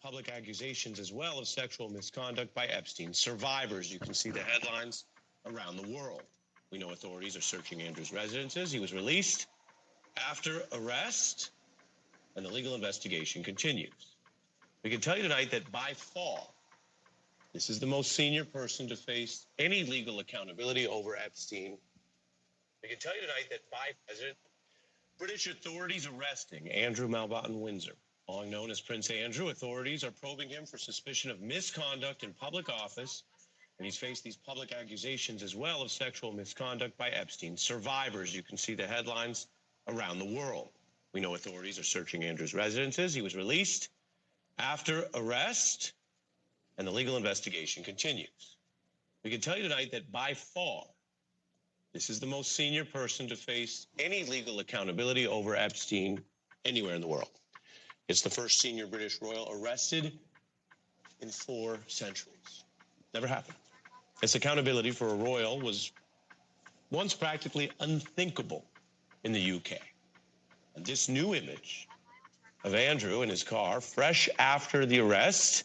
public accusations as well of sexual misconduct by Epstein. Survivors, you can see the headlines around the world. We know authorities are searching Andrew's residences. He was released after arrest, and the legal investigation continues. We can tell you tonight that by far, this is the most senior person to face any legal accountability over Epstein. We can tell you tonight that by President, British authorities arresting Andrew Mountbatten Windsor, long known as Prince Andrew. Authorities are probing him for suspicion of misconduct in public office, and he's faced these public accusations as well of sexual misconduct by Epstein. Survivors, you can see the headlines around the world. We know authorities are searching Andrew's residences. He was released after arrest, and the legal investigation continues. We can tell you tonight that by far, this is the most senior person to face any legal accountability over Epstein anywhere in the world. It's the first senior British royal arrested in 4 centuries. Never happened. This accountability for a royal was once practically unthinkable in the UK. And this new image of Andrew in his car, fresh after the arrest,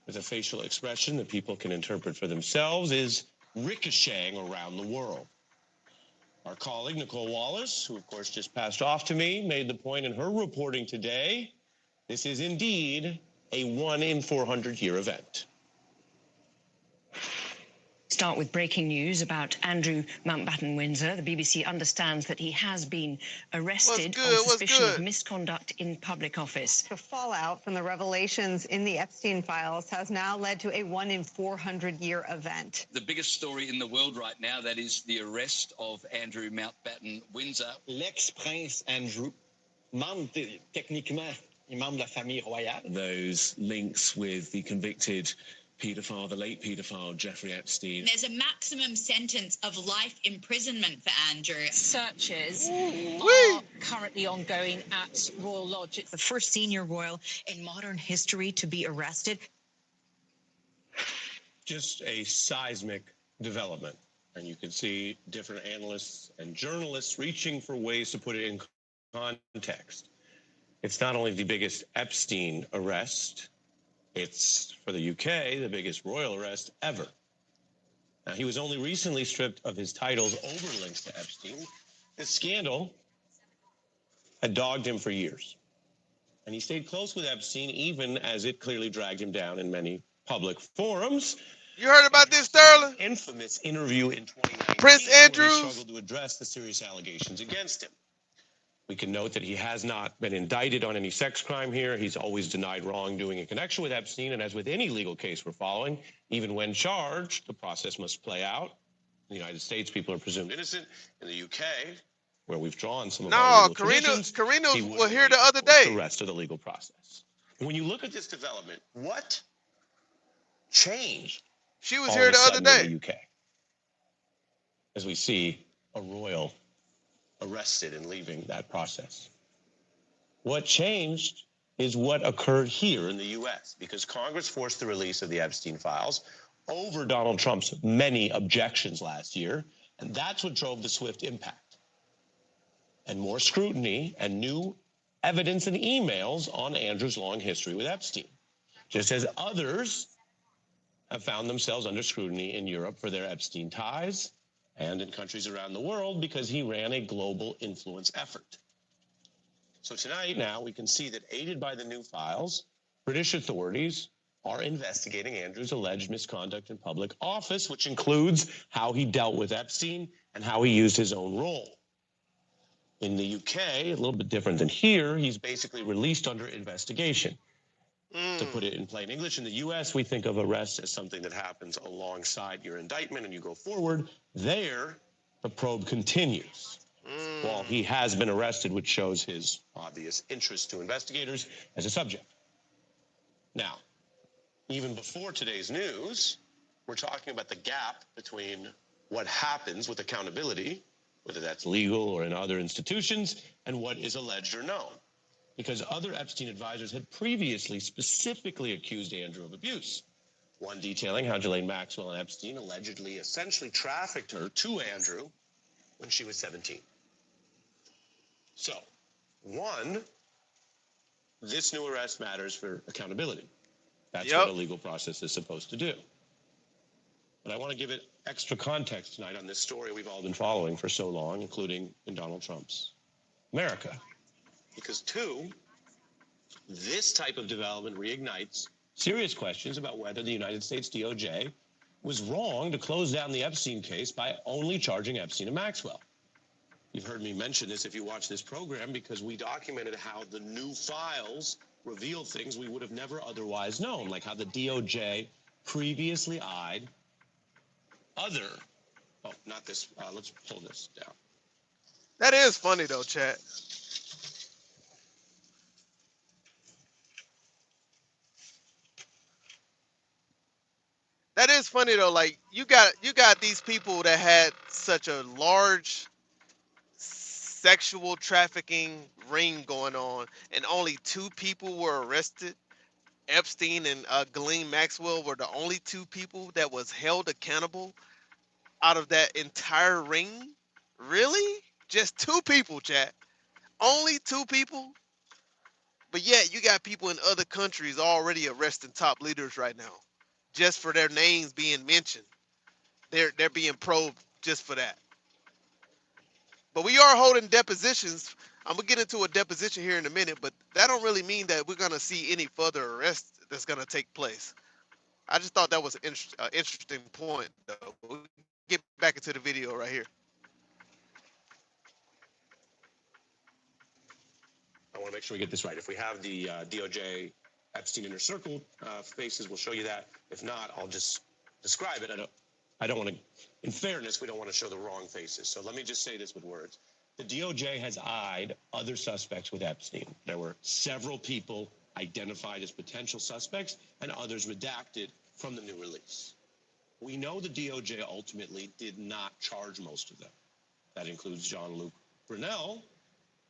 with a facial expression that people can interpret for themselves, is ricocheting around the world. Our colleague, Nicole Wallace, who of course just passed off to me, made the point in her reporting today, this is indeed a 1 in 400 year event. Start with breaking news about Andrew Mountbatten Windsor. The BBC understands that he has been arrested on suspicion of misconduct in public office. The fallout from the revelations in the Epstein files has now led to a 1 in 400 year event. The biggest story in the world right now, that is the arrest of Andrew Mountbatten Windsor. Lex Prince Andrew, membre techniquement, membre de la famille royale. Those links with the convicted paedophile, the late paedophile Jeffrey Epstein. There's a maximum sentence of life imprisonment for Andrew. Searches are currently ongoing at Royal Lodge. It's the first senior royal in modern history to be arrested. Just a seismic development. And you can see different analysts and journalists reaching for ways to put it in context. It's not only the biggest Epstein arrest, it's, for the UK, the biggest royal arrest ever. Now, he was only recently stripped of his titles over links to Epstein. This scandal had dogged him for years. And he stayed close with Epstein, even as it clearly dragged him down in many public forums. You heard about this, Sterling? Infamous interview in 2019. Prince Andrew struggled to address the serious allegations against him. We can note that he has not been indicted on any sex crime here. He's always denied wrongdoing in connection with Epstein. And as with any legal case we're following, even when charged, the process must play out. In the United States, people are presumed innocent. In the UK, where we've drawn some of our legal traditions, Karina was here the other day. The rest of the legal process. When you look at this development, what changed? She was here the other day. In the UK, as we see a royal arrested and leaving that process. What changed is what occurred here in the U.S. because Congress forced the release of the Epstein files over Donald Trump's many objections last year, and that's what drove the swift impact. And more scrutiny and new evidence and emails on Andrew's long history with Epstein, just as others have found themselves under scrutiny in Europe for their Epstein ties, and in countries around the world because he ran a global influence effort. So tonight now we can see that aided by the new files, British authorities are investigating Andrew's alleged misconduct in public office, which includes how he dealt with Epstein and how he used his own role. In the UK, a little bit different than here, he's basically released under investigation. To put it in plain English, in the U.S., we think of arrest as something that happens alongside your indictment and you go forward. There, the probe continues. While he has been arrested, which shows his obvious interest to investigators as a subject. Now, even before today's news, we're talking about the gap between what happens with accountability, whether that's legal or in other institutions, and what is alleged or known. Because other Epstein advisors had previously specifically accused Andrew of abuse. One detailing how Ghislaine Maxwell and Epstein allegedly essentially trafficked her to Andrew when she was 17. So, one, this new arrest matters for accountability. That's what a legal process is supposed to do. But I want to give it extra context tonight on this story we've all been following for so long, including in Donald Trump's America. Because two, this type of development reignites serious questions about whether the United States DOJ was wrong to close down the Epstein case by only charging Epstein and Maxwell. You've heard me mention this if you watch this program, because we documented how the new files reveal things we would have never otherwise known, like how the DOJ previously eyed other, oh, not this, let's pull this down. That is funny though, chat. That is funny though. Like you got these people that had such a large sexual trafficking ring going on, and only 2 people were arrested. Epstein and Ghislaine Maxwell were the only 2 people that was held accountable out of that entire ring. Really? Just 2 people, chat. Only 2 people. But yet you got people in other countries already arresting top leaders right now, just for their names being mentioned. They're being probed just for that. But we are holding depositions. I'm gonna get into a deposition here in a minute, but that don't really mean that we're gonna see any further arrests that's gonna take place. I just thought that was an interesting point, though. We'll get back into the video right here. I want to make sure we get this right. If we have the DOJ Epstein Inner Circle faces, we'll show you that. If not, I'll just describe it. I don't want to, in fairness, we don't want to show the wrong faces. So let me just say this with words. The DOJ has eyed other suspects with Epstein. There were several people identified as potential suspects and others redacted from the new release. We know the DOJ ultimately did not charge most of them. That includes Jean-Luc Brunel,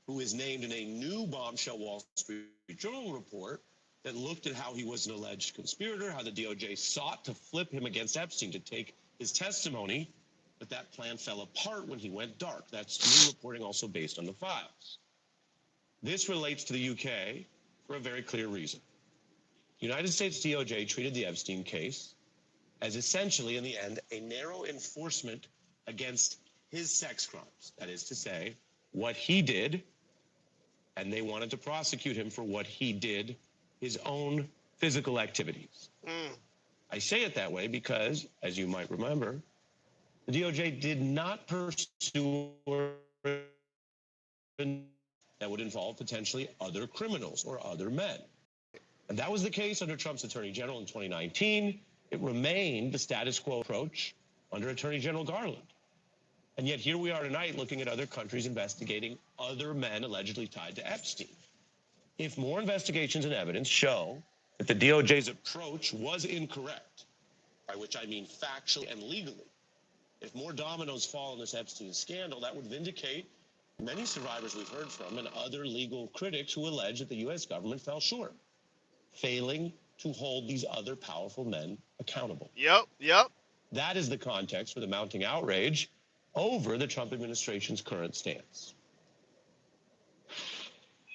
who is named in a new bombshell Wall Street Journal report that looked at how he was an alleged conspirator, how the DOJ sought to flip him against Epstein to take his testimony, but that plan fell apart when he went dark. That's new reporting also based on the files. This relates to the UK for a very clear reason. The United States DOJ treated the Epstein case as essentially, in the end, a narrow enforcement against his sex crimes. That is to say, what he did, and they wanted to prosecute him for what he did, his own physical activities. I say it that way because, as you might remember, the DOJ did not pursue that would involve potentially other criminals or other men. And that was the case under Trump's Attorney General in 2019. It remained the status quo approach under Attorney General Garland. And yet here we are tonight looking at other countries investigating other men allegedly tied to Epstein. If more investigations and evidence show that the DOJ's approach was incorrect, by which I mean factually and legally, if more dominoes fall in this Epstein scandal, that would vindicate many survivors we've heard from and other legal critics who allege that the U.S. government fell short, failing to hold these other powerful men accountable. Yep. That is the context for the mounting outrage over the Trump administration's current stance.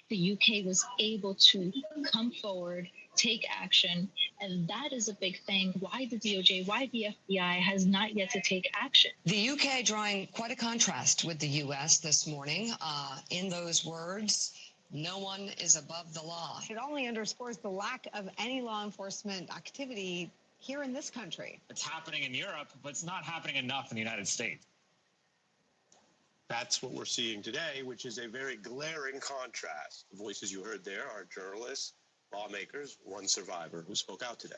The UK was able to come forward, take action, and that is a big thing. Why the DOJ, why the FBI has not yet to take action. The UK drawing quite a contrast with the US this morning. In those words, no one is above the law. It only underscores the lack of any law enforcement activity here in this country. It's happening in Europe, but it's not happening enough in the United States. That's what we're seeing today, which is a very glaring contrast. The voices you heard there are journalists, lawmakers, one survivor who spoke out today.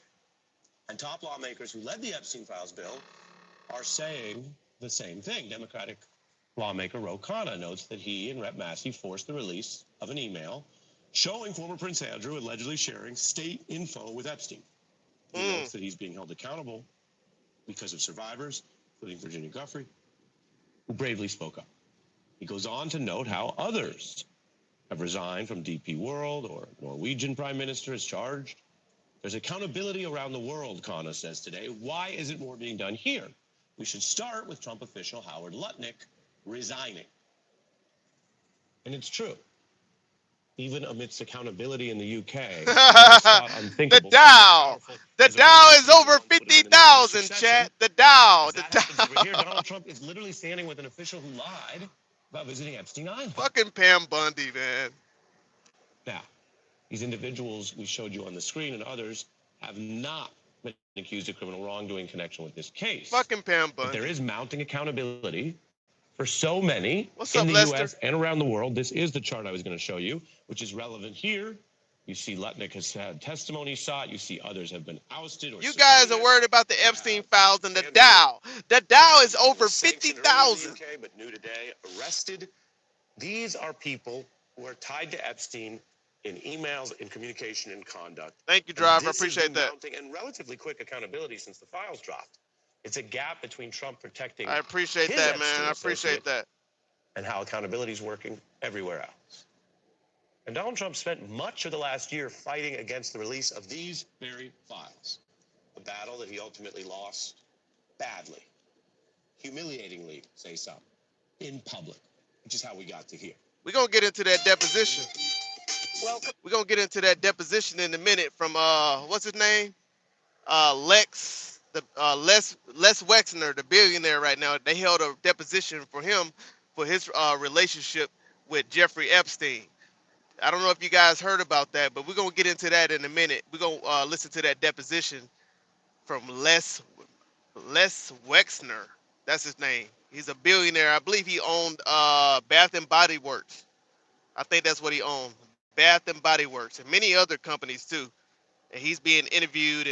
And top lawmakers who led the Epstein Files bill are saying the same thing. Democratic lawmaker Ro Khanna notes that he and Rep. Massey forced the release of an email showing former Prince Andrew allegedly sharing state info with Epstein. He notes that he's being held accountable because of survivors, including Virginia Giuffre, who bravely spoke up. He goes on to note how others have resigned from DP World, or Norwegian Prime Minister is charged. There's accountability around the world, Khanna says today. Why isn't more being done here? We should start with Trump official Howard Lutnick resigning. And it's true. even amidst accountability in the UK. The Dow. The Dow is over 50,000, chat. The Dow. The Dow. Over here, Donald Trump is literally standing with an official who lied about visiting Epstein Island. Fucking Pam Bundy, man. Now, these individuals we showed you on the screen and others have not been accused of criminal wrongdoing in connection with this case. Fucking Pam Bundy. But there is mounting accountability for so many What's in up, the Lester? U.S. and around the world. This is the chart I was going to show you, which is relevant here. You see Lutnick has had testimony sought. You see others have been ousted. Or you guys are worried about the Epstein files and the Dow. The Dow is over 50,000. But new today, arrested. These are people who are tied to Epstein in emails, in communication, and conduct. Thank you, Driver. I appreciate that. And relatively quick accountability since the files dropped. It's a gap between Trump protecting. I appreciate that, man. I appreciate that. And how accountability is working everywhere else. And Donald Trump spent much of the last year fighting against the release of these very files. A battle that he ultimately lost badly, humiliatingly, say some, in public, which is how we got to here. We're going to get into that deposition. We're going to get into that deposition in a minute from, what's his name? Les Wexner, the billionaire right now. They held a deposition for him for his relationship with Jeffrey Epstein. I don't know if you guys heard about that, but we're going to get into that in a minute. We're going to listen to that deposition from Les Wexner. That's his name. He's a billionaire. I believe he owned Bath and Body Works. I think that's what he owned. Bath and Body Works and many other companies too. And he's being interviewed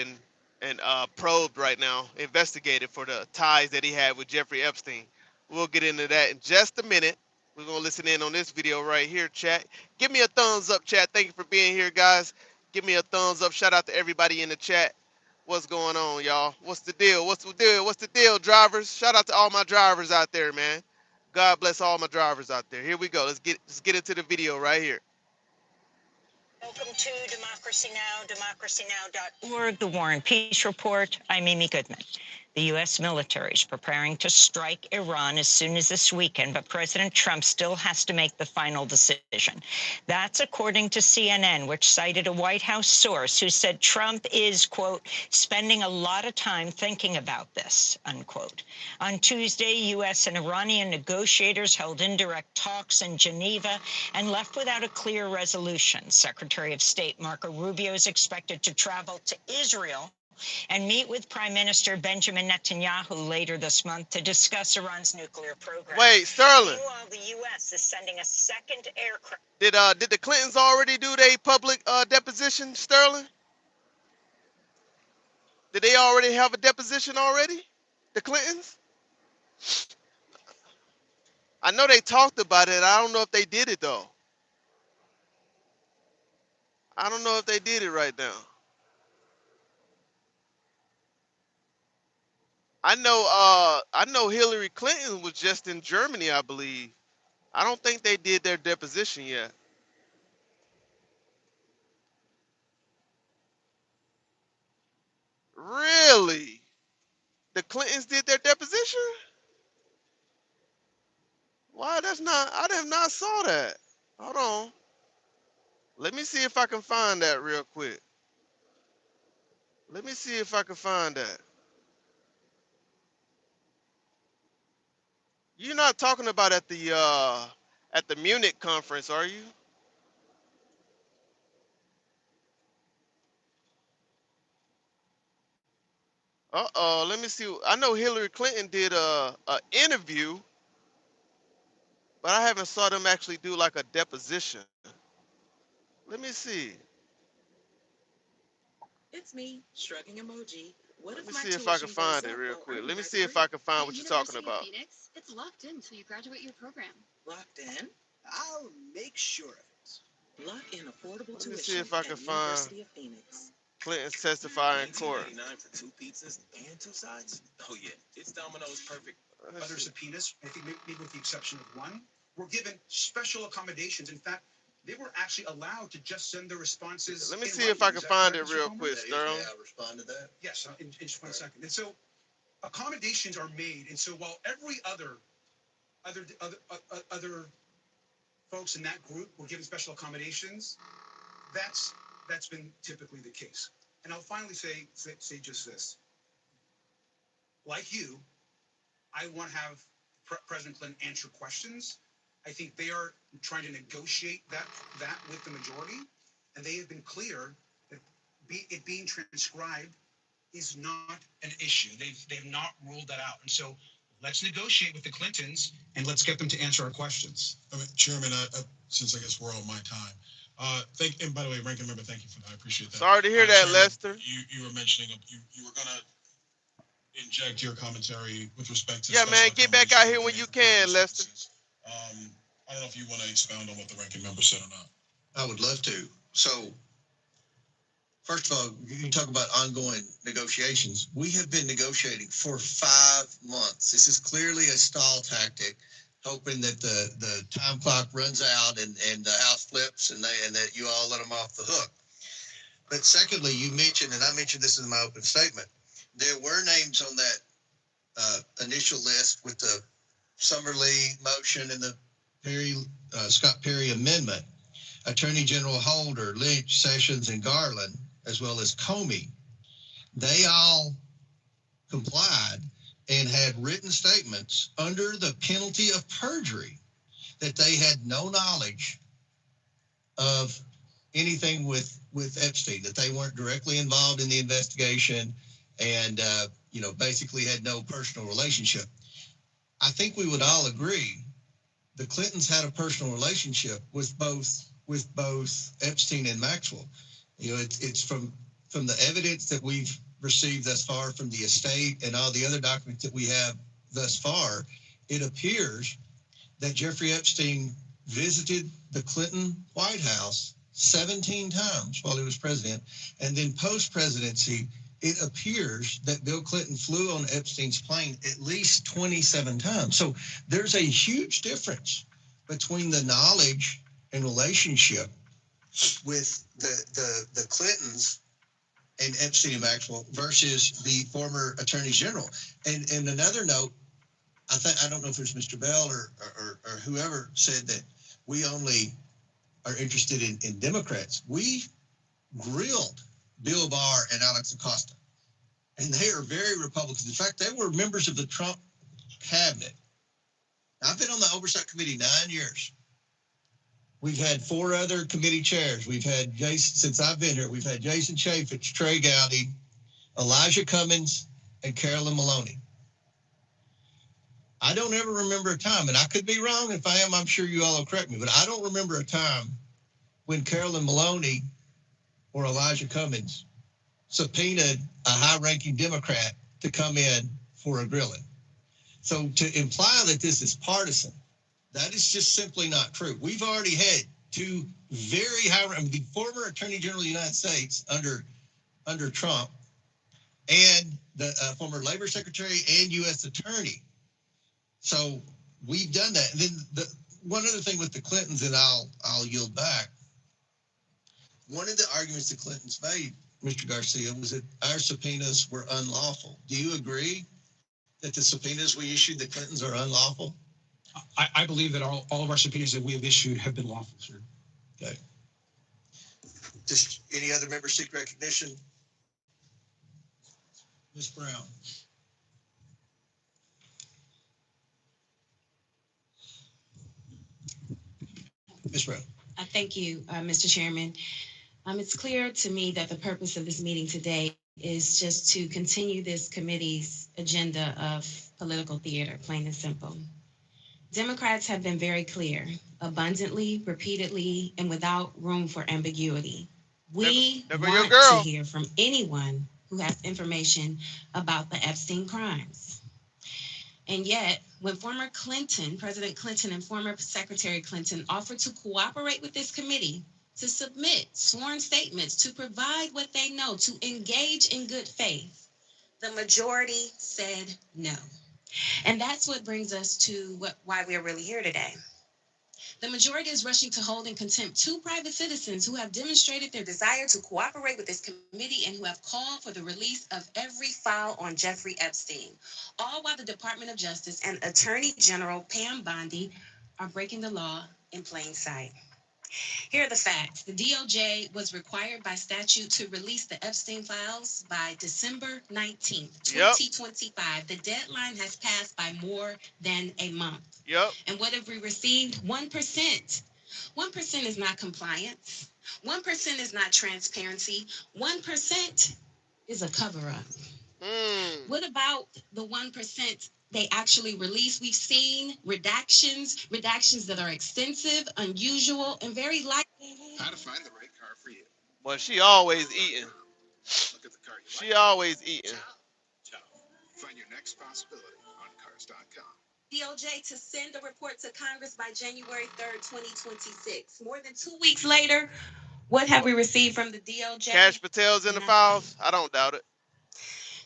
and probed right now, investigated for the ties that he had with Jeffrey Epstein. We'll get into that in just a minute. We're going to listen in on this video right here, chat. Give me a thumbs up, chat. Thank you for being here, guys. Give me a thumbs up. Shout out to everybody in the chat. What's going on, y'all? What's the deal? What's the deal? What's the deal, drivers? Shout out to all my drivers out there, man. God bless all my drivers out there. Here we go. Let's get into the video right here. Welcome to Democracy Now!, democracynow.org, the War and Peace Report. I'm Amy Goodman. The U.S. military is preparing to strike Iran as soon as this weekend, but President Trump still has to make the final decision. That's according to CNN, which cited a White House source who said Trump is, quote, spending a lot of time thinking about this, unquote. On Tuesday, U.S. and Iranian negotiators held indirect talks in Geneva and left without a clear resolution. Secretary of State Marco Rubio is expected to travel to Israel and meet with Prime Minister Benjamin Netanyahu later this month to discuss Iran's nuclear program. Wait, Sterling. Meanwhile, the U.S. is sending a second aircraft. Did the Clintons already do their public deposition, Sterling? Did they already have a deposition already? The Clintons? I know they talked about it. I don't know if they did it though. I don't know if they did it right now. I know Hillary Clinton was just in Germany, I believe. I don't think they did their deposition yet. Really? The Clintons did their deposition? Why? I have not saw that. Hold on. Let me see if I can find that real quick. Let me see if I can find that. You're not talking about at the Munich conference, are you? Uh-oh, let me see. I know Hillary Clinton did a interview, but I haven't saw them actually do like a deposition. Let me see. It's me, shrugging emoji. Let me see if I can find it real quick. Let me see if I can find what you're talking about. Phoenix, it's locked in until you graduate your program. Locked in? I'll make sure of it. Lock in affordable tuition. Let me see if I can find University of Phoenix. Clinton's testifying in court. $19.99 for 2 pizzas and 2 sides? Oh yeah, it's Domino's perfect. Other subpoenas, I think maybe with the exception of one, were given special accommodations. In fact, they were actually allowed to just send their responses. Let me see if I can find it real quick, Sterling. Yeah, respond to that. Yes, in just 1 second. And so accommodations are made. And so while every other folks in that group were given special accommodations. That's been typically the case. And I'll finally say just this. Like you, I want to have President Clinton answer questions. I think they are trying to negotiate that with the majority, and they have been clear that it being transcribed is not an issue. They've not ruled that out. And so let's negotiate with the Clintons and let's get them to answer our questions. Chairman, since I guess we're on my time, and by the way, Ranking Member, thank you for that. I appreciate that. Sorry to hear that, Chairman, Lester. You were mentioning you were gonna inject your commentary with respect to. Yeah, man, get back out here when you can, Lester. I don't know if you want to expound on what the Ranking Member said or not. I would love to. So, first of all, you talk about ongoing negotiations. We have been negotiating for 5 months. This is clearly a stall tactic, hoping that the time clock runs out and the House flips and that you all let them off the hook. But secondly, you mentioned, and I mentioned this in my open statement, there were names on that initial list with the Summerlee motion and the Scott Perry amendment. Attorney General Holder, Lynch, Sessions, and Garland, as well as Comey, they all complied and had written statements under the penalty of perjury that they had no knowledge of anything with Epstein, that they weren't directly involved in the investigation and, basically had no personal relationship. I think we would all agree the Clintons had a personal relationship with both Epstein and Maxwell. It's from the evidence that we've received thus far from the estate and all the other documents that we have thus far, it appears that Jeffrey Epstein visited the Clinton White House 17 times while he was president. And then post-presidency, it appears that Bill Clinton flew on Epstein's plane at least 27 times. So there's a huge difference between the knowledge and relationship with the Clintons and Epstein and Maxwell versus the former Attorney General. And another note, I don't know if it was Mr. Bell or whoever said that we only are interested in Democrats. We grilled Bill Barr and Alex Acosta, and they are very Republicans. In fact, they were members of the Trump cabinet. I've been on the Oversight Committee 9 years. We've had 4 other committee chairs. We've had Jason, since I've been here, we've had Jason Chaffetz, Trey Gowdy, Elijah Cummings, and Carolyn Maloney. I don't ever remember a time, and I could be wrong. If I am, I'm sure you all will correct me, but I don't remember a time when Carolyn Maloney or Elijah Cummings subpoenaed a high-ranking Democrat to come in for a grilling. So to imply that this is partisan, that is just simply not true. We've already had 2 very the former Attorney General of the United States under Trump and the former Labor Secretary and U.S. Attorney. So we've done that. And then one other thing with the Clintons, and I'll yield back. One of the arguments the Clintons made, Mr. Garcia, was that our subpoenas were unlawful. Do you agree that the subpoenas we issued the Clintons are unlawful? I believe that all of our subpoenas that we have issued have been lawful, sir. Okay. Just any other members seek recognition? Ms. Brown. Ms. Brown. Thank you, Mr. Chairman. It's clear to me that the purpose of this meeting today is just to continue this committee's agenda of political theater, plain and simple. Democrats have been very clear, abundantly, repeatedly, and without room for ambiguity. We want to hear from anyone who has information about the Epstein crimes. And yet, when former President Clinton and former Secretary Clinton offered to cooperate with this committee to submit sworn statements, to provide what they know, to engage in good faith, the majority said no. And that's what brings us to why we're really here today. The majority is rushing to hold in contempt 2 private citizens who have demonstrated their desire to cooperate with this committee and who have called for the release of every file on Jeffrey Epstein, all while the Department of Justice and Attorney General Pam Bondi are breaking the law in plain sight. Here are the facts. The DOJ was required by statute to release the Epstein files by December 19th, 2025. The deadline has passed by more than a month. And what have we received? 1%. 1% is not compliance. 1% is not transparency. 1% is a cover-up. What about the 1% they actually release? We've seen redactions that are extensive, unusual, and very likely. How to find the right car for you. Well, she always eating. Look at the car you She like. always eating. Ciao. Find your next possibility on cars.com. DOJ to send a report to Congress by January 3rd, 2026. More than 2 weeks later, what have we received from the DOJ? Cash Patel's in the files? I don't doubt it.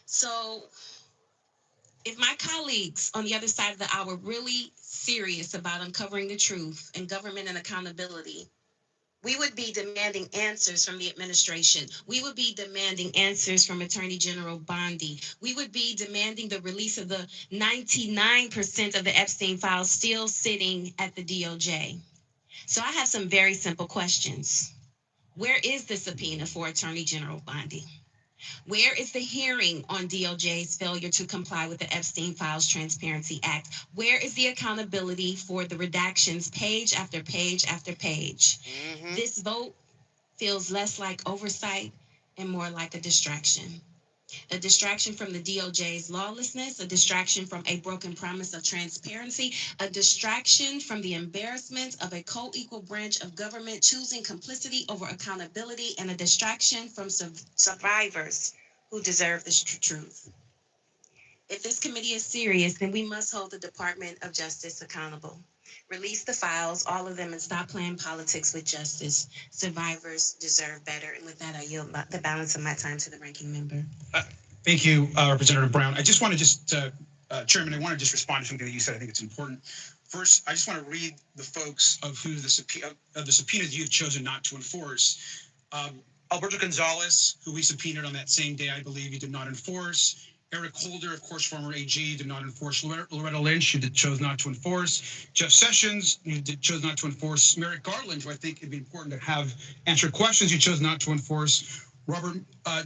So, if my colleagues on the other side of the aisle were really serious about uncovering the truth and government and accountability, we would be demanding answers from the administration. We would be demanding answers from Attorney General Bondi. We would be demanding the release of the 99% of the Epstein files still sitting at the DOJ. So I have some very simple questions. Where is the subpoena for Attorney General Bondi? Where is the hearing on DOJ's failure to comply with the Epstein Files Transparency Act? Where is the accountability for the redactions page after page after page? This vote feels less like oversight and more like a distraction. A distraction from the DOJ's lawlessness, a distraction from a broken promise of transparency, a distraction from the embarrassment of a co-equal branch of government choosing complicity over accountability, and a distraction from survivors who deserve the truth. If this committee is serious, then we must hold the Department of Justice accountable. Release the files, all of them, and stop playing politics with justice. Survivors deserve better. And with that, I yield the balance of my time to the ranking member. Thank you, Representative Brown. I just want to Chairman, I want to just respond to something that you said. I think it's important. First, I just want to read the folks of who the subpoenas you've chosen not to enforce. Alberto Gonzalez, who we subpoenaed on that same day, I believe he did not enforce. Eric Holder, of course, former AG, did not enforce. Loretta Lynch, who chose not to enforce. Jeff Sessions, who chose not to enforce. Merrick Garland, who I think it'd be important to have answer questions, who chose not to enforce. Robert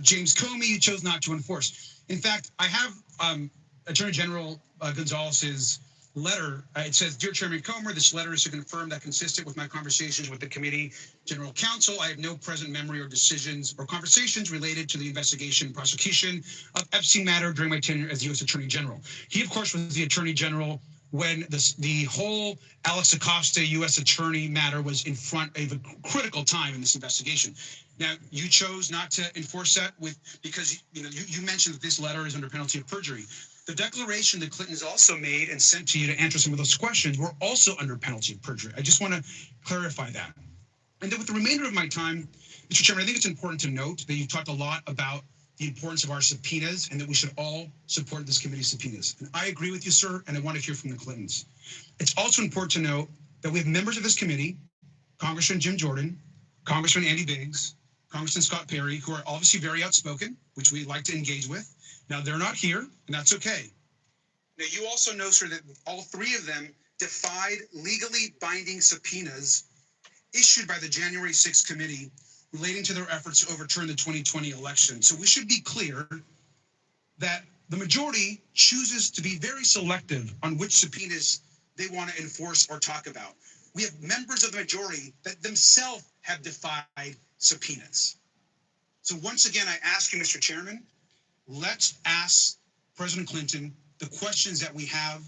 James Comey, who chose not to enforce. In fact, I have Attorney General Gonzalez's letter. It says, "Dear Chairman Comer, this letter is to confirm that consistent with my conversations with the committee general counsel, I have no present memory or decisions or conversations related to the investigation and prosecution of Epstein matter during my tenure as U.S. Attorney General." He, of course, was the Attorney General when the whole Alex Acosta U.S. Attorney matter was in front of a critical time in this investigation. Now, you chose not to enforce that because you mentioned that this letter is under penalty of perjury. The declaration the Clintons also made and sent to you to answer some of those questions were also under penalty of perjury. I just want to clarify that. And then with the remainder of my time, Mr. Chairman, I think it's important to note that you've talked a lot about the importance of our subpoenas and that we should all support this committee's subpoenas. And I agree with you, sir, and I want to hear from the Clintons. It's also important to note that we have members of this committee, Congressman Jim Jordan, Congressman Andy Biggs, Congressman Scott Perry, who are obviously very outspoken, which we like to engage with. Now, they're not here, and that's okay. Now, you also know, sir, that all three of them defied legally binding subpoenas issued by the January 6th committee relating to their efforts to overturn the 2020 election. So we should be clear that the majority chooses to be very selective on which subpoenas they want to enforce or talk about. We have members of the majority that themselves have defied subpoenas. So once again, I ask you, Mr. Chairman, let's ask President Clinton the questions that we have.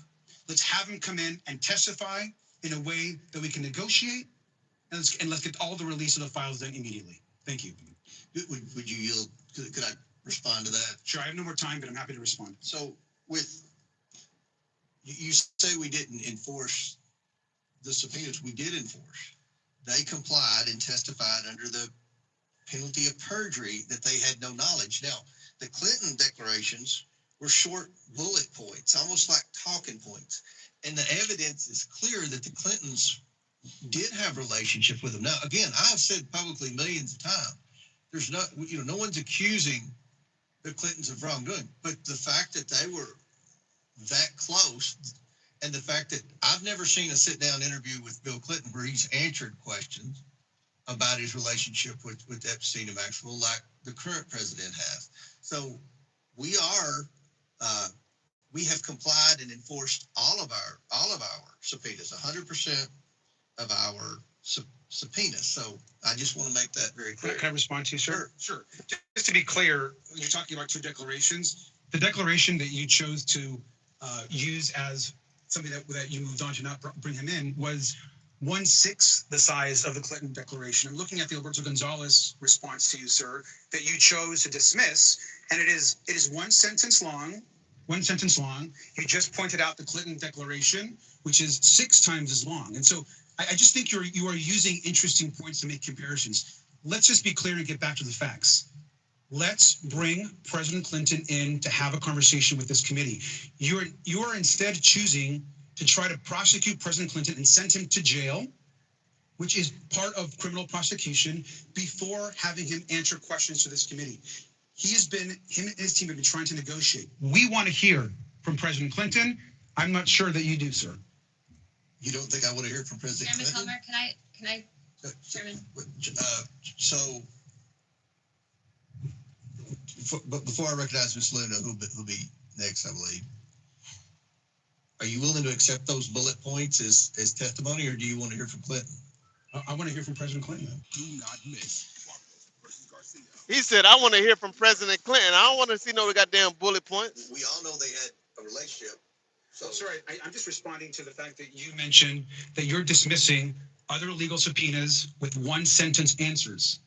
Let's have him come in and testify in a way that we can negotiate, and let's get all the release of the files done immediately. Thank you. Would you yield? Could I respond to that? Sure, I have no more time, but I'm happy to respond. So you say we didn't enforce the subpoenas. We did enforce. They complied and testified under the penalty of perjury that they had no knowledge. Now, the Clinton declarations were short bullet points, almost like talking points. And the evidence is clear that the Clintons did have a relationship with them. Now, again, I've said publicly millions of times, there's no one's accusing the Clintons of wrongdoing, but the fact that they were that close And the fact that I've never seen a sit-down interview with Bill Clinton where he's answered questions about his relationship with Epstein and Maxwell like the current president has. So we have complied and enforced all of our subpoenas, 100% of our subpoenas. So I just want to make that very clear. Can I respond to you, sir? Sure. Just to be clear, you're talking about two declarations. The declaration that you chose to use as something that you moved on to not bring him in was 1/6 the size of the Clinton declaration. I'm looking at the Alberto Gonzalez response to you, sir, that you chose to dismiss, and it is one sentence long. You just pointed out the Clinton declaration, which is 6 times as long. And so I just think you are using interesting points to make comparisons. Let's just be clear and get back to the facts. Let's bring President Clinton in to have a conversation with this committee. You are instead choosing to try to prosecute President Clinton and send him to jail, which is part of criminal prosecution, before having him answer questions to this committee. Him and his team have been trying to negotiate. We want to hear from President Clinton. I'm not sure that you do, sir. You don't think I want to hear from President Chairman Clinton? Helmer, can I, Chairman? But before I recognize Ms. Luna, who'll be next, I believe. Are you willing to accept those bullet points as testimony, or do you want to hear from Clinton? I want to hear from President Clinton. Do not miss. He said, I want to hear from President Clinton. I don't want to see no goddamn bullet points. We all know they had a relationship. So, sorry, I'm just responding to the fact that you mentioned that you're dismissing other legal subpoenas with 1-sentence answers.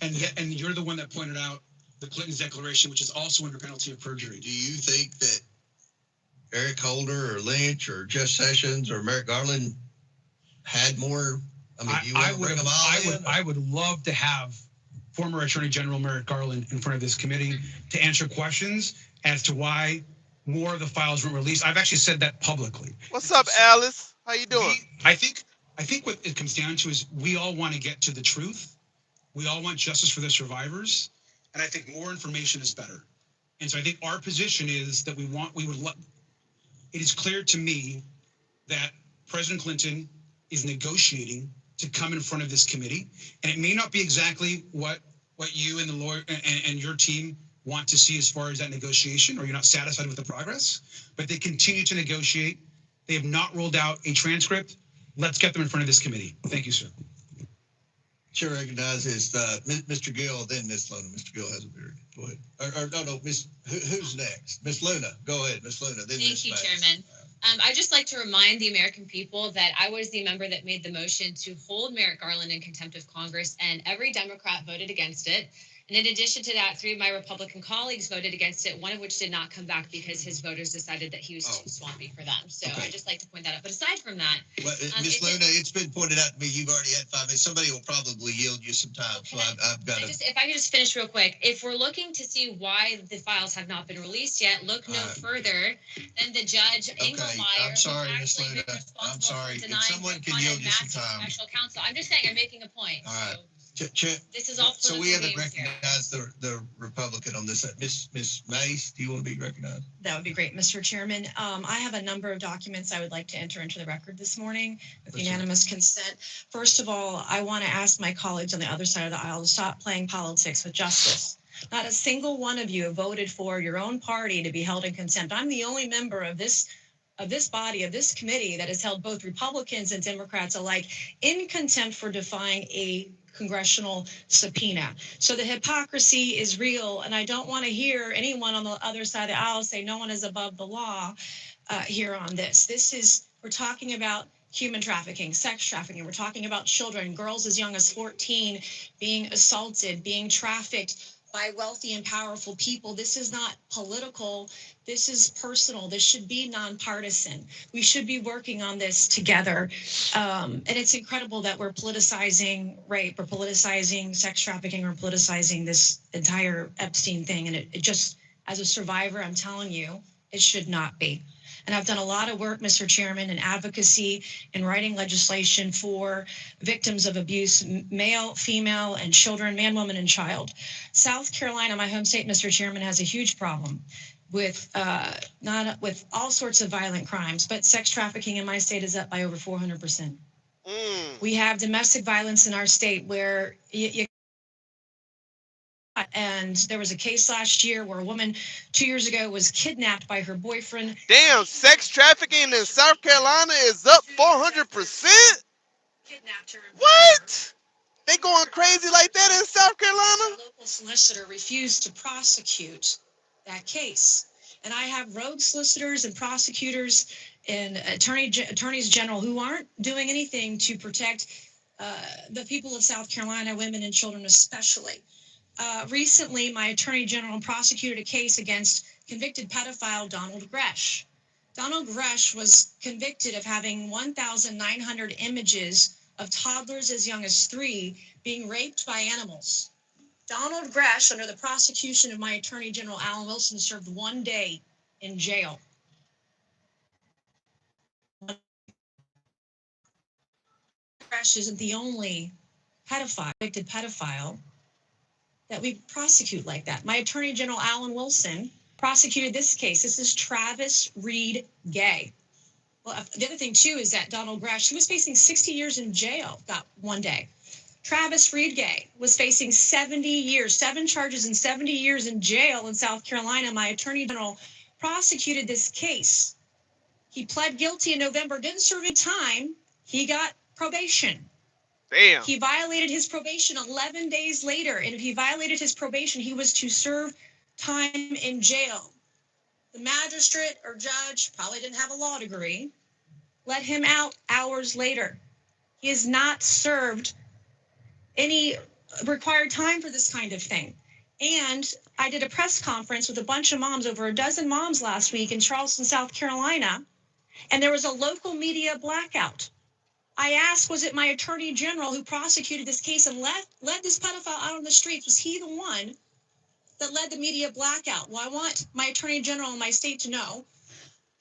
And you're the one that pointed out the Clinton's declaration, which is also under penalty of perjury. do you think that Eric Holder or Lynch or Jeff Sessions or Merrick Garland had more? I mean, do you want to bring them all in? I would love to have former Attorney General Merrick Garland in front of this committee to answer questions as to why more of the files weren't released. I've actually said that publicly. What's up, Alice? How you doing? I think what it comes down to is we all want to get to the truth. We all want justice for the survivors. And I think more information is better. And so I think our position is that it is clear to me that President Clinton is negotiating to come in front of this committee. And it may not be exactly what you and the lawyer and your team want to see as far as that negotiation, or you're not satisfied with the progress, but they continue to negotiate. They have not rolled out a transcript. Let's get them in front of this committee. Thank you, sir. Chair recognizes Mr. Gill, then Ms. Luna. Mr. Gill has a beard. Go ahead. No, who's next? Ms. Luna. Go ahead, Ms. Luna. Then Thank you, Chairman. I'd just like to remind the American people that I was the member that made the motion to hold Merrick Garland in contempt of Congress, and every Democrat voted against it. And in addition to that, 3 of my Republican colleagues voted against it, one of which did not come back because his voters decided that he was too swampy for them. So Okay. I'd just like to point that out. But aside from that, Well, Ms. Luna, it's been pointed out to me you've already had 5 minutes. Somebody will probably yield you some time. So I've got to. if I could just finish real quick, if we're looking to see why the files have not been released yet, look no further than the judge Engelmeyer. I'm sorry, Ms. Luna. I'm sorry. If someone can yield you some time. Special counsel. I'm just saying, I'm making a point. All right. This is all So we haven't political games here. recognized the Republican on this. Ms. Mace, do you want to be recognized? That would be great, Mr. Chairman. I have a number of documents I would like to enter into the record this morning with unanimous consent. First of all, I want to ask my colleagues on the other side of the aisle to stop playing politics with justice. Not a single one of you voted for your own party to be held in contempt. I'm the only member of this body, of this committee, that has held both Republicans and Democrats alike in contempt for defying a congressional subpoena. So the hypocrisy is real, and I don't want to hear anyone on the other side of the aisle say no one is above the law here on this. We're talking about human trafficking, sex trafficking. We're talking about children, girls as young as 14 being assaulted, being trafficked by wealthy and powerful people. This is not political. This is personal. This should be nonpartisan. We should be working on this together. And it's incredible that we're politicizing rape, we're politicizing sex trafficking, we're politicizing this entire Epstein thing. And it just, as a survivor, I'm telling you, It should not be. And I've done a lot of work, Mr. Chairman, in advocacy and writing legislation for victims of abuse, male, female, and children, man, woman, and child. South Carolina, my home state, Mr. Chairman, has a huge problem with not with all sorts of violent crimes, but sex trafficking in my state is up by over 400%. We have domestic violence in our state where and there was a case last year where a woman 2 years ago was kidnapped by her boyfriend. Damn, sex trafficking in South Carolina is up 400%? What? They going crazy like that in South Carolina? The local solicitor refused to prosecute that case. And I have rogue solicitors and prosecutors and attorneys general who aren't doing anything to protect the people of South Carolina, women and children especially. Recently, my attorney general prosecuted a case against convicted pedophile Donald Gresh. Donald Gresh was convicted of having 1,900 images of toddlers as young as 3 being raped by animals. Donald Gresh, under the prosecution of my attorney general Alan Wilson, served 1 day in jail. Gresh isn't the only convicted pedophile that we prosecute like that. My attorney general, Alan Wilson, prosecuted this case. This is Travis Reed Gay. Well, the other thing, too, is that Donald Gresh, he was facing 60 years in jail, got 1 day. Travis Reed Gay was facing 70 years, 7 charges and 70 years in jail in South Carolina. My attorney general prosecuted this case. He pled guilty in November, didn't serve any time. He got probation. Damn. He violated his probation 11 days later, and if he violated his probation, he was to serve time in jail. The magistrate or judge probably didn't have a law degree, let him out hours later. He has not served any required time for this kind of thing. And I did a press conference with a bunch of moms, over a dozen moms last week in Charleston, South Carolina, and there was a local media blackout. I asked, was it my attorney general who prosecuted this case and led this pedophile out on the streets? Was he the one that led the media blackout? Well, I want my attorney general in my state to know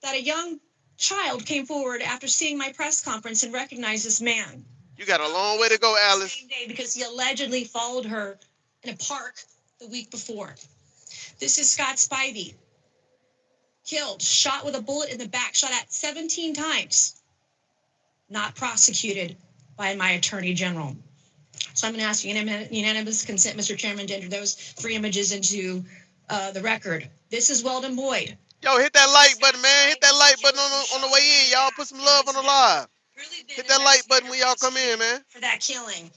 that a young child came forward after seeing my press conference and recognized this man. You got a long way to go, Alice. Same day, because he allegedly followed her in a park the week before. This is Scott Spivey. Killed, shot with a bullet in the back, shot at 17 times. Not prosecuted by my attorney general. So I'm going to ask you unanimous consent, Mr. Chairman, to enter those 3 images into the record. This is Weldon Boyd. Yo, hit that like button, man. Hit that like button on the way in, y'all. Put some love on the live. Hit that like button when y'all come in, man. For that killing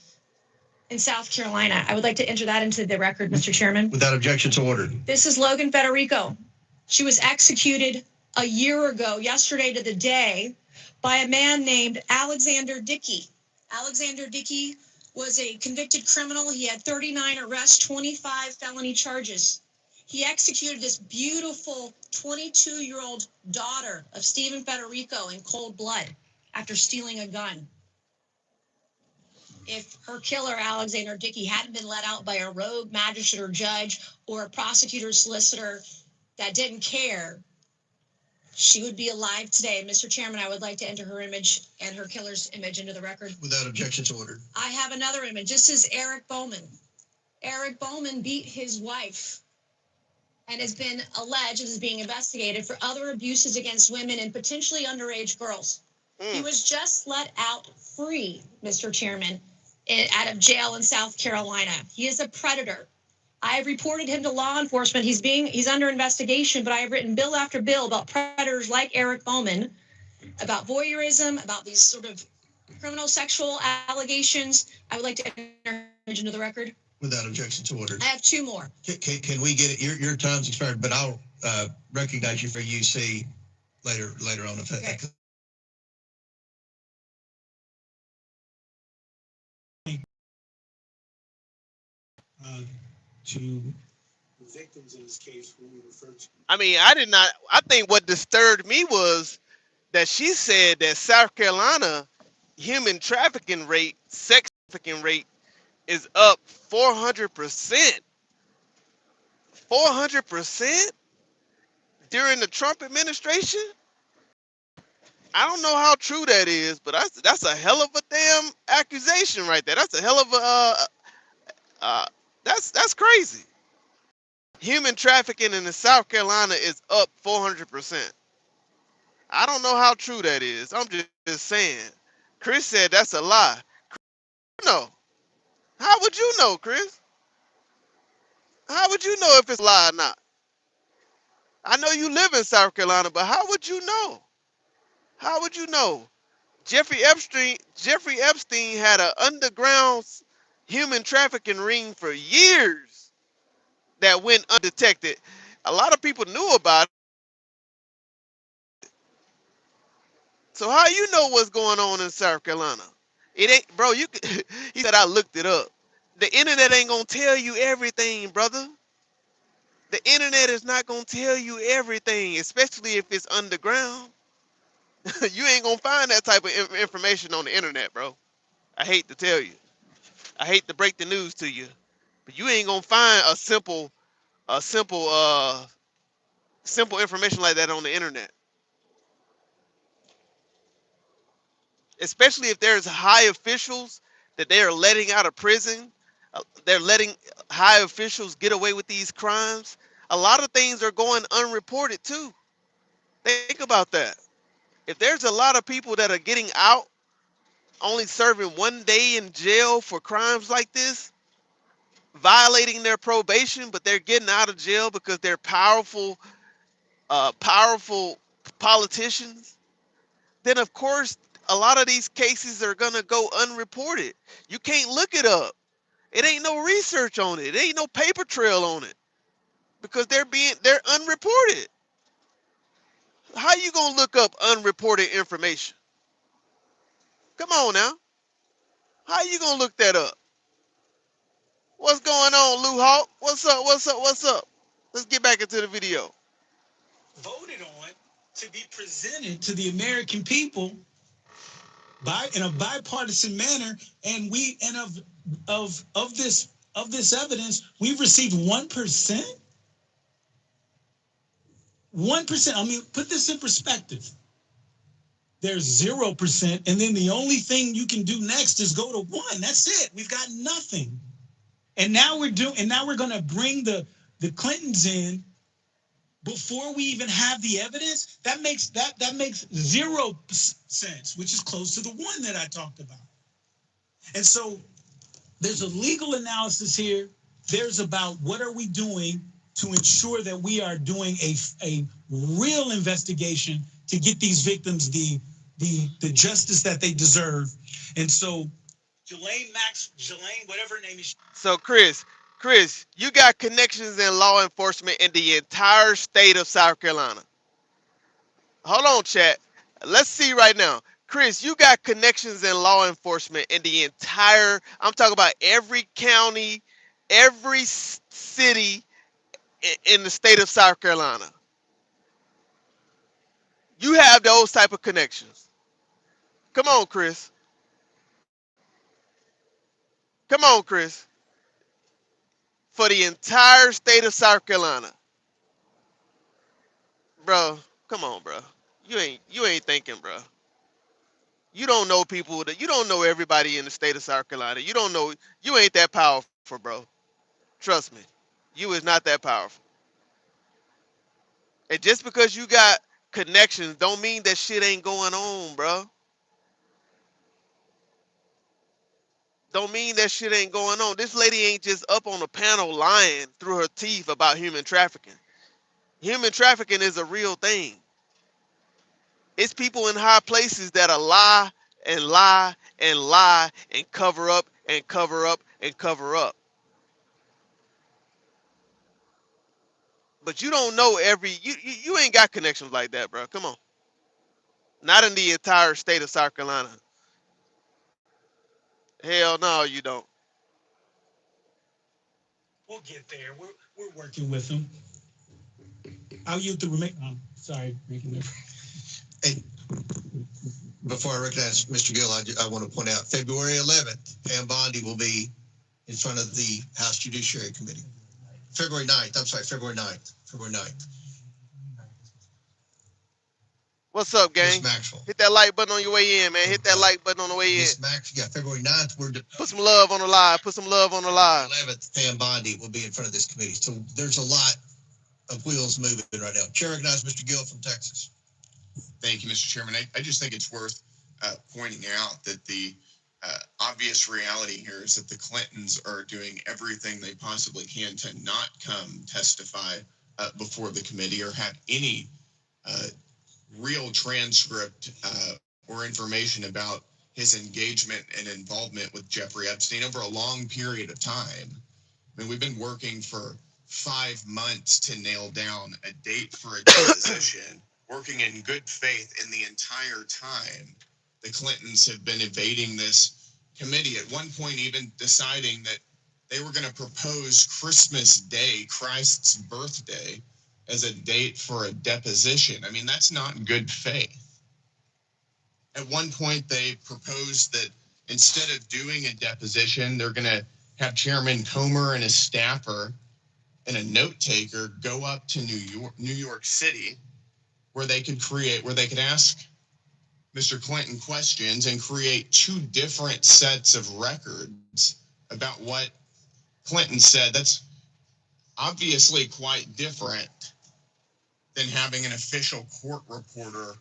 in South Carolina. I would like to enter that into the record, Mr. Chairman. Without objection, to ordered. This is Logan Federico. She was executed a year ago, yesterday to the day, by a man named Alexander Dickey. Alexander Dickey was a convicted criminal. He had 39 arrests, 25 felony charges. He executed this beautiful 22-year-old daughter of Stephen Federico in cold blood after stealing a gun. If her killer, Alexander Dickey, hadn't been let out by a rogue magistrate or judge or a prosecutor or solicitor that didn't care, she would be alive today. Mr. Chairman, I would like to enter her image and her killer's image into the record. Without objection, to ordered. I have another image. This is Eric Bowman. Eric Bowman beat his wife and has been alleged and is being investigated for other abuses against women and potentially underage girls. He was just let out free, Mr. Chairman, out of jail in South Carolina. He is a predator. I have reported him to law enforcement. He's under investigation, but I have written bill after bill about predators like Eric Bowman, about voyeurism, about these sort of criminal sexual allegations. I would like to enter into the record. Without objection, to ordered. I have 2 more. Can we get it? Your time's expired, but I'll recognize you for UC later on. Okay. To victims in this case who we refer to. I mean, I think what disturbed me was that she said that South Carolina human trafficking rate, sex trafficking rate is up 400%. 400%? during the Trump administration? I don't know how true that is, but that's a hell of a damn accusation right there. That's a hell of a that's crazy. Human trafficking in South Carolina is up 400%. I don't know how true that is. I'm just saying. Chris said that's a lie. No. How would you know, Chris? How would you know if it's a lie or not? I know you live in South Carolina, but how would you know? How would you know? Jeffrey Epstein had an underground human trafficking ring for years that went undetected. A lot of people knew about it. So how you know what's going on in South Carolina? It ain't, bro. You could, he said I looked it up. The internet ain't gonna tell you everything, brother. The internet is not gonna tell you everything, especially if it's underground. You ain't gonna find that type of information on the internet, bro. I hate to tell you. I hate to break the news to you, but you ain't gonna find a simple information like that on the internet. Especially if there's high officials that they are letting out of prison. They're letting high officials get away with these crimes. A lot of things are going unreported too. Think about that. If there's a lot of people that are getting out, only serving 1 day in jail for crimes like this, violating their probation, but they're getting out of jail because they're powerful politicians, then of course a lot of these cases are gonna go unreported. You can't look it up. It ain't no research on it. It ain't no paper trail on it because they're unreported. How you gonna look up unreported information? Come on now. How you gonna look that up? What's going on, Lou Hawk? What's up? What's up? What's up? Let's get back into the video. Voted on to be presented to the American people in a bipartisan manner, and of this evidence, we've received 1%. 1%. I mean, put this in perspective. There's 0%, and then the only thing you can do next is go to 1. That's it. We've got nothing. And now we're going to bring the Clintons in before we even have the evidence. That makes 0 sense, which is close to the 1 that I talked about. And so there's a legal analysis here. There's about what are we doing to ensure that we are doing a real investigation to get these victims the justice that they deserve. And so Ghislaine, whatever her name is. So Chris, you got connections in law enforcement in the entire state of South Carolina. Hold on, chat. Let's see right now. Chris, you got connections in law enforcement in the entire, I'm talking about every county, every city in the state of South Carolina. You have those type of connections. Come on, Chris. Come on, Chris. For the entire state of South Carolina. Bro, come on, bro. You ain't thinking, bro. You don't know people you don't know everybody in the state of South Carolina. You don't know, you ain't that powerful, bro. Trust me. You is not that powerful. And just because you got connections don't mean that shit ain't going on, bro. Don't mean that shit ain't going on. This lady ain't just up on a panel lying through her teeth about human trafficking. Human trafficking is a real thing. It's people in high places that are lie and lie and lie and cover up and cover up and cover up. But you don't know you ain't got connections like that, bro. Come on. Not in the entire state of South Carolina. Hell no, you don't. We'll get there. We're working with them. I'll yield to sorry, making there. Hey, before I recognize Mr. Gill, I want to point out February 11th, Pam Bondi will be in front of the House Judiciary Committee. February 9th. I'm sorry, February 9th. February 9th. What's up, gang? Miss Maxwell. Hit that like button on your way in, man. Hit that like button on the way in. Miss Max, yeah, February 9th, Put some love on the live. Put some love on the live. 11th, Pam Bondi will be in front of this committee. So there's a lot of wheels moving right now. Chair recognizes Mr. Gill from Texas. Thank you, Mr. Chairman. I just think it's worth pointing out that the obvious reality here is that the Clintons are doing everything they possibly can to not come testify before the committee or have any real transcript or information about his engagement and involvement with Jeffrey Epstein over a long period of time. I mean, we've been working for 5 months to nail down a date for a deposition, working in good faith, in the entire time the Clintons have been evading this committee, at one point even deciding that they were going to propose Christmas Day, Christ's birthday, as a date for a deposition. I mean, that's not good faith. At one point, they proposed that instead of doing a deposition, they're going to have Chairman Comer and his staffer and a note taker go up to New York City, where they could ask Mr. Clinton questions and create 2 different sets of records about what Clinton said. That's obviously quite different than having an official court reporter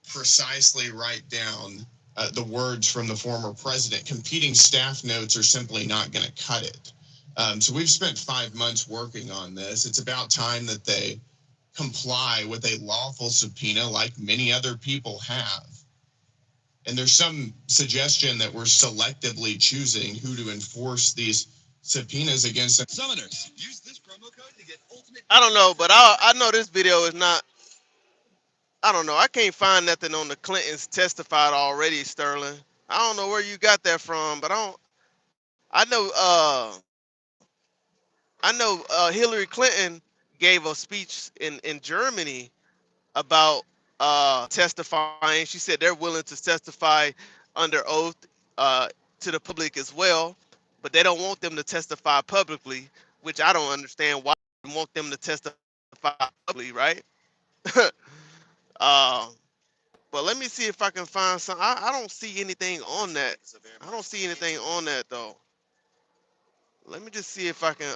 precisely write down the words from the former president. Competing staff notes are simply not going to cut it. So we've spent 5 months working on this. It's about time that they comply with a lawful subpoena like many other people have. And there's some suggestion that we're selectively choosing who to enforce these subpoenas against. Senators, use this promo code to get ultimate. I don't know, but I know this video is not. I don't know. I can't find nothing on the Clintons testified already, Sterling. I don't know where you got that from, but I know Hillary Clinton gave a speech in Germany about testifying. She said they're willing to testify under oath to the public as well, but they don't want them to testify publicly, which I don't understand why they want them to testify publicly, right? But let me see if I can find some. I don't see anything on that. I don't see anything on that though. Let me just see if I can.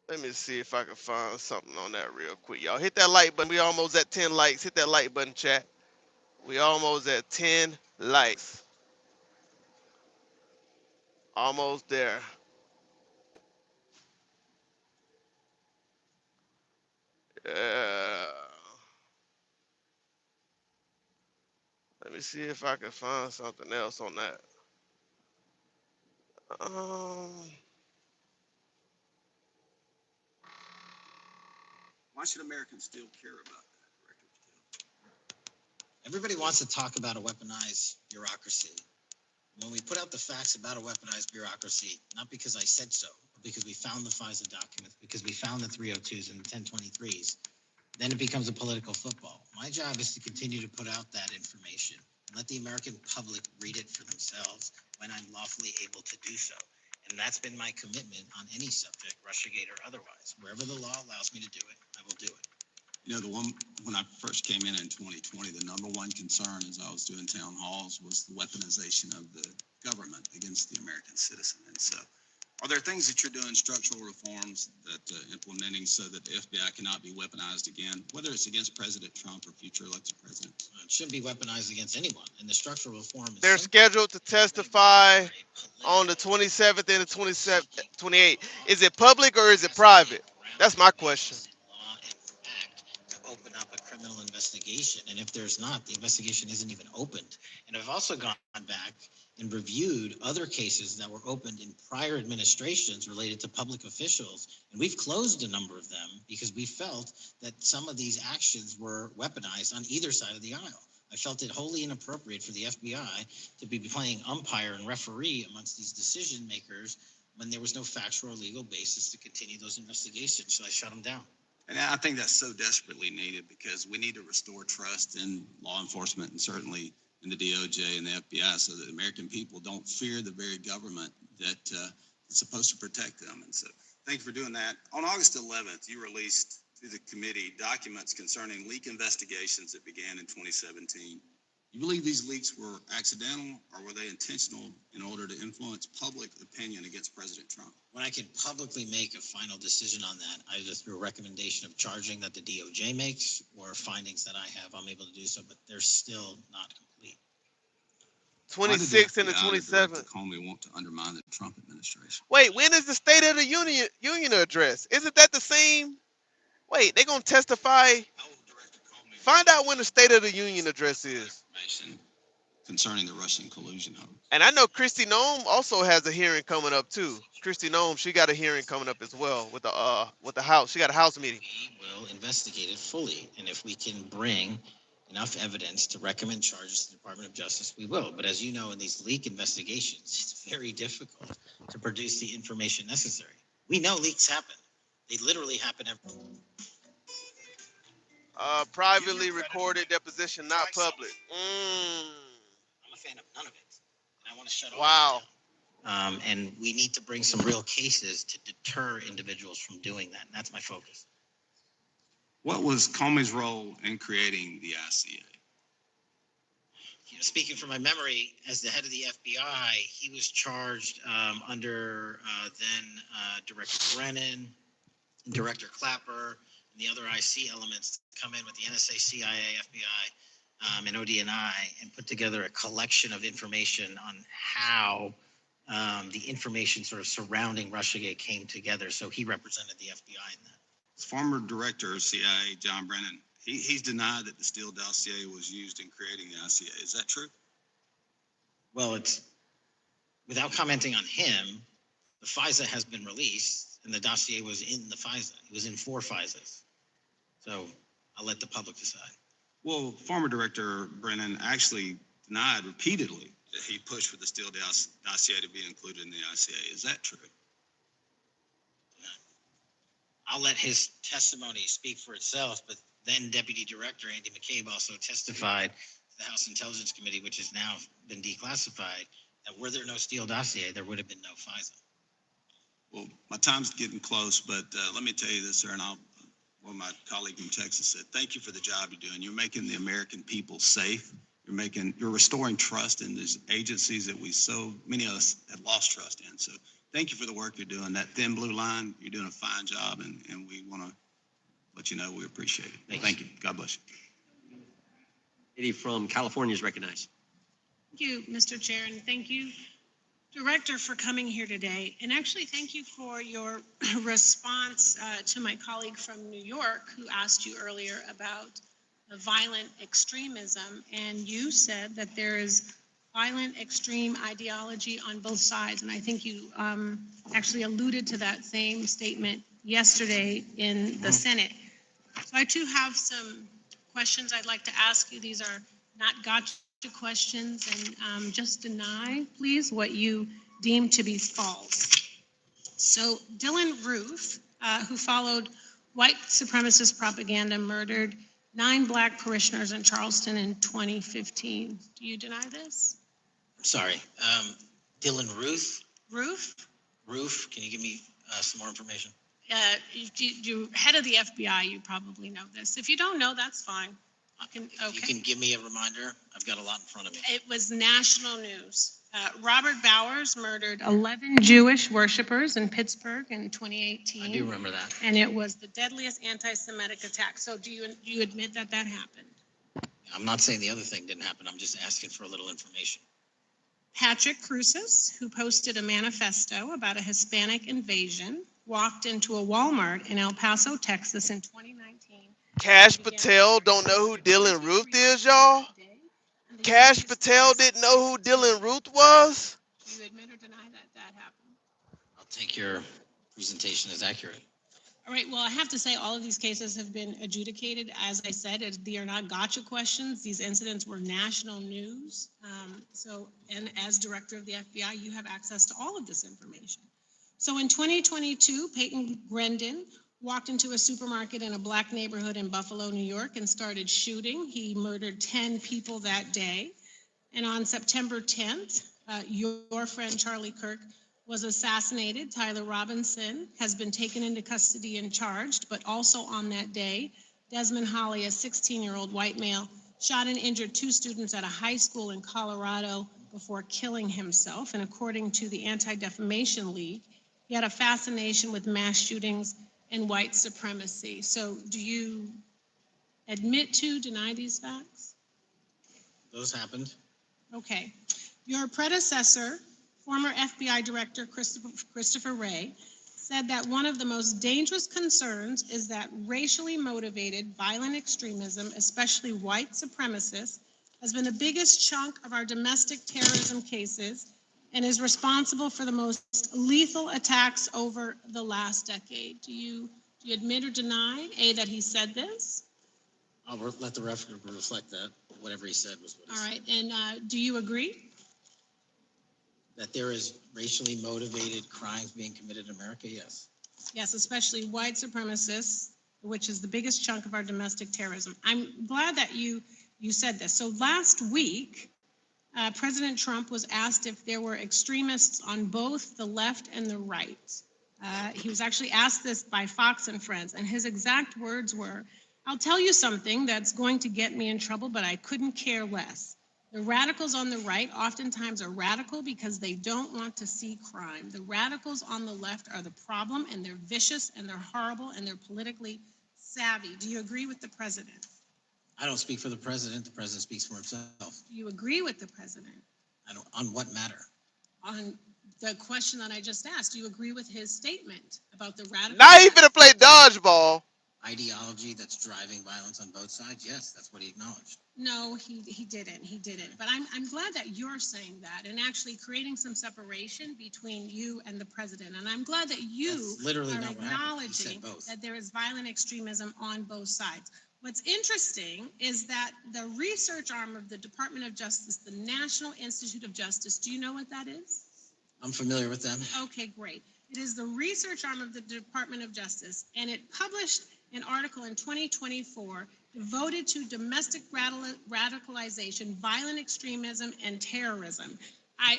Let me see if I can find something on that real quick, y'all. Hit that like button. We almost at 10 likes. Hit that like button, chat. We almost at 10 likes. Almost there. Yeah. Let me see if I can find something else on that. Why should Americans still care about that? Everybody wants to talk about a weaponized bureaucracy. When we put out the facts about a weaponized bureaucracy, not because I said so, but because we found the FISA documents, because we found the 302s and the 1023s, then it becomes a political football. My job is to continue to put out that information and let the American public read it for themselves when I'm lawfully able to do so. And that's been my commitment on any subject, Russiagate or otherwise. Wherever the law allows me to do it, I will do it. You know, when I first came in 2020, the number one concern as I was doing town halls was the weaponization of the government against the American citizen. And so, are there things that you're doing, structural reforms that implementing so that the FBI cannot be weaponized again, whether it's against President Trump or future elected presidents? It shouldn't be weaponized against anyone. And the structural reform is They're scheduled to testify on the 27th and the 28th. Is it public or is it private? That's my question. Open up a criminal investigation, and if there's not, the investigation isn't even opened. And I've also gone back and reviewed other cases that were opened in prior administrations related to public officials, and we've closed a number of them because we felt that some of these actions were weaponized on either side of the aisle. I felt it wholly inappropriate for the FBI to be playing umpire and referee amongst these decision makers when there was no factual or legal basis to continue those investigations, so I shut them down. And I think that's so desperately needed because we need to restore trust in law enforcement and certainly in the DOJ and the FBI so that American people don't fear the very government that is supposed to protect them. And so thank you for doing that. On August 11th, you released to the committee documents concerning leak investigations that began in 2017. You believe these leaks were accidental, or were they intentional in order to influence public opinion against President Trump? When I can publicly make a final decision on that, either through a recommendation of charging that the DOJ makes or findings that I have, I'm able to do so, but they're still not complete. 26 and the 27th. Comey want to undermine the Trump administration. Wait, when is the State of the Union address? Isn't that the same? Wait, they're going to testify. Find out when the State of the Union address is. Concerning the Russian collusion hoax. And I know Kristi Noem also has a hearing coming up too. Kristi Noem, she got a hearing coming up as well with the House. She got a House meeting. We will investigate it fully, and if we can bring enough evidence to recommend charges to the Department of Justice, we will. But as you know, in these leak investigations, it's very difficult to produce the information necessary. We know leaks happen. They literally happen every day. Privately recorded deposition, not public. I'm a fan of none of it, and I want to shut all wow. that down. And we need to bring some real cases to deter individuals from doing that, and that's my focus. What was Comey's role in creating the ICA? Speaking from my memory, as the head of the FBI, he was charged under then Director Brennan, Director Clapper, and the other IC elements to come in with the NSA, CIA, FBI, and ODNI and put together a collection of information on how the information sort of surrounding Russiagate came together. So he represented the FBI in that. Former Director of CIA, John Brennan, he's denied that the Steele dossier was used in creating the ICA. Is that true? Well, it's without commenting on him, the FISA has been released and the dossier was in the FISA. It was in 4 FISAs. So I'll let the public decide. Well, former Director Brennan actually denied repeatedly that he pushed for the Steele dossier to be included in the ICA. Is that true? I'll let his testimony speak for itself, but then Deputy Director Andy McCabe also testified to the House Intelligence Committee, which has now been declassified, that were there no Steele dossier, there would have been no FISA. Well, my time's getting close, but let me tell you this, sir, and well, my colleague from Texas said, thank you for the job you're doing. You're making the American people safe. You're restoring trust in these agencies that so many of us have lost trust in. So thank you for the work you're doing. That thin blue line, you're doing a fine job, and we want to let you know we appreciate it. Thank you. God bless you. Lady from California is recognized. Thank you, Mr. Chair, and thank you, Director, for coming here today. And actually, thank you for your response to my colleague from New York who asked you earlier about the violent extremism. And you said that there is violent extreme ideology on both sides. And I think you actually alluded to that same statement yesterday in the Senate. So I too have some questions I'd like to ask you. These are not gotcha questions, and just deny, please, what you deem to be false. So Dylan Roof, who followed white supremacist propaganda, murdered 9 Black parishioners in Charleston in 2015. Do you deny this? I'm sorry. Dylan Ruth? Roof, can you give me some more information? You head of the FBI, you probably know this. If you don't know, that's fine. Okay. You can give me a reminder. I've got a lot in front of me. It was national news. Robert Bowers murdered 11 Jewish worshipers in Pittsburgh in 2018. I do remember that. And it was the deadliest anti-Semitic attack. So do you admit that that happened? I'm not saying the other thing didn't happen. I'm just asking for a little information. Patrick Cruces, who posted a manifesto about a Hispanic invasion, walked into a Walmart in El Paso, Texas in 2019. Cash Patel don't know who Dylan Roof is, y'all? Cash Patel didn't know who Dylan Roof was? Do you admit or deny that that happened? I'll take your presentation as accurate. All right, well, I have to say all of these cases have been adjudicated. As I said, they are not gotcha questions. These incidents were national news. And as director of the FBI, you have access to all of this information. So in 2022, Peyton Grendon walked into a supermarket in a Black neighborhood in Buffalo, New York, and started shooting. He murdered 10 people that day. And on September 10th, your friend Charlie Kirk was assassinated. Tyler Robinson has been taken into custody and charged, but also on that day, Desmond Holley, a 16-year-old white male, shot and injured 2 students at a high school in Colorado before killing himself. And according to the Anti-Defamation League, he had a fascination with mass shootings and white supremacy. So do you admit to, deny these facts? Those happened. Okay. Your predecessor, former FBI Director Christopher Wray, said that one of the most dangerous concerns is that racially motivated violent extremism, especially white supremacists, has been the biggest chunk of our domestic terrorism cases and is responsible for the most lethal attacks over the last decade. Do you admit or deny, A, that he said this? I'll let the record reflect that. Whatever he said was what he All said. right. And do you agree? That there is racially motivated crimes being committed in America, yes. Yes, especially white supremacists, which is the biggest chunk of our domestic terrorism. I'm glad that you said this. So last week, President Trump was asked if there were extremists on both the left and the right. He was actually asked this by Fox and Friends, and his exact words were, "I'll tell you something that's going to get me in trouble, but I couldn't care less. The radicals on the right oftentimes are radical because they don't want to see crime. The radicals on the left are the problem, and they're vicious, and they're horrible, and they're politically savvy." Do you agree with the president? I don't speak for the president. The president speaks for himself. Do you agree with the president? On what matter? On the question that I just asked, do you agree with his statement about the radicals? Now he finna play dodgeball. Ideology that's driving violence on both sides? Yes, that's what he acknowledged. No, he didn't. He didn't. But I'm glad that you're saying that and actually creating some separation between you and the president. And I'm glad that you That's literally are not what happened. He said acknowledging both. that there is violent extremism on both sides. What's interesting is that the research arm of the Department of Justice, the National Institute of Justice, do you know what that is? I'm familiar with them. Okay, great. It is the research arm of the Department of Justice, and it published an article in 2024 devoted to domestic radicalization, violent extremism, and terrorism. I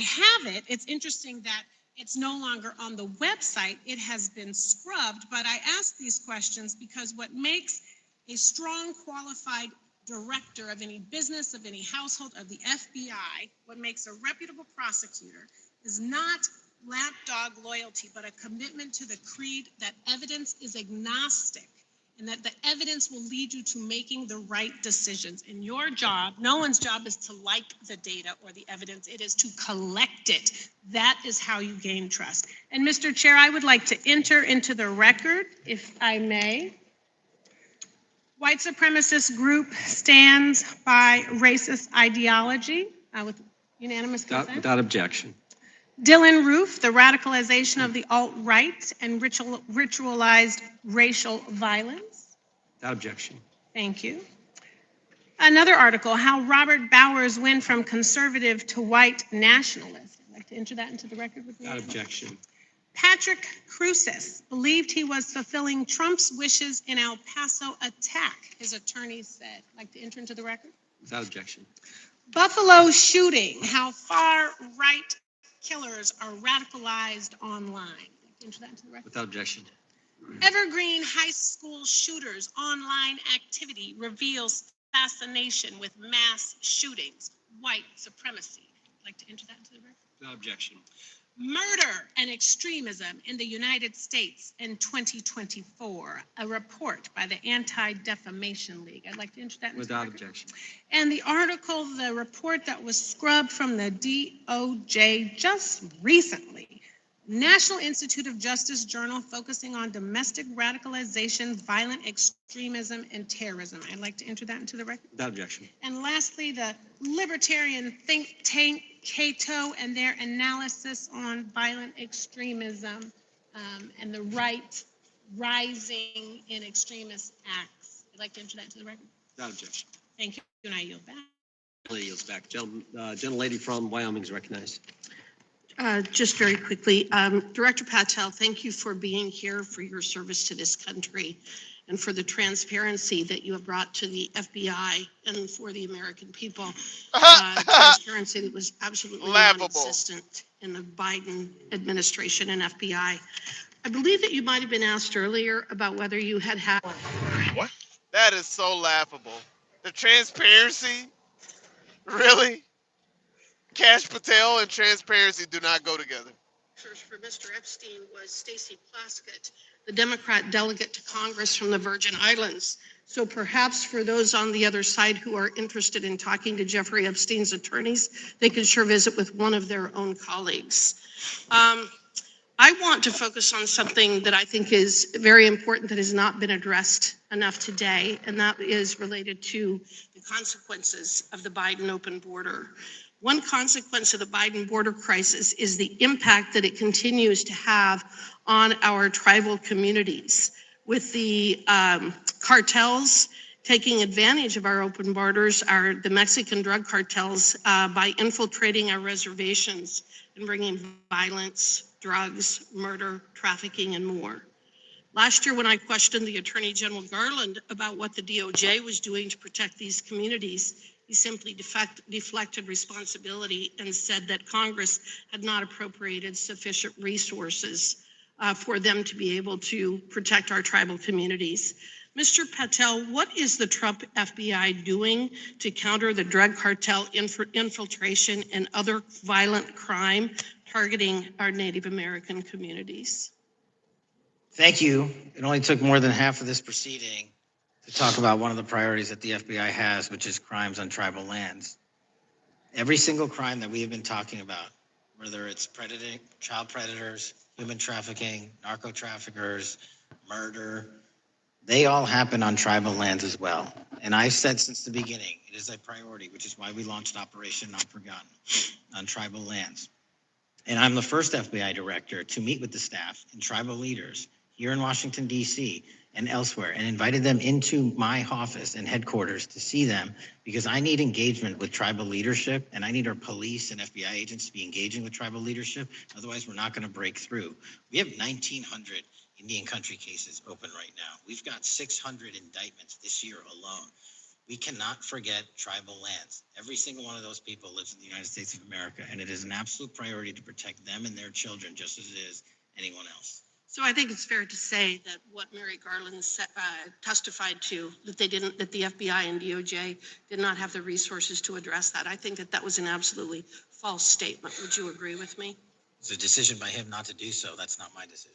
have it. It's interesting that it's no longer on the website. It has been scrubbed, but I ask these questions because what makes a strong, qualified director of any business, of any household, of the FBI, what makes a reputable prosecutor is not lapdog loyalty, but a commitment to the creed that evidence is agnostic and that the evidence will lead you to making the right decisions. And your job, no one's job is to like the data or the evidence, it is to collect it. That is how you gain trust. And Mr. Chair, I would like to enter into the record, if I may. White supremacist group stands by racist ideology with unanimous consent. Without objection. Dylan Roof, the radicalization of the alt-right and ritualized racial violence. Without objection. Thank you. Another article, how Robert Bowers went from conservative to white nationalist. I'd like to enter that into the record with me. Without objection. Patrick Cruces believed he was fulfilling Trump's wishes in El Paso attack, his attorneys said. I'd like to enter into the record. Without objection. Buffalo shooting, how far-right killers are radicalized online. Enter that into the record. Without objection. Evergreen High School shooters online activity reveals fascination with mass shootings, white supremacy. I'd like to enter that into the record. Without objection. Murder and extremism in the United States in 2024, a report by the Anti-Defamation League. I'd like to enter that into Without the record. objection. And the article, the report that was scrubbed from the DOJ just recently, National Institute of Justice Journal focusing on domestic radicalization, violent extremism, and terrorism. I'd like to enter that into the record. Without objection. And lastly, the libertarian think tank Cato and their analysis on violent extremism and the right rising in extremist acts. I'd like to enter that into the record. Without objection. Thank you, and I yield back. Lady yields back. Gentlelady from Wyoming is recognized. Just very quickly, Director Patel, thank you for being here, for your service to this country, and for the transparency that you have brought to the FBI and for the American people. Transparency that was absolutely non-existent in the Biden administration and FBI. I believe that you might have been asked earlier about whether you had had. What? That is so laughable. The transparency, really? Cash Patel and transparency do not go together. For Mr. Epstein was Stacey Plaskett, the Democrat delegate to Congress from the Virgin Islands. So perhaps for those on the other side who are interested in talking to Jeffrey Epstein's attorneys, they could sure visit with one of their own colleagues. I want to focus on something that I think is very important that has not been addressed enough today, and that is related to the consequences of the Biden open border. One consequence of the Biden border crisis is the impact that it continues to have on our tribal communities, with the cartels taking advantage of our open borders, the Mexican drug cartels, by infiltrating our reservations and bringing violence, drugs, murder, trafficking, and more. Last year, when I questioned the Attorney General Garland about what the DOJ was doing to protect these communities, he simply deflected responsibility and said that Congress had not appropriated sufficient resources for them to be able to protect our tribal communities. Mr. Patel, what is the Trump FBI doing to counter the drug cartel infiltration and other violent crime targeting our Native American communities? Thank you. It only took more than half of this proceeding to talk about one of the priorities that the FBI has, which is crimes on tribal lands. Every single crime that we have been talking about, whether it's child predators, human trafficking, narco traffickers, murder, they all happen on tribal lands as well. And I've said since the beginning, it is a priority, which is why we launched Operation Not Forgotten on tribal lands. And I'm the first FBI director to meet with the staff and tribal leaders here in Washington, D.C. and elsewhere, and invited them into my office and headquarters to see them, because I need engagement with tribal leadership, and I need our police and FBI agents to be engaging with tribal leadership. Otherwise, we're not going to break through. We have 1,900 Indian country cases open right now. We've got 600 indictments this year alone. We cannot forget tribal lands. Every single one of those people lives in the United States of America, and it is an absolute priority to protect them and their children just as it is anyone else. So I think it's fair to say that what Mary Garland testified to, that the FBI and DOJ did not have the resources to address that. I think that that was an absolutely false statement. Would you agree with me? It's a decision by him not to do so. That's not my decision.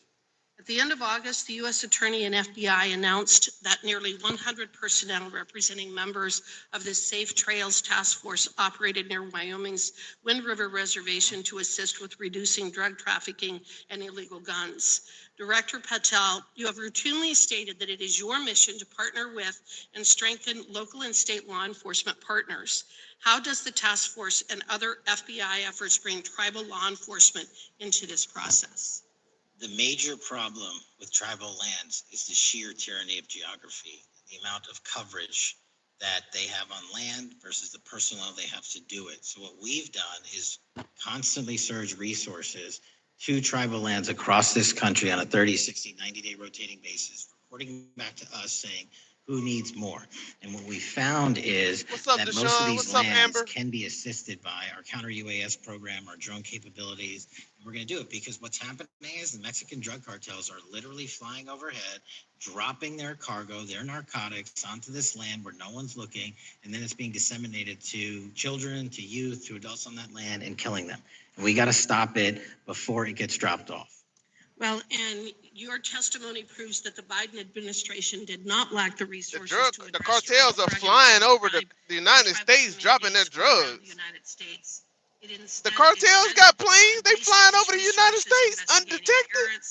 At the end of August, the U.S. Attorney and FBI announced that nearly 100 personnel representing members of the Safe Trails Task Force operated near Wyoming's Wind River Reservation to assist with reducing drug trafficking and illegal guns. Director Patel, you have routinely stated that it is your mission to partner with and strengthen local and state law enforcement partners. How does the task force and other FBI efforts bring tribal law enforcement into this process? The major problem with tribal lands is the sheer tyranny of geography, the amount of coverage that they have on land versus the personnel they have to do it. So what we've done is constantly surge resources to tribal lands across this country on a 30, 60, 90-day rotating basis, reporting back to us saying who needs more. And what we found is that most of these lands can be assisted by our counter-UAS program, our drone capabilities. And we're going to do it because what's happening is the Mexican drug cartels are literally flying overhead, dropping their cargo, their narcotics onto this land where no one's looking, and then it's being disseminated to children, to youth, to adults on that land and killing them. And we got to stop it before it gets dropped off. Well, and your testimony proves that the Biden administration did not lack the resources to address the cartels are flying over the United States, dropping their drugs. The cartels got planes, they flying over the United States undetected.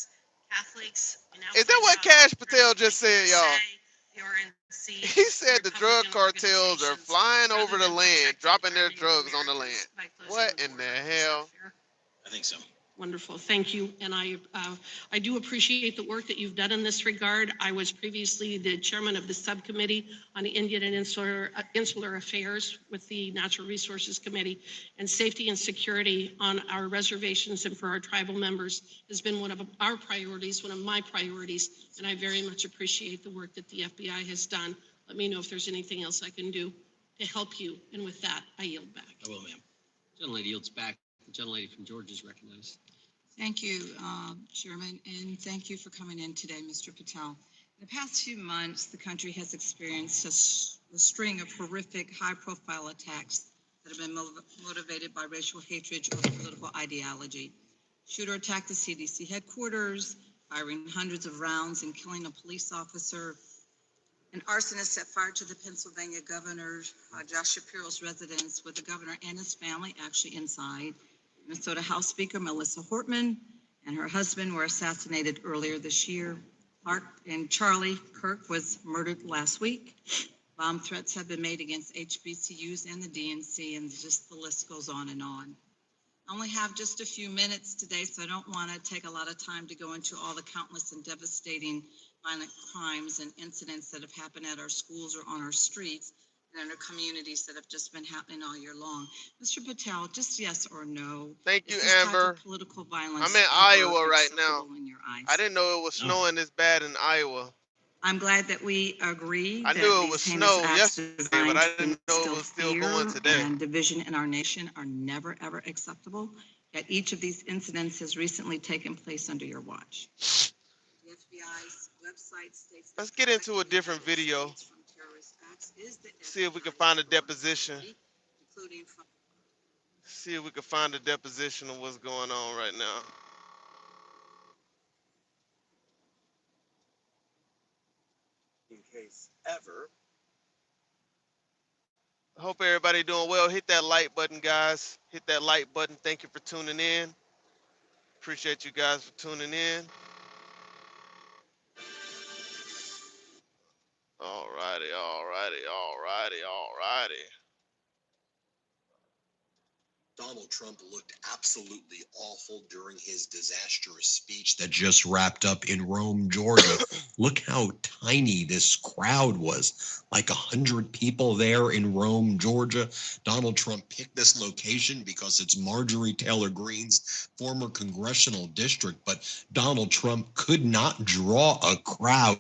Is that what Cash Patel just said, y'all? He said the drug cartels are flying over the land, dropping their drugs on the land. What in the hell? I think so. Wonderful. Thank you. And I do appreciate the work that you've done in this regard. I was previously the chairman of the subcommittee on the Indian and Insular Affairs with the Natural Resources Committee, and safety and security on our reservations and for our tribal members has been one of our priorities, one of my priorities. And I very much appreciate the work that the FBI has done. Let me know if there's anything else I can do to help you. And with that, I yield back. I will, ma'am. Gentlelady yields back. The gentlelady from Georgia is recognized. Thank you, Chairman, and thank you for coming in today, Mr. Patel. In the past few months, the country has experienced a string of horrific, high-profile attacks that have been motivated by racial hatred or political ideology. Shooter attacked the CDC headquarters, firing hundreds of rounds and killing a police officer. An arsonist set fire to the Pennsylvania governor, Josh Shapiro's residence, with the governor and his family actually inside. Minnesota House Speaker Melissa Hortman and her husband were assassinated earlier this year. Clark and Charlie Kirk was murdered last week. Bomb threats have been made against HBCUs and the DNC, and just the list goes on and on. I only have just a few minutes today, so I don't want to take a lot of time to go into all the countless and devastating violent crimes and incidents that have happened at our schools or on our streets and in our communities that have just been happening all year long. Mr. Patel, just yes or no. Thank you, Is this type of Amber. political violence I'm in ever Iowa right now. acceptable in your eyes? I didn't know it was snowing this bad in Iowa. I'm glad that we agree I that knew it these was heinous snow acts yesterday, designed but I to didn't know it instill was still fear going today. and division in our nation are never, ever acceptable. Yet each of these incidents has recently taken place under your watch. The FBI's website states Let's get into a different video. from terrorist acts is the See if we can find a deposition. including from See if we can find a deposition of what's going on right now. In case ever. I hope everybody doing well. Hit that like button, guys. Hit that like button. Thank you for tuning in. Appreciate you guys for tuning in. Alrighty, alrighty, alrighty, alrighty. Donald Trump looked absolutely awful during his disastrous speech that just wrapped up in Rome, Georgia. Look how tiny this crowd was. Like 100 people there in Rome, Georgia. Donald Trump picked this location because it's Marjorie Taylor Greene's former congressional district, but Donald Trump could not draw a crowd.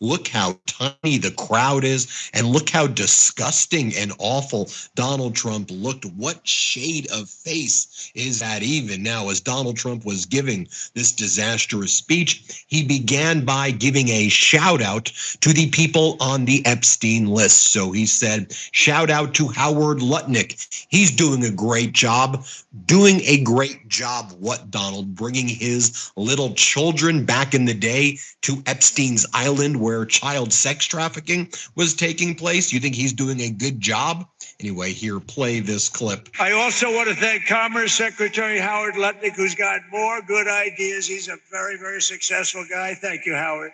Look how tiny the crowd is, and look how disgusting and awful Donald Trump looked. What shade of face is that even? Now, as Donald Trump was giving this disastrous speech, he began by giving a shout out to the people on the Epstein list. So he said, shout out to Howard Lutnick. He's doing a great job. Doing a great job, what, Donald? Bringing his little children back in the day to Epstein's Island where child sex trafficking was taking place? You think he's doing a good job? Anyway, here, play this clip. I also want to thank Commerce Secretary Howard Lutnick, who's got more good ideas. He's a very, very successful guy. Thank you, Howard.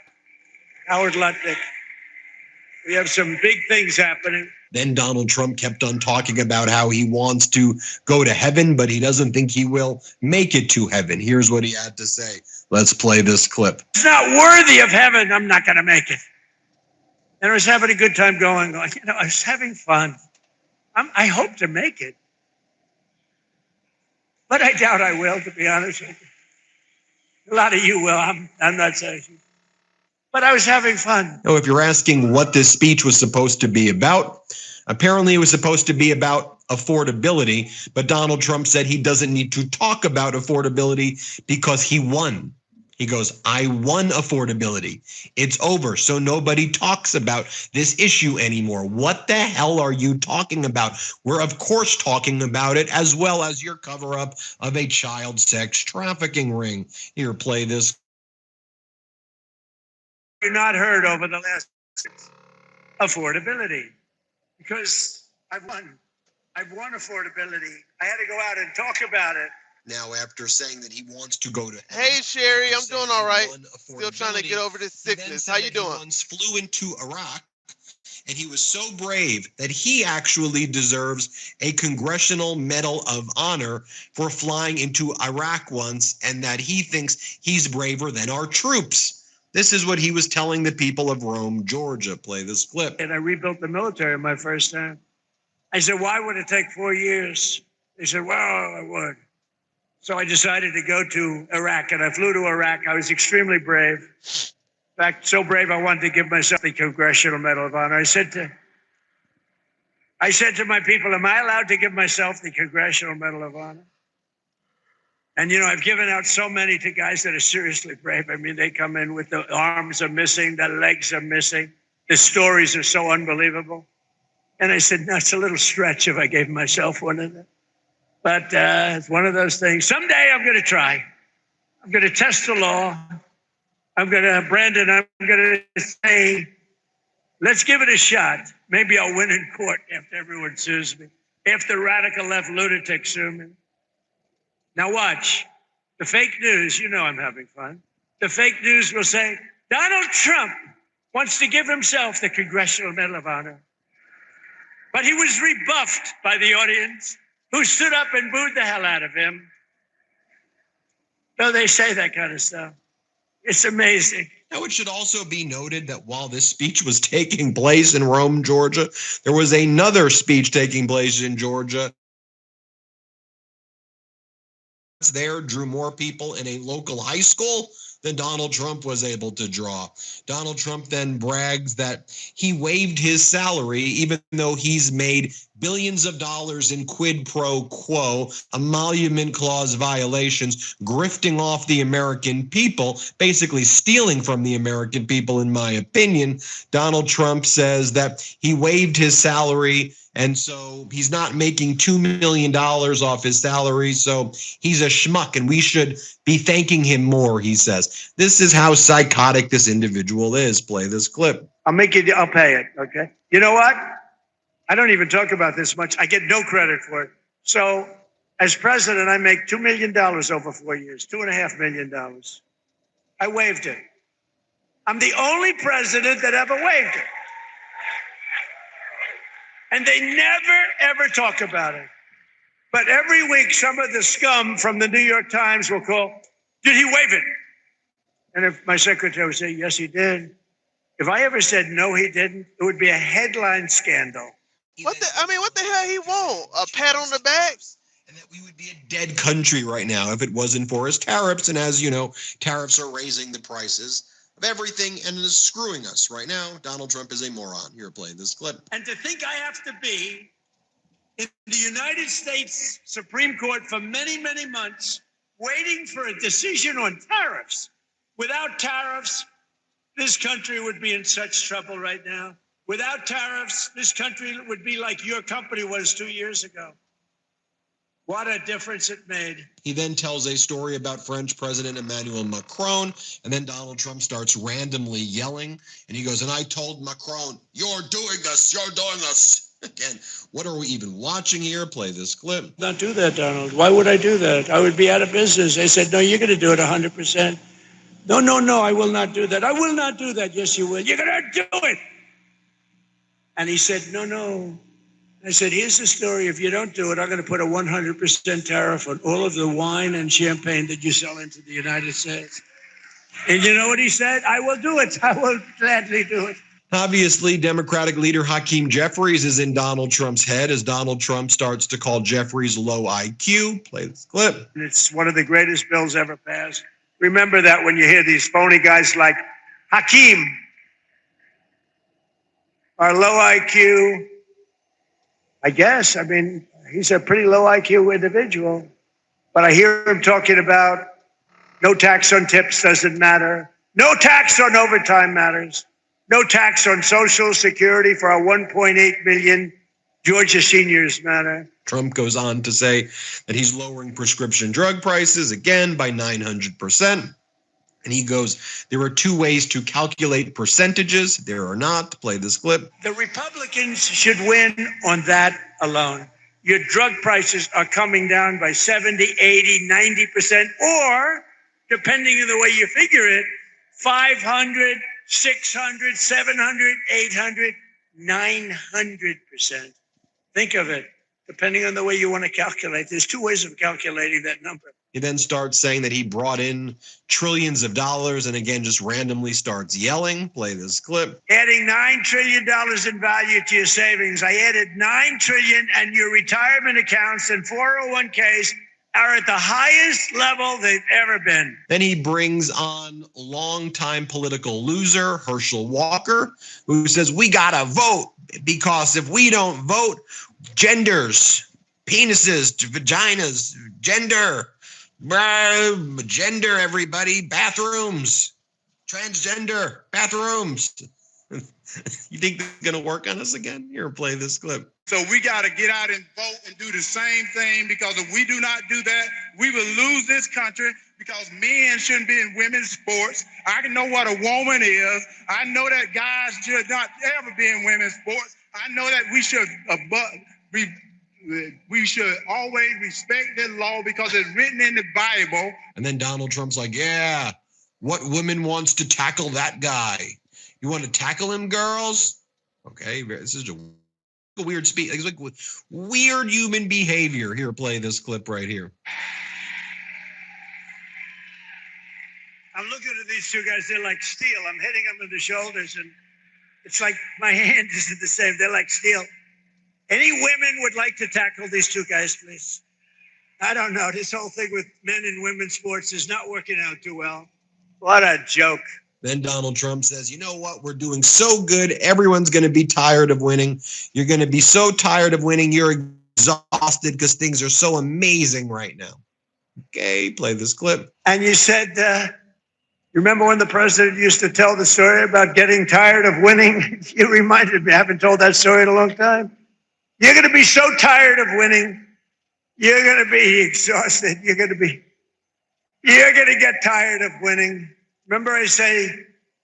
Howard Lutnick. We have some big things happening. Then Donald Trump kept on talking about how he wants to go to heaven, but he doesn't think he will make it to heaven. Here's what he had to say. Let's play this clip. It's not worthy of heaven. I'm not going to make it. And I was having a good time going, I was having fun. I hope to make it. But I doubt I will, to be honest with you. A lot of you will. I'm not saying. But I was having fun. Now, if you're asking what this speech was supposed to be about, apparently it was supposed to be about affordability, but Donald Trump said he doesn't need to talk about affordability because he won. He goes, I won affordability. It's over, so nobody talks about this issue anymore. What the hell are you talking about? We're, of course, talking about it, as well as your cover-up of a child sex trafficking ring. Here, play this. You're not heard over the last affordability because I've won affordability. I had to go out and talk about it. Now, after saying that he wants to go to Hey, Sherry, I'm doing all right. Still trying to get over this sickness. How you doing? He once flew into Iraq And he was so brave that he actually deserves a Congressional Medal of Honor for flying into Iraq once, and that he thinks he's braver than our troops. This is what he was telling the people of Rome, Georgia. Play this clip. And I rebuilt the military my first time. I said, why would it take 4 years? They said, well, I would. So I decided to go to Iraq, and I flew to Iraq. I was extremely brave. In fact, so brave I wanted to give myself the Congressional Medal of Honor. I said to my people, am I allowed to give myself the Congressional Medal of Honor? And, you know, I've given out so many to guys that are seriously brave. I mean, they come in with the arms are missing, the legs are missing. The stories are so unbelievable. And I said, no, it's a little stretch if I gave myself one of them. But it's one of those things. Someday I'm going to try. I'm going to test the law. Brandon, I'm going to say, let's give it a shot. Maybe I'll win in court after everyone sues me. After radical left lunatics sue me. Now watch. The fake news, you know I'm having fun. The fake news will say, Donald Trump wants to give himself the Congressional Medal of Honor. But he was rebuffed by the audience, who stood up and booed the hell out of him. No, they say that kind of stuff. It's amazing. Now, it should also be noted that while this speech was taking place in Rome, Georgia, there was another speech taking place in Georgia. There drew more people in a local high school than Donald Trump was able to draw. Donald Trump then brags that he waived his salary, even though he's made billions of dollars in quid pro quo, emolument clause violations, grifting off the American people, basically stealing from the American people, in my opinion. Donald Trump says that he waived his salary, and so he's not making $2 million off his salary, so he's a schmuck, and we should be thanking him more, he says. This is how psychotic this individual is. Play this clip. I'll pay it, okay? You know what? I don't even talk about this much. I get no credit for it. So as president, I make $2 million over 4 years, $2.5 million. I waived it. I'm the only president that ever waived it. And they never, ever talk about it. But every week, some of the scum from the New York Times will call, did he waive it? And if my secretary would say, yes, he did. If I ever said, no, he didn't, it would be a headline scandal. What the hell he want? A pat on the back? And that we would be a dead country right now if it wasn't for his tariffs. And as you know, tariffs are raising the prices of everything and is screwing us right now. Donald Trump is a moron. Here, play this clip. And to think I have to be in the United States Supreme Court for many, many months, waiting for a decision on tariffs. Without tariffs, this country would be in such trouble right now. Without tariffs, this country would be like your company was 2 years ago. What a difference it made. He then tells a story about French President Emmanuel Macron, and then Donald Trump starts randomly yelling, and he goes, and I told Macron, you're doing this, you're doing this. Again, what are we even watching here? Play this clip. Not do that, Donald. Why would I do that? I would be out of business. They said, no, you're going to do it 100%. No, I will not do that. I will not do that. Yes, you will. You're going to do it. And he said, no. I said, here's the story. If you don't do it, I'm going to put a 100% tariff on all of the wine and champagne that you sell into the United States. And you know what he said? I will do it. I will gladly do it. Obviously, Democratic leader Hakeem Jeffries is in Donald Trump's head as Donald Trump starts to call Jeffries low IQ. Play this clip. It's one of the greatest bills ever passed. Remember that when you hear these phony guys like Hakeem are low IQ. I guess. I mean, he's a pretty low IQ individual. But I hear him talking about no tax on tips doesn't matter. No tax on overtime matters. No tax on Social Security for our 1.8 million Georgia seniors matter. Trump goes on to say that he's lowering prescription drug prices again by 900%. And he goes, there are two ways to calculate percentages. There are not. Play this clip. The Republicans should win on that alone. Your drug prices are coming down by 70, 80, 90%, or, depending on the way you figure it, 500, 600, 700, 800. 900%. Think of it. Depending on the way you want to calculate, there's two ways of calculating that number. He then starts saying that he brought in trillions of dollars and again just randomly starts yelling. Play this clip. Adding $9 trillion in value to your savings. I added $9 trillion, and your retirement accounts and 401ks are at the highest level they've ever been. Then he brings on longtime political loser Herschel Walker, who says, we gotta vote because if we don't vote, genders, penises, vaginas, gender, everybody, bathrooms, transgender, bathrooms. You think they're going to work on us again? Here, play this clip. So we got to get out and vote and do the same thing, because if we do not do that, we will lose this country, because men shouldn't be in women's sports. I know what a woman is. I know that guys should not ever be in women's sports. I know that we should always respect the law because it's written in the Bible. And then Donald Trump's like, yeah, what woman wants to tackle that guy? You want to tackle him, girls? Okay, this is a weird speech. It's like weird human behavior. Here, play this clip right here. I'm looking at these two guys. They're like steel. I'm hitting them in the shoulders, and it's like my hand isn't the same. They're like steel. Any women would like to tackle these two guys, please? I don't know. This whole thing with men and women's sports is not working out too well. What a joke. Then Donald Trump says, you know what? We're doing so good. Everyone's going to be tired of winning. You're going to be so tired of winning. You're exhausted because things are so amazing right now. Okay, play this clip. And you said, you remember when the president used to tell the story about getting tired of winning? You reminded me. I haven't told that story in a long time. You're going to be so tired of winning. You're going to be exhausted. You're going to get tired of winning. Remember I say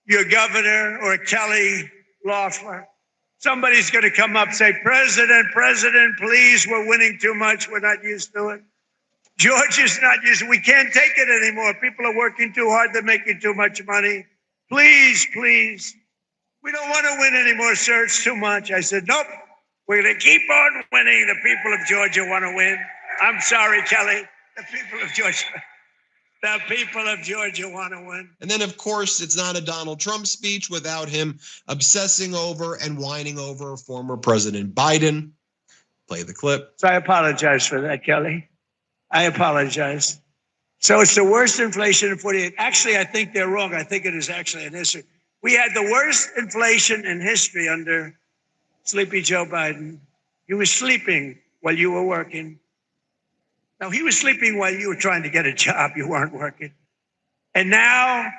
your governor or Kelly Loeffler, somebody's going to come up and say, President, please, we're winning too much. We're not used to it. George is not used to it. We can't take it anymore. People are working too hard. They're making too much money. Please. We don't want to win anymore, sir. It's too much. I said, nope. We're going to keep on winning. The people of Georgia want to win. I'm sorry, Kelly. The people of Georgia. The people of Georgia want to win. And then, of course, it's not a Donald Trump speech without him obsessing over and whining over former President Biden. Play the clip. So I apologize for that, Kelly. I apologize. So it's the worst inflation in 48. Actually, I think they're wrong. I think it is actually in history. We had the worst inflation in history under Sleepy Joe Biden. He was sleeping while you were working. Now, he was sleeping while you were trying to get a job. You weren't working. And now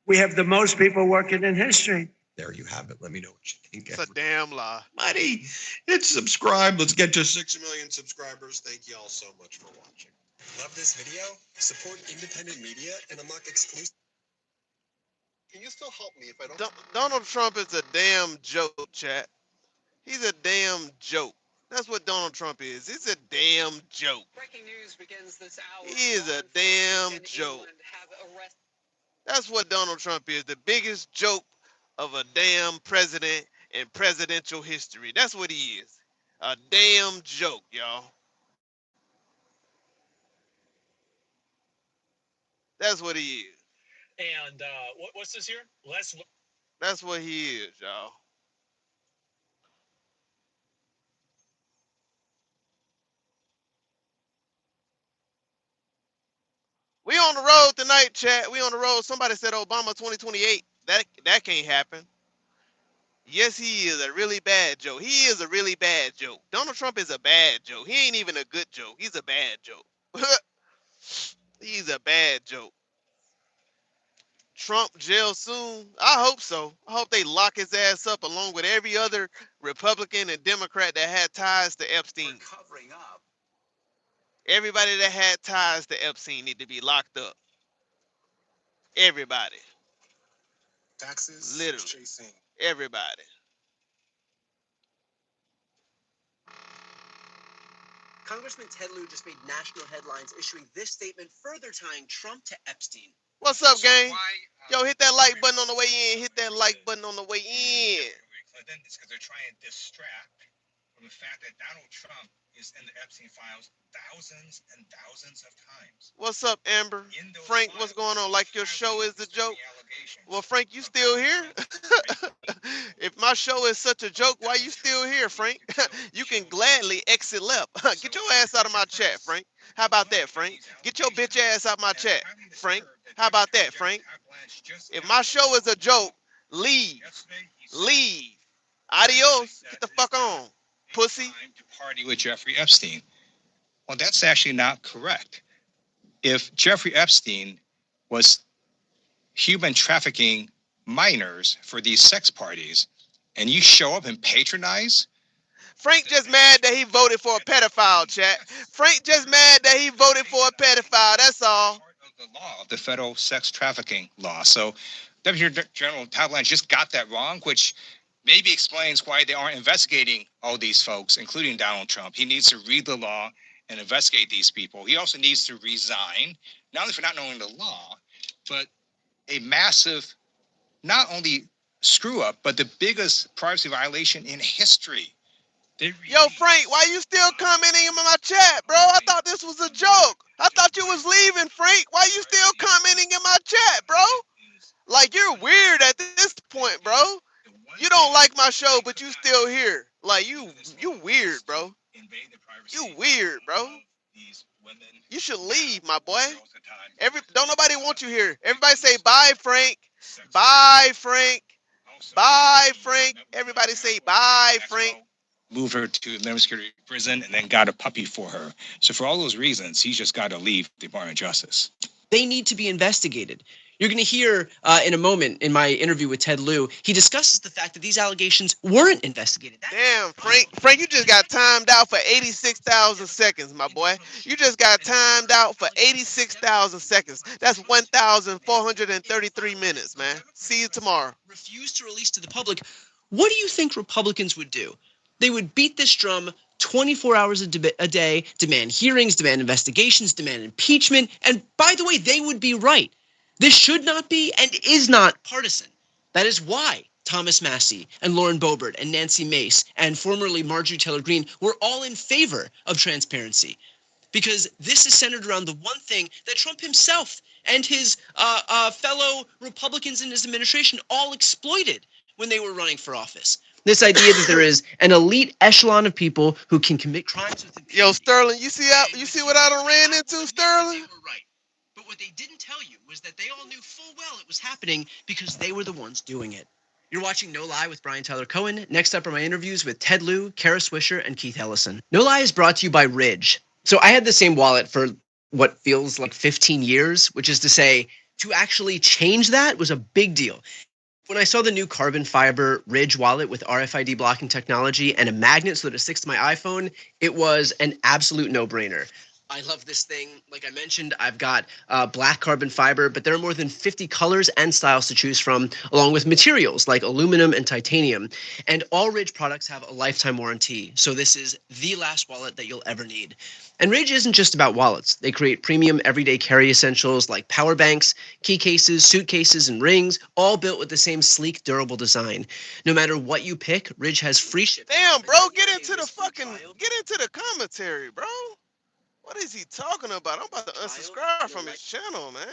we have the most people working in history. There you have it. Let me know what you think. It's a damn lie. Buddy, hit subscribe. Let's get to 6 million subscribers. Thank you all so much for watching. Love this video? Support independent media and unlock exclusive. Can you still help me if I don't? Donald Trump is a damn joke, chat. He's a damn joke. That's what Donald Trump is. He's a damn joke. Breaking news begins this hour. He is a damn joke. That's what Donald Trump is. The biggest joke of a damn president in presidential history. That's what he is. A damn joke, y'all. That's what he is. And what's this here? That's what he is, y'all. We on the road tonight, chat. We on the road. Somebody said Obama 2028. That can't happen. Yes, he is a really bad joke. He is a really bad joke. Donald Trump is a bad joke. He ain't even a good joke. He's a bad joke. He's a bad joke. Trump jail soon? I hope so. I hope they lock his ass up along with every other Republican and Democrat that had ties to Epstein. We're covering up. Everybody that had ties to Epstein need to be locked up. Everybody. Taxes. Literally. Chasing. Everybody. Congressman Ted Lieu just made national headlines issuing this statement further tying Trump to Epstein. What's up, gang? Yo, hit that like button on the way in. Hit that like button on the way in. Clinton is because they're trying to distract from the fact that Donald Trump is in the Epstein files thousands and thousands of times. What's up, Amber? Frank, what's going on? Like your show is the joke? Well, Frank, you still here? If my show is such a joke, why you still here, Frank? You can gladly exit left. Get your ass out of my chat, Frank. How about that, Frank? Get your bitch ass out my chat, Frank. How about that, Frank? If my show is a joke, leave. Leave. Adios. Get the fuck on, pussy. To party with Jeffrey Epstein. Well, that's actually not correct. If Jeffrey Epstein was human trafficking minors for these sex parties, and you show up and patronize, Frank just mad that he voted for a pedophile, chat. Frank just mad that he voted for a pedophile. That's all. the law, the federal sex trafficking law. So Deputy General Tavlan just got that wrong, which maybe explains why they aren't investigating all these folks, including Donald Trump. He needs to read the law and investigate these people. He also needs to resign, not only for not knowing the law, but a massive, not only screw up, but the biggest privacy violation in history. Yo, Frank, why you still commenting in my chat, bro? I thought this was a joke. I thought you was leaving, Frank. Why you still commenting in my chat, bro? Like, you're weird at this point, bro. You don't like my show, but you still here. Like, you weird, bro. You weird, bro. You should leave, my boy. Don't nobody want you here. Everybody say bye, Frank. Bye, Frank. Bye, Frank. Everybody say bye, Frank. Moved her to minimum security prison and then got a puppy for her. So for all those reasons, he's just got to leave the Department of Justice. They need to be investigated. You're going to hear in a moment in my interview with Ted Lieu, he discusses the fact that these allegations weren't investigated. Damn, Frank, you just got timed out for 86,000 seconds, my boy. You just got timed out for 86,000 seconds. That's 1,433 minutes, man. See you tomorrow. Refused to release to the public. What do you think Republicans would do? They would beat this drum 24 hours a day, demand hearings, demand investigations, demand impeachment. And by the way, they would be right. This should not be and is not partisan. That is why Thomas Massie and Lauren Boebert and Nancy Mace and formerly Marjorie Taylor Greene were all in favor of transparency. Because this is centered around the one thing that Trump himself and his fellow Republicans in his administration all exploited when they were running for office. This idea that there is an elite echelon of people who can commit crimes with impunity. Yo, Sterling, you see what I done ran into, Sterling? They were right. But what they didn't tell you was that they all knew full well it was happening because they were the ones doing it. You're watching No Lie with Brian Tyler Cohen. Next up are my interviews with Ted Lieu, Kara Swisher, and Keith Ellison. No Lie is brought to you by Ridge. So I had the same wallet for what feels like 15 years, which is to say, to actually change that was a big deal. When I saw the new carbon fiber Ridge wallet with RFID blocking technology and a magnet so that it sticks to my iPhone, it was an absolute no-brainer. I love this thing. Like I mentioned, I've got black carbon fiber, but there are more than 50 colors and styles to choose from, along with materials like aluminum and titanium. And all Ridge products have a lifetime warranty, so this is the last wallet that you'll ever need. And Ridge isn't just about wallets. They create premium everyday carry essentials like power banks, key cases, suitcases, and rings, all built with the same sleek, durable design. No matter what you pick, Ridge has free shipping. Damn, bro, get into the commentary, bro. What is he talking about? I'm about to unsubscribe from his channel, man.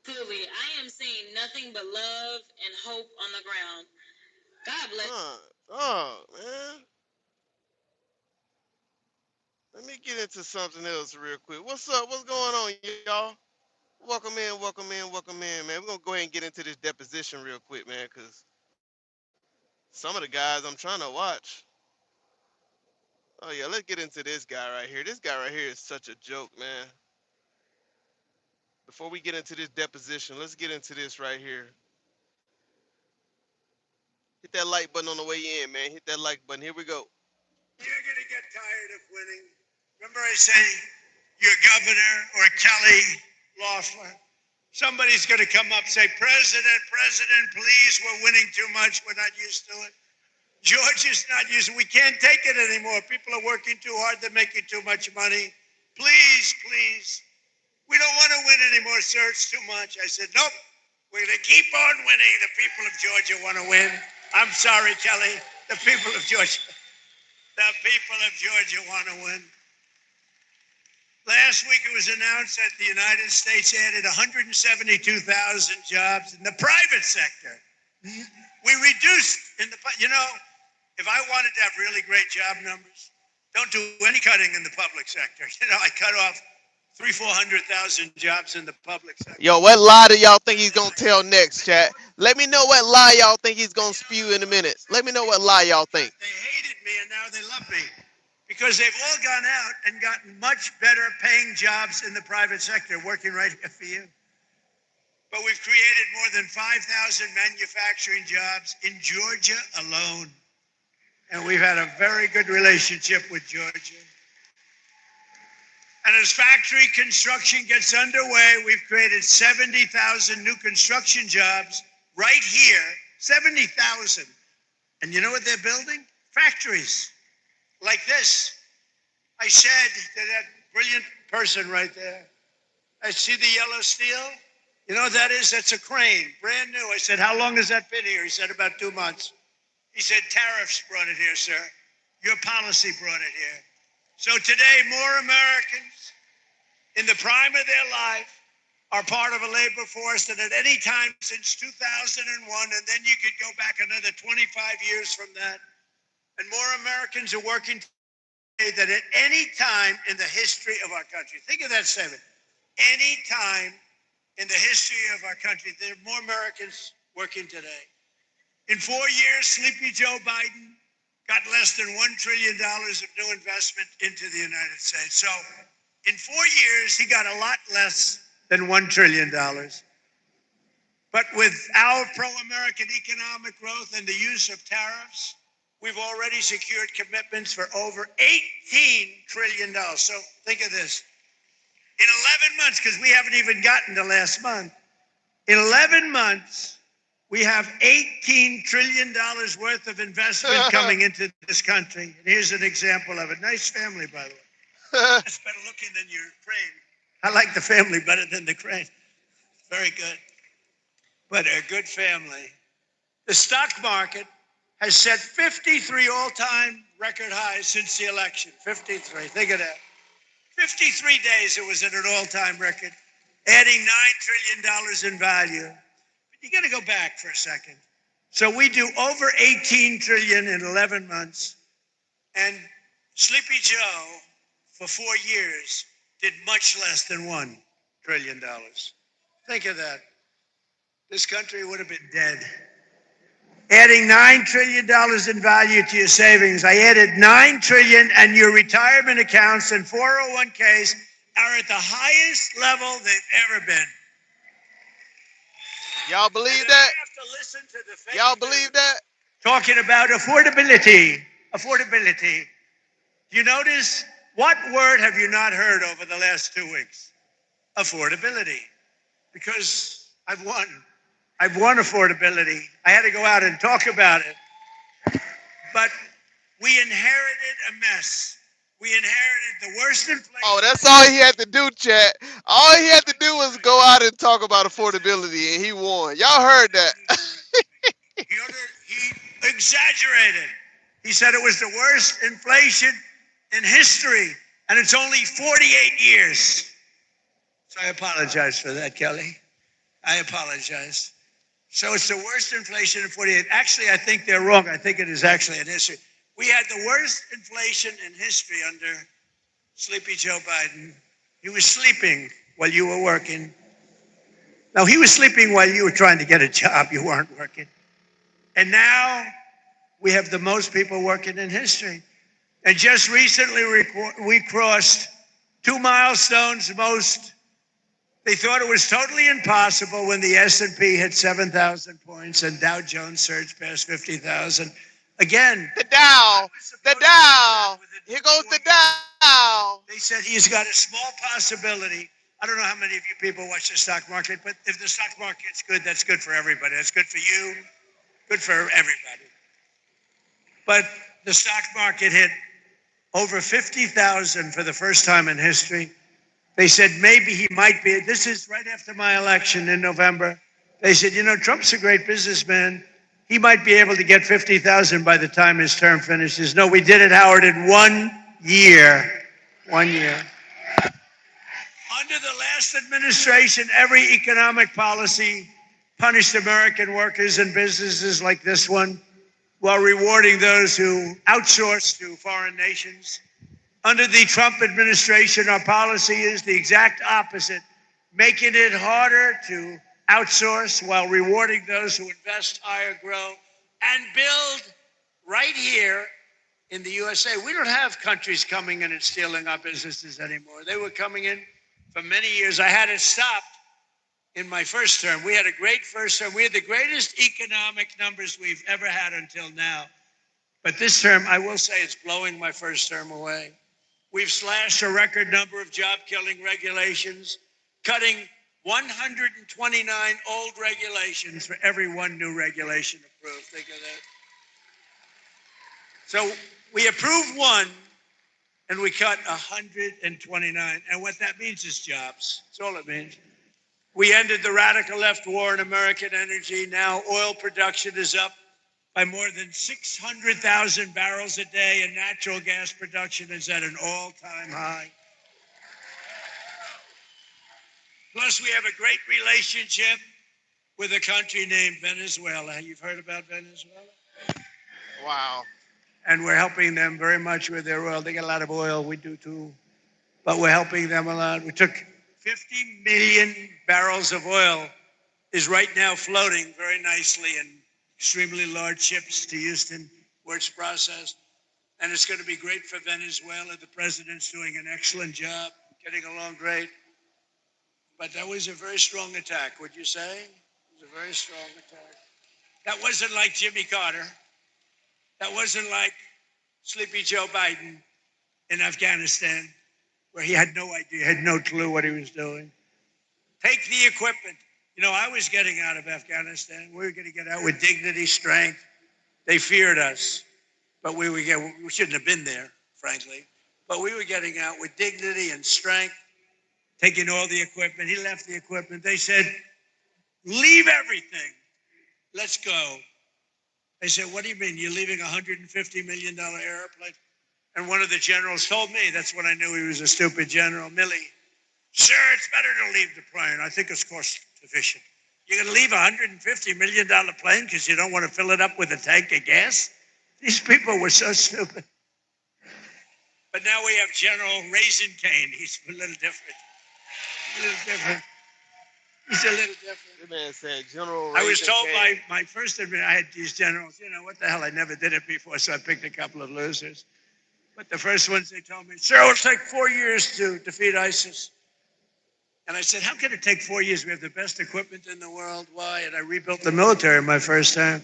Truly, I am seeing nothing but love and hope on the ground. God bless. Oh, man. Let me get into something else real quick. What's up? What's going on, y'all? Welcome in, man. We're going to go ahead and get into this deposition real quick, man, because some of the guys I'm trying to watch. Oh, yeah, let's get into this guy right here. This guy right here is such a joke, man. Before we get into this deposition, let's get into this right here. Hit that like button on the way in, man. Hit that like button. Here we go. You're going to get tired of winning. Remember I say your governor or Kelly Loeffler, somebody's going to come up and say, President, please, we're winning too much. We're not used to it. George is not used to it. We can't take it anymore. People are working too hard. They're making too much money. Please. We don't want to win anymore, sir. It's too much. I said, nope. We're going to keep on winning. The people of Georgia want to win. I'm sorry, Kelly. The people of Georgia want to win. Last week it was announced that the United States added 172,000 jobs in the private sector. We reduced if I wanted to have really great job numbers, don't do any cutting in the public sector. I cut off 400,000 jobs in the public sector. Yo, what lie do y'all think he's gonna tell next, chat? Let me know what lie y'all think he's gonna spew in a minute. Let me know what lie y'all think. They hated me and now they love me because they've all gone out and gotten much better paying jobs in the private sector, working right here for you. But we've created more than 5,000 manufacturing jobs in Georgia alone. And we've had a very good relationship with Georgia. And as factory construction gets underway, we've created 70,000 new construction jobs right here, 70,000. And you know what they're building? Factories like this. I said to that brilliant person right there, I see the yellow steel. You know what that is? That's a crane, brand new. I said, how long has that been here? He said, about 2 months. He said, tariffs brought it here, sir. Your policy brought it here. So today, more Americans in the prime of their life are part of a labor force than at any time since 2001, and then you could go back another 25 years from that. And more Americans are working today than at any time in the history of our country. Think of that statement. Any time in the history of our country, there are more Americans working today. In 4 years, Sleepy Joe Biden got less than $1 trillion of new investment into the United States. So in 4 years, he got a lot less than $1 trillion. But with our pro-American economic growth and the use of tariffs, we've already secured commitments for over $18 trillion. So think of this. In 11 months, because we haven't even gotten to last month, in 11 months, we have $18 trillion worth of investment coming into this country. And here's an example of it. Nice family, by the way. That's better looking than your crane. I like the family better than the crane. Very good. But a good family. The stock market has set 53 all-time record highs since the election. 53. Think of that. 53 days it was at an all-time record, adding $9 trillion in value. But you got to go back for a second. So we do over 18 trillion in 11 months, and Sleepy Joe for 4 years did much less than $1 trillion. Think of that. This country would have been dead. Adding $9 trillion in value to your savings. I added $9 trillion, and your retirement accounts and 401ks are at the highest level they've ever been. Y'all believe that? Y'all believe that? Talking about affordability. Affordability. You notice, what word have you not heard over the last 2 weeks? Affordability. Because I've won affordability. I had to go out and talk about it. But we inherited a mess. We inherited the worst inflation. Oh, that's all he had to do, chat. All he had to do was go out and talk about affordability, and he won. Y'all heard that. He exaggerated. He said it was the worst inflation in history, and it's only 48 years. So I apologize for that, Kelly. I apologize. So it's the worst inflation in 48. Actually, I think they're wrong. I think it is actually in history. We had the worst inflation in history under Sleepy Joe Biden. He was sleeping while you were working. No, he was sleeping while you were trying to get a job. You weren't working. And now we have the most people working in history. And just recently we crossed 2 milestones. They thought it was totally impossible when the S&P hit 7,000 points and Dow Jones surged past 50,000. Again, the Dow. Here goes the Dow. They said he's got a small possibility. I don't know how many of you people watch the stock market, but if the stock market's good, that's good for everybody. That's good for you, good for everybody. But the stock market hit over 50,000 for the first time in history. They said maybe he might be. This is right after my election in November. They said, you know, Trump's a great businessman. He might be able to get 50,000 by the time his term finishes. No, we did it, Howard, in 1 year. 1 year. Under the last administration, every economic policy punished American workers and businesses like this one while rewarding those who outsource to foreign nations. Under the Trump administration, our policy is the exact opposite, making it harder to outsource while rewarding those who invest, hire, grow, and build right here in the USA. We don't have countries coming in and stealing our businesses anymore. They were coming in for many years. I had it stopped in my first term. We had a great first term. We had the greatest economic numbers we've ever had until now. But this term, I will say, it's blowing my first term away. We've slashed a record number of job-killing regulations, cutting 129 old regulations for every one new regulation approved. Think of that. So we approved one, and we cut 129. And what that means is jobs. That's all it means. We ended the radical left war in American energy. Now oil production is up by more than 600,000 barrels a day, and natural gas production is at an all-time high. Plus, we have a great relationship with a country named Venezuela. You've heard about Venezuela? Wow. And we're helping them very much with their oil. They get a lot of oil. We do too. But we're helping them a lot. We took 50 million barrels of oil is right now floating very nicely in extremely large ships to Houston where it's processed. And it's going to be great for Venezuela. The president's doing an excellent job, getting along great. But that was a very strong attack, would you say? It was a very strong attack. That wasn't like Jimmy Carter. That wasn't like Sleepy Joe Biden in Afghanistan, where he had no idea, had no clue what he was doing. Take the equipment. You know, I was getting out of Afghanistan. We were going to get out with dignity, strength. They feared us, but we shouldn't have been there, frankly. But we were getting out with dignity and strength, taking all the equipment. He left the equipment. They said, leave everything. Let's go. I said, what do you mean? You're leaving a $150 million airplane? And one of the generals told me, that's when I knew he was a stupid general, Milley. Sir, it's better to leave the plane. I think it's cost efficient. You're going to leave a $150 million plane because you don't want to fill it up with a tank of gas? These people were so stupid. But now we have General Raisin Cane. He's a little different. A little different. He's a little different. The man said General I was Raisin told by Cane. my first admin, I had these generals, you know, what the hell, I never did it before, so I picked a couple of losers. But the first ones, they told me, sir, it'll take 4 years to defeat ISIS. And I said, how can it take 4 years? We have the best equipment in the world. Why? And I rebuilt the military my first time.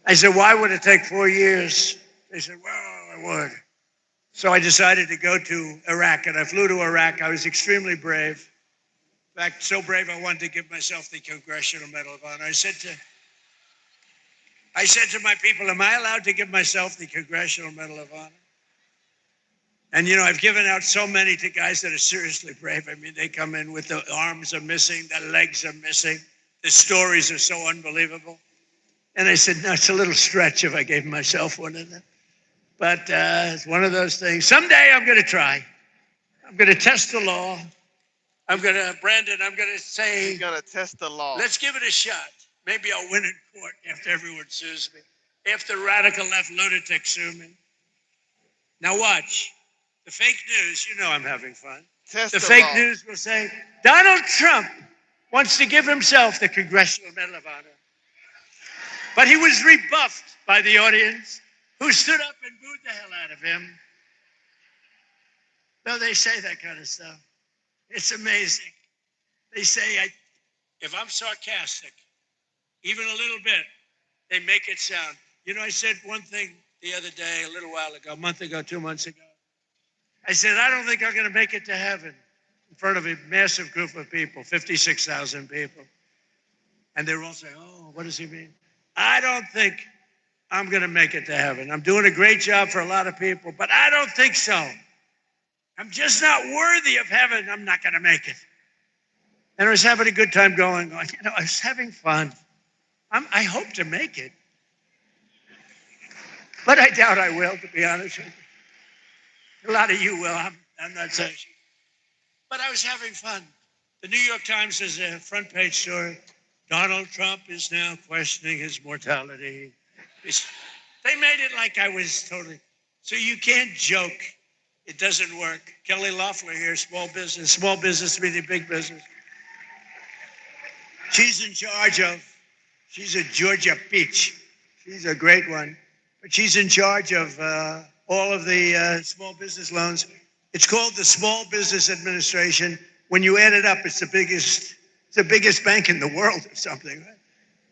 I said, why would it take 4 years? They said, well, I would. So I decided to go to Iraq, and I flew to Iraq. I was extremely brave. In fact, so brave I wanted to give myself the Congressional Medal of Honor. I said to my people, am I allowed to give myself the Congressional Medal of Honor? And, you know, I've given out so many to guys that are seriously brave. I mean, they come in with the arms are missing, the legs are missing. The stories are so unbelievable. And I said, no, it's a little stretch if I gave myself one of them. But it's one of those things. Someday I'm going to try. I'm going to test the law. Brandon, I'm going to say. You're going to test the law. Let's give it a shot. Maybe I'll win in court after everyone sues me. After radical left lunatics sue me. Now watch. The fake news, you know I'm having fun. The fake news will say, Donald Trump wants to give himself the Congressional Medal of Honor. But he was rebuffed by the audience, who stood up and booed the hell out of him. No, they say that kind of stuff. It's amazing. They say, if I'm sarcastic, even a little bit, they make it sound. You know, I said one thing the other day, a little while ago, a month ago, 2 months ago. I said, I don't think I'm going to make it to heaven in front of a massive group of people, 56,000 people. And they were all saying, oh, what does he mean? I don't think I'm going to make it to heaven. I'm doing a great job for a lot of people, but I don't think so. I'm just not worthy of heaven. I'm not going to make it. And I was having a good time going, I was having fun. I hope to make it. But I doubt I will, to be honest with you. A lot of you will. I'm not saying. But I was having fun. The New York Times has a front page story. Donald Trump is now questioning his mortality. They made it like I was totally. So you can't joke. It doesn't work. Kelly Loeffler here, small business meaning big business. She's in charge of, she's a Georgia peach. She's a great one. But she's in charge of all of the small business loans. It's called the Small Business Administration. When you add it up, it's the biggest bank in the world or something, right?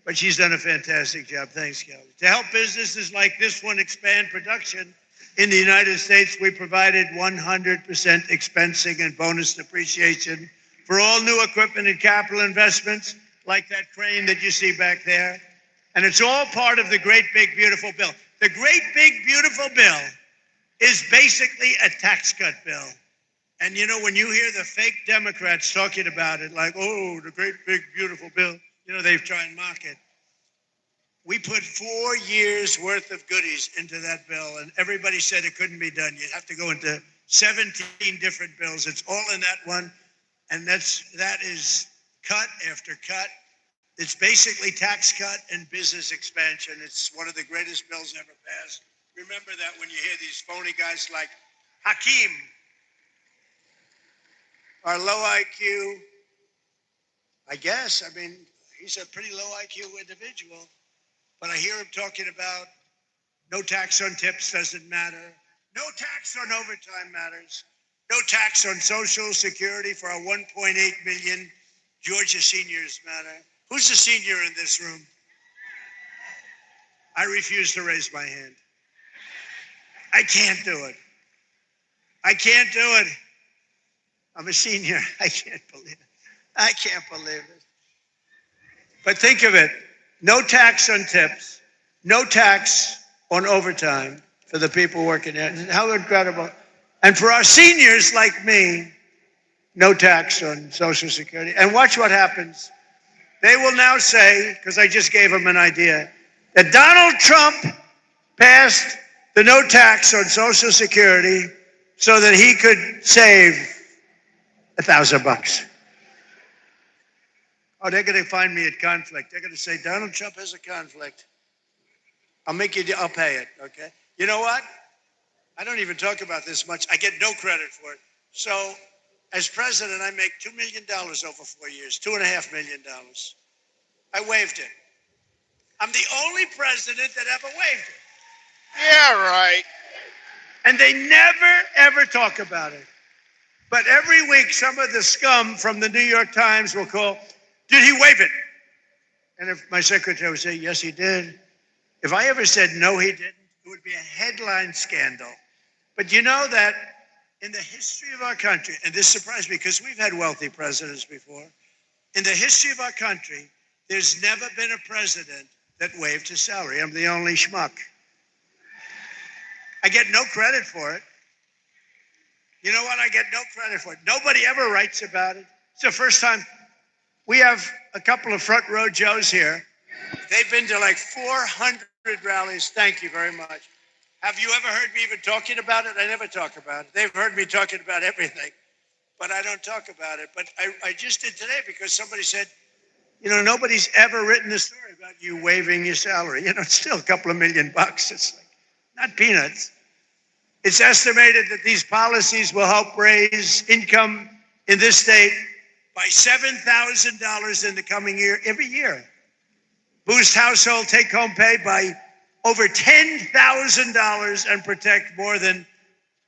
But she's done a fantastic job. Thanks, Kelly. To help businesses like this one expand production in the United States, we provided 100% expensing and bonus depreciation for all new equipment and capital investments, like that crane that you see back there. And it's all part of the Great Big Beautiful Bill. The Great Big Beautiful Bill is basically a tax cut bill. And you know, when you hear the fake Democrats talking about it, like, oh, the Great Big Beautiful Bill, you know, they try and mock it. We put 4 years worth of goodies into that bill, and everybody said it couldn't be done. You'd have to go into 17 different bills. It's all in that one, and that is cut after cut. It's basically tax cut and business expansion. It's one of the greatest bills ever passed. Remember that when you hear these phony guys like Hakeem, our low IQ, I guess, I mean, he's a pretty low IQ individual, but I hear him talking about no tax on tips doesn't matter. No tax on overtime matters. No tax on Social Security for our 1.8 million Georgia seniors matter. Who's a senior in this room? I refuse to raise my hand. I can't do it. I can't do it. I'm a senior. I can't believe it. I can't believe it. But think of it. No tax on tips. No tax on overtime for the people working there. How incredible. And for our seniors like me, no tax on Social Security. And watch what happens. They will now say, because I just gave them an idea, that Donald Trump passed the no tax on Social Security so that he could save $1,000. Oh, they're going to find me at conflict. They're going to say, Donald Trump has a conflict. I'll pay it, okay? You know what? I don't even talk about this much. I get no credit for it. So, as president, I make $2 million over 4 years, $2.5 million. I waived it. I'm the only president that ever waived it. Yeah, right. And they never, ever talk about it. But every week, some of the scum from the New York Times will call, did he waive it? And if my secretary would say, yes, he did. If I ever said, no, he didn't, it would be a headline scandal. But you know that in the history of our country, and this surprised me because we've had wealthy presidents before, in the history of our country, there's never been a president that waived his salary. I'm the only schmuck. I get no credit for it. You know what? I get no credit for it. Nobody ever writes about it. It's the first time. We have a couple of front row Joes here. They've been to like 400 rallies. Thank you very much. Have you ever heard me even talking about it? I never talk about it. They've heard me talking about everything, but I don't talk about it. But I just did today because somebody said, you know, nobody's ever written a story about you waiving your salary. You know, it's still a couple of $1 million. It's like not peanuts. It's estimated that these policies will help raise income in this state by $7,000 in the coming year, every year. Boost household take-home pay by over $10,000 and protect more than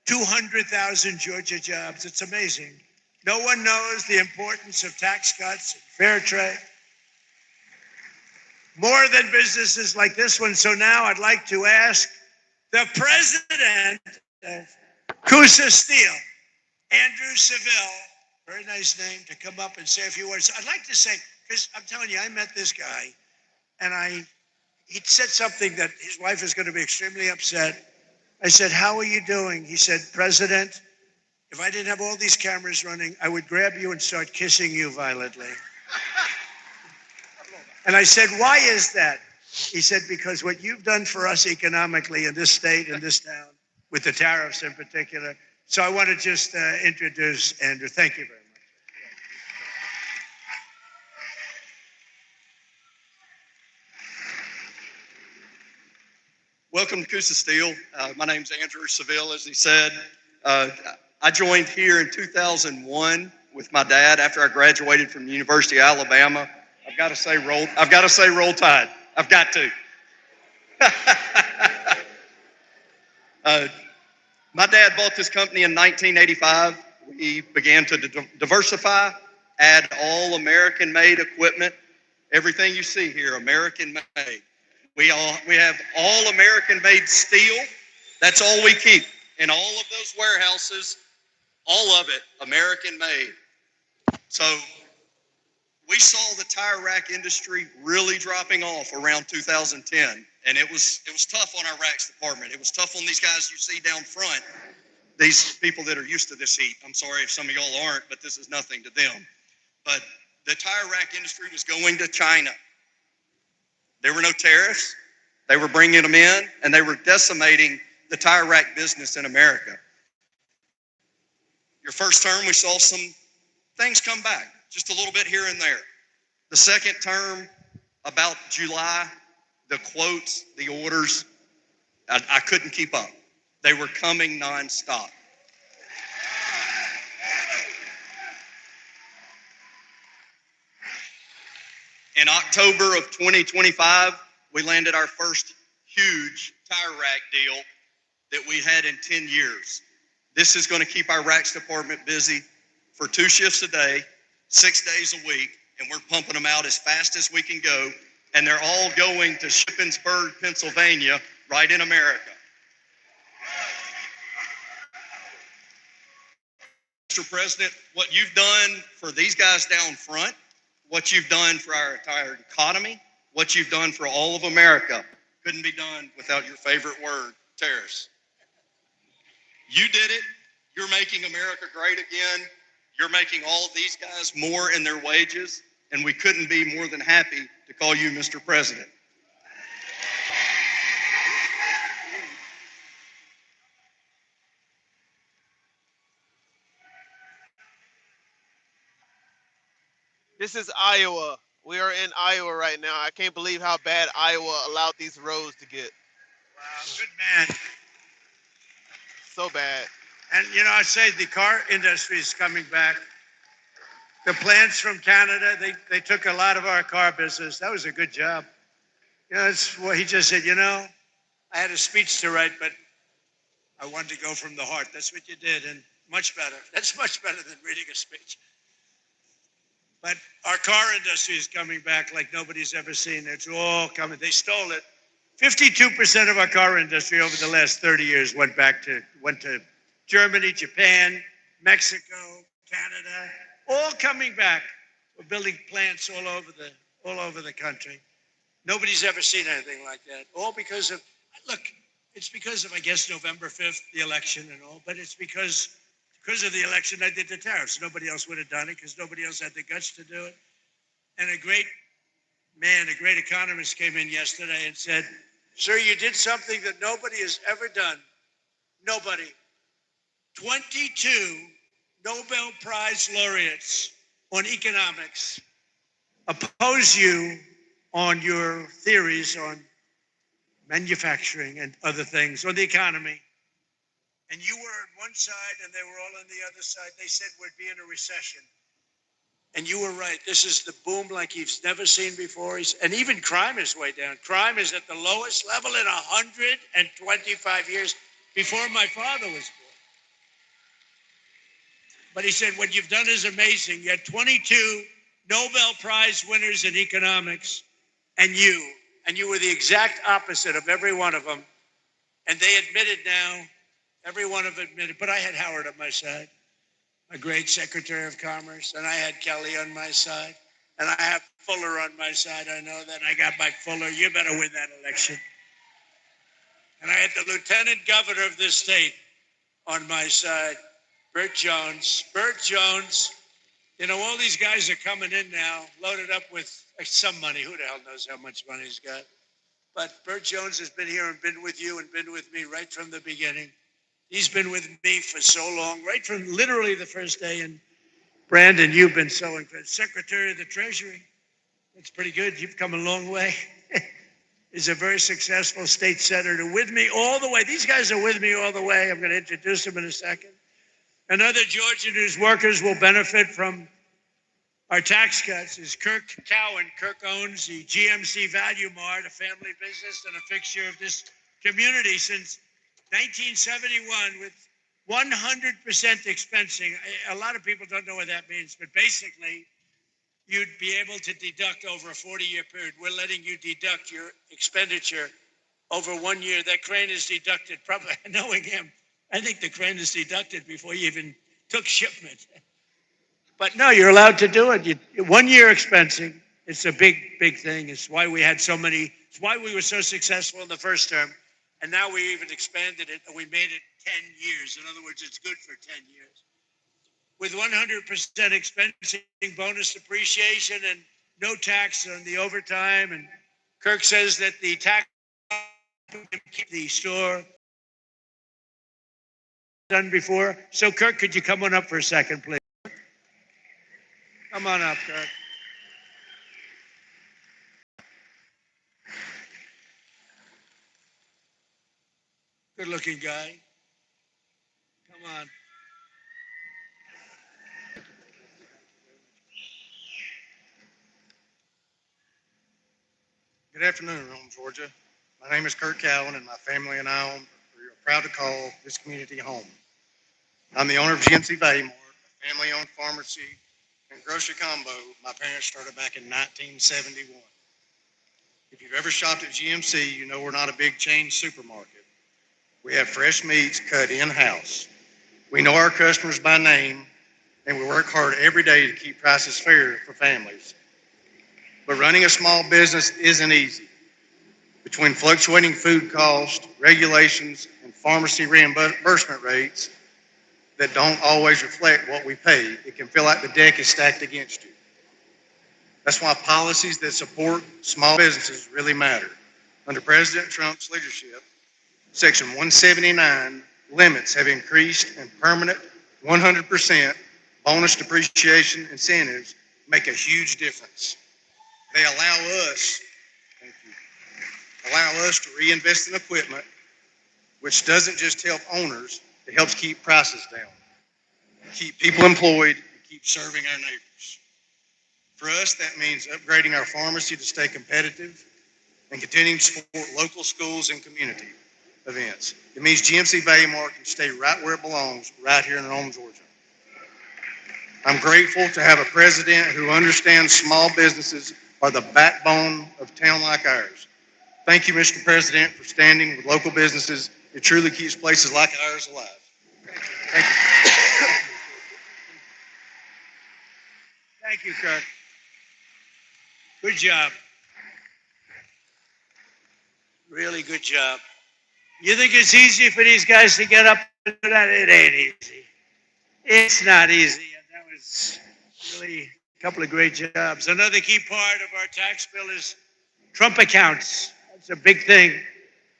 200,000 Georgia jobs. It's amazing. No one knows the importance of tax cuts and fair trade. More than businesses like this one. So now I'd like to ask the president of Coosa Steel, Andrew Seville, very nice name, to come up and say a few words. I'd like to say, because I'm telling you, I met this guy, and he said something that his wife is going to be extremely upset. I said, how are you doing? He said, President, If I didn't have all these cameras running, I would grab you and start kissing you violently. And I said, why is that? He said, because what you've done for us economically in this state, in this town, with the tariffs in particular. So I want to just introduce Andrew. Thank you very much. Welcome to Coosa Steel. My name's Andrew Seville, as he said. I joined here in 2001 with my dad after I graduated from the University of Alabama. I've got to say roll Tide. I've got to. My dad bought this company in 1985. We began to diversify, add all American-made equipment. Everything you see here, American-made. We have all American-made steel. That's all we keep. In all of those warehouses, all of it American-made. So we saw the tire rack industry really dropping off around 2010, and it was tough on our racks department. It was tough on these guys you see down front, these people that are used to this heat. I'm sorry if some of y'all aren't, but this is nothing to them. But the tire rack industry was going to China. There were no tariffs. They were bringing them in, and they were decimating the tire rack business in America. Your first term, we saw some things come back, just a little bit here and there. The second term, about July, the quotes, the orders, I couldn't keep up. They were coming nonstop. In October of 2025, we landed our first huge tire rack deal that we had in 10 years. This is going to keep our racks department busy for 2 shifts a day, 6 days a week, and we're pumping them out as fast as we can go, and they're all going to Shippensburg, Pennsylvania, right in America. Mr. President, what you've done for these guys down front, what you've done for our entire economy, what you've done for all of America, couldn't be done without your favorite word, tariffs. You did it. You're making America great again. You're making all of these guys more in their wages, and we couldn't be more than happy to call you Mr. President. This is Iowa. We are in Iowa right now. I can't believe how bad Iowa allowed these roads to get. Wow, good man. So bad. And, you know, I say the car industry is coming back. The plants from Canada, they took a lot of our car business. That was a good job. You know, that's what he just said, you know, I had a speech to write, but I wanted to go from the heart. That's what you did, and much better. That's much better than reading a speech. But our car industry is coming back like nobody's ever seen. It's all coming. They stole it. 52% of our car industry over the last 30 years went to Germany, Japan, Mexico, Canada, all coming back. We're building plants all over the country. Nobody's ever seen anything like that. All because of, look, it's because of, I guess, November 5th, the election and all, but it's because of the election I did the tariffs. Nobody else would have done it because nobody else had the guts to do it. And a great economist came in yesterday and said, sir, you did something that nobody has ever done. Nobody. 22 Nobel Prize laureates on economics oppose you on your theories on manufacturing and other things, on the economy. And you were on one side and they were all on the other side. They said we'd be in a recession. And you were right. This is the boom like he's never seen before. And even crime is way down. Crime is at the lowest level in 125 years before my father was born. But he said, what you've done is amazing. You had 22 Nobel Prize winners in economics, and you were the exact opposite of every one of them. And they admitted now, every one of them admitted, but I had Howard on my side, a great Secretary of Commerce, and I had Kelly on my side, and I have Fuller on my side. I know that. I got Mike Fuller. You better win that election. And I had the Lieutenant Governor of this state on my side, Burt Jones. Burt Jones. You know, all these guys are coming in now, loaded up with some money. Who the hell knows how much money he's got? But Burt Jones has been here and been with you and been with me right from the beginning. He's been with me for so long, right from literally the first day. And Brandon, you've been so incredible. Secretary of the Treasury. That's pretty good. You've come a long way. He's a very successful state senator with me all the way. These guys are with me all the way. I'm going to introduce them in a second. Another Georgian whose workers will benefit from our tax cuts is Kirk Cowan. Kirk owns the GMC Value Mart, a family business and a fixture of this community since 1971 with 100% expensing. A lot of people don't know what that means, but basically, you'd be able to deduct over a 40-year period. We're letting you deduct your expenditure over 1 year. That crane is deducted, probably knowing him. I think the crane is deducted before you even took shipment. But no, you're allowed to do it. 1 year expensing. It's a big, big thing. It's why we had so many, it's why we were so successful in the first term. And now we even expanded it and we made it 10 years. In other words, it's good for 10 years. With 100% expensing, bonus depreciation, and no tax on the overtime. And Kirk says that the tax keep the store done before. So Kirk, could you come on up for a second, please? Come on up, Kirk. Good looking guy. Come on. Good afternoon, Rome, Georgia. My name is Kurt Cowan, and my family and I are proud to call this community home. I'm the owner of GMC Value Mart, a family-owned pharmacy and grocery combo my parents started back in 1971. If you've ever shopped at GMC, you know we're not a big chain supermarket. We have fresh meats cut in-house. We know our customers by name, and we work hard every day to keep prices fair for families. But running a small business isn't easy. Between fluctuating food costs, regulations, and pharmacy reimbursement rates that don't always reflect what we pay, it can feel like the deck is stacked against you. That's why policies that support small businesses really matter. Under President Trump's leadership, Section 179 limits have increased, and permanent 100% bonus depreciation incentives make a huge difference. They allow us to reinvest in equipment, which doesn't just help owners, it helps keep prices down, keep people employed, and keep serving our neighbors. For us, that means upgrading our pharmacy to stay competitive and continuing to support local schools and community events. It means GMC Value Mart can stay right where it belongs, right here in Rome, Georgia. I'm grateful to have a president who understands small businesses are the backbone of a town like ours. Thank you, Mr. President, for standing with local businesses. It truly keeps places like ours alive. Thank you. Thank you, Kirk. Good job. Really good job. You think it's easy for these guys to get up and do that? It ain't easy. It's not easy. And that was really a couple of great jobs. Another key part of our tax bill is Trump accounts. That's a big thing.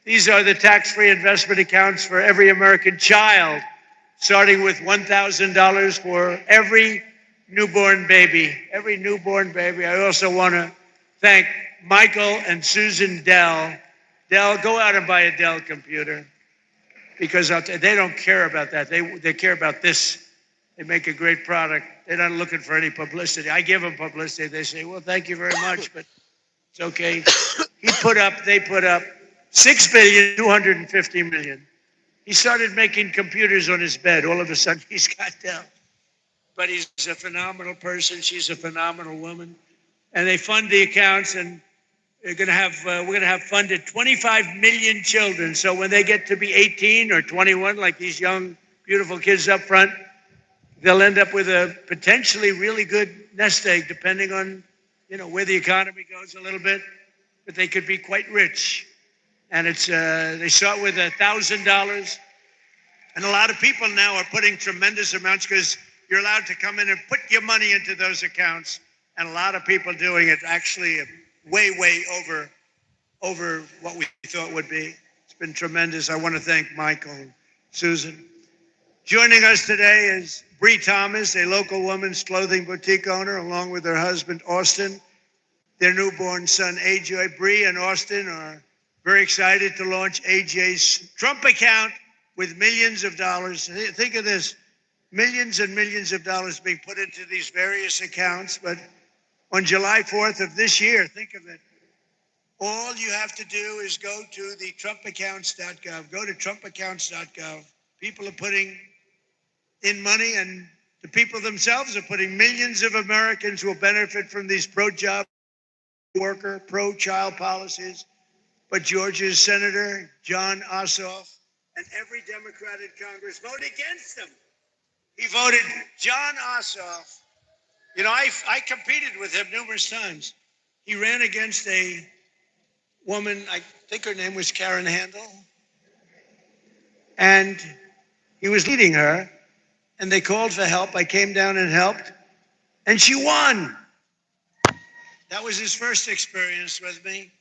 These are the tax-free investment accounts for every American child, starting with $1,000 for every newborn baby. Every newborn baby. I also want to thank Michael and Susan Dell. Dell, go out and buy a Dell computer, because they don't care about that. They care about this. They make a great product. They're not looking for any publicity. I give them publicity. They say, well, thank you very much, but it's okay. They put up $6.25 billion. He started making computers on his bed. All of a sudden, he's got Dell. But he's a phenomenal person. She's a phenomenal woman. And they fund the accounts, and we're going to have funded 25 million children. So when they get to be 18 or 21, like these young, beautiful kids up front, they'll end up with a potentially really good nest egg, depending on, where the economy goes a little bit. But they could be quite rich. And it's they start with $1,000. And a lot of people now are putting tremendous amounts because you're allowed to come in and put your money into those accounts. And a lot of people doing it actually way, way over what we thought would be. It's been tremendous. I want to thank Michael and Susan. Joining us today is Bree Thomas, a local women's clothing boutique owner, along with her husband, Austin. Their newborn son, AJ. Bree and Austin are very excited to launch AJ's Trump account with millions of dollars. Think of this, millions and millions of dollars being put into these various accounts. But on July 4th of this year, think of it, all you have to do is go to the trumpaccounts.gov. Go to trumpaccounts.gov. People are putting in money, and the people themselves are putting. Millions of Americans will benefit from these pro-job worker, pro-child policies. But Georgia's Senator John Ossoff and every Democrat in Congress voted against them. He voted John Ossoff. You know, I competed with him numerous times. He ran against a woman, I think her name was Karen Handel, and he was leading her, and they called for help. I came down and helped, and she won. That was his first experience with me.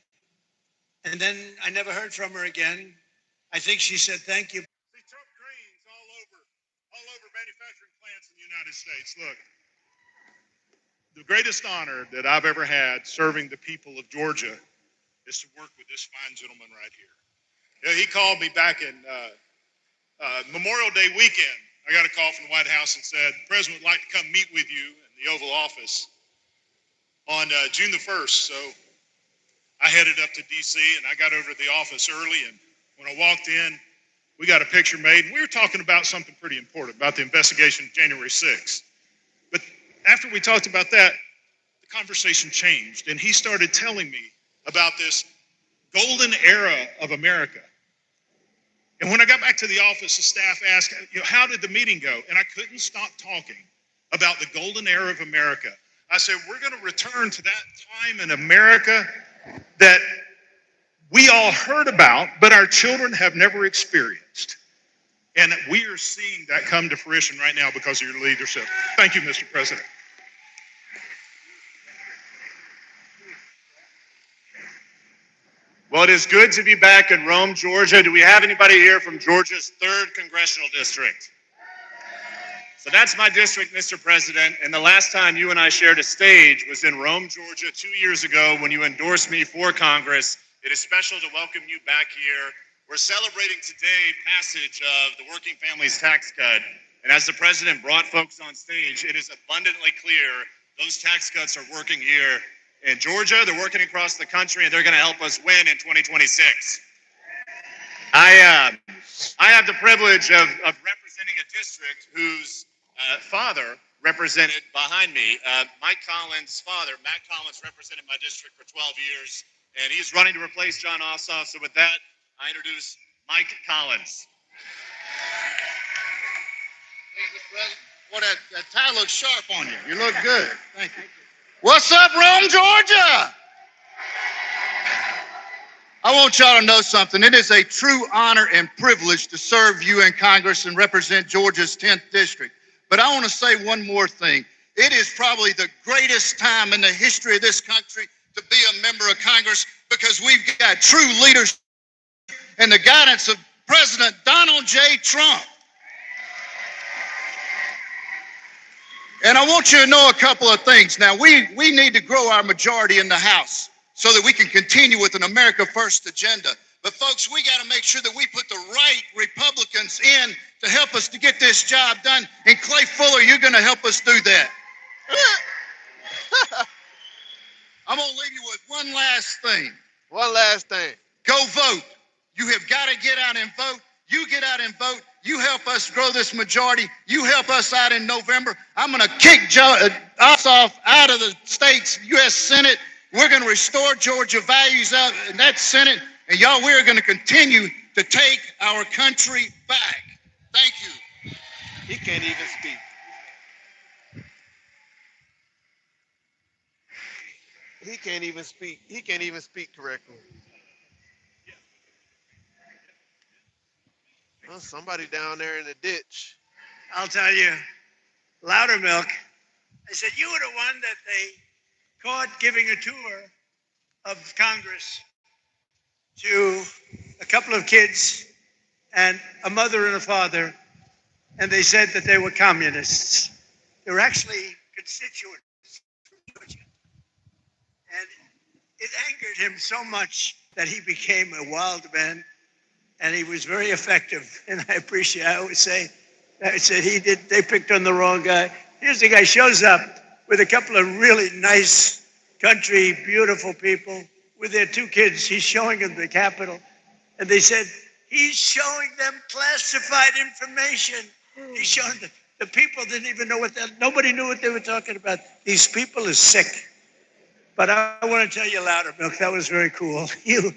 And then I never heard from her again. I think she said, thank you. See, Trump greens all over manufacturing plants in the United States. Look, the greatest honor that I've ever had serving the people of Georgia is to work with this fine gentleman right here. You know, he called me back in Memorial Day weekend. I got a call from the White House and said, the president would like to come meet with you in the Oval Office on June the 1st. So I headed up to D.C. and I got over to the office early. And when I walked in, we got a picture made. And we were talking about something pretty important, about the investigation of January 6th. But after we talked about that, the conversation changed. And he started telling me about this golden era of America. And when I got back to the office, the staff asked, you know, how did the meeting go? And I couldn't stop talking about the golden era of America. I said, we're going to return to that time in America that we all heard about, but our children have never experienced. And we are seeing that come to fruition right now because of your leadership. Thank you, Mr. President. Well, it is good to be back in Rome, Georgia. Do we have anybody here from Georgia's 3rd Congressional District? So that's my district, Mr. President. And the last time you and I shared a stage was in Rome, Georgia, 2 years ago when you endorsed me for Congress. It is special to welcome you back here. We're celebrating today passage of the Working Families Tax Cut. And as the president brought folks on stage, it is abundantly clear those tax cuts are working here in Georgia. They're working across the country, and they're going to help us win in 2026. I have the privilege of representing a district whose father represented behind me. Mike Collins' father, Matt Collins, represented my district for 12 years, and he's running to replace John Ossoff. So with that, I introduce Mike Collins. Well, that tie looks sharp on you. You look good. Thank you. What's up, Rome, Georgia? I want y'all to know something. It is a true honor and privilege to serve you in Congress and represent Georgia's 10th district. But I want to say one more thing. It is probably the greatest time in the history of this country to be a member of Congress because we've got true leadership and the guidance of President Donald J. Trump. And I want you to know a couple of things. Now, we need to grow our majority in the House so that we can continue with an America First agenda. But folks, we got to make sure that we put the right Republicans in to help us to get this job done. And Clay Fuller, you're going to help us do that. I'm going to leave you with one last thing. One last thing. Go vote. You have got to get out and vote. You get out and vote. You help us grow this majority. You help us out in November. I'm going to kick Ossoff out of the state's U.S. Senate. We're going to restore Georgia values out in that Senate. And y'all, we're going to continue to take our country back. Thank you. He can't even speak. He can't even speak. He can't even speak correctly. Oh, somebody down there in the ditch. I'll tell you, Loudermilk. I said, you were the one that they caught giving a tour of Congress to a couple of kids and a mother and a father, and they said that they were communists. They were actually constituents from Georgia. And it angered him so much that he became a wild man, and he was very effective. And I always say, they picked on the wrong guy. Here's the guy shows up with a couple of really nice country, beautiful people with their two kids. He's showing them the Capitol. And they said, he's showing them classified information. He's showing them. The people didn't even know nobody knew what they were talking about. These people are sick. But I want to tell you, Loudermilk, that was very cool. You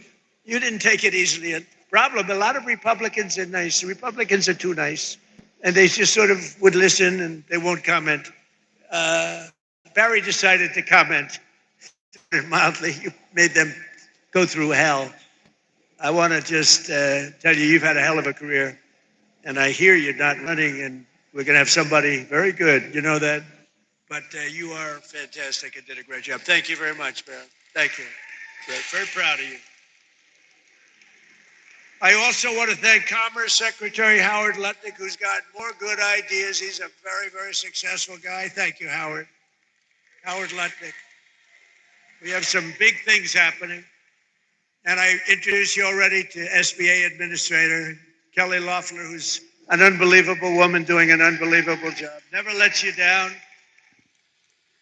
didn't take it easily. A lot of Republicans are nice. The Republicans are too nice. And they just sort of would listen and they won't comment. Barry decided to comment mildly. You made them go through hell. I want to just tell you, you've had a hell of a career. And I hear you're not running, and we're going to have somebody very good. You know that? But you are fantastic and did a great job. Thank you very much, Barry. Thank you. Great. Very proud of you. I also want to thank Commerce Secretary Howard Lutnick, who's got more good ideas. He's a very, very successful guy. Thank you, Howard. Howard Lutnick. We have some big things happening. And I introduced you already to SBA Administrator Kelly Loeffler, who's an unbelievable woman doing an unbelievable job. Never lets you down.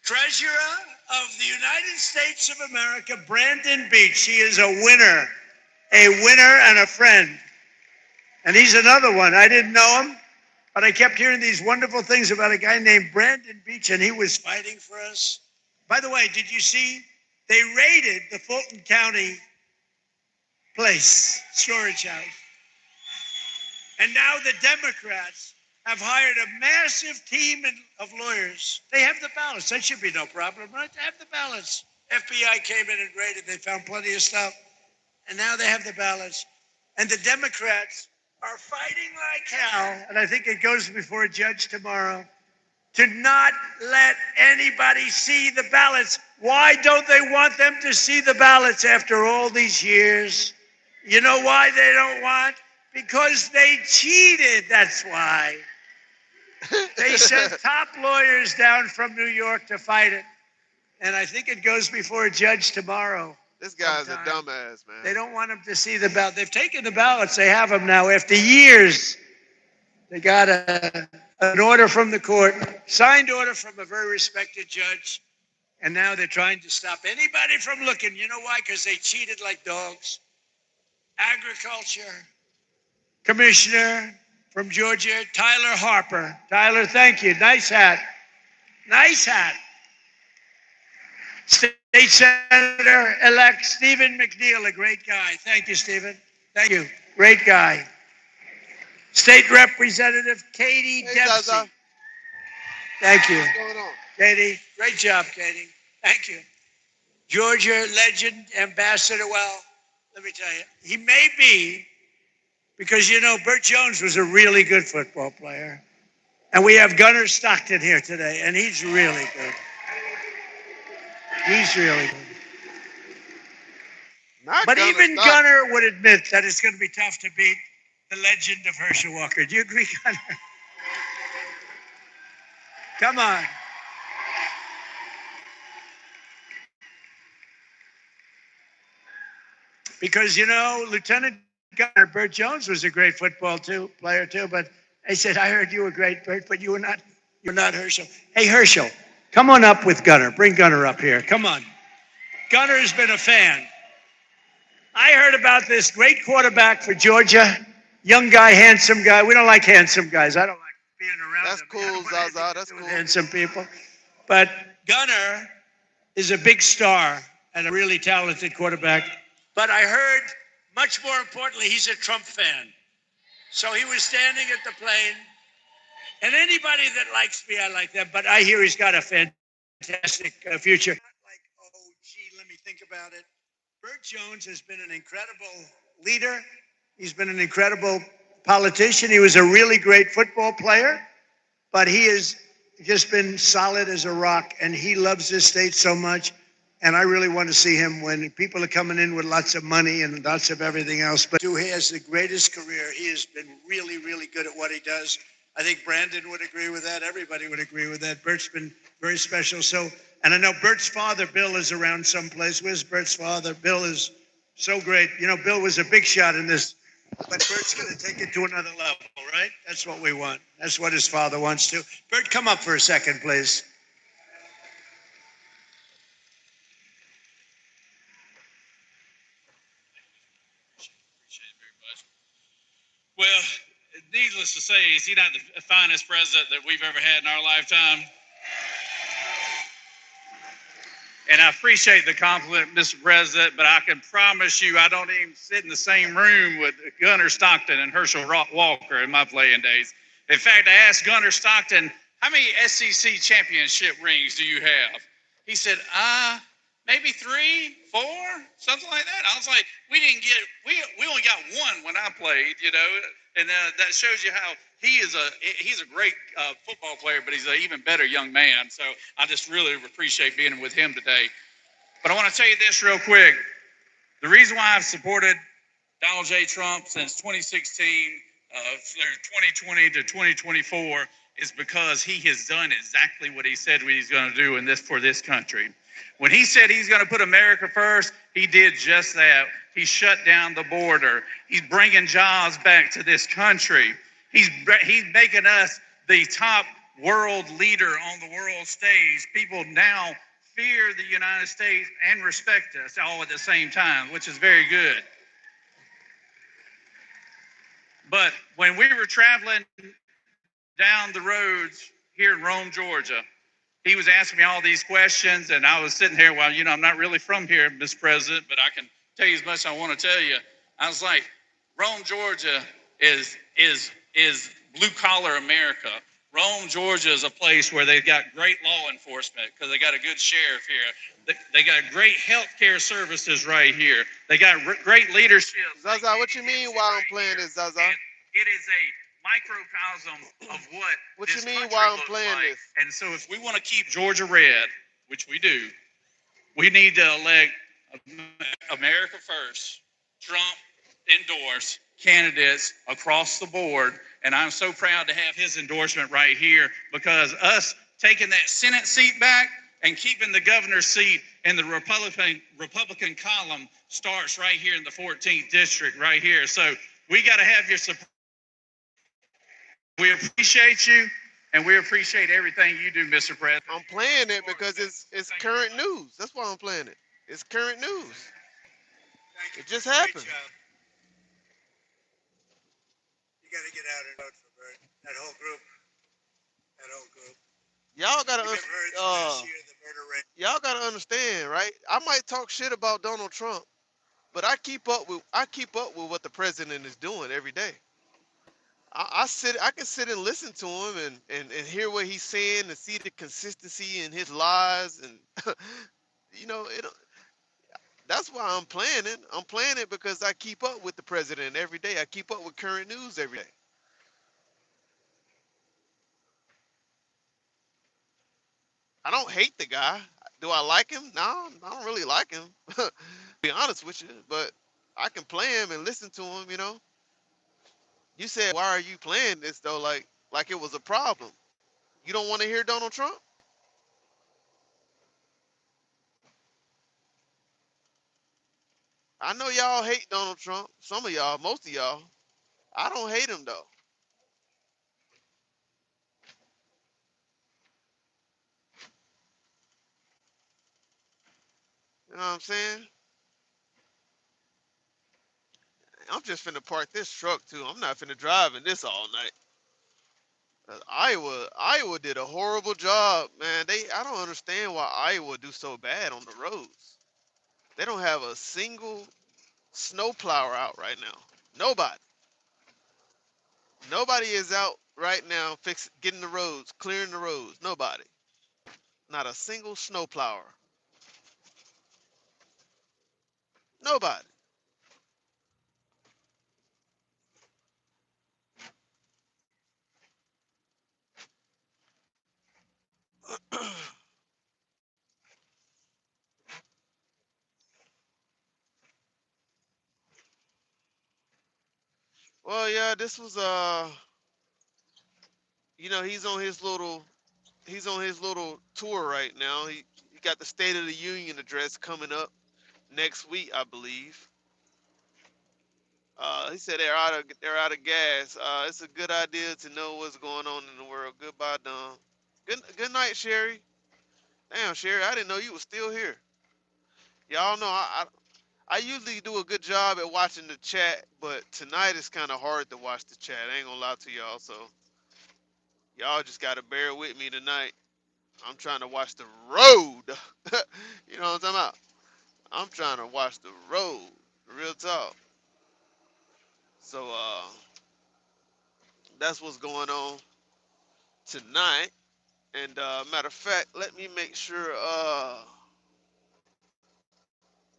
Treasurer of the United States of America, Brandon Beach. He is a winner and a friend. And he's another one. I didn't know him, but I kept hearing these wonderful things about a guy named Brandon Beach, and he was fighting for us. By the way, did you see they raided the Fulton County place, storage house? And now the Democrats have hired a massive team of lawyers. They have the ballots. That should be no problem, right? They have the ballots. FBI came in and raided. They found plenty of stuff. And now they have the ballots. And the Democrats are fighting like hell, and I think it goes before a judge tomorrow, to not let anybody see the ballots. Why don't they want them to see the ballots after all these years? You know why they don't want? Because they cheated, that's why. They sent top lawyers down from New York to fight it. And I think it goes before a judge tomorrow. This guy's a dumbass, man. They don't want them to see the ballot. They've taken the ballots. They have them now. After years, they got an order from the court, signed order from a very respected judge. And now they're trying to stop anybody from looking. You know why? Because they cheated like dogs. Agriculture Commissioner from Georgia, Tyler Harper. Tyler, thank you. Nice hat. Nice hat. State Senator-elect Stephen McNeil, a great guy. Thank you, Stephen. Thank you. Great guy. State Representative Katie Dempsey. Thank you. What's going on? Katie, great job, Katie. Thank you. Georgia legend, Ambassador. Well, let me tell you, he may be, because, you know, Burt Jones was a really good football player. And we have Gunnar Stockton here today, and he's really good. He's really good. But even Gunnar would admit that it's going to be tough to beat the legend of Herschel Walker. Do you agree, Gunnar? Come on. Because, you know, Lieutenant Governor Burt Jones was a great football player too, but I said, I heard you were great, Burt, but you're not Herschel. Hey, Herschel, come on up with Gunnar. Bring Gunnar up here. Come on. Gunnar's been a fan. I heard about this great quarterback for Georgia, young guy, handsome guy. We don't like handsome guys. I don't like being around them. That's cool, Zaza. That's cool. Handsome people. But Gunnar is a big star and a really talented quarterback. But I heard, much more importantly, he's a Trump fan. So he was standing at the plane. And anybody that likes me, I like them. But I hear he's got a fantastic future. Like, oh, gee, let me think about it. Burt Jones has been an incredible leader. He's been an incredible politician. He was a really great football player, but he has just been solid as a rock, and he loves this state so much. And I really want to see him win. People are coming in with lots of money and lots of everything else, but he has the greatest career. He has been really, really good at what he does. I think Brandon would agree with that. Everybody would agree with that. Bert's been very special. So, and I know Bert's father, Bill, is around someplace. Where's Bert's father? Bill is so great. You know, Bill was a big shot in this, but Bert's going to take it to another level, right? That's what we want. That's what his father wants to. Bert, come up for a second, please. Well, needless to say, is he not the finest president that we've ever had in our lifetime? And I appreciate the compliment, Mr. President, but I can promise you I don't even sit in the same room with Gunnar Stockton and Herschel Walker in my playing days. In fact, I asked Gunnar Stockton, how many SEC championship rings do you have? He said, maybe 3, 4, something like that. I was like, we only got one when I played, you know, and that shows you how he's a great football player, but he's an even better young man. So I just really appreciate being with him today. But I want to tell you this real quick. The reason why I've supported Donald J. Trump since 2016, 2020 to 2024, is because he has done exactly what he said he's going to do for this country. When he said he's going to put America first, he did just that. He shut down the border. He's bringing jobs back to this country. He's making us the top world leader on the world stage. People now fear the United States and respect us all at the same time, which is very good. But when we were traveling down the roads here in Rome, Georgia, he was asking me all these questions, and I was sitting here, well, you know, I'm not really from here, Mr. President, but I can tell you as much as I want to tell you. I was like, Rome, Georgia is blue-collar America. Rome, Georgia is a place where they've got great law enforcement because they got a good sheriff here. They got great health care services right here. They got great leadership. Zaza, what you mean while I'm playing this, Zaza? It is a microcosm of what you mean while I'm playing this? And so if we want to keep Georgia red, which we do, we need to elect America First, Trump endorse candidates across the board. And I'm so proud to have his endorsement right here, because us taking that Senate seat back and keeping the governor's seat in the Republican column starts right here in the 14th district right here. So we got to have your support. We appreciate you, and we appreciate everything you do, Mr. President. I'm playing it because it's current news. That's why I'm playing it. It's current news. It just happened. You got to get out and vote for Bert. That whole group. Y'all gotta understand, right? I might talk shit about Donald Trump, but I keep up with what the president is doing every day. I can sit and listen to him and hear what he's saying and see the consistency in his lies, and you know, that's why I'm playing it. I'm playing it because I keep up with the president every day. I keep up with current news every day. I don't hate the guy. Do I like him? No, I don't really like him. To be honest with you, but I can play him and listen to him, you know. You said, why are you playing this though? Like it was a problem. You don't want to hear Donald Trump? I know y'all hate Donald Trump. Some of y'all, most of y'all. I don't hate him though. You know what I'm saying? I'm just finna park this truck too. I'm not finna drive in this all night. Iowa did a horrible job, man. I don't understand why Iowa do so bad on the roads. They don't have a single snowplower out right now. Nobody. Nobody is out right now getting the roads, clearing the roads. Nobody. Not a single snowplower. Nobody. Well, yeah, this was he's on his little tour right now. He got the State of the Union address coming up next week, I believe. He said they're out of gas. It's a good idea to know what's going on in the world. Goodbye, Don. Good night, Sherry. Damn, Sherry, I didn't know you was still here. Y'all know I usually do a good job at watching the chat, but tonight it's kind of hard to watch the chat. I ain't gonna lie to y'all, so y'all just gotta bear with me tonight. I'm trying to watch the road. You know what I'm talking about? I'm trying to watch the road. Real talk. So that's what's going on tonight. And matter of fact, let me make sure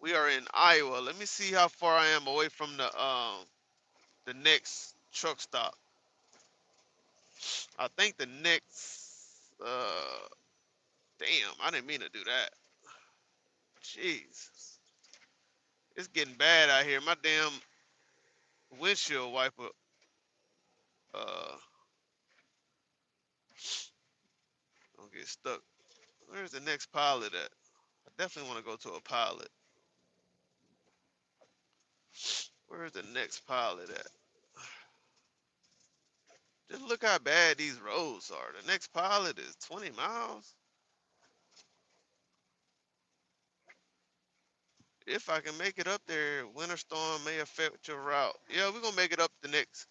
we are in Iowa. Let me see how far I am away from the next truck stop. I think the next damn, I didn't mean to do that. Jeez. It's getting bad out here. My damn windshield wiper uh don't get stuck. Where's the next pilot at? I definitely want to go to a pilot. Where's the next pilot at? Just look how bad these roads are. The next pilot is 20 miles. If I can make it up there, winter storm may affect your route. Yeah, we're gonna make it up the next.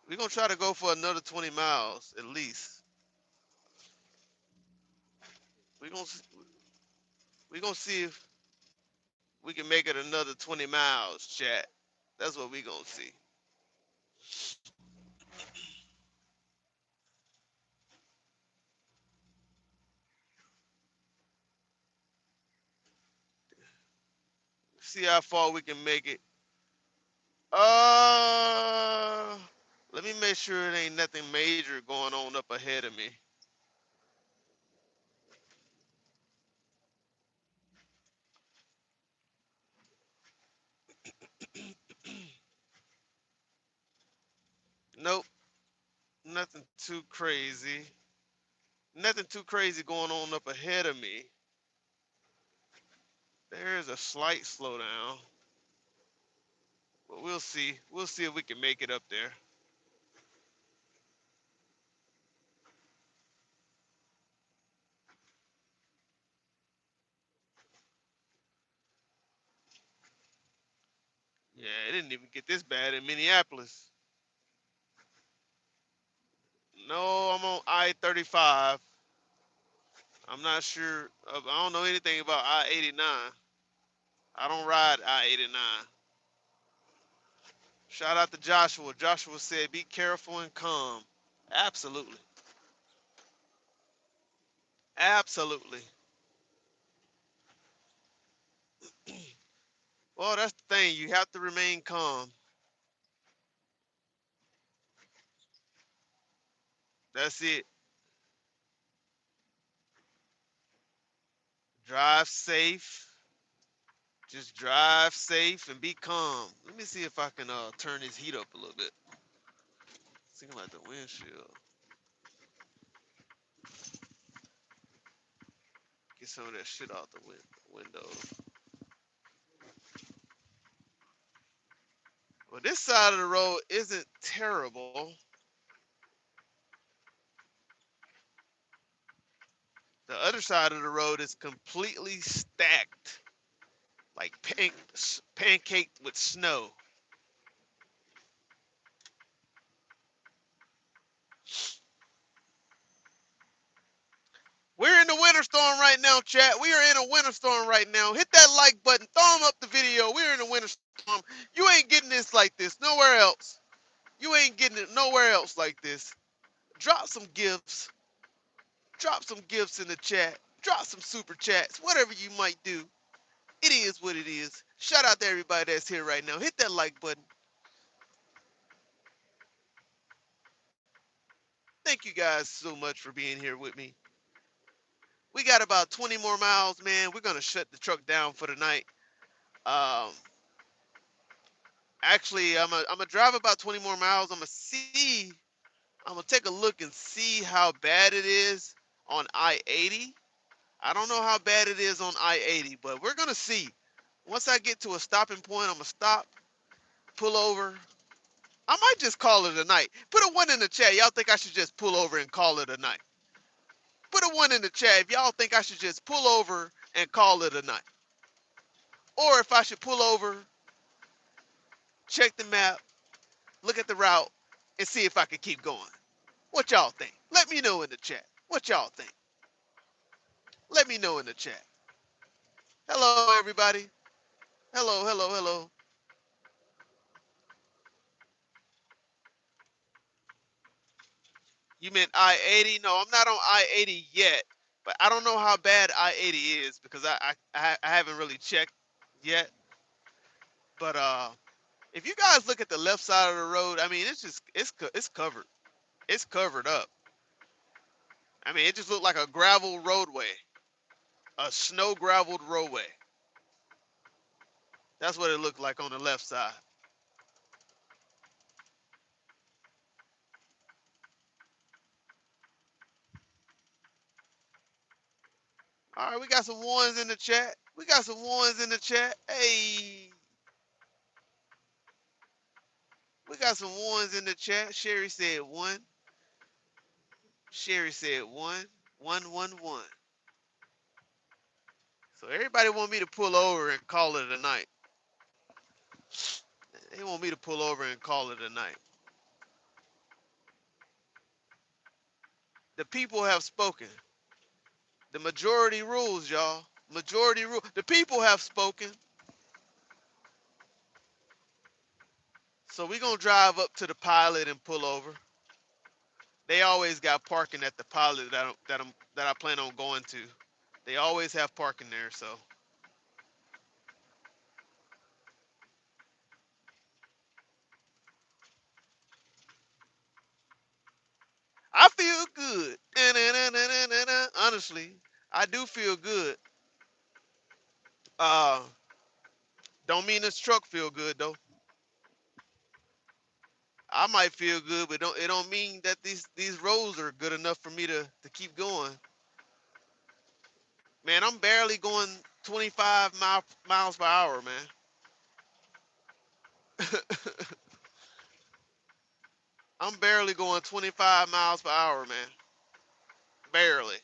We're gonna try to go for another 20 miles at least. We're gonna we gonna see if we can make it another 20 miles, chat. That's what we gonna see. See how far we can make it. Uh, Let me make sure it ain't nothing major going on up ahead of me. Nope, nothing too crazy. Nothing too crazy going on up ahead of me. There's a slight slowdown, but we'll see. We'll see if we can make it up there. Yeah, it didn't even get this bad in Minneapolis. No, I'm on I-35. I'm not sure. I don't know anything about I-89. I don't ride I-89. Shout out to Joshua. Joshua said, be careful and calm. Absolutely. Absolutely. Well, that's the thing. You have to remain calm. That's it. Drive safe. Just drive safe and be calm. Let me see if I can turn this heat up a little bit. Seems like the windshield. Get some of that shit out the window. Well, this side of the road isn't terrible. The other side of the road is completely stacked, like pancaked with snow. We're in the winter storm right now, chat. We are in a winter storm right now. Hit that like button. Thumb up the video. We're in a winter storm. You ain't getting this like this nowhere else. You ain't getting it nowhere else like this. Drop some gifts. Drop some gifts in the chat. Drop some super chats. Whatever you might do. It is what it is. Shout out to everybody that's here right now. Hit that like button. Thank you guys so much for being here with me. We got about 20 more miles, man. We're gonna shut the truck down for the night. Um, actually, I'm gonna drive about 20 more miles. I'm gonna take a look and see how bad it is on I-80. I don't know how bad it is on I-80, but we're gonna see. Once I get to a stopping point, I'm gonna stop, pull over. I might just call it a night. Put a 1 in the chat. Y'all think I should just pull over and call it a night? Put a 1 in the chat if y'all think I should just pull over and call it a night. Or if I should pull over, check the map, look at the route, and see if I can keep going. What y'all think? Let me know in the chat. What y'all think? Let me know in the chat. Hello, everybody. Hello, hello, hello. You meant I-80? No, I'm not on I-80 yet, but I don't know how bad I-80 is because I haven't really checked yet. But if you guys look at the left side of the road, I mean, it's covered. It's covered up. I mean, it just looked like a gravel roadway, a snow graveled roadway. That's what it looked like on the left side. All right, we got some ones in the chat. We got some ones in the chat. Hey, we got some ones in the chat. Sherry said 1. Sherry said 1. 1, 1, 1. So everybody want me to pull over and call it a night. They want me to pull over and call it a night. The people have spoken. The majority rules, y'all. Majority rule. The people have spoken. So we're gonna drive up to the pilot and pull over. They always got parking at the pilot that I plan on going to. They always have parking there, so. I feel good. Honestly, I do feel good. Don't mean this truck feel good though. I might feel good, but it don't mean that these roads are good enough for me to keep going. Man, I'm barely going 25 miles per hour, man. I'm barely going 25 miles per hour, man. Barely.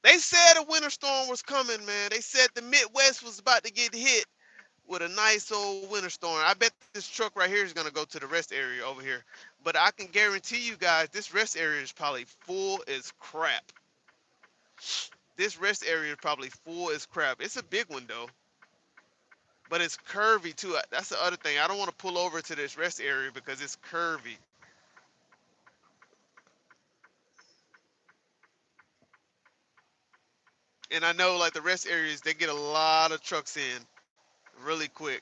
They said a winter storm was coming, man. They said the Midwest was about to get hit with a nice old winter storm. I bet this truck right here is going to go to the rest area over here. But I can guarantee you guys, this rest area is probably full as crap. This rest area is probably full as crap. It's a big one, though. But it's curvy, too. That's the other thing. I don't want to pull over to this rest area because it's curvy. And I know, like, the rest areas, they get a lot of trucks in really quick.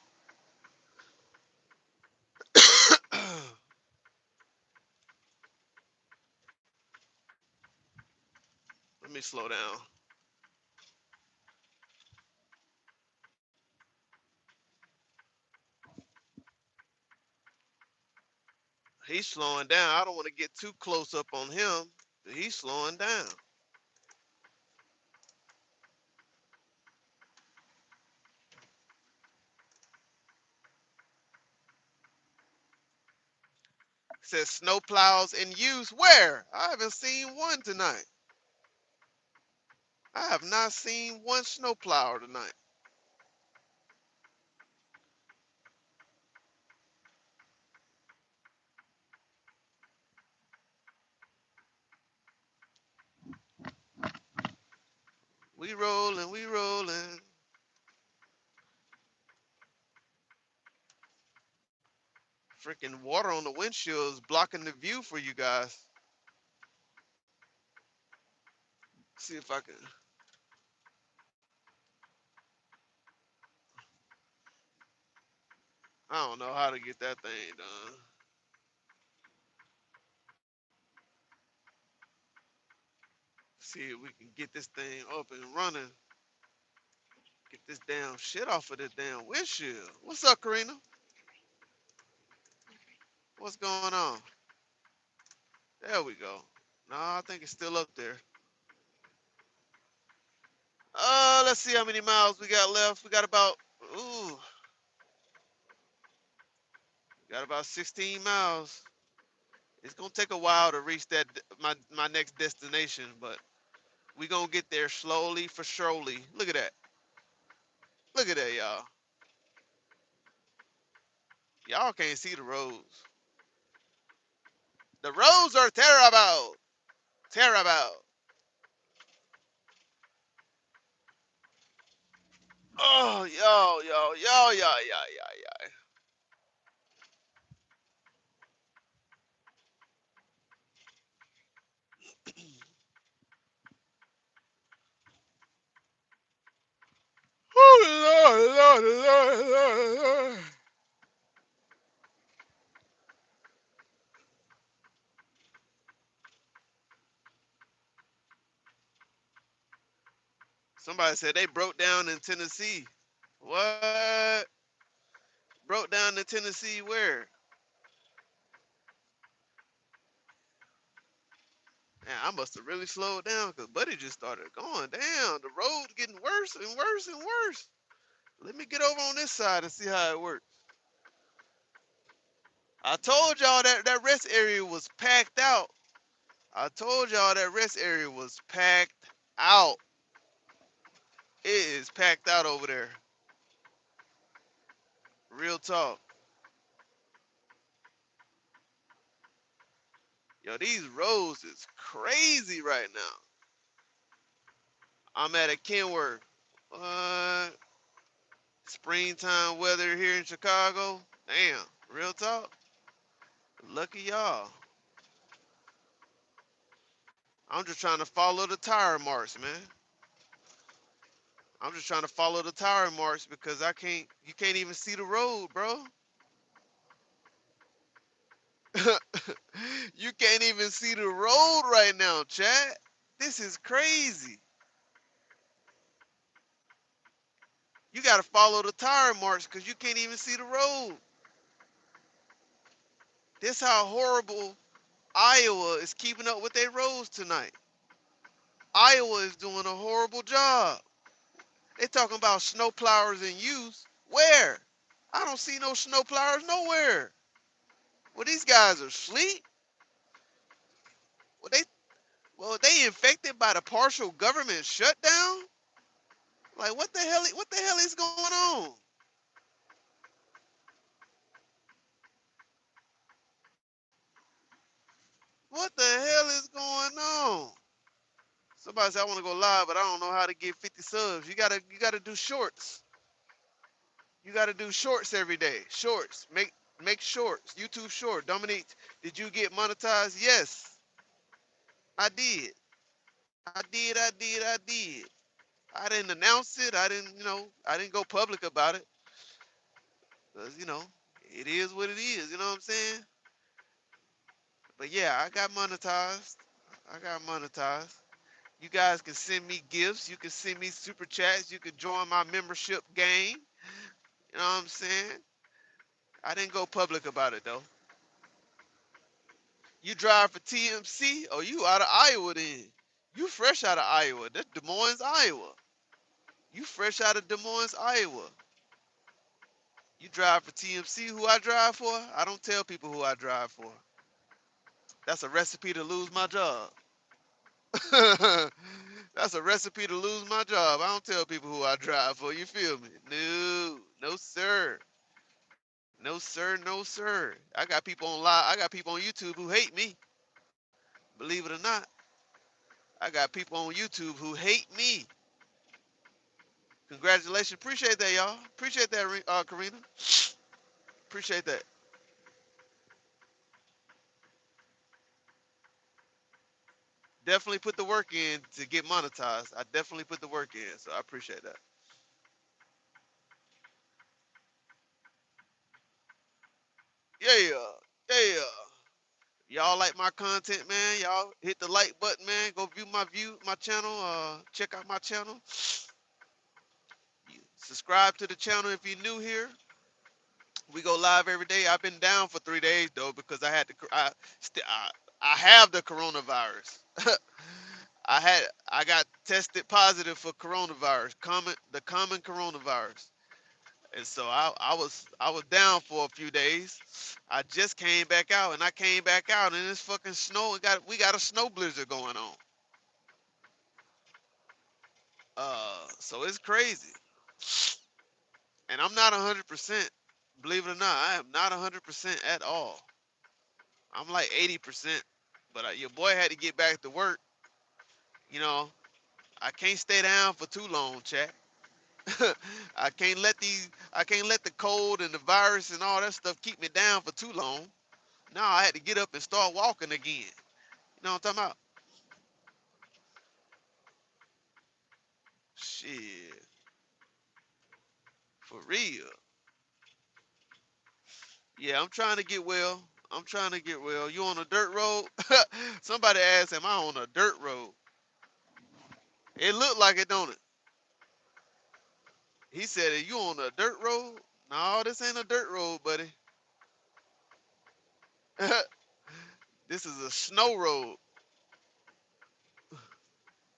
Let me slow down. He's slowing down. I don't want to get too close up on him. He's slowing down. Says snow plows in use. Where? I haven't seen one tonight. I have not seen one snow plow tonight. We rolling, we rolling. Freaking water on the windshield is blocking the view for you guys. See if I can. I don't know how to get that thing done. See if we can get this thing up and running. Get this damn shit off of this damn windshield. What's up, Karina? What's going on? There we go. No, I think it's still up there. Let's see how many miles we got left. We got about, got about 16 miles. It's gonna take a while to reach that my next destination, but we gonna get there slowly for surely. Look at that. Look at that, y'all. Y'all can't see the roads. The roads are terrible. Terrible. Oh, yo. Oh, Lord. Somebody said they broke down in Tennessee. What? Broke down in Tennessee where? Man, I must have really slowed down because Buddy just started going down. The road's getting worse and worse and worse. Let me get over on this side and see how it works. I told y'all that rest area was packed out. I told y'all that rest area was packed out. It is packed out over there. Real talk. Yo, these roads is crazy right now. I'm at a Kenworth. What? Springtime weather here in Chicago. Damn, real talk. Lucky y'all. I'm just trying to follow the tire marks, man. I'm just trying to follow the tire marks because you can't even see the road, bro. You can't even see the road right now, chat. This is crazy. You got to follow the tire marks because you can't even see the road. This how horrible Iowa is keeping up with their roads tonight. Iowa is doing a horrible job. They talking about snow plowers in use. Where? I don't see no snow plowers nowhere. Well, these guys are asleep. They infected by the partial government shutdown. Like what the hell? What the hell is going on? What the hell is going on? Somebody said I want to go live, but I don't know how to get 50 subs. You gotta do shorts. You gotta do shorts every day. Shorts. Make shorts. YouTube short. Dominique, did you get monetized? Yes, I did. I did. I didn't announce it. I didn't go public about it. 'Cause, it is what it is. You know what I'm saying? But yeah, I got monetized. You guys can send me gifts. You can send me super chats. You can join my membership game. You know what I'm saying? I didn't go public about it though. You drive for TMC? Oh, you out of Iowa then. You fresh out of Iowa. That's Des Moines, Iowa. You fresh out of Des Moines, Iowa. You drive for TMC. Who I drive for? I don't tell people who I drive for. That's a recipe to lose my job. That's a recipe to lose my job. I don't tell people who I drive for. You feel me? No, sir. No, sir. No, sir. I got people on live. I got people on YouTube who hate me. Believe it or not, I got people on YouTube who hate me. Congratulations. Appreciate that, y'all. Appreciate that, Karina. Appreciate that. Definitely put the work in to get monetized. I definitely put the work in, so I appreciate that. Yeah, yeah. Y'all like my content, man. Y'all hit the like button, man. Go view my channel. Check out my channel. Subscribe to the channel if you're new here. We go live every day. I've been down for 3 days though because I had I have the coronavirus. I got tested positive for coronavirus, the common coronavirus. And so I was down for a few days. I just came back out, and I came back out, and it's fucking snow. We got a snow blizzard going on. So it's crazy. And I'm not 100%. Believe it or not, I am not 100% at all. I'm like 80%. But your boy had to get back to work. You know, I can't stay down for too long, chat. I can't let the cold and the virus and all that stuff keep me down for too long. Now I had to get up and start walking again. You know what I'm talking about? Shit. For real. Yeah, I'm trying to get well. I'm trying to get well. You on a dirt road? Somebody asked, am I on a dirt road? It looked like it, don't it? He said, are you on a dirt road? No, this ain't a dirt road, buddy. This is a snow road.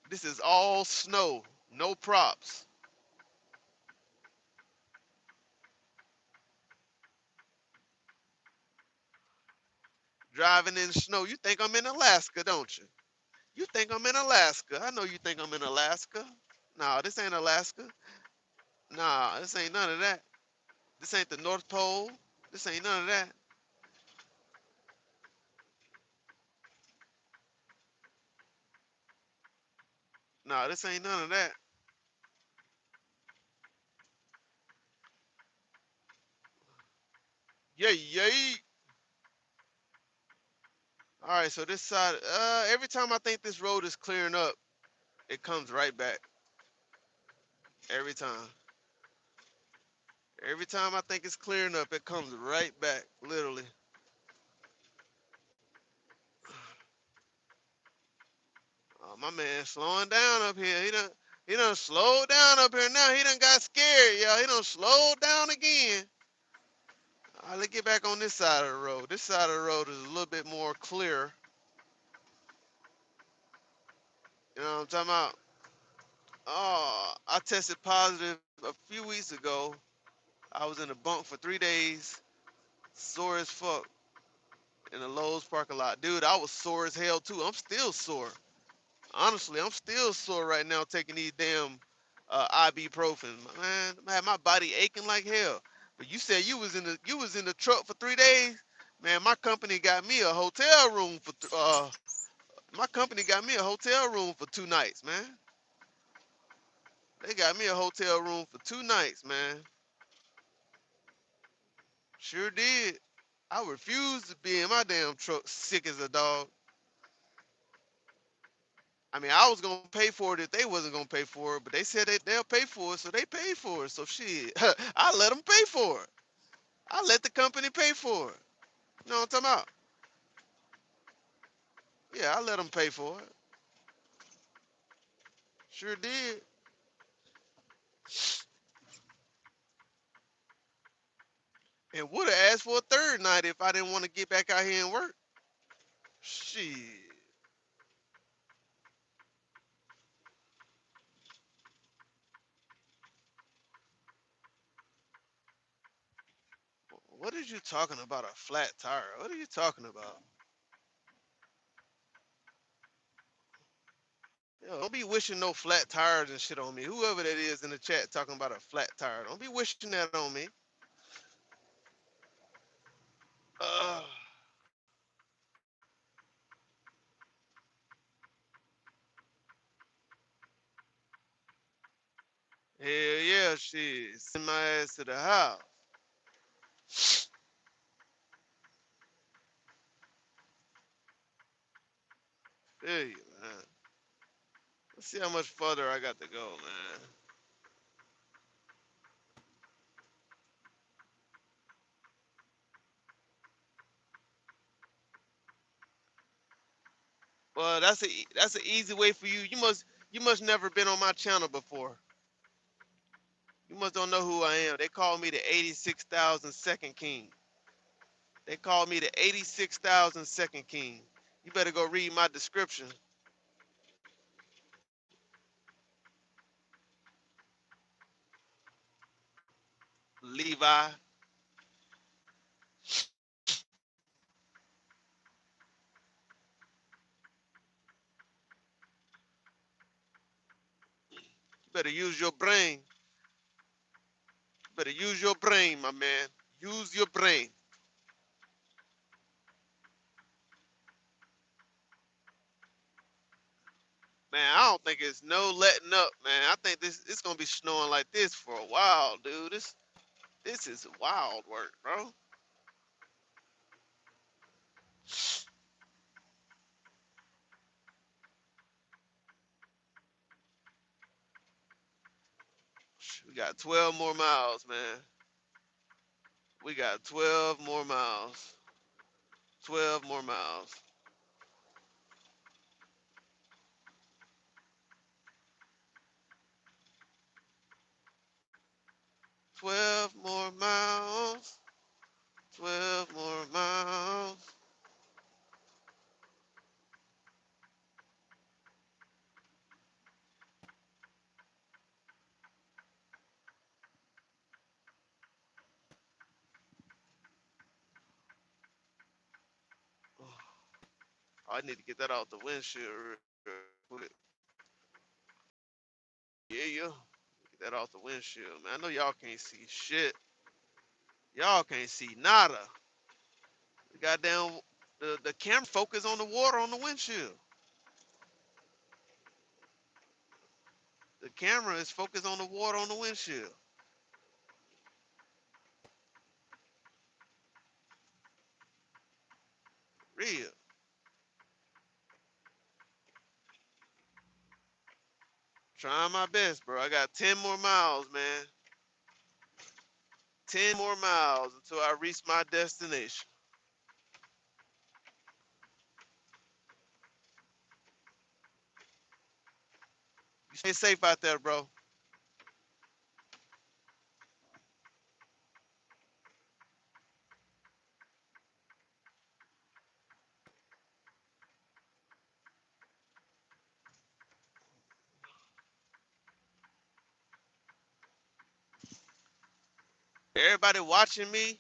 This is all snow. No props. Driving in snow. You think I'm in Alaska, don't you? You think I'm in Alaska. I know you think I'm in Alaska. Nah, this ain't Alaska. Nah, this ain't none of that. This ain't the North Pole. This ain't none of that. Nah, this ain't none of that. Yay, yay. All right, so this side, every time I think this road is clearing up, it comes right back. Every time. Every time I think it's clearing up, it comes right back, literally. Oh, my man slowing down up here. He done slowed down up here now. He done got scared, y'all. He done slowed down again. All right, let's get back on this side of the road. This side of the road is a little bit more clear. You know what I'm talking about? Oh, I tested positive a few weeks ago. I was in a bunk for 3 days, sore as fuck in the Lowe's parking lot. Dude, I was sore as hell too. I'm still sore. Honestly, I'm still sore right now taking these damn ibuprofen. Man, I had my body aching like hell. But you said you was in the truck for 3 days. Man, my company got me a hotel room for my company got me a hotel room for 2 nights, man. They got me a hotel room for 2 nights, man. Sure did. I refused to be in my damn truck sick as a dog. I mean, I was gonna pay for it if they wasn't gonna pay for it, but they said they'll pay for it, so they paid for it. So shit, I let them pay for it. I let the company pay for it. You know what I'm talking about? Yeah, I let them pay for it. Sure did. And would have asked for a third night if I didn't want to get back out here and work. Shit. What are you talking about? A flat tire? What are you talking about? Yo, don't be wishing no flat tires and shit on me. Whoever that is in the chat talking about a flat tire, don't be wishing that on me. Uh, hell yeah, shit. Send my ass to the house. Feel you, man. Let's see how much further I got to go, man. Well, that's an easy way for you. You must never been on my channel before. You must don't know who I am. They call me the 86,000 second king. They call me the 86,000 second king. You better go read my description. Levi. You better use your brain. You better use your brain, my man. Use your brain. Man, I don't think it's no letting up, man. I think it's gonna be snowing like this for a while, dude. This is wild work, bro. We got 12 more miles, man. We got 12 more miles. 12 more miles. 12 more miles. 12 more miles. Oh, I need to get that out the windshield real quick. Yeah. Get that off the windshield, man. I know y'all can't see shit. Y'all can't see nada. The goddamn the camera focus on the water on the windshield. The camera is focused on the water on the windshield. Real. Trying my best, bro. I got 10 more miles, man. 10 more miles until I reach my destination. You stay safe out there, bro. Everybody watching me,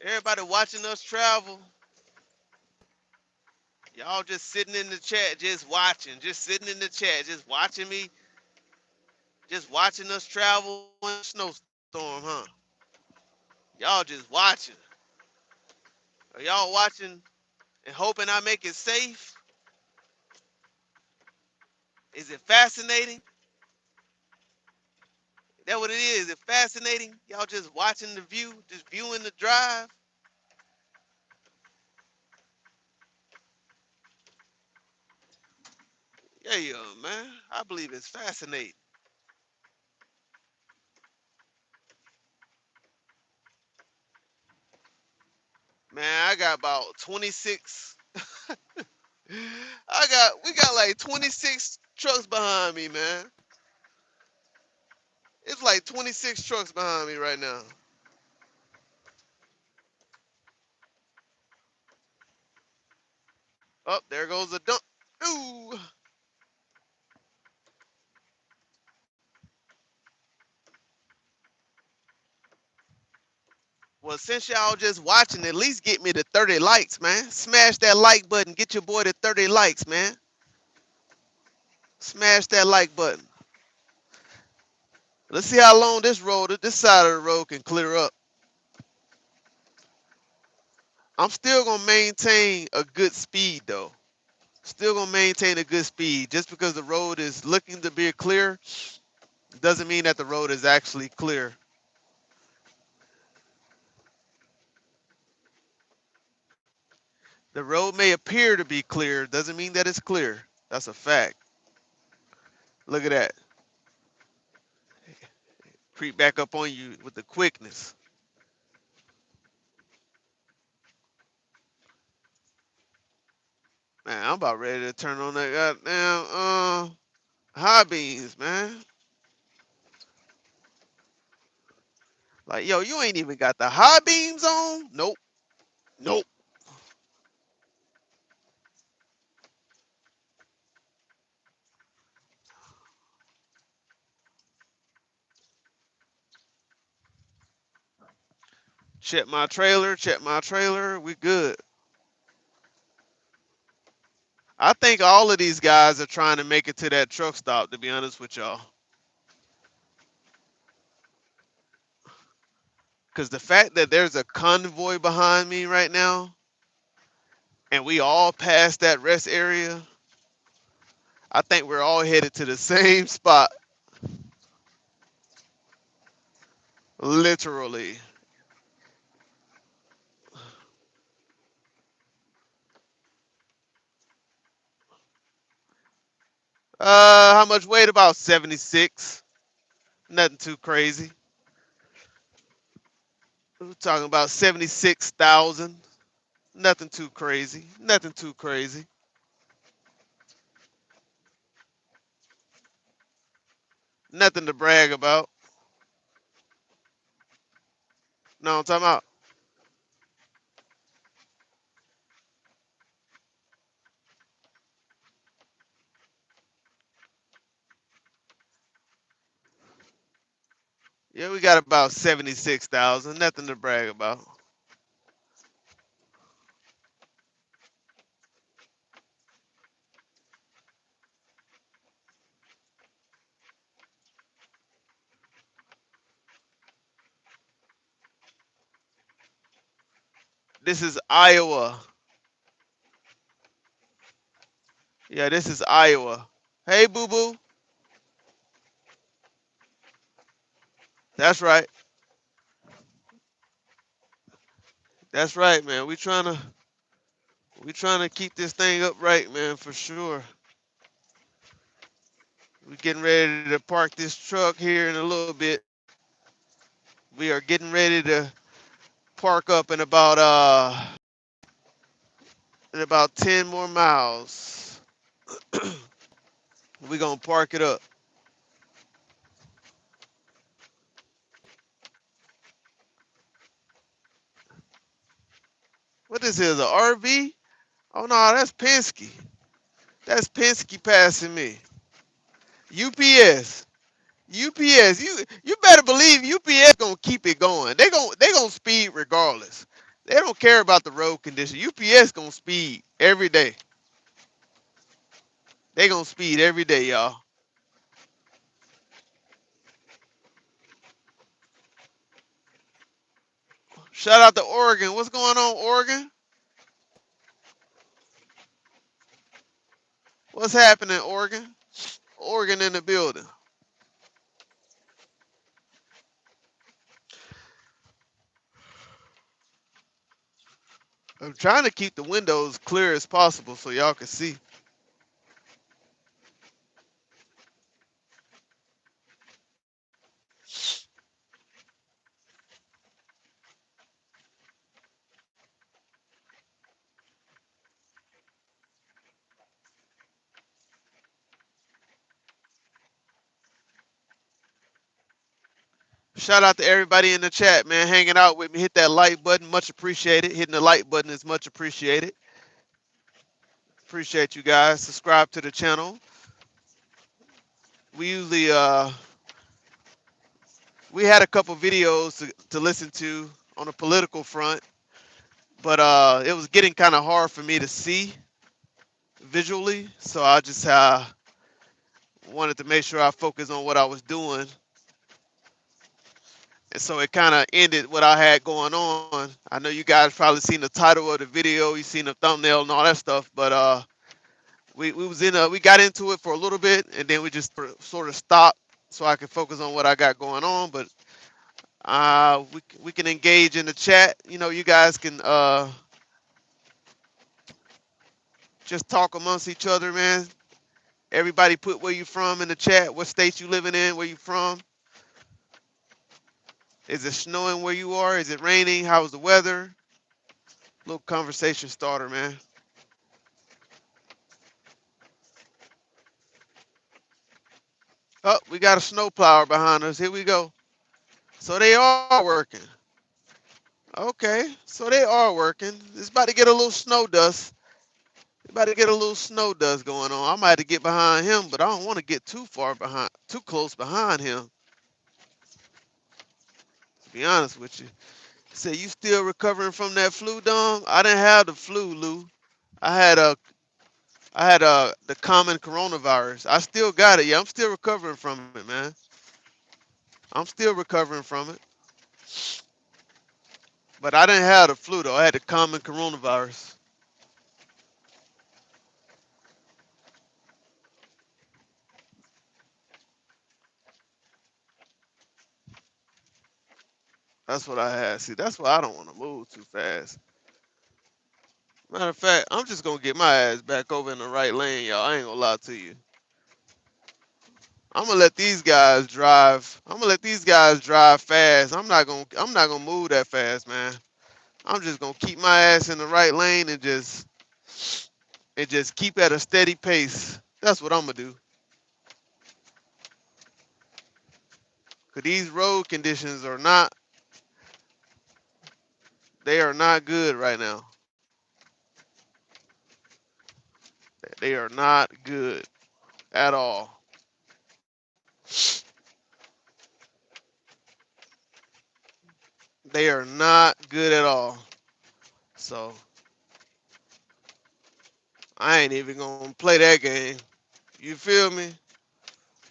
everybody watching us travel. Y'all just sitting in the chat, just watching, just sitting in the chat, just watching me, just watching us travel in a snowstorm, huh? Y'all just watching. Are y'all watching and hoping I make it safe? Is it fascinating? Is that what it is? Is it fascinating? Y'all just watching the view, just viewing the drive? Yeah, man. I believe it's fascinating. Man, I got about 26. We got like 26 trucks behind me, man. It's like 26 trucks behind me right now. Oh, there goes the dump. Ooh. Well, since y'all just watching, at least get me to 30 likes, man. Smash that like button. Get your boy to 30 likes, man. Smash that like button. Let's see how long this side of the road can clear up. I'm still gonna maintain a good speed though. Still gonna maintain a good speed. Just because the road is looking to be clear doesn't mean that the road is actually clear. The road may appear to be clear, doesn't mean that it's clear. That's a fact. Look at that. Creep back up on you with the quickness. Man, I'm about ready to turn on that goddamn high beams, man. Like, yo, you ain't even got the high beams on? Nope. Nope. Check my trailer. Check my trailer. We good. I think all of these guys are trying to make it to that truck stop, to be honest with y'all. Because the fact that there's a convoy behind me right now, and we all passed that rest area, I think we're all headed to the same spot. Literally. How much weight? About 76. Nothing too crazy. We're talking about 76,000. Nothing too crazy. Nothing too crazy. Nothing to brag about. No, I'm talking about. Yeah, we got about 76,000. Nothing to brag about. This is Iowa. Yeah, this is Iowa. Hey, boo boo. That's right. That's right, man. We trying to keep this thing upright, man, for sure. We're getting ready to park this truck here in a little bit. We are getting ready to park up in about 10 more miles. We're gonna park it up. What this is, a RV? Oh no, that's Penske. That's Penske passing me. UPS. UPS. You better believe UPS gonna keep it going. They gonna speed regardless. They don't care about the road condition. UPS gonna speed every day. They gonna speed every day, y'all. Shout out to Oregon. What's going on, Oregon? What's happening, Oregon? Oregon in the building. I'm trying to keep the windows clear as possible so y'all can see. Shout out to everybody in the chat, man, hanging out with me. Hit that like button, much appreciated. Hitting the like button is much appreciated. Appreciate you guys. Subscribe to the channel. We usually we had a couple videos to listen to on the political front, but it was getting kind of hard for me to see visually, so I just wanted to make sure I focused on what I was doing. And so it kind of ended what I had going on. I know you guys probably seen the title of the video, you seen the thumbnail and all that stuff, but we got into it for a little bit and then we just sort of stopped so I could focus on what I got going on. But we can engage in the chat. You know, you guys can just talk amongst each other, man. Everybody put where you from in the chat, what state you living in, where you from. Is it snowing where you are? Is it raining? How's the weather? Little conversation starter, man. Oh, we got a snowplower behind us. Here we go. So they are working. Okay, so they are working. It's about to get a little snow dust. It's about to get a little snow dust going on. I might have to get behind him, but I don't want to get too far behind, too close behind him. To be honest with you. Say you still recovering from that flu, Dom? I didn't have the flu, Lou. I had the common coronavirus. I still got it. Yeah, I'm still recovering from it, man. I'm still recovering from it. But I didn't have the flu though. I had the common coronavirus. That's what I had. See, that's why I don't want to move too fast. Matter of fact, I'm just gonna get my ass back over in the right lane, y'all. I ain't gonna lie to you. I'm gonna let these guys drive. I'm gonna let these guys drive fast. I'm not gonna move that fast, man. I'm just gonna keep my ass in the right lane and just keep at a steady pace. That's what I'm gonna do. Cause these road conditions are not, they are not good right now. They are not good at all. They are not good at all. So I ain't even gonna play that game. You feel me?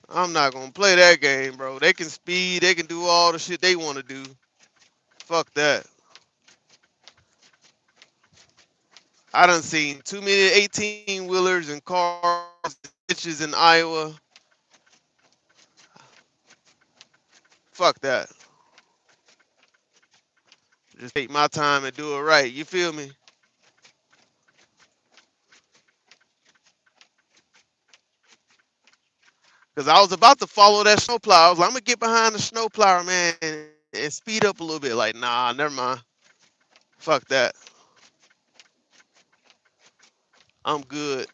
I'm not gonna play that game, bro. They can speed, they can do all the shit they wanna do. Fuck that. I done seen too many 18 wheelers and cars, bitches in Iowa. Fuck that. Just take my time and do it right. You feel me? Because I was about to follow that snowplow. I was like, I'm gonna get behind the snowplower, man, and speed up a little bit. Like, nah, never mind. Fuck that. I'm good.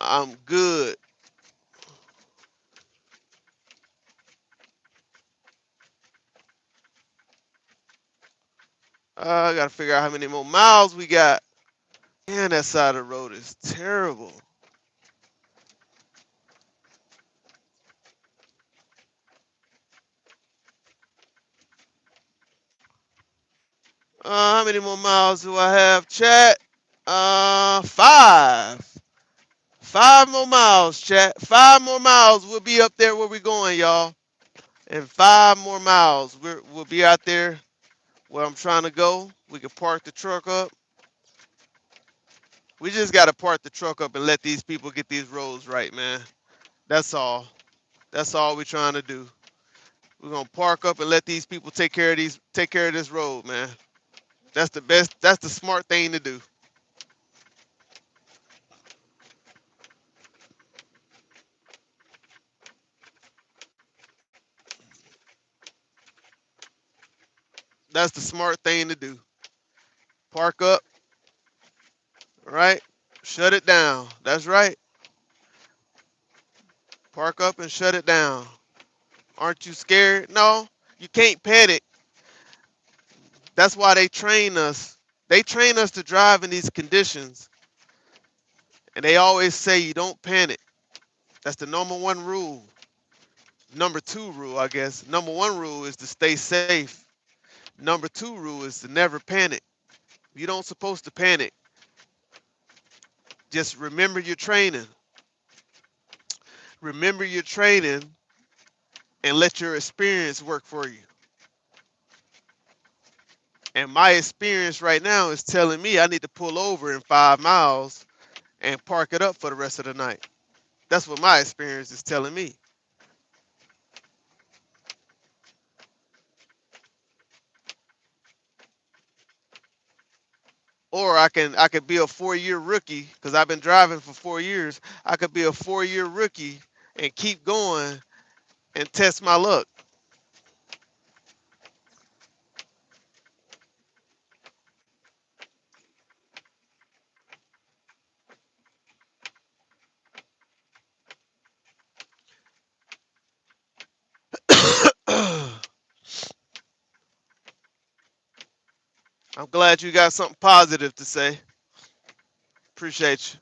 I'm good. I gotta figure out how many more miles we got. Man, that side of the road is terrible. How many more miles do I have, chat? Five. 5 more miles, chat. 5 more miles. We'll be up there where we're going, y'all. And 5 more miles. We'll be out there where I'm trying to go. We can park the truck up. We just gotta park the truck up and let these people get these roads right, man. That's all. That's all we're trying to do. We're gonna park up and let these people take care of this road, man. That's the best, that's the smart thing to do. That's the smart thing to do. Park up, right? Shut it down. That's right. Park up and shut it down. Aren't you scared? No, you can't panic. That's why they train us. They train us to drive in these conditions. And they always say you don't panic. That's the number one rule. Number two rule, I guess. Number one rule is to stay safe. Number two rule is to never panic. You don't supposed to panic. Just remember your training. Remember your training and let your experience work for you. And my experience right now is telling me I need to pull over in 5 miles and park it up for the rest of the night. That's what my experience is telling me. Or I could be a 4-year rookie because I've been driving for 4 years. I could be a 4-year rookie and keep going and test my luck. I'm glad you got something positive to say. Appreciate you.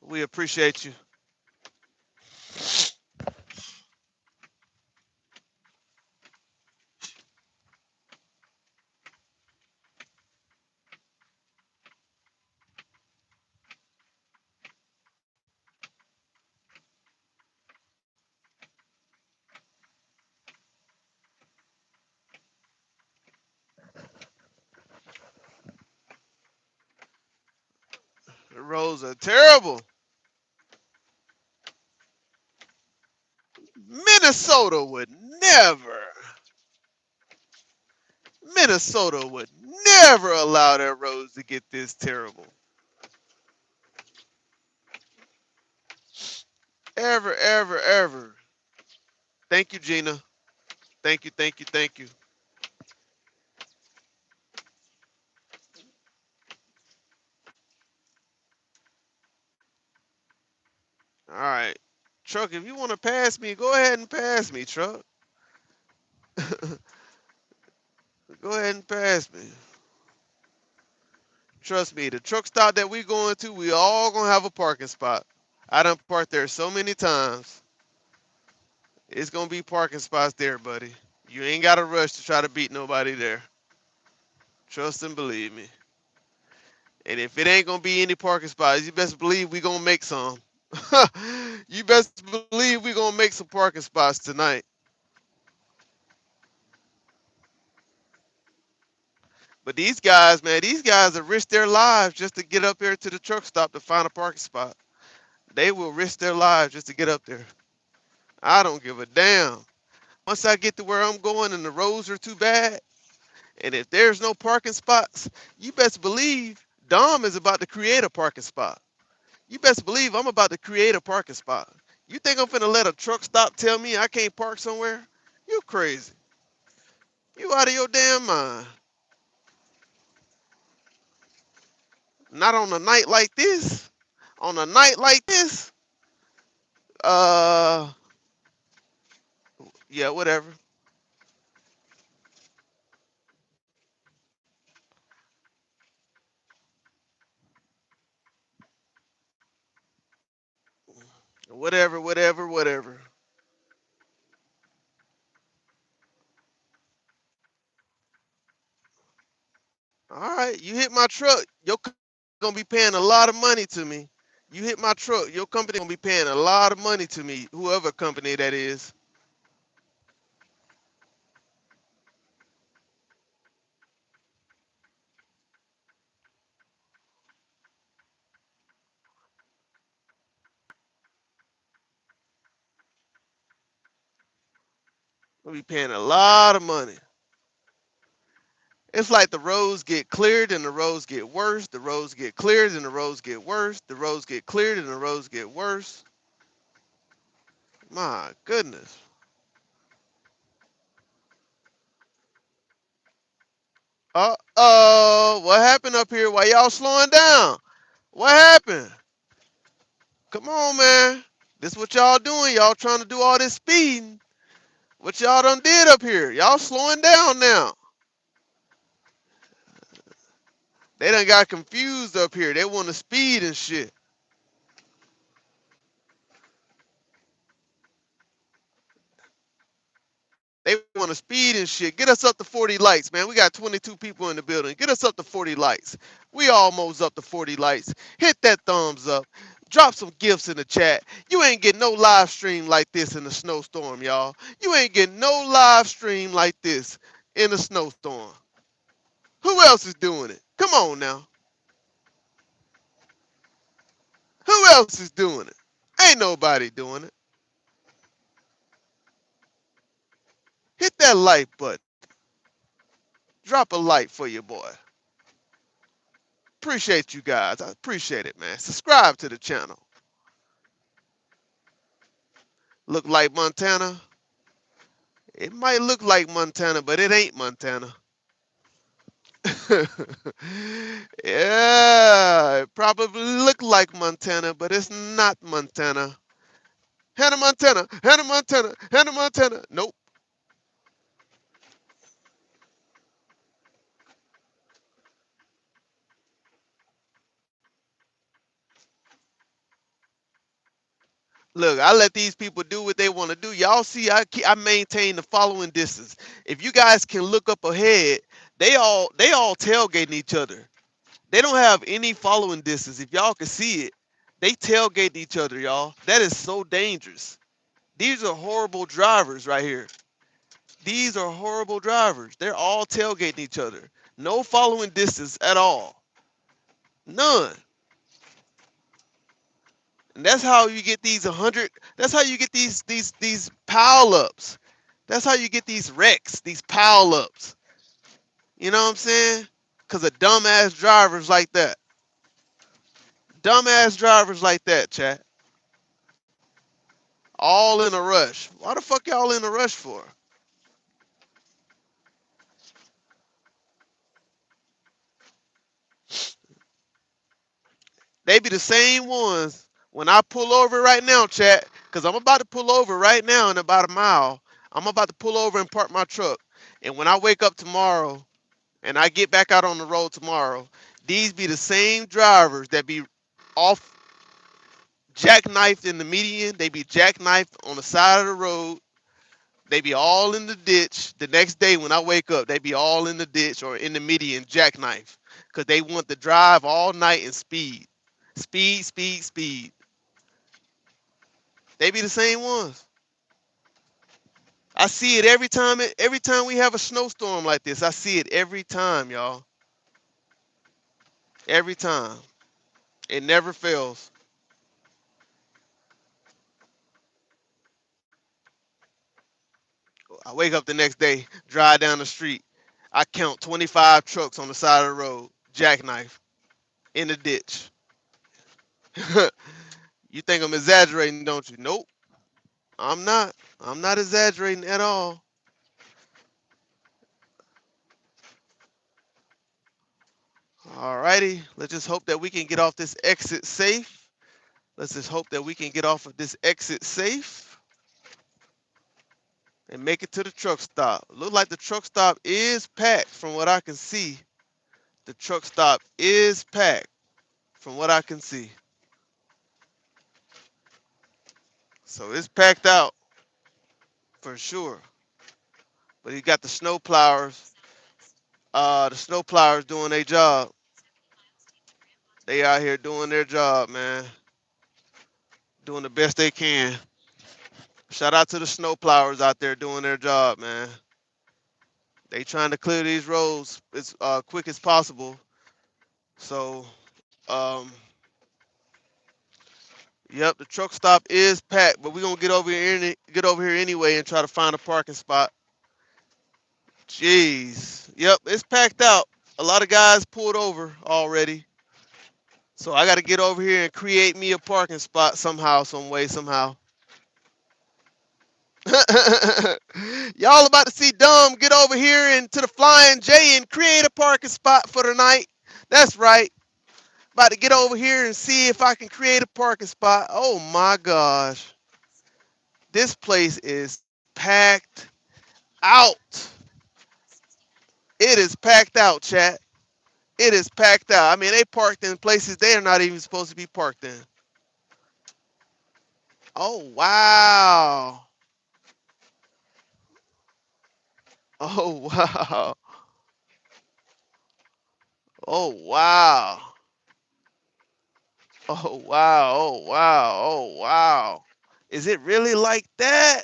We appreciate you. The roads are terrible. Minnesota would never. Minnesota would never allow their roads to get this terrible. Ever, ever, ever. Thank you, Gina. Thank you, thank you, thank you. All right. Truck, if you want to pass me, go ahead and pass me, Truck. Go ahead and pass me. Trust me, the truck stop that we going to, we all gonna have a parking spot. I done parked there so many times. It's gonna be parking spots there, buddy. You ain't gotta rush to try to beat nobody there. Trust and believe me. And if it ain't gonna be any parking spots, you best believe we gonna make some. You best believe we gonna make some parking spots tonight. But these guys, man, these guys have risked their lives just to get up here to the truck stop to find a parking spot. They will risk their lives just to get up there. I don't give a damn. Once I get to where I'm going and the roads are too bad, and if there's no parking spots, you best believe Dom is about to create a parking spot. You best believe I'm about to create a parking spot. You think I'm finna let a truck stop tell me I can't park somewhere? You crazy. You out of your damn mind. Not on a night like this. On a night like this, uh, yeah, whatever. Whatever, whatever, whatever. All right, you hit my truck. Your company gonna be paying a lot of money to me. You hit my truck. Your company gonna be paying a lot of money to me, whoever company that is. Gonna be paying a lot of money. It's like the roads get cleared and the roads get worse. The roads get cleared and the roads get worse. The roads get cleared and the roads get worse. My goodness. Uh-oh, what happened up here? Why y'all slowing down? What happened? Come on, man. This what y'all doing. Y'all trying to do all this speeding. What y'all done did up here? Y'all slowing down now. They done got confused up here. They want to speed and shit. They want to speed and shit. Get us up to 40 lights, man. We got 22 people in the building. Get us up to 40 lights. We almost up to 40 lights. Hit that thumbs up. Drop some gifts in the chat. You ain't getting no live stream like this in the snowstorm, y'all. You ain't getting no live stream like this in a snowstorm. Who else is doing it? Come on now. Who else is doing it? Ain't nobody doing it. Hit that like button. Drop a like for your boy. Appreciate you guys. I appreciate it, man. Subscribe to the channel. Look like Montana. It might look like Montana, but it ain't Montana. Yeah, it probably look like Montana, but it's not Montana. Hannah Montana, Hannah Montana, Hannah Montana. Nope. Look, I let these people do what they want to do. Y'all see, I maintain the following distance. If you guys can look up ahead, they all tailgating each other. They don't have any following distance. If y'all can see it, they tailgate each other, y'all. That is so dangerous. These are horrible drivers right here. These are horrible drivers. They're all tailgating each other. No following distance at all. None. And that's how you get these 100. That's how you get these pile ups. That's how you get these wrecks, these pile ups. You know what I'm saying? Because of dumbass drivers like that. Dumbass drivers like that, chat. All in a rush. Why the fuck y'all in a rush for? They be the same ones when I pull over right now, chat, because I'm about to pull over right now in about a mile. I'm about to pull over and park my truck. And when I wake up tomorrow and I get back out on the road tomorrow, these be the same drivers that be off jackknifed in the median. They be jackknifed on the side of the road. They be all in the ditch. The next day when I wake up, they be all in the ditch or in the median jackknife because they want to drive all night and speed. Speed, speed, speed. They be the same ones. I see it every time we have a snowstorm like this. I see it every time, y'all. Every time. It never fails. I wake up the next day, drive down the street. I count 25 trucks on the side of the road, jackknife, in the ditch. You think I'm exaggerating, don't you? Nope, I'm not. I'm not exaggerating at all. Alrighty, let's just hope that we can get off this exit safe. Let's just hope that we can get off of this exit safe and make it to the truck stop. Look like the truck stop is packed from what I can see. The truck stop is packed from what I can see. So it's packed out for sure. But he got the snow plowers. The snow plowers doing their job. They out here doing their job, man. Doing the best they can. Shout out to the snow plowers out there doing their job, man. They trying to clear these roads as quick as possible. So, um, yep, the truck stop is packed, but we're gonna get over here anyway and try to find a parking spot. Jeez. Yep, it's packed out. A lot of guys pulled over already. So I gotta get over here and create me a parking spot somehow, some way, somehow. Y'all about to see Dumb get over here and to the Flying J and create a parking spot for the night. That's right. About to get over here and see if I can create a parking spot. Oh my gosh. This place is packed out. It is packed out, chat. It is packed out. I mean, they parked in places they are not even supposed to be parked in. Oh, wow. Oh, wow. Oh, wow. Oh, wow. Oh, wow. Oh, wow. Is it really like that?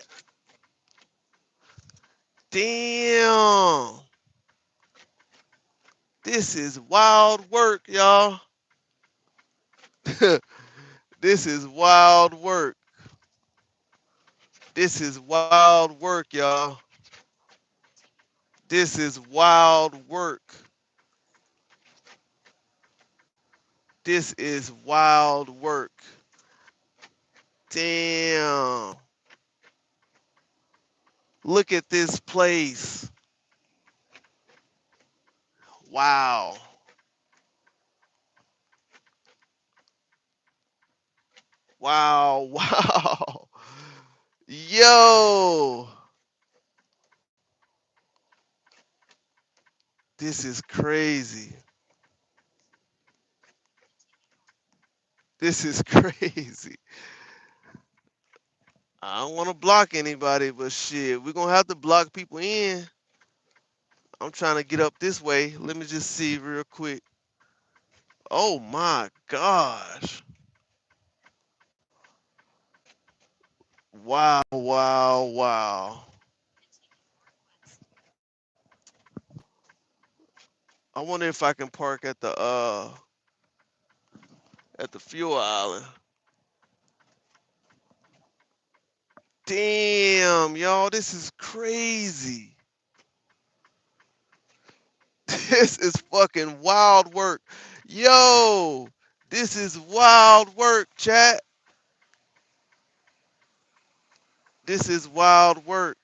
Damn. This is wild work, y'all. This is wild work. This is wild work, y'all. This is wild work. This is wild work. Damn. Look at this place. Wow. Wow. Wow. Yo. This is crazy. This is crazy. I don't want to block anybody, but shit, we're gonna have to block people in. I'm trying to get up this way. Let me just see real quick. Oh my gosh. Wow, wow, wow. I wonder if I can park at the fuel island. Damn, y'all, this is crazy. This is fucking wild work. Yo, this is wild work, chat. This is wild work.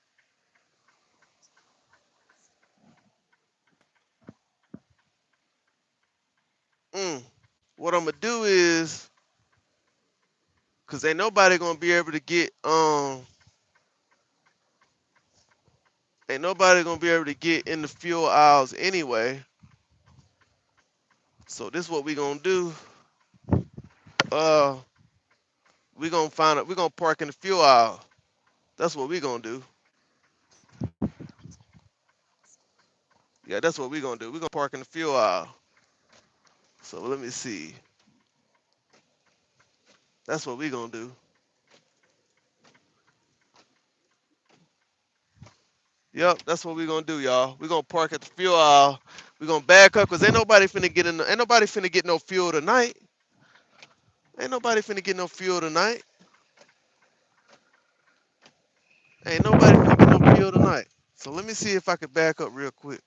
Mm. What I'm gonna do is, cause ain't nobody gonna be able to get in the fuel aisles anyway. So this is what we gonna do. Uh, we gonna park in the fuel aisle. That's what we gonna do. Yeah, that's what we gonna do. We gonna park in the fuel aisle. So let me see. That's what we gonna do. Yep, that's what we gonna do, y'all. We gonna park at the fuel aisle. We gonna back up, cause ain't nobody finna get no fuel tonight. Ain't nobody finna get no fuel tonight. Ain't nobody finna get no fuel tonight. So let me see if I can back up real quick.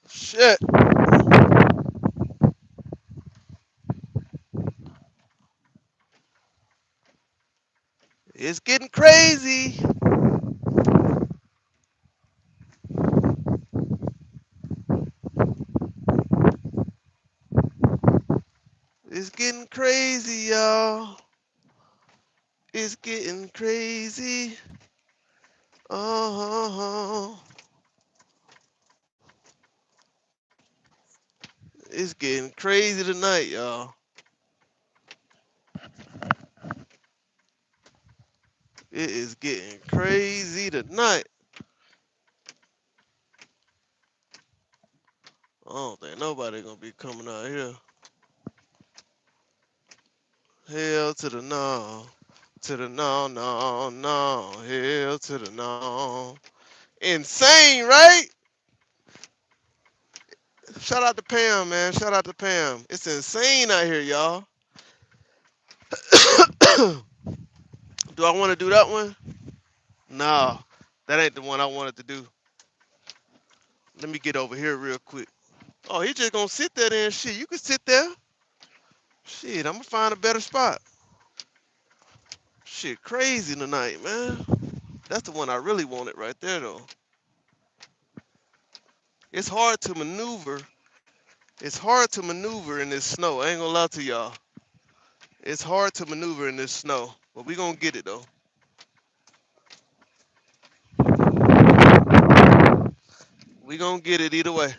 Shit. It's getting crazy. It's getting crazy, y'all. It's getting crazy. Uh-huh. It's getting crazy tonight, y'all. It is getting crazy tonight. I don't think nobody gonna be coming out here. Hell to the no. To the no, no, no. Hell to the no. Insane, right? Shout out to Pam, man. Shout out to Pam. It's insane out here, y'all. Do I want to do that one? No, that ain't the one I wanted to do. Let me get over here real quick. Oh, he just gonna sit there then. Shit, you can sit there. Shit, I'm gonna find a better spot. Shit, crazy tonight, man. That's the one I really wanted right there, though. It's hard to maneuver. It's hard to maneuver in this snow. I ain't gonna lie to y'all. It's hard to maneuver in this snow, but we gonna get it though. We gonna get it either way.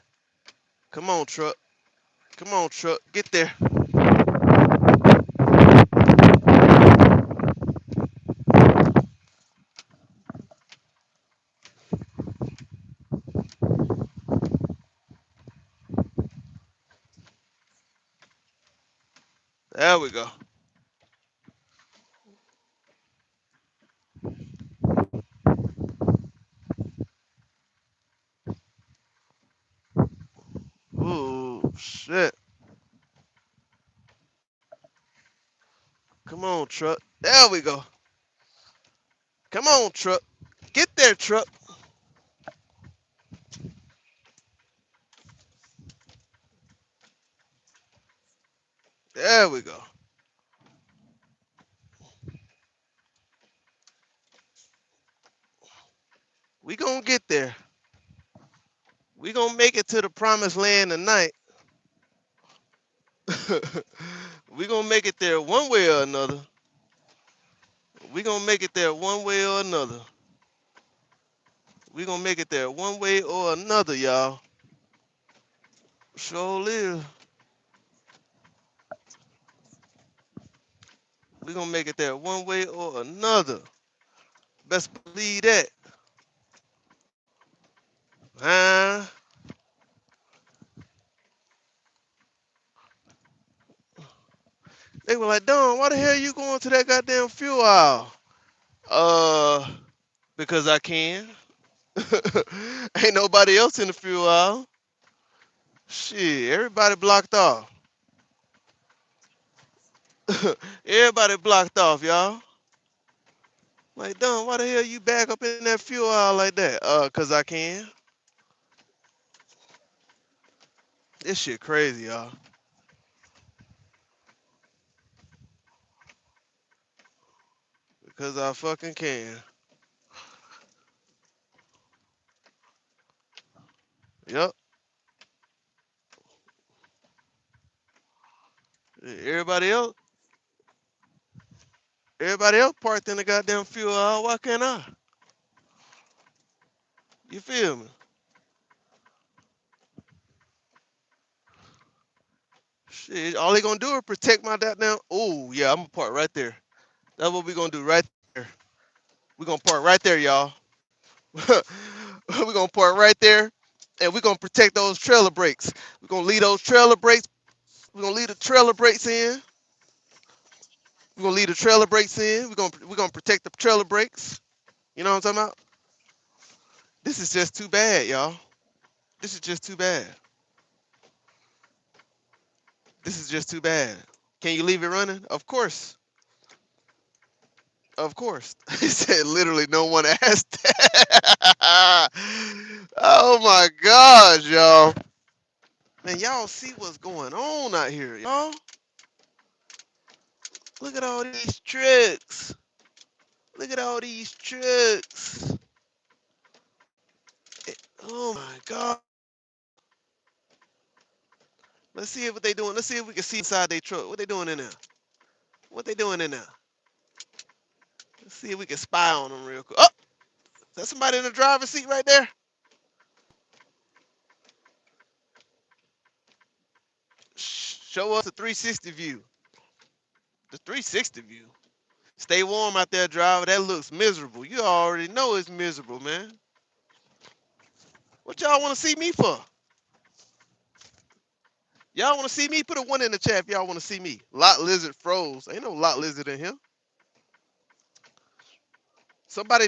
Come on, truck. Come on, truck. Get there. There we go. Ooh, shit. Come on, truck. There we go. Come on, truck. Get there, truck. There we go. We gonna get there. We gonna make it to the promised land tonight. We gonna make it there one way or another. We gonna make it there one way or another. We gonna make it there one way or another, y'all. Sure live. We gonna make it there one way or another. Best believe that. Huh? They were like, Don, why the hell you going to that goddamn fuel aisle? Because I can. Ain't nobody else in the fuel aisle. Shit, everybody blocked off. Everybody blocked off, y'all. Like, Don, why the hell you back up in that fuel aisle like that? Cause I can. This shit crazy, y'all. Because I fucking can. Yep. Everybody else parked in the goddamn fuel aisle. Why can't I? You feel me? Shit, all they gonna do is protect my goddamn. Oh yeah, I'm gonna park right there. That's what we gonna do right there. We gonna park right there, y'all. We gonna park right there, and we gonna protect those trailer brakes. We gonna leave those trailer brakes. We gonna leave the trailer brakes in. We gonna leave the trailer brakes in. We gonna protect the trailer brakes. You know what I'm talking about? This is just too bad, y'all. This is just too bad. This is just too bad. Can you leave it running? Of course. Of course. He said literally no one asked that. Oh my gosh, y'all. Man, y'all see what's going on out here, y'all? Look at all these trucks. Look at all these trucks. Oh my god. Let's see what they doing. Let's see if we can see inside their truck. What they doing in there? What they doing in there? Let's see if we can spy on them real quick. Oh, is that somebody in the driver's seat right there? Show us a 360 view. The 360 view. Stay warm out there, driver. That looks miserable. You already know it's miserable, man. What y'all want to see me for? Y'all want to see me? Put a 1 in the chat if y'all want to see me. Lot lizard froze. Ain't no lot lizard in here. Somebody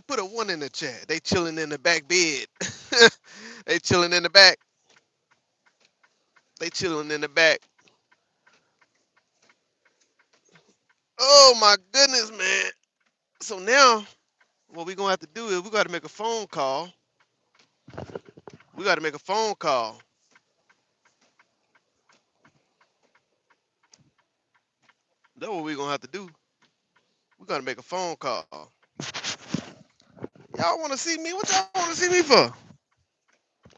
put a 1 in the chat. They chilling in the back bed. They chilling in the back. They chilling in the back. Oh my goodness, man. So now what we gonna have to do is we gotta make a phone call. We gotta make a phone call. That's what we gonna have to do. We gotta make a phone call. Y'all wanna see me? What y'all wanna see me for?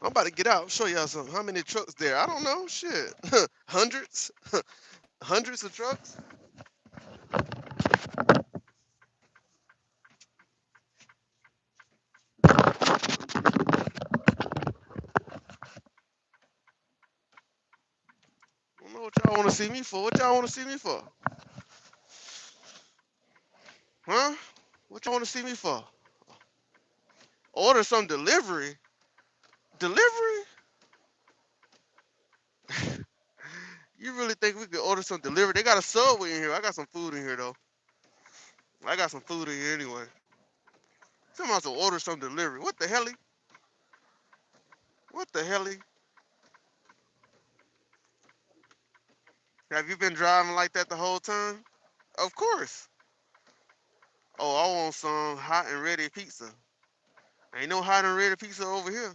I'm about to get out, show y'all something. How many trucks there? I don't know. Shit. Hundreds? Hundreds of trucks? I don't know what y'all wanna see me for. What y'all wanna see me for? Huh? What y'all wanna see me for? Order some delivery? Delivery? You really think we could order some delivery? They got a Subway in here. I got some food in here though. I got some food in here anyway. Somebody's to order some delivery. What the hell? What the hell? Have you been driving like that the whole time? Of course. Oh, I want some hot and ready pizza. Ain't no hot and ready pizza over here.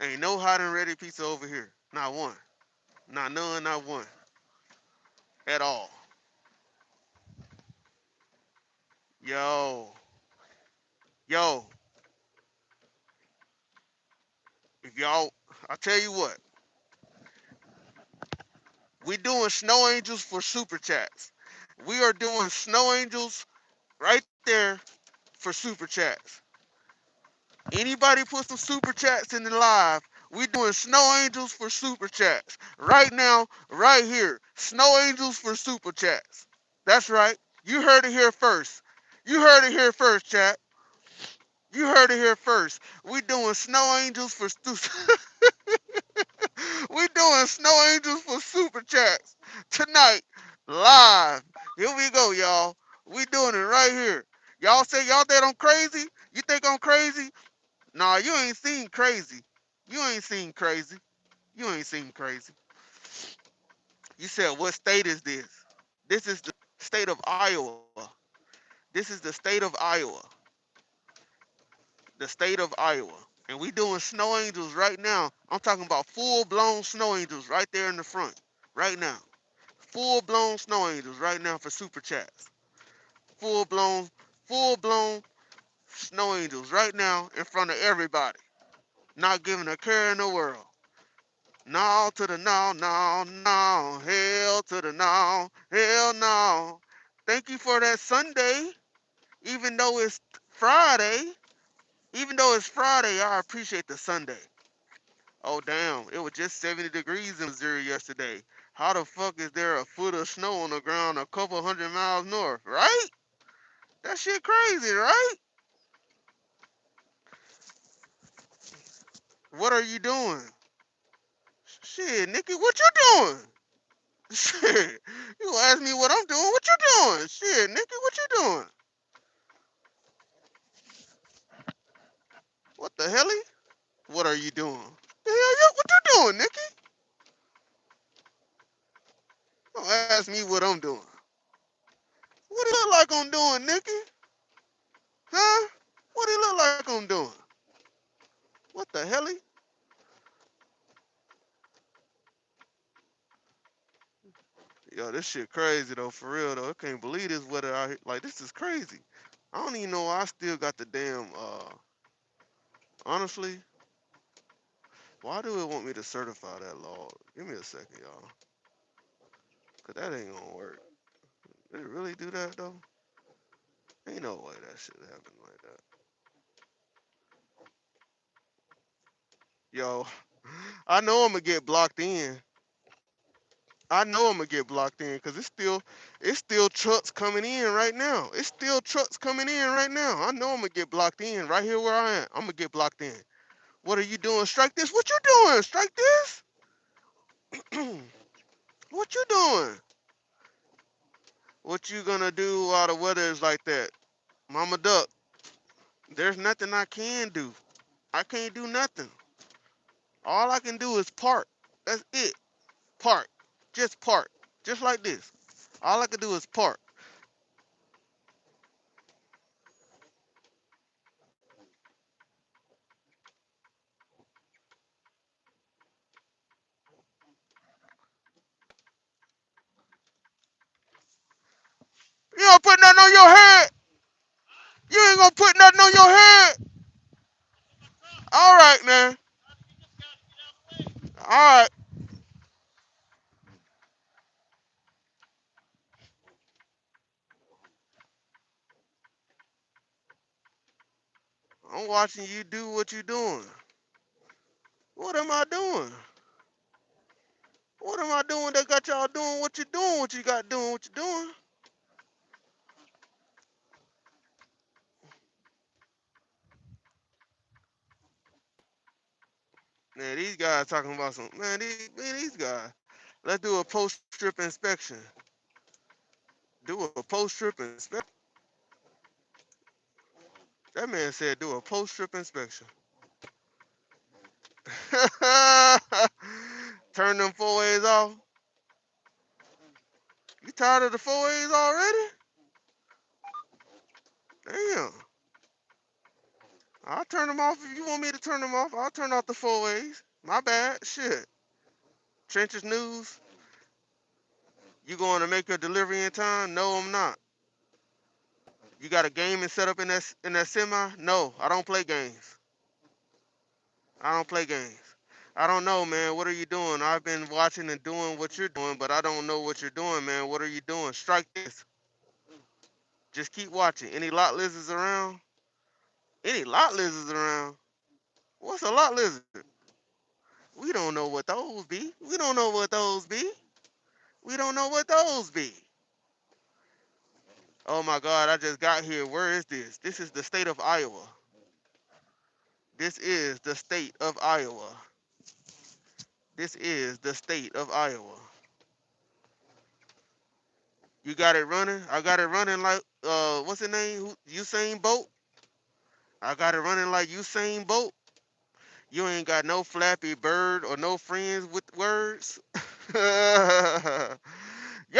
Ain't no hot and ready pizza over here. Not one. Not none, not one. At all. Yo. Yo. If y'all, I tell you what. We doing snow angels for super chats. We are doing snow angels right there for super chats. Anybody put some super chats in the live. We doing snow angels for super chats. Right now, right here. Snow angels for super chats. That's right. You heard it here first. You heard it here first, chat. You heard it here first. We doing snow angels for we doing snow angels for super chats tonight, live. Here we go, y'all. We doing it right here. Y'all say y'all think I'm crazy? You think I'm crazy? Nah, you ain't seen crazy. You ain't seen crazy. You ain't seen crazy. You said, what state is this? This is the state of Iowa. This is the state of Iowa. The state of Iowa. And we doing snow angels right now. I'm talking about full-blown snow angels right there in the front. Right now. Full-blown snow angels right now for super chats. Full-blown snow angels right now in front of everybody. Not giving a care in the world. No to the no, no, no. Hell to the no. Hell no. Thank you for that Sunday. Even though it's Friday. Even though it's Friday, I appreciate the Sunday. Oh, damn. It was just 70 degrees in Missouri yesterday. How the fuck is there a foot of snow on the ground a couple 100 miles north, right? That shit crazy, right? What are you doing? Shit, Nikki, what you doing? Shit, you gonna ask me what I'm doing? What you doing? Shit, Nikki, what you doing? What the hell? What are you doing? The hell, what you doing, Nikki? Don't ask me what I'm doing. What it look like I'm doing, Nikki? Huh? What it look like I'm doing? What the hell? Yo, this shit crazy though, for real though. I can't believe this weather out here. Like, this is crazy. I don't even know why I still got the damn, honestly, why do it want me to certify that log? Give me a second, y'all. Cause that ain't gonna work. Did it really do that though? Ain't no way that shit happened like that. Yo, I know I'm gonna get blocked in. I know I'm gonna get blocked in because it's still trucks coming in right now. It's still trucks coming in right now. I know I'm gonna get blocked in right here where I am. I'm gonna get blocked in. What are you doing? Strike this? What you doing? Strike this? What you doing? What you gonna do while the weather is like that? Mama Duck, there's nothing I can do. I can't do nothing. All I can do is park. That's it. Park. Just park. Just like this. All I can do is park. You don't put nothing on your head. You ain't gonna put nothing on your head. All right, man. All right. I'm watching you do what you doing. What am I doing? What am I doing that got y'all doing what you doing? What you got doing what you doing? Man, these guys talking about some these guys. Let's do a post-trip inspection. Do a post-trip inspection. That man said do a post-trip inspection. Turn them 4As off. You tired of the 4As already? Damn. I'll turn them off if you want me to turn them off. I'll turn off the 4As. My bad. Shit. Trenches News. You going to make your delivery in time? No, I'm not. You got a game and set up in that semi? No, I don't play games. I don't play games. I don't know, man. What are you doing? I've been watching and doing what you're doing, but I don't know what you're doing, man. What are you doing? Strike this. Just keep watching. Any lot lizards around? Any lot lizards around? What's a lot lizard? We don't know what those be. We don't know what those be. We don't know what those be. Oh my God, I just got here. Where is this? This is the state of Iowa. This is the state of Iowa. This is the state of Iowa. You got it running? I got it running like, what's his name? Usain Bolt? I got it running like Usain Bolt. You ain't got no Flappy Bird or no friends with words. Yo,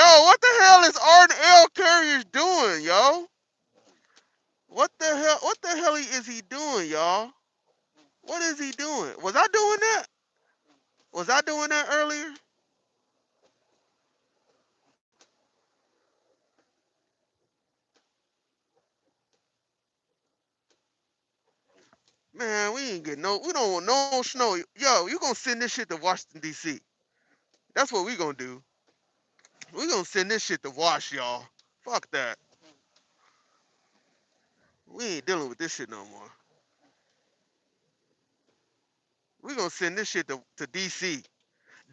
what the hell is R&L Carriers doing, yo? What the hell is he doing, y'all? What is he doing? Was I doing that? Was I doing that earlier? Man, we ain't getting we don't want no snow. Yo, you gonna send this shit to Washington, D.C. That's what we gonna do. We gonna send this shit to Wash, y'all. Fuck that. We ain't dealing with this shit no more. We gonna send this shit to D.C.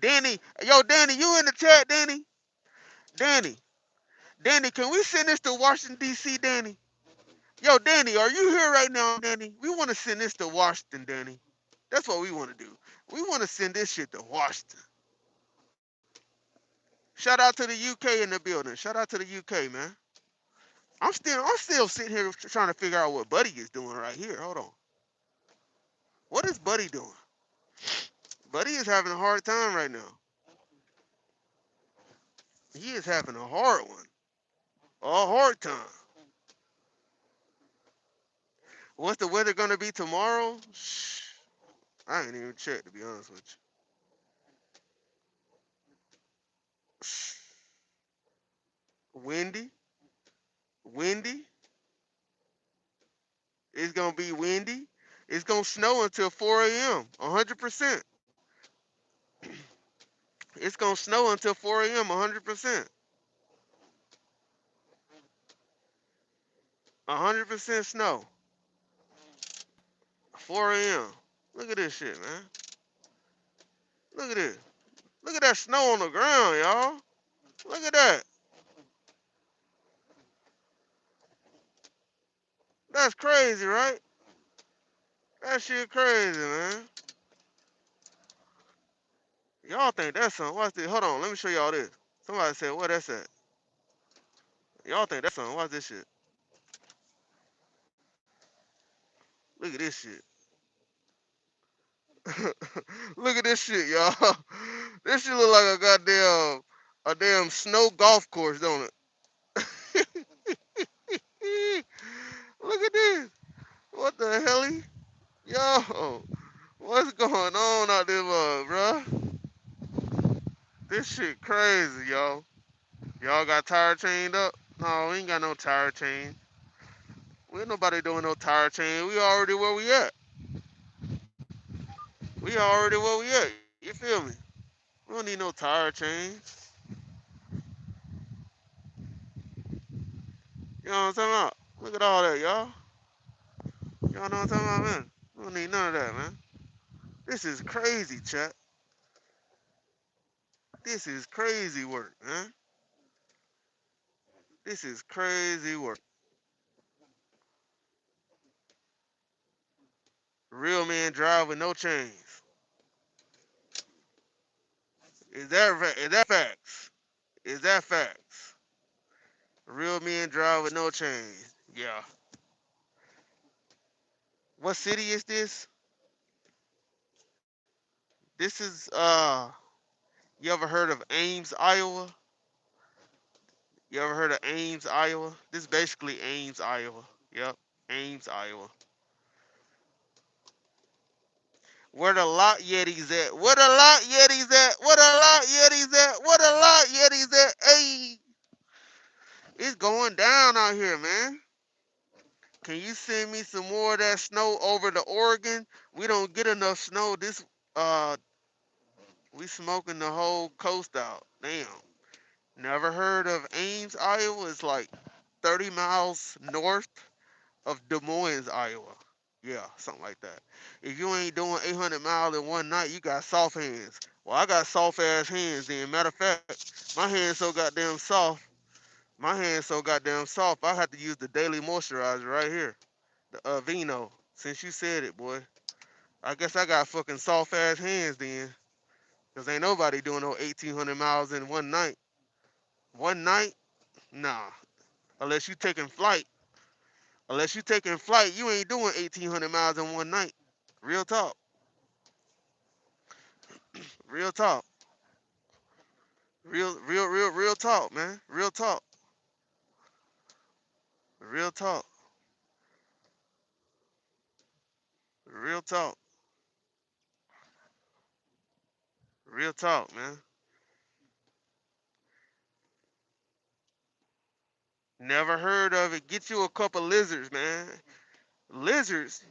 Danny, yo, Danny, you in the chat, Danny? Danny, can we send this to Washington, D.C., Danny? Yo, Danny, are you here right now, Danny? We want to send this to Washington, Danny. That's what we want to do. We want to send this shit to Washington. Shout out to the UK in the building. Shout out to the UK, man. I'm still sitting here trying to figure out what Buddy is doing right here. Hold on. What is Buddy doing? Buddy is having a hard time right now. He is having a hard one. A hard time. What's the weather gonna be tomorrow? Shh. I ain't even checked, to be honest with you. Shh. Windy. It's gonna be windy. It's gonna snow until 4 a.m. 100%. It's gonna snow until 4 a.m. 100%. 100% snow. 4 a.m. Look at this shit, man. Look at this. Look at that snow on the ground, y'all. Look at that. That's crazy, right? That shit crazy, man. Y'all think that's something. Watch this. Hold on. Let me show y'all this. Somebody said, where that's at? Y'all think that's something. Watch this shit. Look at this shit. Look at this shit, y'all. This shit look like a damn snow golf course, don't it? Look at this. What the hell? Yo, what's going on out there, bro? This shit crazy, y'all. Y'all got tire chained up? No, we ain't got no tire chain. We ain't nobody doing no tire chain. We already where we at. We already where we at. You feel me? We don't need no tire chain. You know what I'm talking about? Look at all that, y'all. Y'all know what I'm talking about, man? We don't need none of that, man. This is crazy, chat. This is crazy work, man. This is crazy work. Real men drive with no chains. Is that facts? Is that facts? Real men drive with no chains. Yeah. What city is this? This is you ever heard of Ames, Iowa? You ever heard of Ames, Iowa? This is basically Ames, Iowa. Yep. Ames, Iowa. Where the lot Yetis at? Where the lot Yetis at? Where the lot Yetis at? Where the lot Yetis at? Hey, it's going down out here, man. Can you send me some more of that snow over to Oregon? We don't get enough snow this We smoking the whole coast out. Damn. Never heard of Ames, Iowa? It's like 30 miles north of Des Moines, Iowa. Yeah, something like that. If you ain't doing 800 miles in one night, you got soft hands. Well, I got soft ass hands then. Matter of fact, my hands so goddamn soft. My hands so goddamn soft, I have to use the daily moisturizer right here. The Aveeno. Since you said it, boy. I guess I got fucking soft ass hands then. Cause ain't nobody doing no 1,800 miles in one night. One night? Nah. Unless you taking flight. Unless you taking flight, you ain't doing 1,800 miles in one night. Real talk. Real talk. Real talk, man. Real talk. Real talk. Real talk. Real talk, man. Never heard of it. Get you a couple lizards, man. Lizards.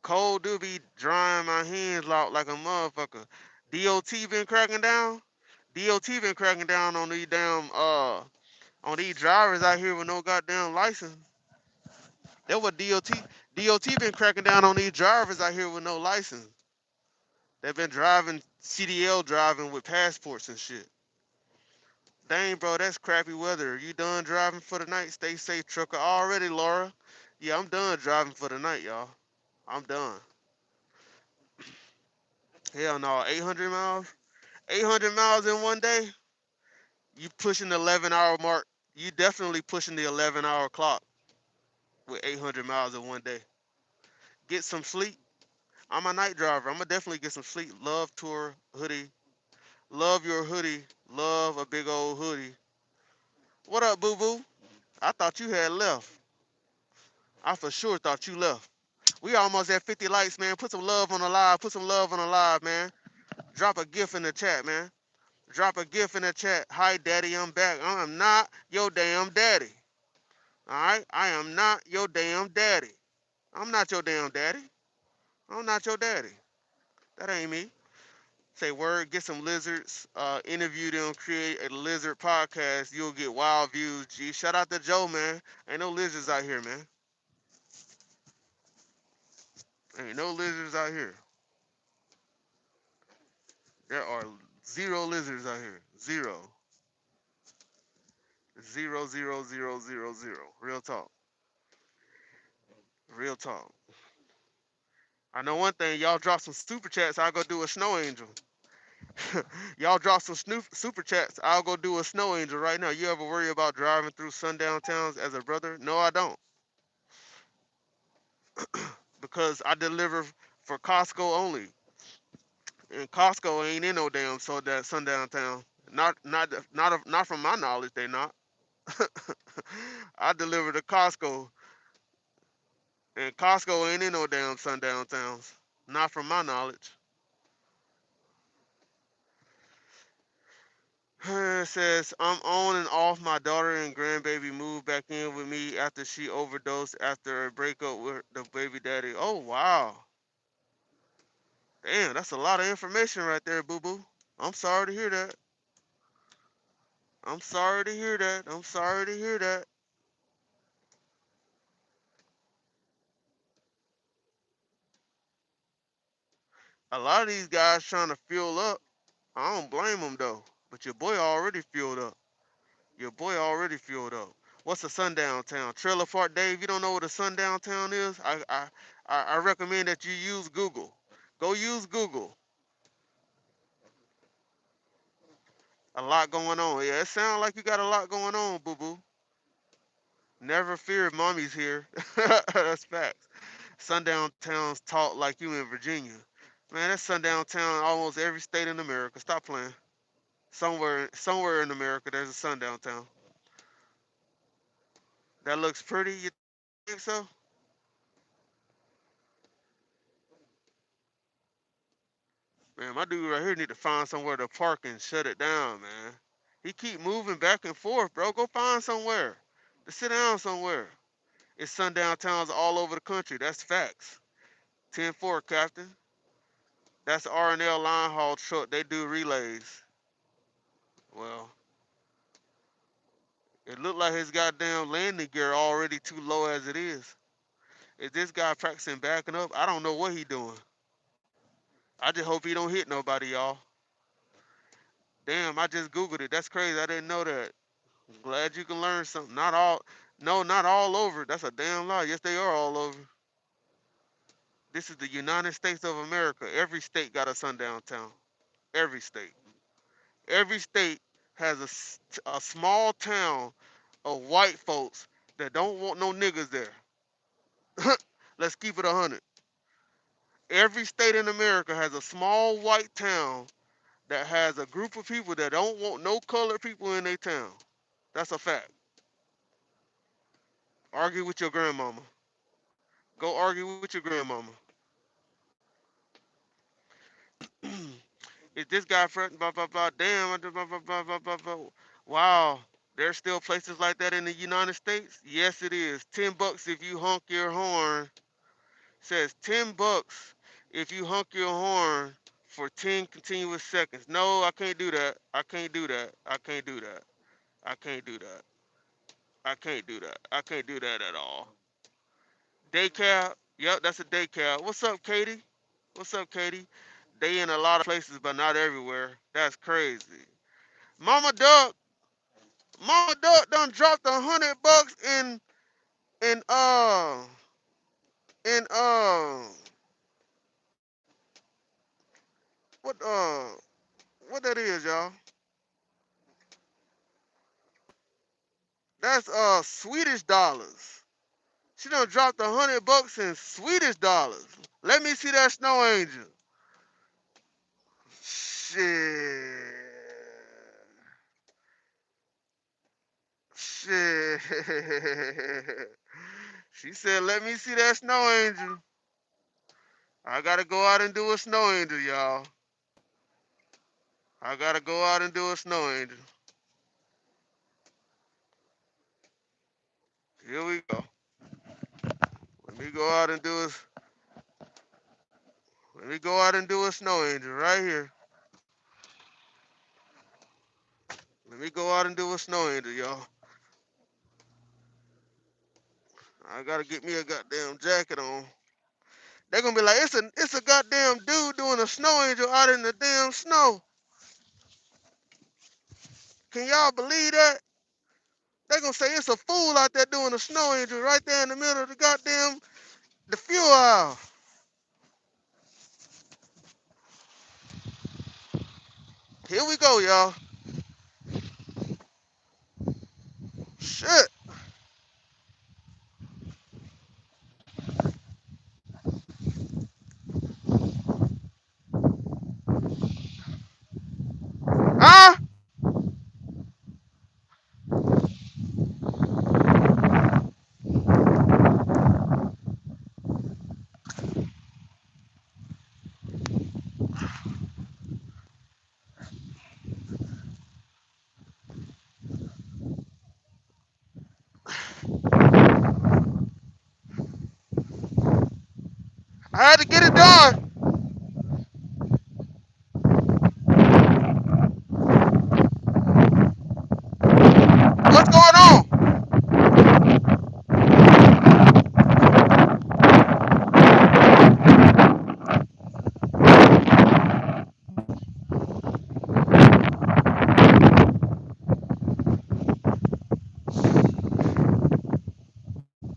Cold do be drying my hands out like a motherfucker. DOT been cracking down. DOT been cracking down on these damn on these drivers out here with no goddamn license. That what DOT been cracking down on these drivers out here with no license. They've been driving CDL driving with passports and shit. Dang, bro, that's crappy weather. You done driving for the night? Stay safe, trucker. Already, Laura. Yeah, I'm done driving for the night, y'all. I'm done. Hell no, 800 miles? 800 miles in one day? You pushing the 11-hour mark. You definitely pushing the 11-hour clock with 800 miles in one day. Get some sleep. I'm a night driver. I'm gonna definitely get some sleep. Love tour hoodie. Love your hoodie. Love a big old hoodie. What up, boo boo? I thought you had left. I for sure thought you left. We almost at 50 likes, man. Put some love on the live. Put some love on the live, man. Drop a gif in the chat, man. Drop a gif in the chat. Hi, daddy, I'm back. I am not your damn daddy. All right? I am not your damn daddy. I'm not your damn daddy. I'm not your daddy. That ain't me. Say word, get some lizards, interview them, create a lizard podcast. You'll get wild views. G, shout out to Joe, man. Ain't no lizards out here, man. Ain't no lizards out here. There are zero lizards out here. Zero. Zero, zero, zero, zero, zero. Real talk. Real talk. I know one thing. Y'all drop some super chats. I'll go do a snow angel. Y'all drop some super chats. I'll go do a snow angel right now. You ever worry about driving through sundown towns as a brother? No, I don't. Because I deliver for Costco only. And Costco ain't in no damn so that sundown town. Not from my knowledge, they not. I deliver to Costco. And Costco ain't in no damn sundown towns. Not from my knowledge. It says, I'm on and off. My daughter and grandbaby moved back in with me after she overdosed after a breakup with the baby daddy. Oh, wow. Damn, that's a lot of information right there, boo-boo. I'm sorry to hear that. I'm sorry to hear that. I'm sorry to hear that. A lot of these guys trying to fuel up. I don't blame them, though. But your boy already fueled up. Your boy already fueled up. What's a sundown town? Trailer Park Dave, you don't know what a sundown town is? I recommend that you use Google. Go use Google. A lot going on. Yeah, it sounds like you got a lot going on, boo-boo. Never fear, mommy's here. That's facts. Sundown towns talk like you in Virginia. Man, that's sundown town in almost every state in America. Stop playing. Somewhere in America, there's a sundown town. That looks pretty. You think so? Man, my dude right here need to find somewhere to park and shut it down, man. He keep moving back and forth, bro. Go find somewhere to sit down somewhere. It's sundown towns all over the country. That's facts. 10-4, Captain. That's R&L line haul truck. They do relays. Well, it looked like his goddamn landing gear already too low as it is. Is this guy practicing backing up? I don't know what he doing. I just hope he don't hit nobody, y'all. Damn, I just Googled it. That's crazy. I didn't know that. I'm glad you can learn something. Not all, no, not all over. That's a damn lie. Yes, they are all over. This is the United States of America. Every state got a sundown town. Every state. Every state has a small town of white folks that don't want no niggas there. Let's keep it 100. Every state in America has a small white town that has a group of people that don't want no colored people in their town. That's a fact. Argue with your grandmama. Go argue with your grandmama. Is this guy fretting? Blah blah blah. Damn. Blah, blah, blah, blah, blah, blah. Wow. There's still places like that in the United States? Yes, it is. $10 if you honk your horn. Says $10 if you honk your horn for 10 continuous seconds. No, I can't do that. I can't do that. I can't do that. I can't do that. I can't do that. I can't do that at all. Day cab. Yep, that's a day cab. What's up, Katie? What's up, Katie? They in a lot of places, but not everywhere. That's crazy. Mama Duck done dropped $100 in in what what that is, y'all? That's Swedish dollars. She done dropped $100 in Swedish dollars. Let me see that snow angel. Shit. Shit. She said, let me see that snow angel. I gotta go out and do a snow angel, y'all. I gotta go out and do a snow angel. Here we go. Let me go out and do a snow angel right here. Let me go out and do a snow angel, y'all. I gotta get me a goddamn jacket on. They're gonna be like, it's a goddamn dude doing a snow angel out in the damn snow. Can y'all believe that? They're gonna say it's a fool out there doing a snow angel right there in the middle of the fuel aisle. Here we go, y'all. Shit. Huh? I had to get it done. What's going on?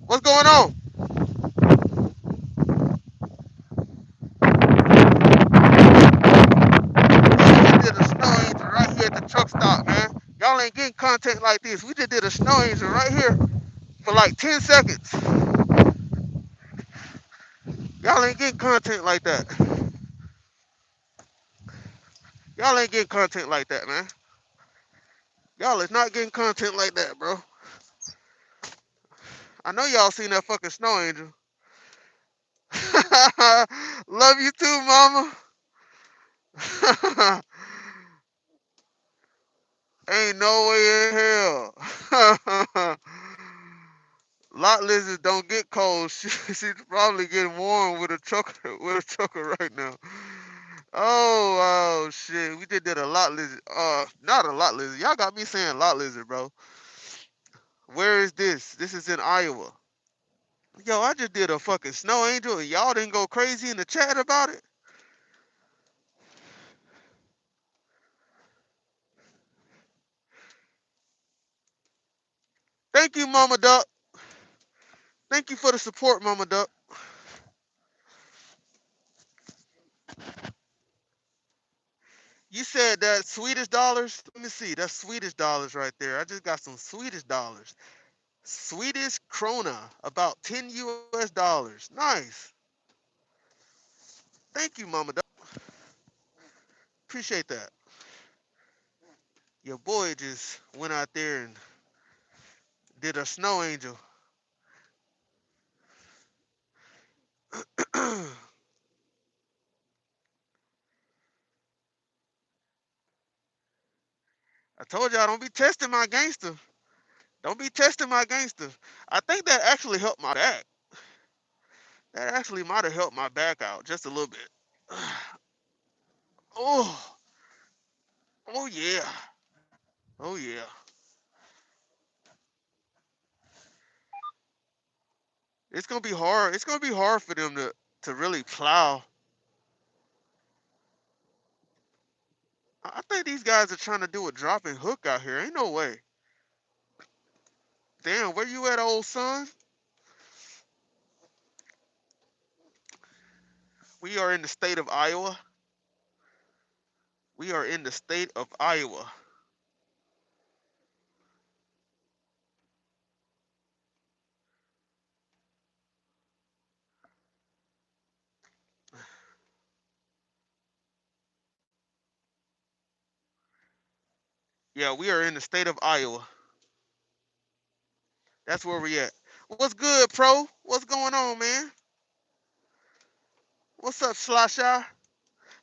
What's going on? We did a snow angel right here at the truck stop, man. Y'all ain't getting content like this. We just did a snow angel right here for like 10 seconds. Y'all ain't getting content like that. Y'all ain't getting content like that, man. Y'all is not getting content like that, bro. I know y'all seen that fucking snow angel. Love you too, mama. Ain't no way in hell. Lot lizards don't get cold. She's probably getting warm with a trucker right now. Oh, shit. We did a lot lizard. Not a lot lizard. Y'all got me saying lot lizard, bro. Where is this? This is in Iowa. Yo, I just did a fucking snow angel and y'all didn't go crazy in the chat about it. Thank you, Mama Duck. Thank you for the support, Mama Duck. You said that Swedish dollars? Let me see. That's Swedish dollars right there. I just got some Swedish dollars. Swedish krona, about 10 US dollars. Nice. Thank you, Mama Duck. Appreciate that. Your boy just went out there and did a snow angel. I told y'all don't be testing my gangster. Don't be testing my gangster. I think that actually helped my back. That actually might have helped my back out just a little bit. Oh, oh yeah. Oh yeah. It's gonna be hard. It's gonna be hard for them to really plow. I think these guys are trying to do a drop and hook out here. Ain't no way. Damn, where you at, old son? We are in the state of Iowa. We are in the state of Iowa. Yeah, we are in the state of Iowa. That's where we at. What's good, pro? What's going on, man? What's up, Slasha?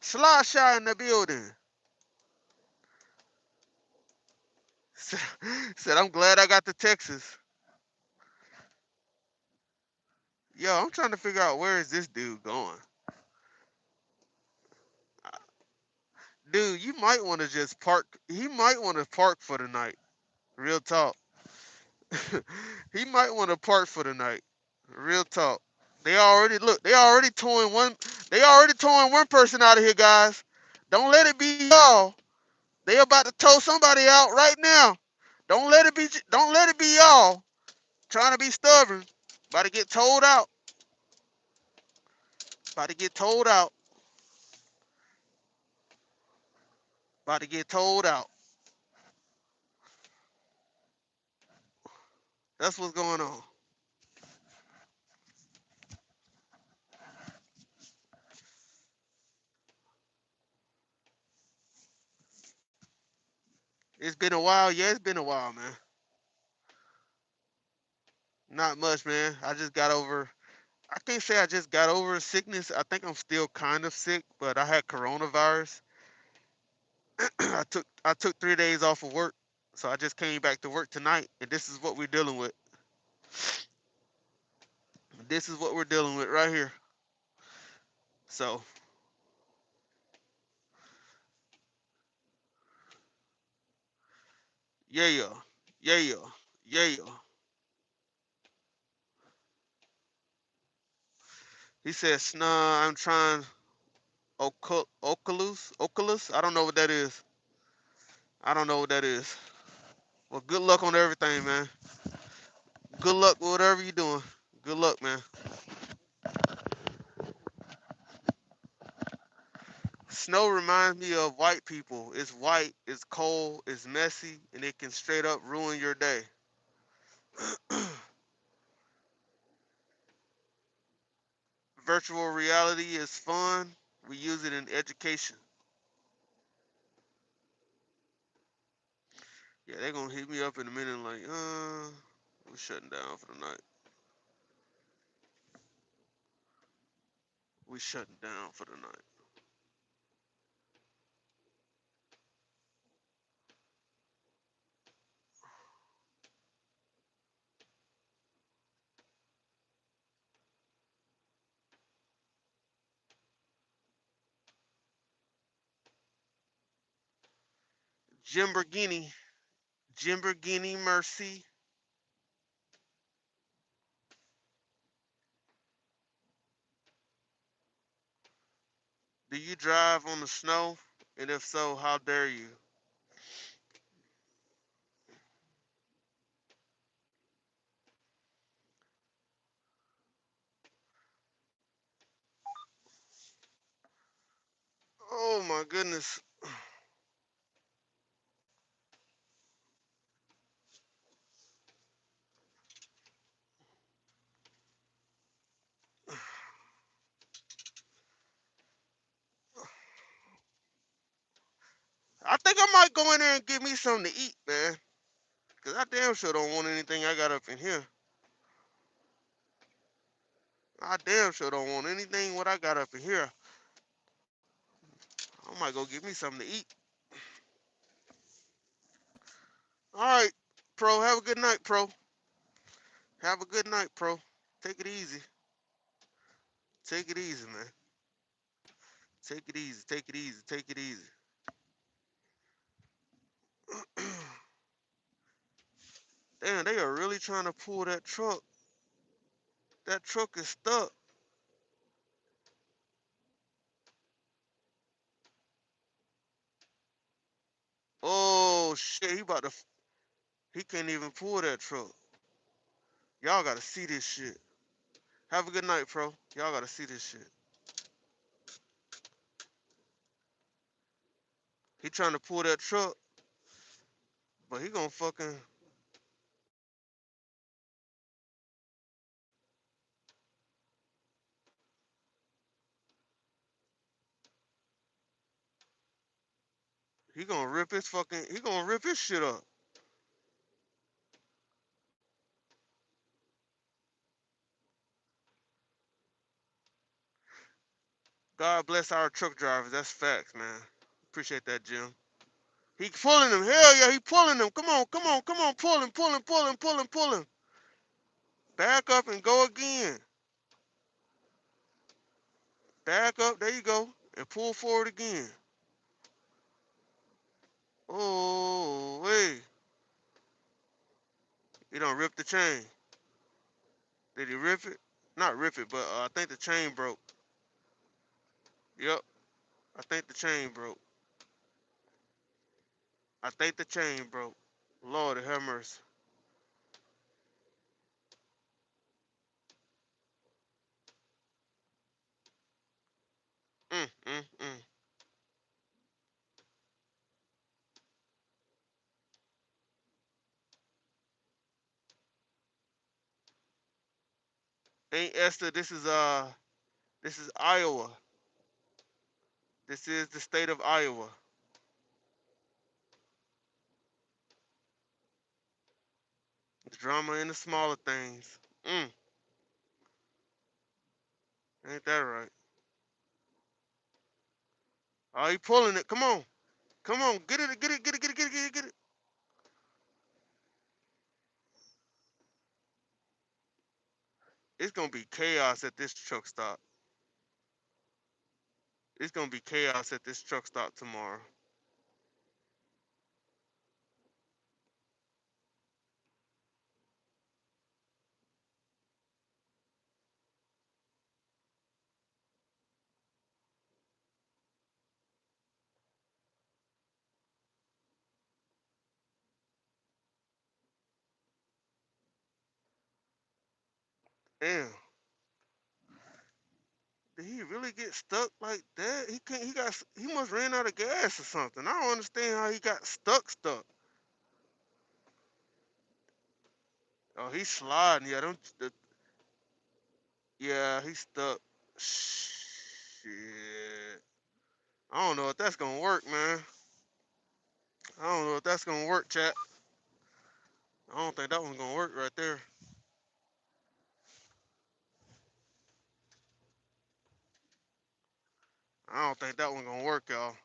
Slasha in the building. Said, I'm glad I got to Texas. Yo, I'm trying to figure out where is this dude going. Dude, you might want to just park. He might want to park for the night. Real talk. He might want to park for the night. Real talk. They already look. They already towing one. They already towing one person out of here, guys. Don't let it be y'all. They about to tow somebody out right now. Don't let it be. Don't let it be y'all. Trying to be stubborn. About to get towed out. About to get towed out. About to get towed out. That's what's going on. It's been a while. Yeah, it's been a while, man. Not much, man. I just got over. I can't say I just got over sickness. I think I'm still kind of sick, but I had coronavirus. I took 3 days off of work, so I just came back to work tonight, and this is what we're dealing with. This is what we're dealing with right here. So yeah, yeah, yeah. He says, "Nah, I'm trying Oculus. I don't know what that is. I don't know what that is. Well, good luck on everything, man. Good luck with whatever you're doing. Good luck, man." Snow reminds me of white people. It's white, it's cold, it's messy, and it can straight up ruin your day. Virtual reality is fun. We use it in education. Yeah, they're gonna hit me up in a minute like, we're shutting down for the night. We shutting down for the night. Jimbergini. Jimbergini Mercy. Do you drive on the snow? And if so, how dare you? Oh my goodness. I think I might go in there and get me something to eat, man. Cause I damn sure don't want anything I got up in here. I damn sure don't want anything what I got up in here. I might go get me something to eat. All right, Pro. Have a good night, Pro. Have a good night, Pro. Take it easy. Take it easy, man. Take it easy. Take it easy. Take it easy. Damn, they are really trying to pull that truck. That truck is stuck. Oh shit, he can't even pull that truck. Y'all gotta see this shit. Have a good night, Pro. Y'all gotta see this shit. He trying to pull that truck, but he gonna fucking. He gonna rip his fucking. He gonna rip his shit up. God bless our truck drivers. That's facts, man. Appreciate that, Jim. He pulling him. Hell yeah, he pulling him. Come on, come on, come on. Pull him, pull him, pull him, pull him, pull him. Back up and go again. Back up. There you go. And pull forward again. Oh, wait. He done ripped the chain. Did he rip it? Not rip it, but I think the chain broke. Yep. I think the chain broke. I think the chain broke. Lord have mercy. Mm, mm, mm. Ain't Esther, this is Iowa. This is the state of Iowa. The drama in the smaller things. Ain't that right? Oh, he pulling it. Come on. Come on. Get it, get it, get it, get it, get it, get it, get it. It's gonna be chaos at this truck stop. It's gonna be chaos at this truck stop tomorrow. Damn. Did he really get stuck like that? He can't. He must ran out of gas or something. I don't understand how he got stuck. Oh, he's sliding. Yeah, yeah, he's stuck. Shit. I don't know if that's gonna work, man. I don't know if that's gonna work, chat. I don't think that one's gonna work right there. I don't think that one's gonna work, y'all.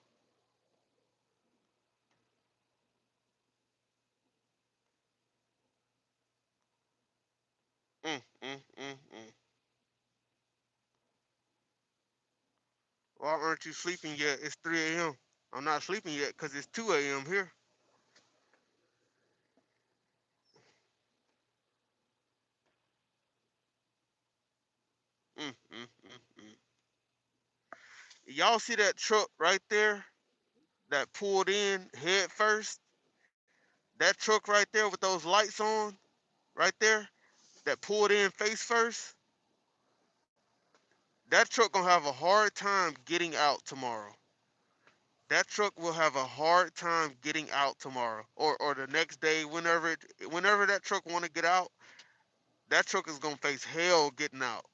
Mm, mm, mm, mm. Why aren't you sleeping yet? It's 3 a.m. I'm not sleeping yet because it's 2 a.m. here. Y'all see that truck right there that pulled in head first? That truck right there with those lights on, right there, that pulled in face first, that truck gonna have a hard time getting out tomorrow. That truck will have a hard time getting out tomorrow, or the next day, whenever that truck want to get out, that truck is gonna face hell getting out.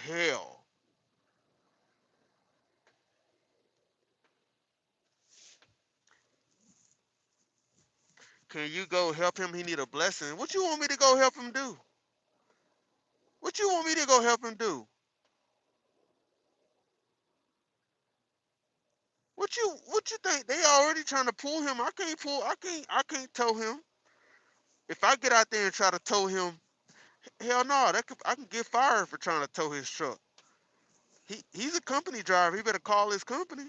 Hell. Can you go help him? He need a blessing. What you want me to go help him do? What you want me to go help him do? What you think? They already trying to pull him. I can't tow him. If I get out there and try to tow him, hell no, I can get fired for trying to tow his truck. He's a company driver. He better call his company.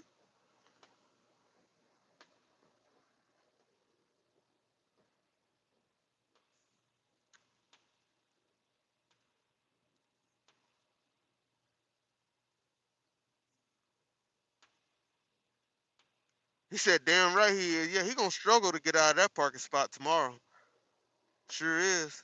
He said, damn right he is. Yeah, he gonna struggle to get out of that parking spot tomorrow. Sure is.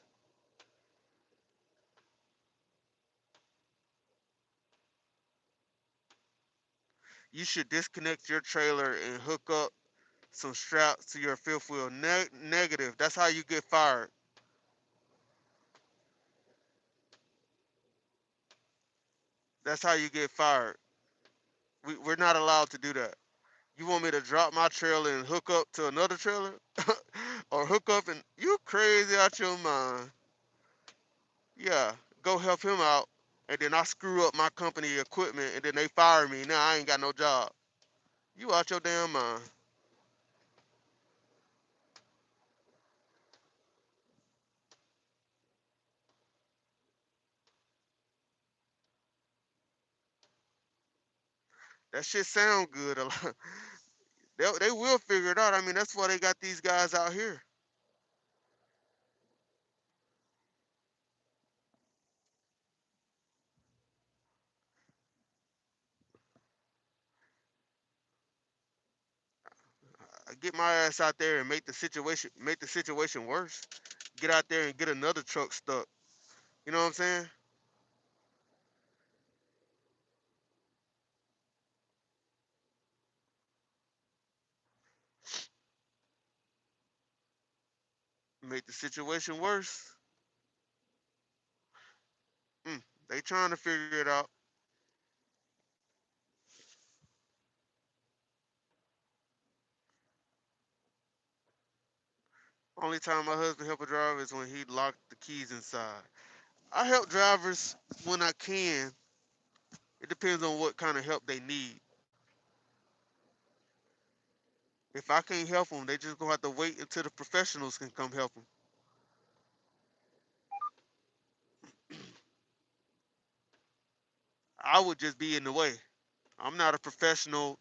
You should disconnect your trailer and hook up some straps to your fifth wheel. Negative. That's how you get fired. That's how you get fired. We're not allowed to do that. You want me to drop my trailer and hook up to another trailer? Or hook up and you crazy out your mind. Yeah, go help him out. And then I screw up my company equipment and then they fire me. Now I ain't got no job. You out your damn mind. That shit sound good. A lot. They will figure it out. I mean, that's why they got these guys out here. I get my ass out there and make the situation worse. Get out there and get another truck stuck. You know what I'm saying? Make the situation worse. Mm, they trying to figure it out. Only time my husband help a driver is when he locked the keys inside. I help drivers when I can. It depends on what kind of help they need. If I can't help them, they just gonna have to wait until the professionals can come help them. I would just be in the way. I'm not a professional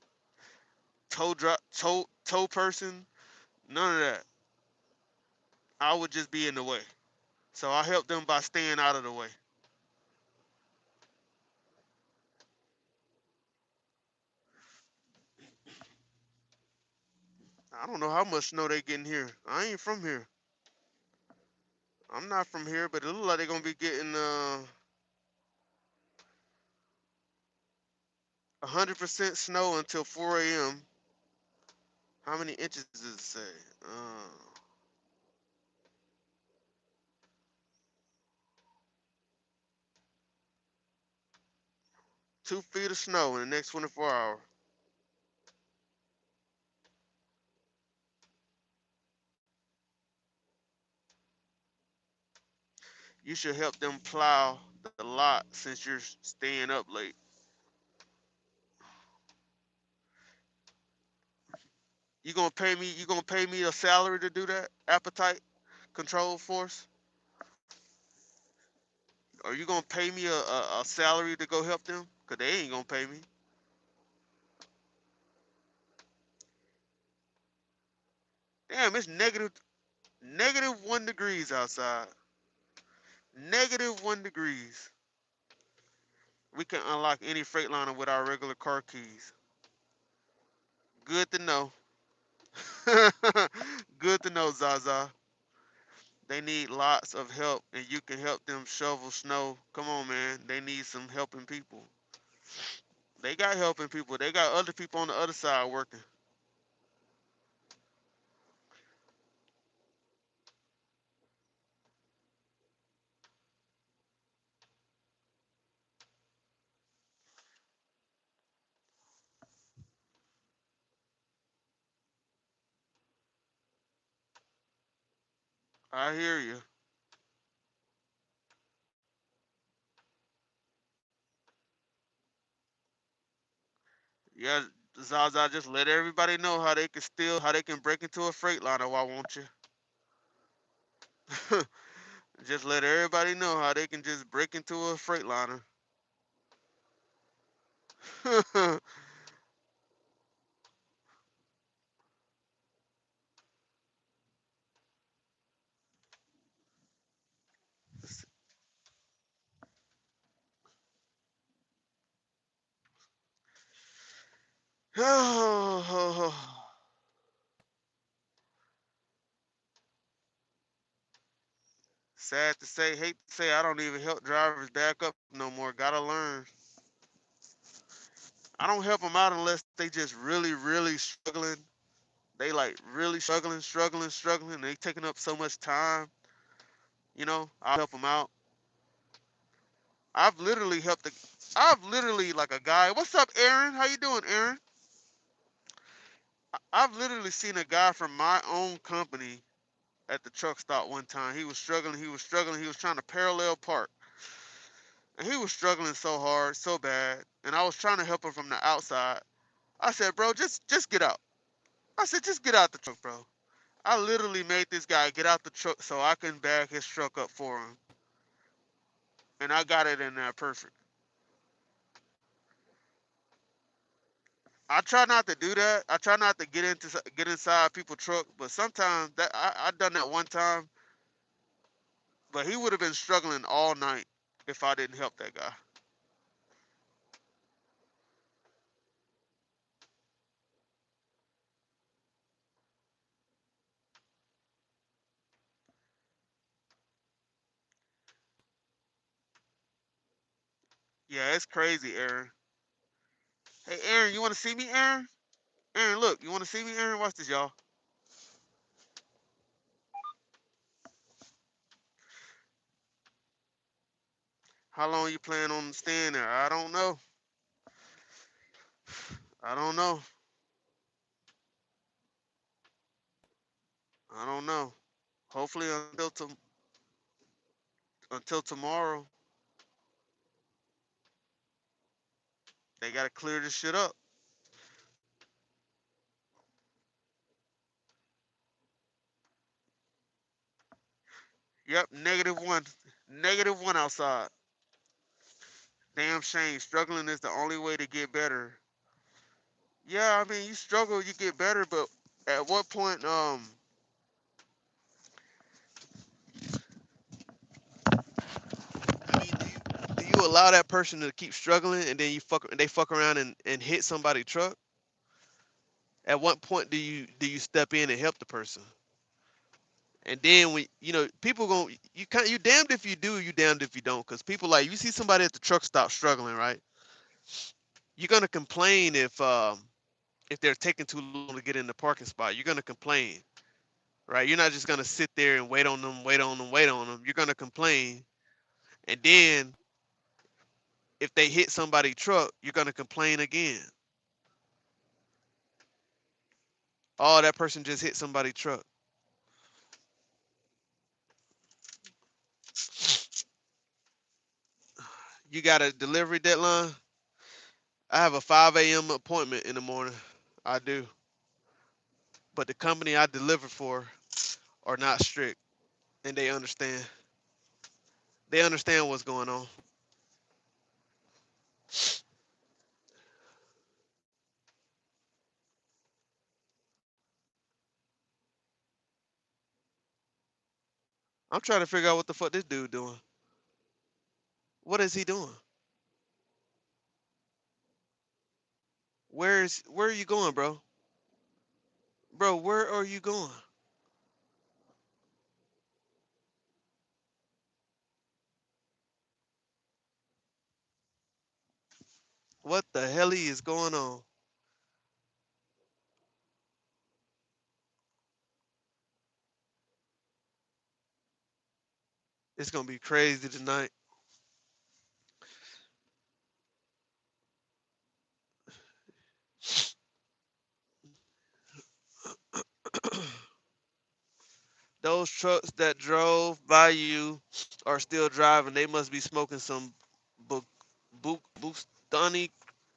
tow person. None of that. I would just be in the way. So I help them by staying out of the way. I don't know how much snow they getting here. I ain't from here. I'm not from here, but it looks like they're gonna be getting 100% snow until 4 a.m. How many inches does it say? 2 feet of snow in the next 24 hours. You should help them plow the lot since you're staying up late. You gonna pay me? You gonna pay me a salary to do that? Appetite control force? Are you gonna pay me a salary to go help them? Cause they ain't gonna pay me. Damn, it's -1 degrees outside. -1 degrees. we can unlock any Freightliner with our regular car keys. Good to know. Good to know, Zaza. They need lots of help, and you can help them shovel snow. Come on, man. They need some helping people. They got helping people. They got other people on the other side working. I hear you. Yeah, Zaza, just let everybody know how they can how they can break into a Freightliner. Why won't you? Just let everybody know how they can just break into a Freightliner. Sad to say, hate to say, I don't even help drivers back up no more. Gotta learn. I don't help them out unless they just really, really struggling. They like really struggling. They taking up so much time. I'll help them out. I've literally helped. I've literally like a guy. What's up, Aaron? How you doing, Aaron? I've literally seen a guy from my own company at the truck stop one time. He was struggling. He was struggling. He was trying to parallel park, and he was struggling so hard, so bad. And I was trying to help him from the outside. I said, bro, just get out. I said, just get out the truck, bro. I literally made this guy get out the truck so I can back his truck up for him, and I got it in there perfect. I try not to do that. I try not to get inside people's truck, but sometimes I done that one time, but he would have been struggling all night if I didn't help that guy. Yeah, it's crazy, Aaron. Hey, Aaron, you want to see me, Aaron? Aaron, look, you want to see me, Aaron? Watch this, y'all. How long you plan on staying there? I don't know. I don't know. I don't know. Hopefully until tomorrow. They gotta clear this shit up. Yep, -1. -1 outside. Damn shame. Struggling is the only way to get better. Yeah, I mean, you struggle, you get better, but at what point, I mean, do you allow that person to keep struggling and then they fuck around and hit somebody's truck? At what point do you step in and help the person? And then when people going you damned if you do, you damned if you don't, because people like you see somebody at the truck stop struggling, right? You're gonna complain if they're taking too long to get in the parking spot. You're gonna complain, right? You're not just gonna sit there and wait on them, wait on them, wait on them. You're gonna complain, and then if they hit somebody's truck, you're gonna complain again. Oh, that person just hit somebody's truck. You got a delivery deadline? I have a 5 a.m. appointment in the morning. I do. But the company I deliver for are not strict, and they understand. They understand what's going on. I'm trying to figure out what the fuck this dude doing. What is he doing? Where are you going, bro? Bro, where are you going? What the hell is going on? It's gonna be crazy tonight. Those trucks that drove by you are still driving. They must be smoking some Bustani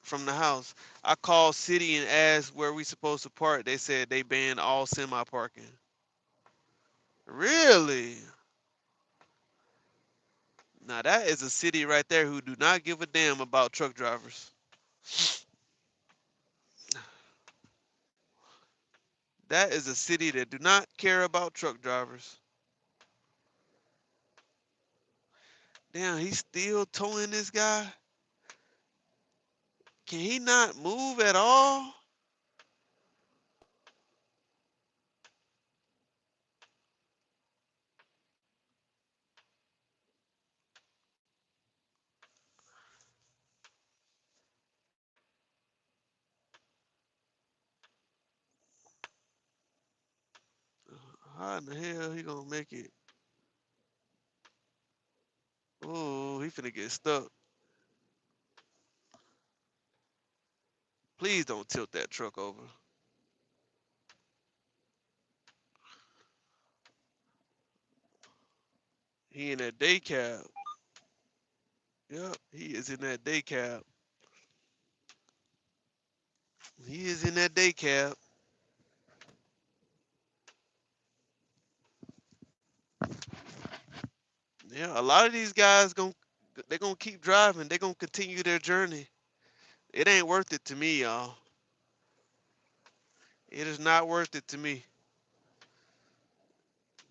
from the house. I called city and asked where we supposed to park. They said they banned all semi parking. Really? Now that is a city right there who do not give a damn about truck drivers. That is a city that do not care about truck drivers. Damn, he's still towing this guy. Can he not move at all? How in the hell he gonna make it? Oh, he finna get stuck. Please don't tilt that truck over. He in that day cab. Yep, he is in that day cab. He is in that day cab. Yeah, a lot of these guys they're gonna keep driving. They're gonna continue their journey. It ain't worth it to me, y'all. It is not worth it to me.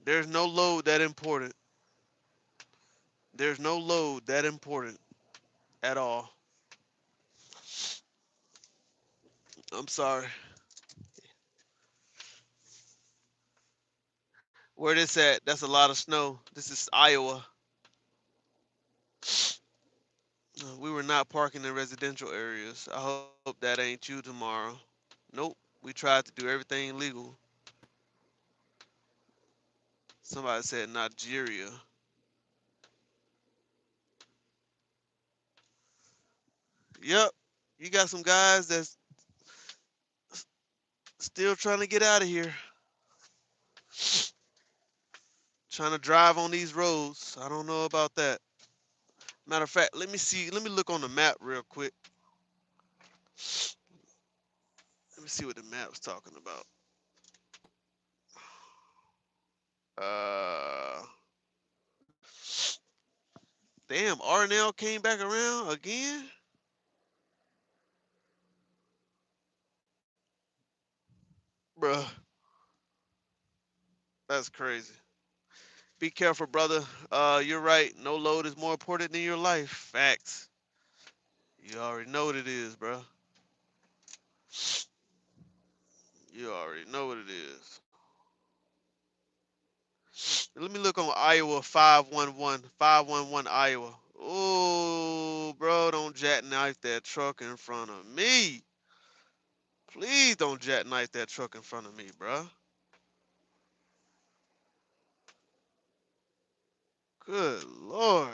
There's no load that important. There's no load that important at all. I'm sorry. Where this at? That's a lot of snow. This is Iowa. We were not parking in residential areas. I hope that ain't you tomorrow. Nope. We tried to do everything legal. Somebody said Nigeria. Yep. You got some guys that's still trying to get out of here. Trying to drive on these roads. I don't know about that. Matter of fact, let me see. Let me look on the map real quick. Let me see what the map's talking about. Damn, Arnell came back around again? Bruh, that's crazy. Be careful, brother. You're right. No load is more important than your life. Facts. You already know what it is, bro. You already know what it is. Let me look on Iowa 511. 511 Iowa. Oh, bro, don't jackknife that truck in front of me. Please don't jackknife that truck in front of me, bro. Good Lord.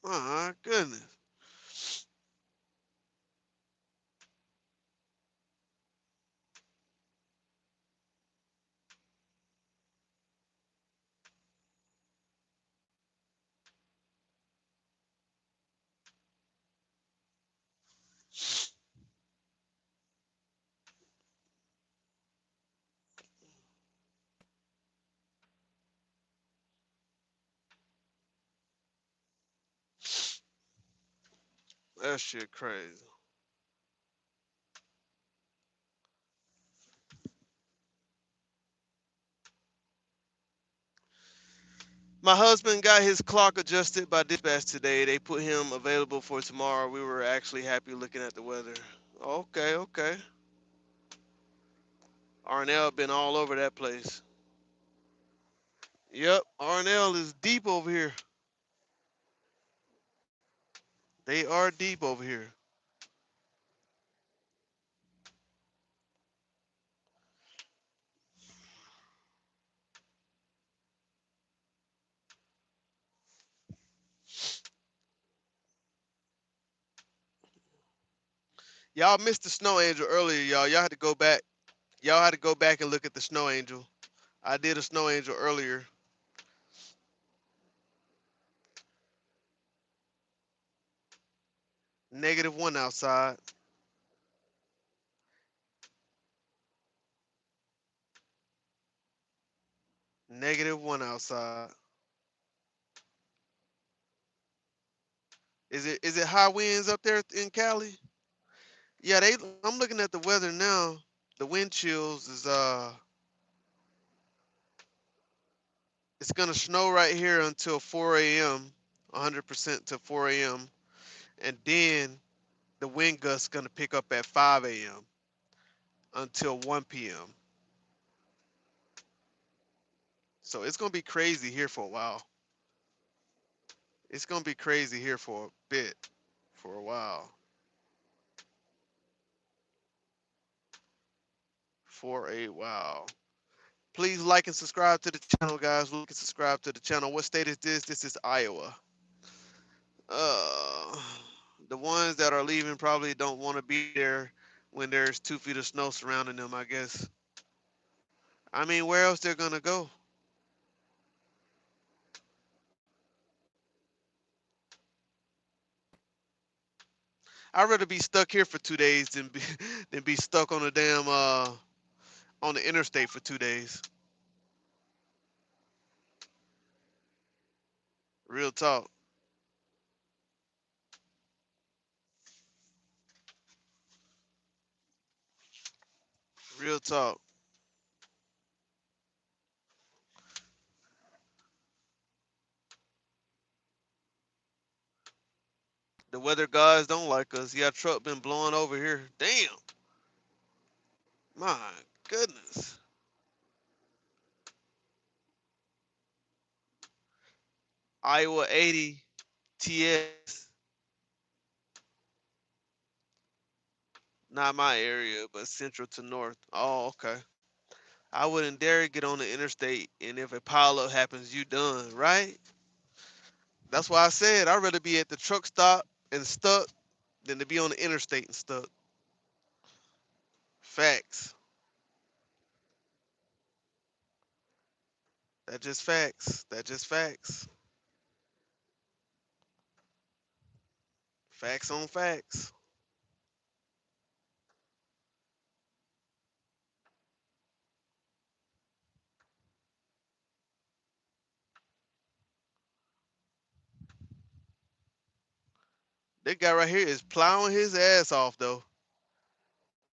My goodness. That shit crazy. My husband got his clock adjusted by dispatch today. They put him available for tomorrow. We were actually happy looking at the weather. Okay, okay. Arnell been all over that place. Yep, Arnell is deep over here. They are deep over here. Y'all missed the snow angel earlier, y'all. Y'all had to go back. Y'all had to go back and look at the snow angel. I did a snow angel earlier. -1 outside. -1 outside. Is it high winds up there in Cali? Yeah, I'm looking at the weather now. The wind chills is it's gonna snow right here until 4 a.m. 100% to 4 a.m. And then the wind gust's gonna pick up at 5 a.m. until 1 p.m. So it's gonna be crazy here for a while. It's gonna be crazy here for a bit, for a while. For a while. Please like and subscribe to the channel, guys. Like and subscribe to the channel. What state is this? This is Iowa. Uh, the ones that are leaving probably don't want to be there when there's 2 feet of snow surrounding them, I guess. I mean, where else they're gonna go? I'd rather be stuck here for 2 days than be than be stuck on the damn on the interstate for 2 days. Real talk. Real talk. The weather guys don't like us. Yeah, truck been blowing over here. Damn. My goodness. Iowa 80 TS. Not my area, but central to north. Oh, okay. I wouldn't dare get on the interstate, and if a pileup happens, you done, right? That's why I said I'd rather be at the truck stop and stuck than to be on the interstate and stuck. Facts. That just facts. That just facts. Facts on facts. That guy right here is plowing his ass off, though.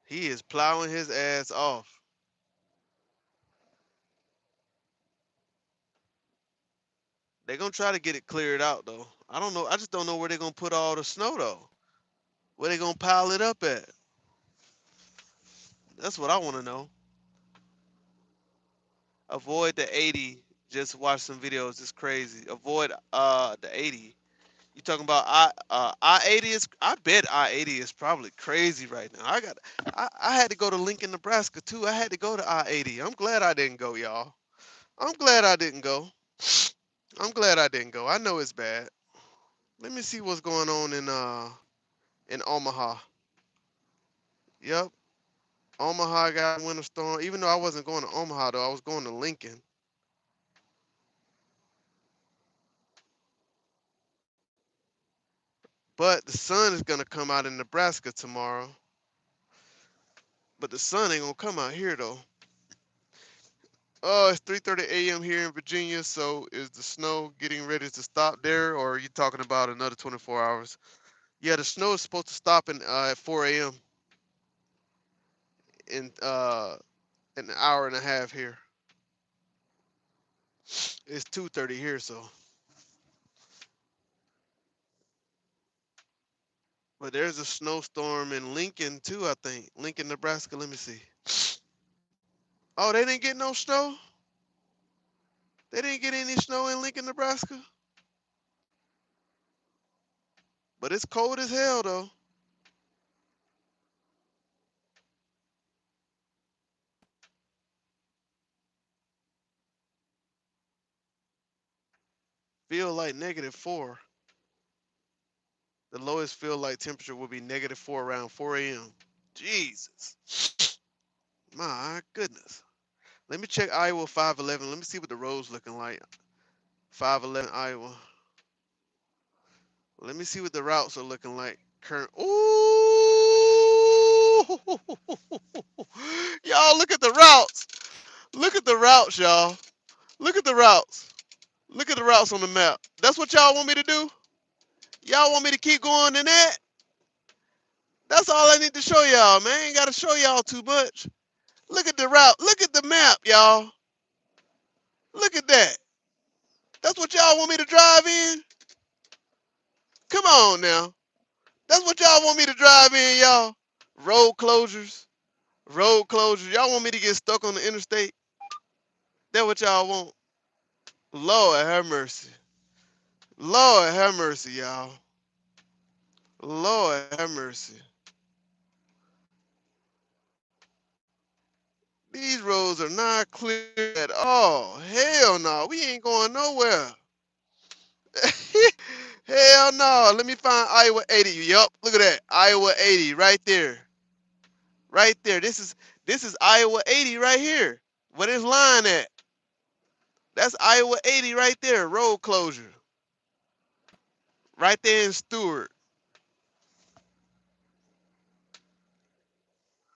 He is plowing his ass off. They're gonna try to get it cleared out, though. I don't know. I just don't know where they're gonna put all the snow, though. Where they gonna pile it up at? That's what I want to know. Avoid the 80. Just watch some videos. It's crazy. Avoid the 80. You talking about I-80 is, I bet I-80 is probably crazy right now. I had to go to Lincoln, Nebraska too. I had to go to I-80. I'm glad I didn't go, y'all. I'm glad I didn't go. I'm glad I didn't go. I know it's bad. Let me see what's going on in Omaha. Yep. Omaha got a winter storm. Even though I wasn't going to Omaha though, I was going to Lincoln. But the sun is gonna come out in Nebraska tomorrow. But the sun ain't gonna come out here though. Oh, it's 3:30 a.m. here in Virginia. So is the snow getting ready to stop there, or are you talking about another 24 hours? Yeah, the snow is supposed to stop at 4 a.m. in an hour and a half here. It's 2:30 here, so. But there's a snowstorm in Lincoln too, I think. Lincoln, Nebraska. Let me see. Oh, they didn't get no snow? They didn't get any snow in Lincoln, Nebraska? But it's cold as hell though. Feel like -4. The lowest feel like temperature will be -4 around 4 a.m. Jesus. My goodness. Let me check Iowa 511. Let me see what the road's looking like. 511 Iowa. Let me see what the routes are looking like. Current. Ooh! Y'all look at the routes. Look at the routes, y'all. Look at the routes. Look at the routes on the map. That's what y'all want me to do? Y'all want me to keep going in that? That's all I need to show y'all, man. Ain't got to show y'all too much. Look at the route. Look at the map, y'all. Look at that. That's what y'all want me to drive in? Come on now. That's what y'all want me to drive in, y'all. Road closures. Road closures. Y'all want me to get stuck on the interstate? That what y'all want? Lord have mercy. Lord have mercy, y'all. Lord have mercy. These roads are not clear at all. Hell no. We ain't going nowhere. Hell no. Let me find Iowa 80. Yup. Look at that. Iowa 80 right there. Right there. This is Iowa 80 right here. Where this line at? That's Iowa 80 right there. Road closure. Right there in Stewart.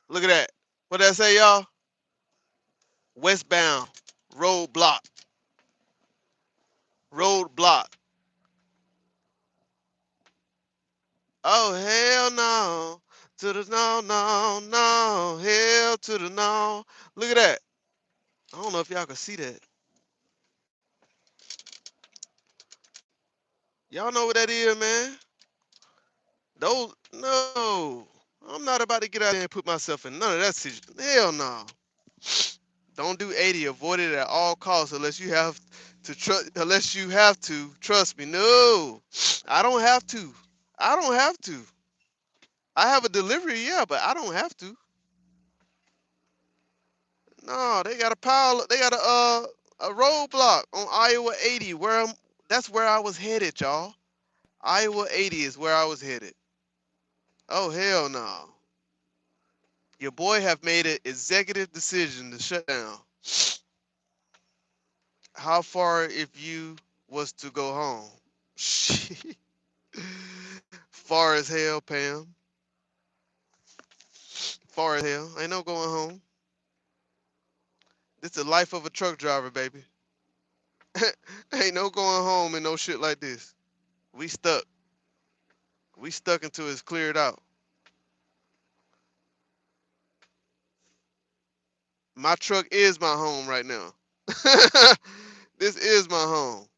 Look at that. What did I say, y'all? Westbound. Road block. Road block. Oh, hell no. To the no, no, no. Hell to the no. Look at that. I don't know if y'all can see that. Y'all know what that is, man? Those, no. I'm not about to get out there and put myself in none of that situation. Hell no. Don't do 80. Avoid it at all costs unless you have to trust me. No. I don't have to. I don't have to. I have a delivery, yeah, but I don't have to. No, they got a pile. They got a roadblock on Iowa 80. That's where I was headed, y'all. Iowa 80 is where I was headed. Oh hell no. Your boy have made an executive decision to shut down. How far if you was to go home? Shit. Far as hell, Pam. Far as hell. Ain't no going home. This the life of a truck driver, baby. Ain't no going home and no shit like this. We stuck. We stuck until it's cleared out. My truck is my home right now. This is my home.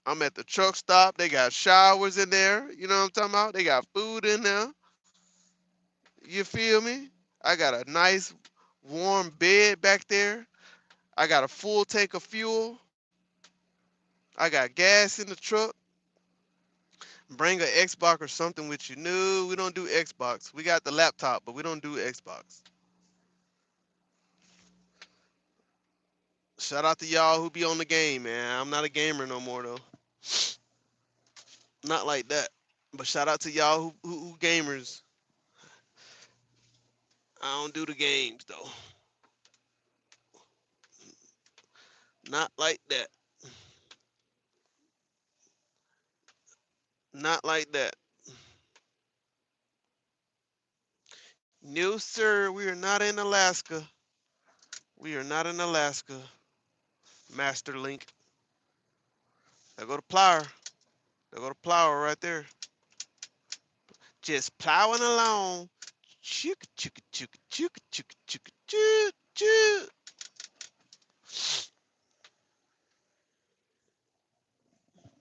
I'm at the truck stop. They got showers in there. You know what I'm talking about? They got food in there. You feel me? I got a nice warm bed back there. I got a full tank of fuel. I got gas in the truck. Bring an Xbox or something with you. No, we don't do Xbox. We got the laptop, but we don't do Xbox. Shout out to y'all who be on the game, man. I'm not a gamer no more, though. Not like that. But shout out to y'all who gamers. I don't do the games, though. Not like that. Not like that. No, sir. We are not in Alaska. We are not in Alaska. Master Link. There go the plower. There go the plower right there. Just plowing along. Chicka chicka chicka chicka chicka chicka choo choo.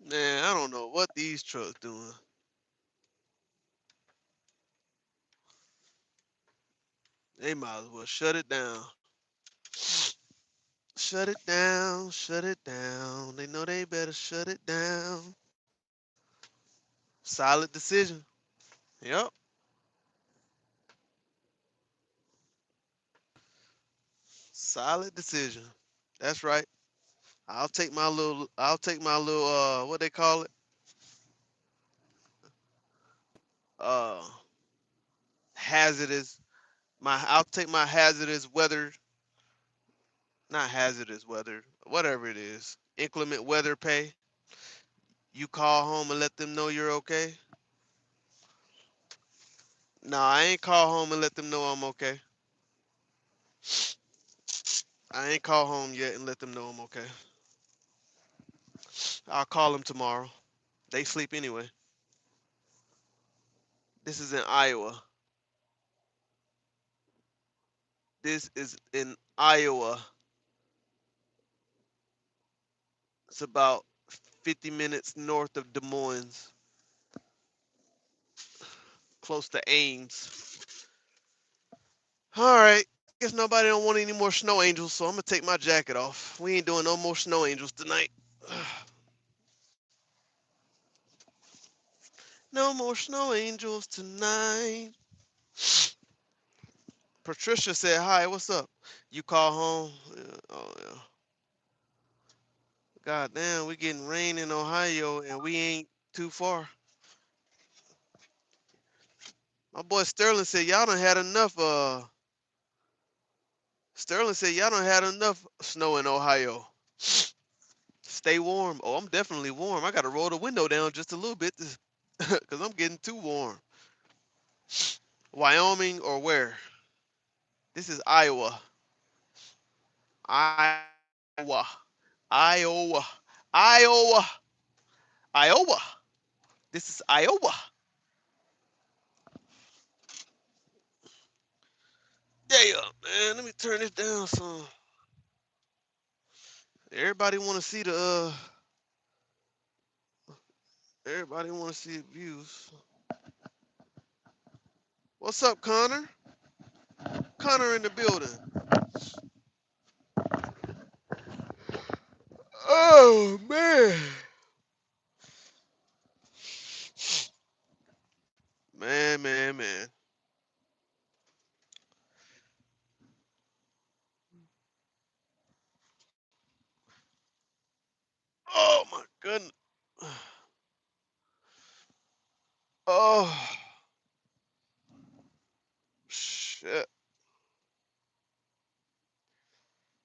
Man, I don't know what these trucks doing. They might as well shut it down. Shut it down, shut it down. They know they better shut it down. Solid decision. Yep. Solid decision. That's right. I'll take my little what they call it? Uh hazardous I'll take my hazardous weather, not hazardous weather, whatever it is. Inclement weather pay. You call home and let them know you're okay. No, I ain't call home and let them know I'm okay. I ain't call home yet and let them know I'm okay. I'll call them tomorrow. They sleep anyway. This is in Iowa. This is in Iowa. It's about 50 minutes north of Des Moines, close to Ames. All right. Guess nobody don't want any more snow angels, so I'm gonna take my jacket off. We ain't doing no more snow angels tonight. No more snow angels tonight. Patricia said, "Hi, what's up? You call home? Yeah, oh yeah. God damn, we getting rain in Ohio and we ain't too far." My boy Sterling said, "Y'all done had enough. Sterling said, "Y'all done had enough snow in Ohio. Stay warm." Oh, I'm definitely warm. I got to roll the window down just a little bit because I'm getting too warm. Wyoming or where? This is Iowa. Iowa. Iowa. Iowa. Iowa. This is Iowa. Yeah, man. Let me turn this down some. Everybody want to see the everybody want to see the views. What's up, Connor? Connor in the building. Oh man. Man. Oh my goodness. Oh shit.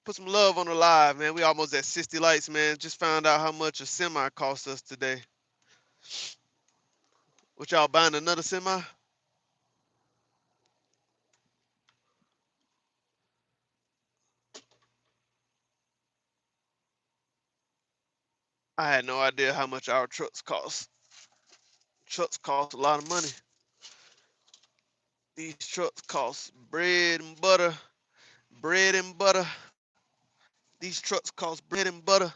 Put some love on the live, man. We almost at 60 likes, man. Just found out how much a semi cost us today. What y'all buying another semi? I had no idea how much our trucks cost. Trucks cost a lot of money. These trucks cost bread and butter. Bread and butter. These trucks cost bread and butter.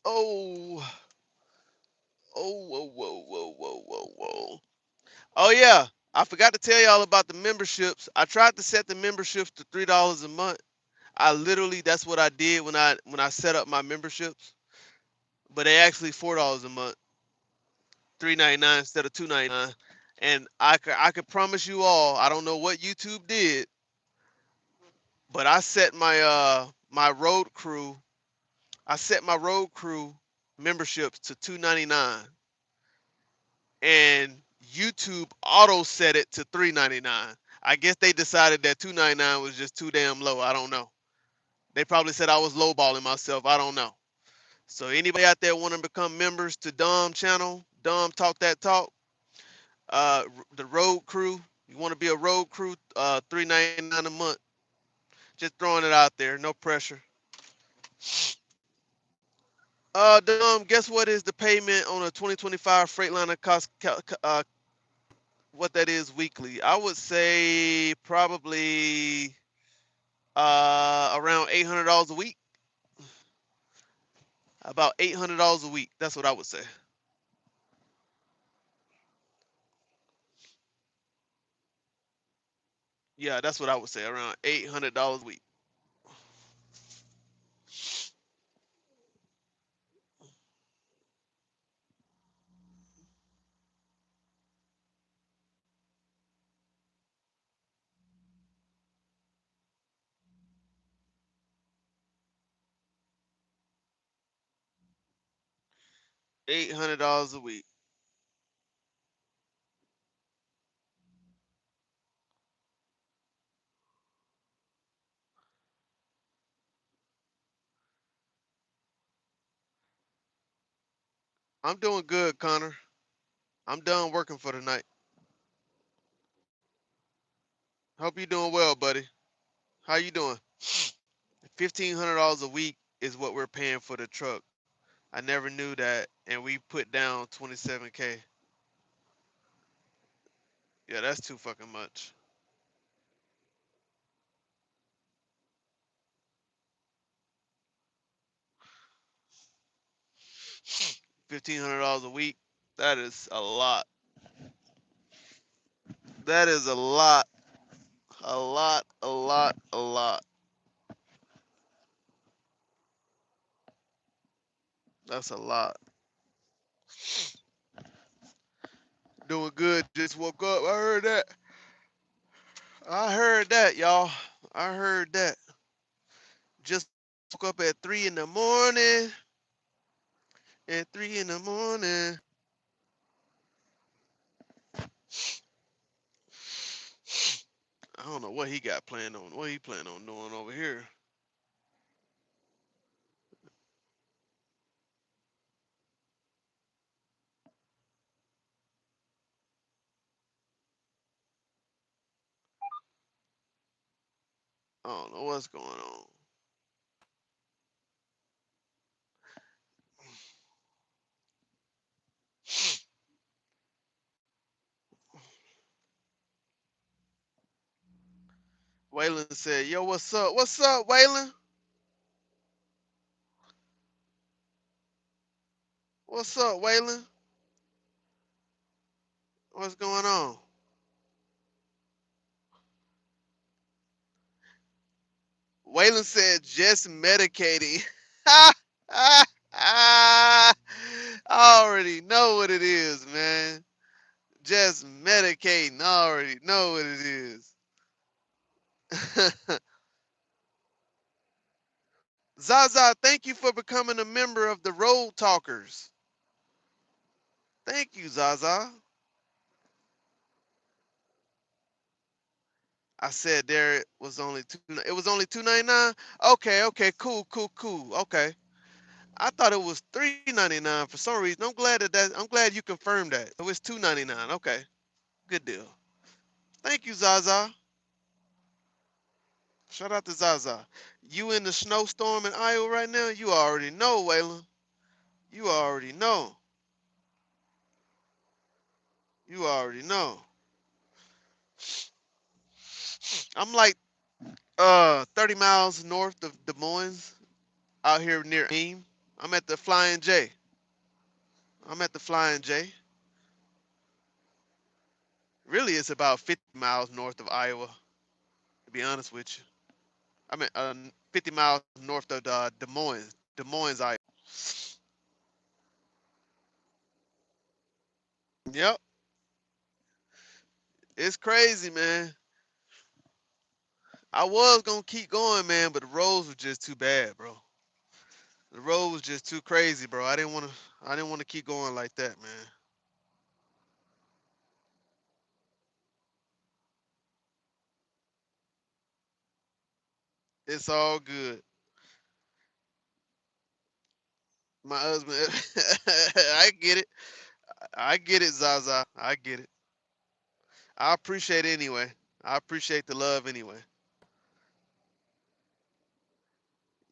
Oh. Whoa. Oh yeah. I forgot to tell y'all about the memberships. I tried to set the memberships to $3 a month. I literally that's what I did when I set up my memberships. But they actually $4 a month. $3.99 instead of $2.99. And I could promise you all, I don't know what YouTube did, but I set my road crew, memberships to $2.99. And YouTube auto set it to $3.99. I guess they decided that $2.99 was just too damn low. I don't know. They probably said I was lowballing myself. I don't know. So anybody out there want to become members to Dom channel, Dom Talk That Talk, the road crew, you want to be a road crew, $3.99 a month. Just throwing it out there, no pressure. Guess what is the payment on a 2025 Freightliner cost? What that is weekly? I would say probably around $800 a week. About $800 a week. That's what I would say. Yeah, that's what I would say. Around $800 a week. $800 a week. I'm doing good, Connor. I'm done working for the night. Hope you're doing well, buddy. How you doing? $1,500 a week is what we're paying for the truck. I never knew that, and we put down 27K. Yeah, that's too fucking much. $1,500 a week. That is a lot. That is a lot. A lot, a lot, a lot. That's a lot. Doing good. Just woke up. I heard that. I heard that, y'all. I heard that. Just woke up at 3 in the morning. At 3 in the morning. I don't know what he got planned on. What he planning on doing over here. I don't know what's going on. Waylon said, yo, what's up? What's up, Waylon? What's up, Waylon? What's going on? Waylon said, just medicating. I already know what it is, man. Just medicating. I already know what it is. Zaza, thank you for becoming a member of the Road Talkers. Thank you, Zaza. I said there was only two. It was only $2.99. Okay, okay, cool, cool, cool. Okay, I thought it was $3.99 for some reason. I'm glad you confirmed that. So it's $2.99. Okay, good deal. Thank you, Zaza. Shout out to Zaza. You in the snowstorm in Iowa right now? You already know, Waylon. You already know. You already know. I'm like 30 miles north of Des Moines, out here near Ames. I'm at the Flying J. I'm at the Flying J. Really, it's about 50 miles north of Iowa, to be honest with you. I mean, 50 miles north of Des Moines, Iowa. Yep, it's crazy, man. I was gonna keep going, man, but the roads were just too bad, bro. The road was just too crazy, bro. I didn't want to keep going like that, man. It's all good. My husband, I get it. I get it, Zaza. I get it. I appreciate it anyway. I appreciate the love anyway.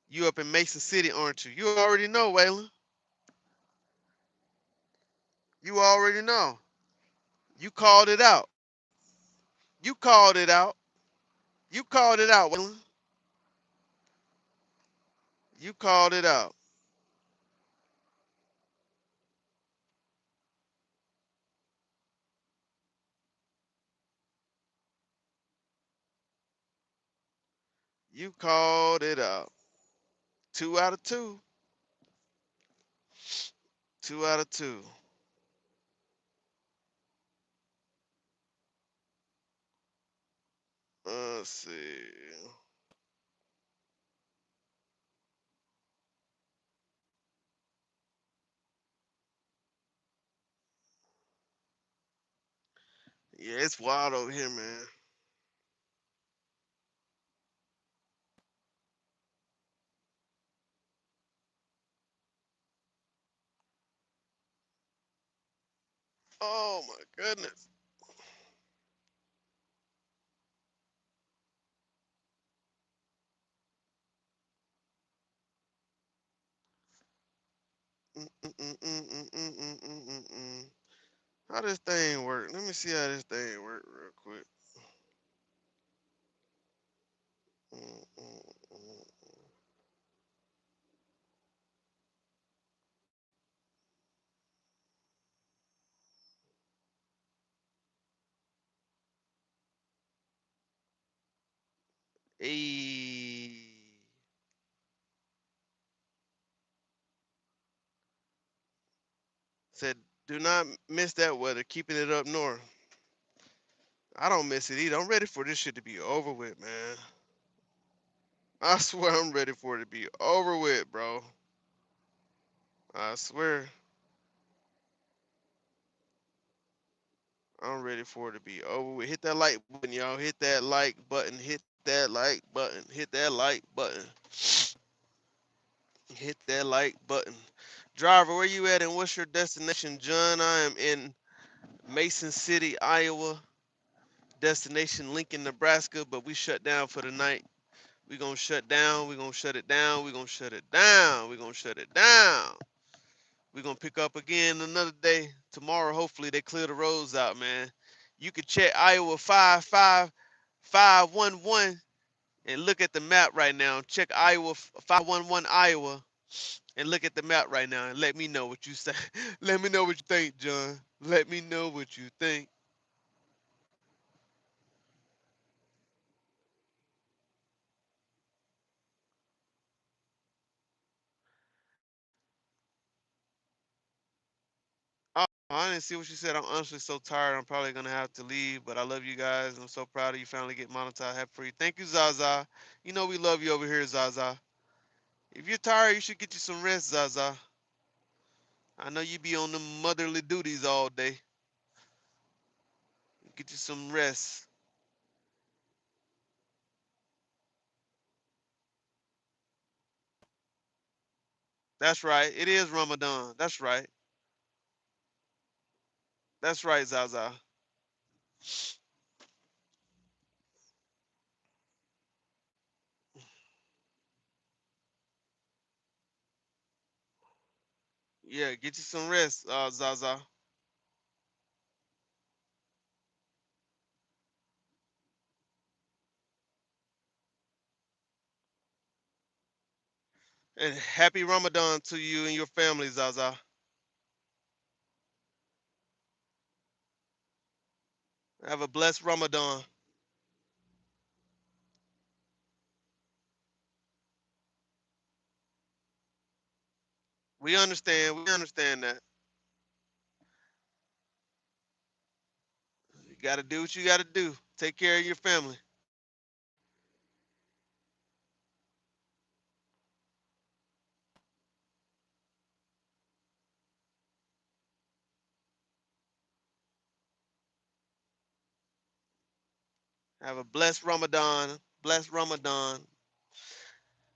You up in Mason City, aren't you? You already know, Waylon. You already know. You called it out. You called it out. You called it out, Waylon. You called it out. You called it out. 2 out of 2. 2 out of 2. Let's see. Yeah, it's wild over here, man. Oh my goodness. Mm-mm-mm-mm-mm-mm-mm-mm-mm. How this thing work? Let me see how this thing work real quick. Mm-mm-mm. Hey. Said, do not miss that weather. Keeping it up north. I don't miss it either. I'm ready for this shit to be over with, man. I swear I'm ready for it to be over with, bro. I swear. I'm ready for it to be over with. Hit that like button, y'all. Hit that like button. Hit that like button. Hit that like button. Hit that like button. Driver, where you at and what's your destination? John, I am in Mason City, Iowa. Destination Lincoln, Nebraska, but we shut down for the night. We gonna shut down. We gonna shut it down. We gonna shut it down. We gonna shut it down. We gonna pick up again another day. Tomorrow, hopefully, they clear the roads out, man. You can check Iowa 55511 and look at the map right now. Check Iowa 511 Iowa and look at the map right now and let me know what you say. Let me know what you think, John. Let me know what you think. Oh, I didn't see what you said. I'm honestly so tired. I'm probably gonna have to leave, but I love you guys. I'm so proud of you finally get monetized. Have free. Thank you, Zaza. You know we love you over here, Zaza. If you're tired, you should get you some rest, Zaza. I know you be on the motherly duties all day. Get you some rest. That's right. It is Ramadan. That's right. That's right, Zaza. Yeah, get you some rest, Zaza. And happy Ramadan to you and your family, Zaza. Have a blessed Ramadan. We understand. We understand that. You got to do what you got to do. Take care of your family. Have a blessed Ramadan. Blessed Ramadan.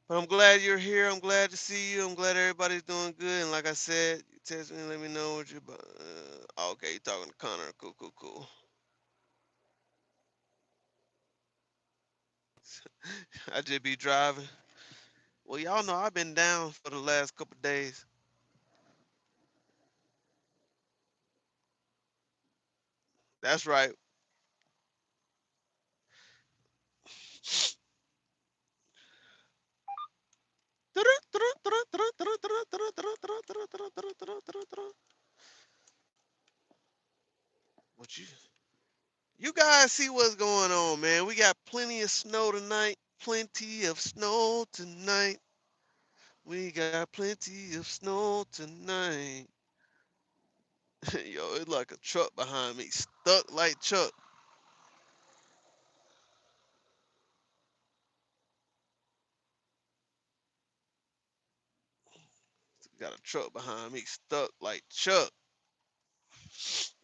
But I'm glad you're here. I'm glad to see you. I'm glad everybody's doing good. And like I said, you text me, let me know what you. Okay, you're talking to Connor. Cool, cool, cool. I just be driving. Well, y'all know I've been down for the last couple days. That's right. What you guys see what's going on, man? We got plenty of snow tonight. Plenty of snow tonight. We got plenty of snow tonight. Yo, it's like a truck behind me, stuck like Chuck. Got a truck behind me, stuck like Chuck.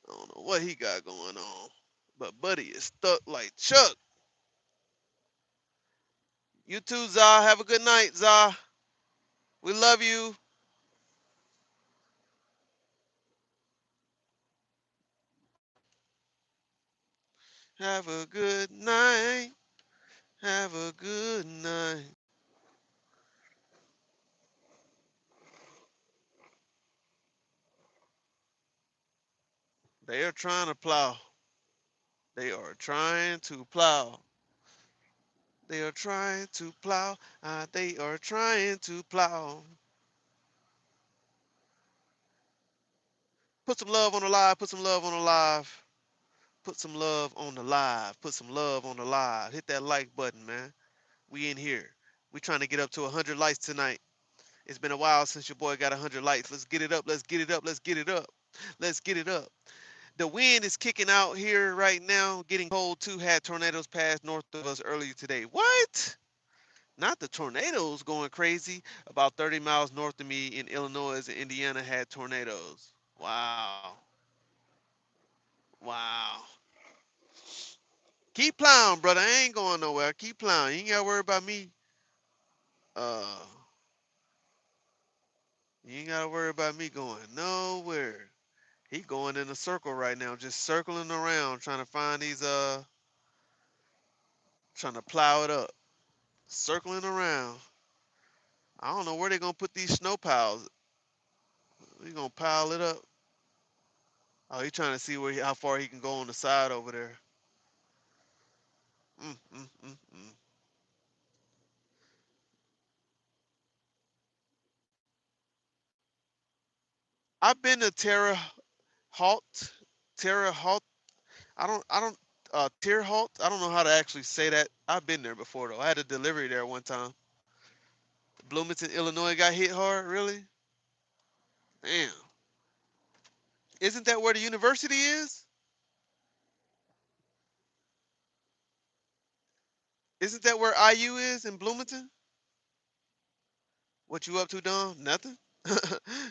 I don't know what he got going on, but Buddy is stuck like Chuck. You too, Zah. Have a good night, Zah. We love you. Have a good night. Have a good night. They are trying to plow. They are trying to plow. They are trying to plow. They are trying to plow. Put some love on the live. Put some love on the live. Put some love on the live. Put some love on the live. Hit that like button, man. We in here. We trying to get up to 100 likes tonight. It's been a while since your boy got 100 likes. Let's get it up. Let's get it up. Let's get it up. Let's get it up. The wind is kicking out here right now. Getting cold too. Had tornadoes pass north of us earlier today. What? Not the tornadoes going crazy. About 30 miles north of me in Illinois and Indiana had tornadoes. Wow. Wow. Keep plowing, brother. I ain't going nowhere. Keep plowing. You ain't got to worry about me. Uh, you ain't got to worry about me going nowhere. He going in a circle right now, just circling around, trying to find these, trying to plow it up. Circling around. I don't know where they going to put these snow piles. We going to pile it up. Oh, he trying to see how far he can go on the side over there. Mm, mm, mm, mm. I've been to Halt. Terre Halt. Terre Halt. I don't know how to actually say that. I've been there before though. I had a delivery there one time. Bloomington, Illinois got hit hard. Really? Damn. Isn't that where the university is? Isn't that where IU is in Bloomington? What you up to, Don? Nothing?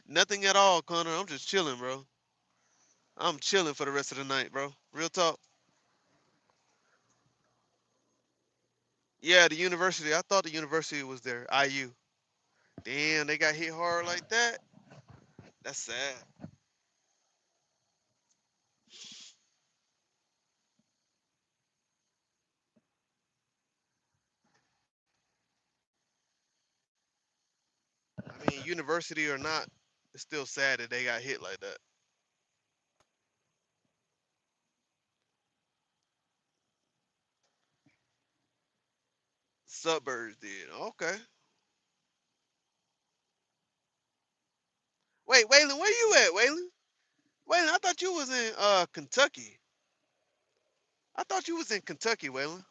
Nothing at all, Connor. I'm just chilling, bro. I'm chilling for the rest of the night, bro. Real talk. Yeah, the university. I thought the university was there. IU. Damn, they got hit hard like that. That's sad. I mean, university or not, it's still sad that they got hit like that. Suburbs did. Okay. Wait, Waylon, where you at, Waylon? Waylon, I thought you was in Kentucky. I thought you was in Kentucky, Waylon.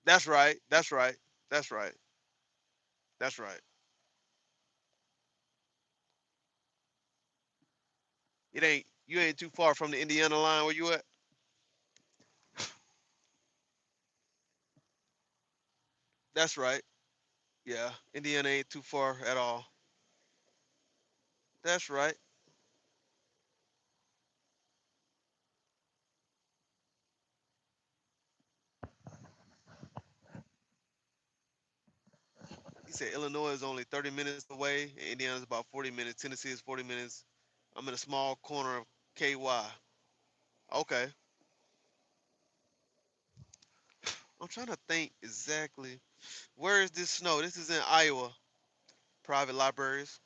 That's right. That's right. That's right. That's right. You ain't too far from the Indiana line where you at? That's right. Yeah. Indiana ain't too far at all. That's right. He said Illinois is only 30 minutes away. And Indiana's about 40 minutes. Tennessee is 40 minutes. I'm in a small corner of KY. Okay. I'm trying to think exactly. Where is this snow? This is in Iowa. Private libraries.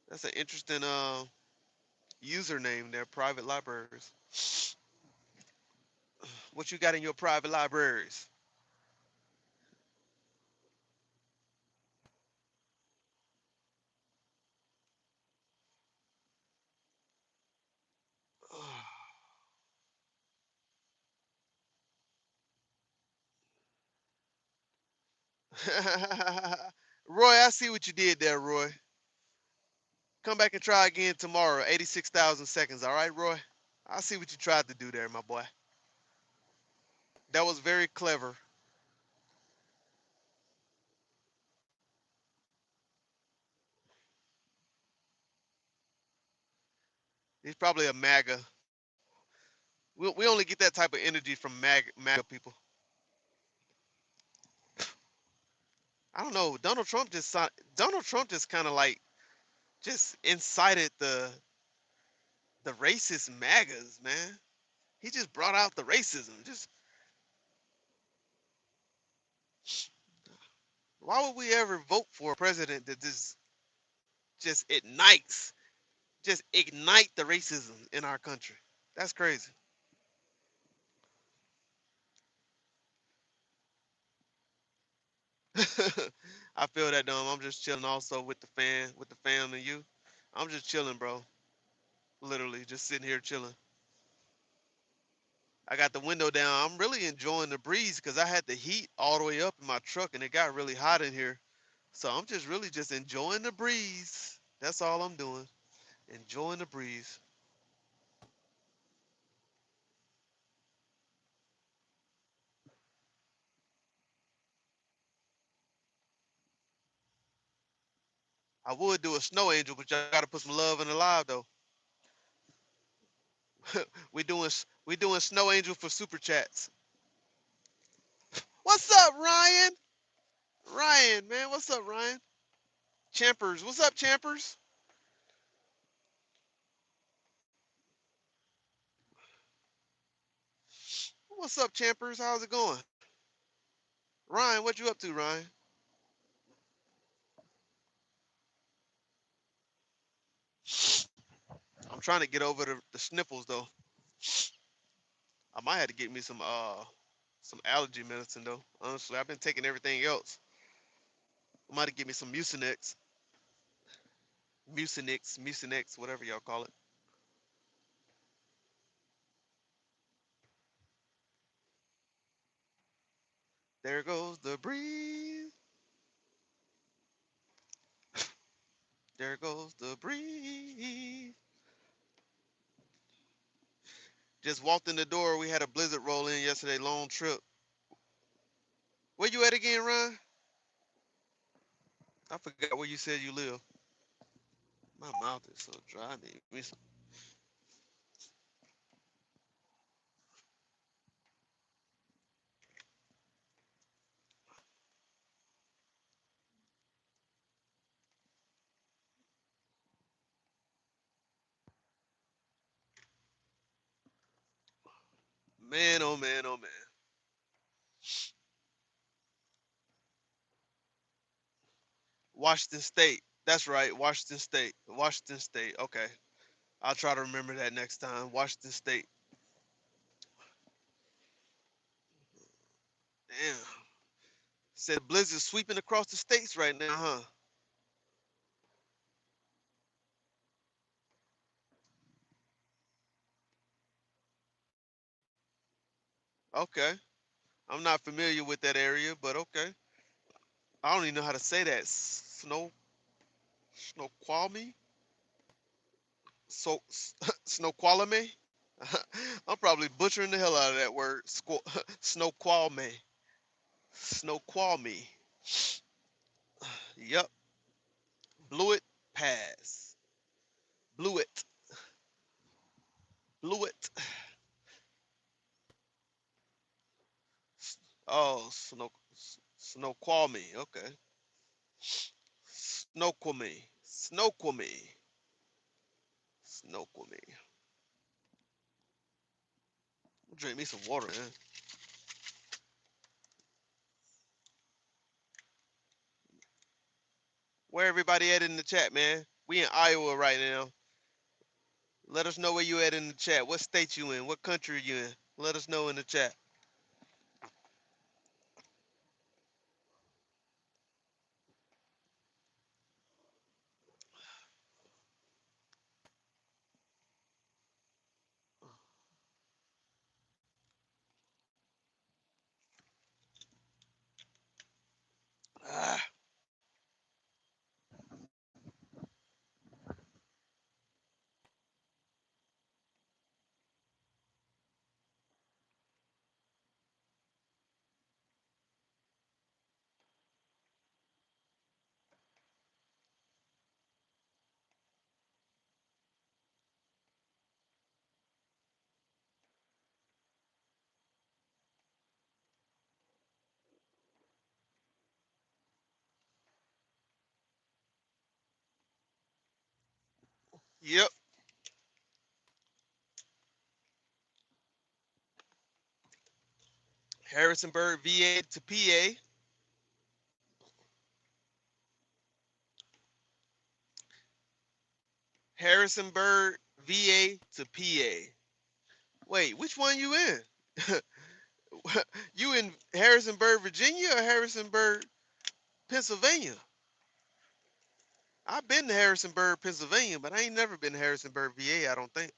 That's an interesting username there. Private libraries. What you got in your private libraries? Roy, I see what you did there, Roy. Come back and try again tomorrow. 86,000 seconds. All right, Roy? I see what you tried to do there, my boy. That was very clever. He's probably a MAGA. We only get that type of energy from MAGA people. I don't know. Donald Trump just kind of like just incited the racist MAGAs, man. He just brought out the racism. Just why would we ever vote for a president that just ignite the racism in our country? That's crazy. I feel that, dumb. I'm just chilling also with the fam and you. I'm just chilling, bro. Literally, just sitting here chilling. I got the window down. I'm really enjoying the breeze because I had the heat all the way up in my truck and it got really hot in here. So I'm just really just enjoying the breeze. That's all I'm doing. Enjoying the breeze. I would do a snow angel, but y'all gotta put some love in the live though. we doing snow angel for super chats. What's up, Ryan? Ryan, man, what's up, Ryan? Champers, what's up, Champers? What's up, Champers? How's it going? Ryan, what you up to, Ryan? I'm trying to get over the sniffles though. I might have to get me some allergy medicine though. Honestly, I've been taking everything else. I might have to get me some Mucinex, whatever y'all call it. There goes the breeze. There goes the breeze. Just walked in the door. We had a blizzard roll in yesterday. Long trip. Where you at again, Ryan? I forgot where you said you live. My mouth is so dry. I need me some. Man, oh man, oh man. Washington State. That's right. Washington State. Washington State. Okay. I'll try to remember that next time. Washington State. Damn. Said blizzard sweeping across the states right now, huh? Okay. I'm not familiar with that area, but okay. I don't even know how to say that. Snoqualmie? So Snoqualmie? I'm probably butchering the hell out of that word. Snoqualmie. Snoqualmie. Yep. Blewett Pass. Blewett. Blewett. Oh, Snoqualmie. Okay. Snoqualmie. Snoqualmie. Snorkel me. Drink me some water, man. Where everybody at in the chat, man? We in Iowa right now. Let us know where you at in the chat. What state you in? What country you in? Let us know in the chat. Ah. Yep. Harrisonburg, VA to PA. Harrisonburg, VA to PA. Wait, which one you in? You in Harrisonburg, Virginia or Harrisonburg, Pennsylvania? I've been to Harrisonburg, Pennsylvania, but I ain't never been to Harrisonburg, VA, I don't think.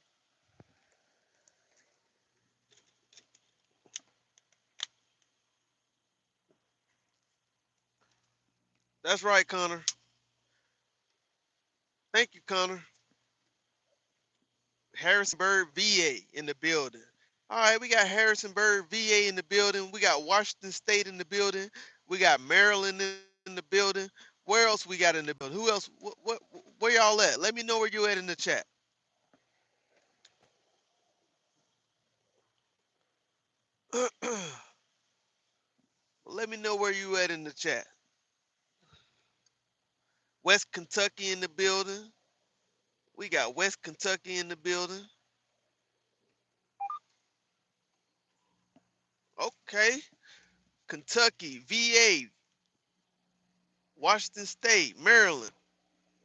That's right, Connor. Thank you, Connor. Harrisonburg, VA in the building. All right, we got Harrisonburg, VA in the building. We got Washington State in the building. We got Maryland in the building. Where else we got in the building? Who else? Where y'all at? Let me know where you at in the chat. Let me know where you at in the chat. West Kentucky in the building. We got West Kentucky in the building. Okay. Kentucky, VA, Washington State, Maryland.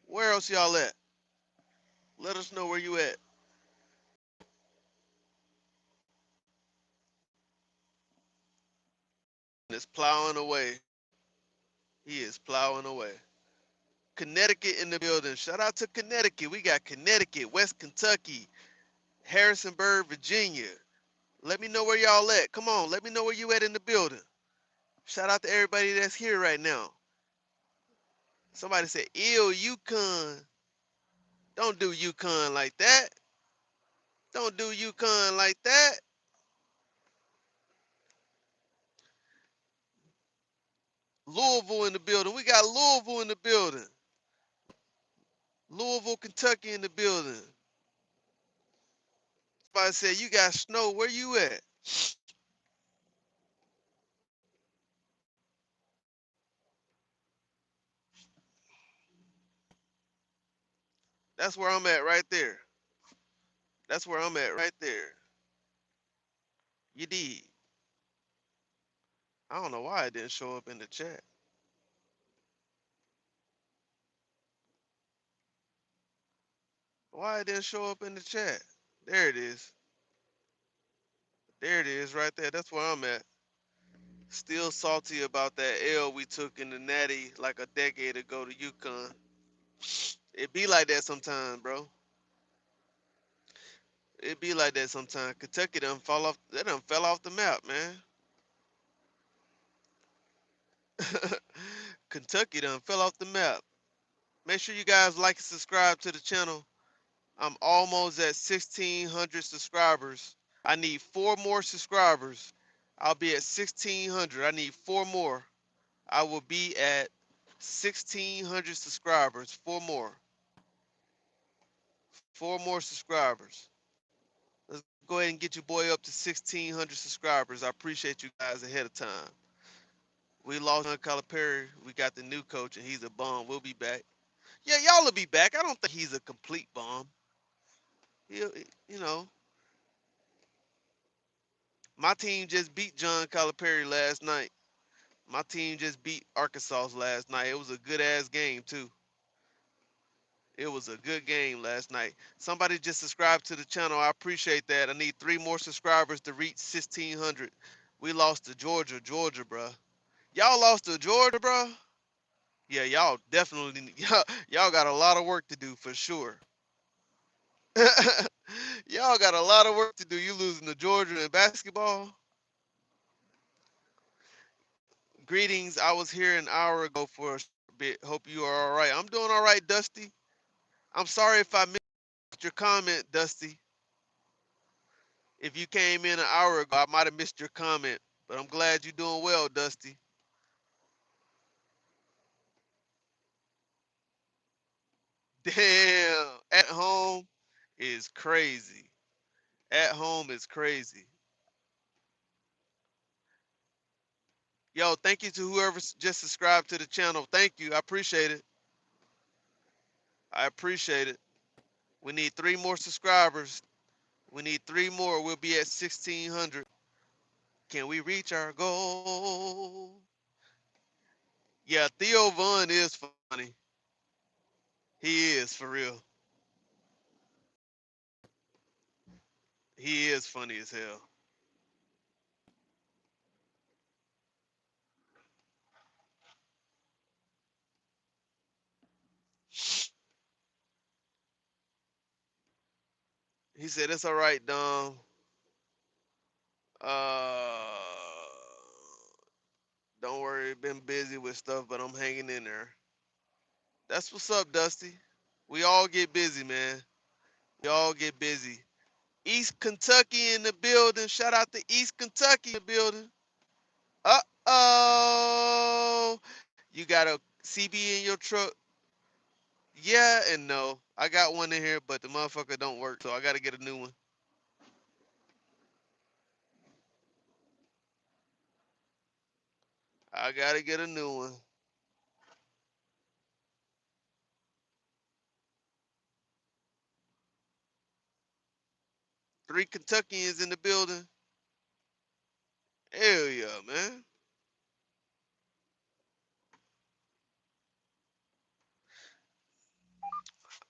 Where else y'all at? Let us know where you at. It's plowing away. He is plowing away. Connecticut in the building. Shout out to Connecticut. We got Connecticut, West Kentucky, Harrisonburg, Virginia. Let me know where y'all at. Come on, let me know where you at in the building. Shout out to everybody that's here right now. Somebody said, ew, Yukon. Don't do Yukon like that. Don't do Yukon like that. Louisville in the building. We got Louisville in the building. Louisville, Kentucky in the building. Somebody said, you got snow. Where you at? That's where I'm at right there. That's where I'm at right there. You did. I don't know why it didn't show up in the chat. Why it didn't show up in the chat? There it is. There it is right there. That's where I'm at. Still salty about that L we took in the Natty like a decade ago to UConn. It be like that sometimes, bro. It be like that sometimes. Kentucky done fall off. They done fell off the map, man. Kentucky done fell off the map. Make sure you guys like and subscribe to the channel. I'm almost at 1,600 subscribers. I need 4 more subscribers. I'll be at 1,600. I need 4 more. I will be at 1,600 subscribers. 4 more. 4 more subscribers. Let's go ahead and get your boy up to 1,600 subscribers. I appreciate you guys ahead of time. We lost on Calipari. We got the new coach, and he's a bum. We'll be back. Yeah, y'all will be back. I don't think he's a complete bomb. He, you know, my team just beat John Calipari last night. My team just beat Arkansas last night. It was a good ass game too. It was a good game last night. Somebody just subscribed to the channel. I appreciate that. I need 3 more subscribers to reach 1,600. We lost to Georgia, bruh. Y'all lost to Georgia, bruh? Yeah, y'all definitely, y'all got a lot of work to do for sure. Y'all got a lot of work to do. You losing to Georgia in basketball? Greetings. I was here an hour ago for a bit. Hope you are all right. I'm doing all right, Dusty. I'm sorry if I missed your comment, Dusty. If you came in an hour ago, I might have missed your comment, but I'm glad you're doing well, Dusty. Damn, at home is crazy. At home is crazy. Yo, thank you to whoever just subscribed to the channel. Thank you. I appreciate it. I appreciate it. We need 3 more subscribers. We need 3 more. We'll be at 1,600. Can we reach our goal? Yeah, Theo Vaughn is funny. He is, for real. He is funny as hell. He said, it's all right, Dom. Don't worry, been busy with stuff, but I'm hanging in there. That's what's up, Dusty. We all get busy, man. We all get busy. East Kentucky in the building. Shout out to East Kentucky in the building. Uh-oh. You got a CB in your truck? Yeah and no. I got one in here, but the motherfucker don't work, so I got to get a new one. I got to get a new one. Three Kentuckians in the building. Hell yeah, man.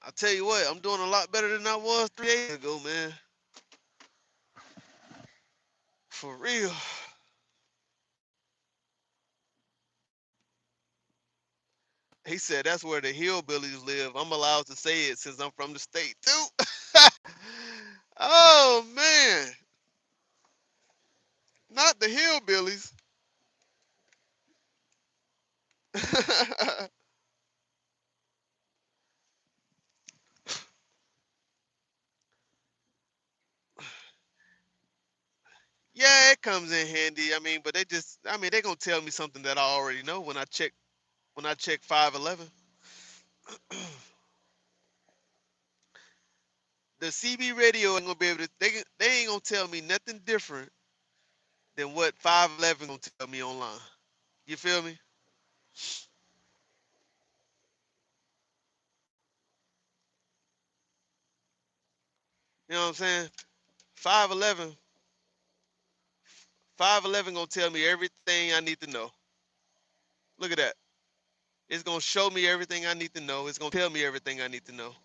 I tell you what, I'm doing a lot better than I was 3 days ago, man. For real. He said that's where the hillbillies live. I'm allowed to say it since I'm from the state too. Oh man. Not the hillbillies. Yeah, it comes in handy. I mean, but they're gonna tell me something that I already know when I check 511. The CB radio ain't gonna be able to they ain't gonna tell me nothing different than what 511 gonna tell me online. You feel me? You know what I'm saying? 511 511 gonna tell me everything I need to know. Look at that. It's gonna show me everything I need to know. It's gonna tell me everything I need to know.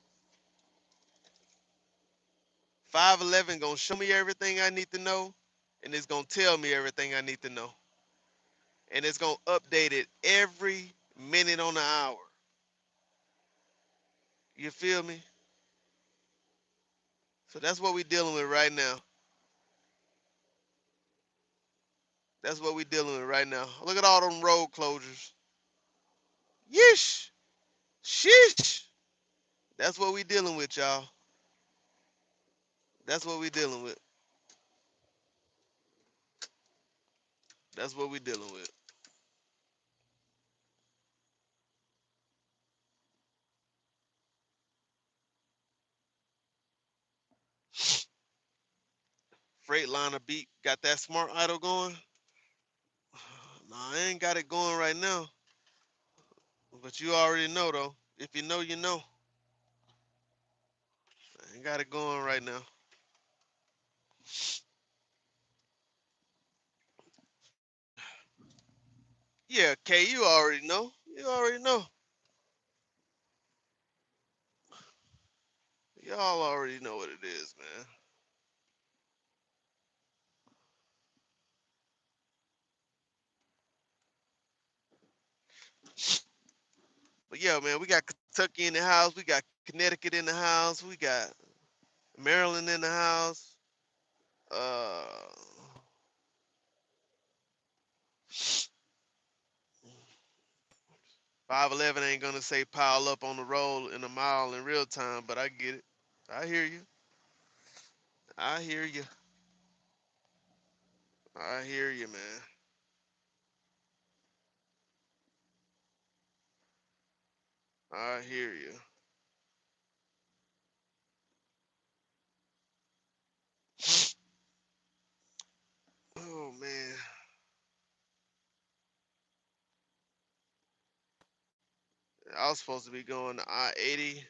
511 gonna show me everything I need to know, and it's gonna tell me everything I need to know. And it's gonna update it every minute on the hour. You feel me? So that's what we're dealing with right now. That's what we're dealing with right now. Look at all them road closures. Yeesh. Sheesh. That's what we're dealing with, y'all. That's what we're dealing with. That's what we're dealing with. Freightliner beat got that smart idle going. Nah, I ain't got it going right now. But you already know though. If you know, you know. I got it going right now. Yeah, Kay, you already know. You already know. Y'all already know what it is, man. But yeah, man, we got Kentucky in the house. We got Connecticut in the house. We got Maryland in the house. 511 ain't gonna say pile up on the roll in a mile in real time, but I get it. I hear you. I hear you. I hear you, man. I hear you. Oh man. I was supposed to be going to I-80.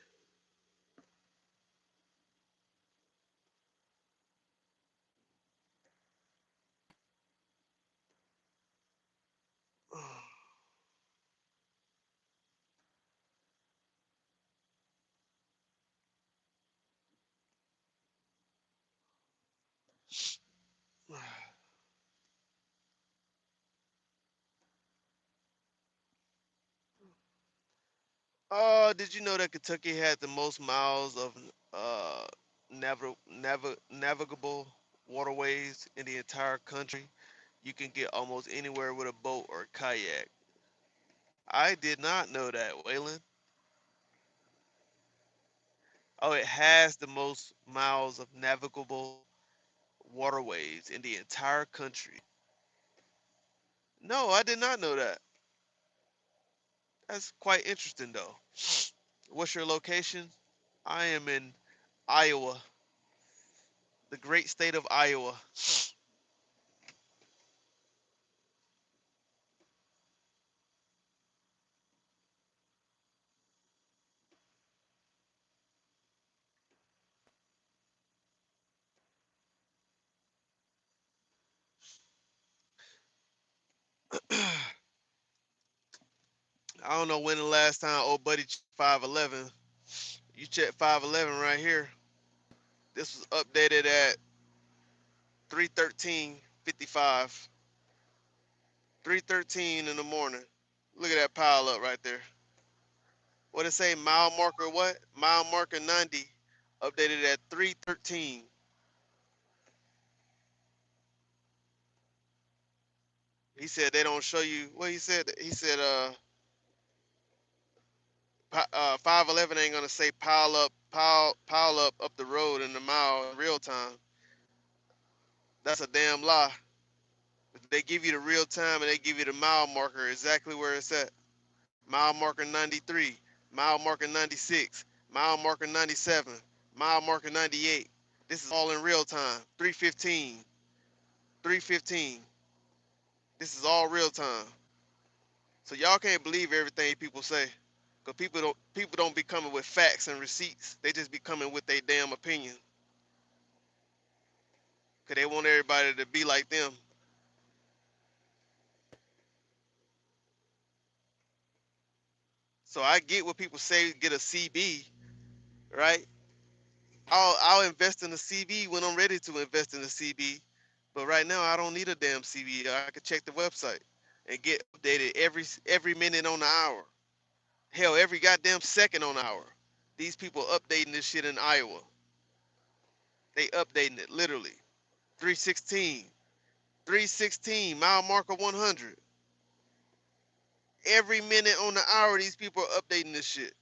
Did you know that Kentucky had the most miles of navigable waterways in the entire country? You can get almost anywhere with a boat or kayak. I did not know that, Waylon. Oh, it has the most miles of navigable waterways in the entire country. No, I did not know that. That's quite interesting, though. What's your location? I am in Iowa, the great state of Iowa. I don't know when the last time old buddy checked 511. You check 511 right here. This was updated at 3:13:55. 3:13 in the morning. Look at that pile up right there. What it say? Mile marker what? Mile marker 90. Updated at 3:13. He said they don't show you. What he said? He said 511 ain't gonna say pile up the road in the mile in real time. That's a damn lie. They give you the real time and they give you the mile marker exactly where it's at. Mile marker 93, mile marker 96, mile marker 97, mile marker 98. This is all in real time. 3:15, 3:15. This is all real time. So y'all can't believe everything people say. Cause people don't be coming with facts and receipts. They just be coming with their damn opinion. Cause they want everybody to be like them. So I get what people say, get a CB, right? I'll invest in the CB when I'm ready to invest in the CB. But right now I don't need a damn CB. I can check the website and get updated every minute on the hour. Hell, every goddamn second on the hour. These people updating this shit in Iowa. They updating it literally. 3:16, 3:16, mile marker 100. Every minute on the hour, these people are updating this shit.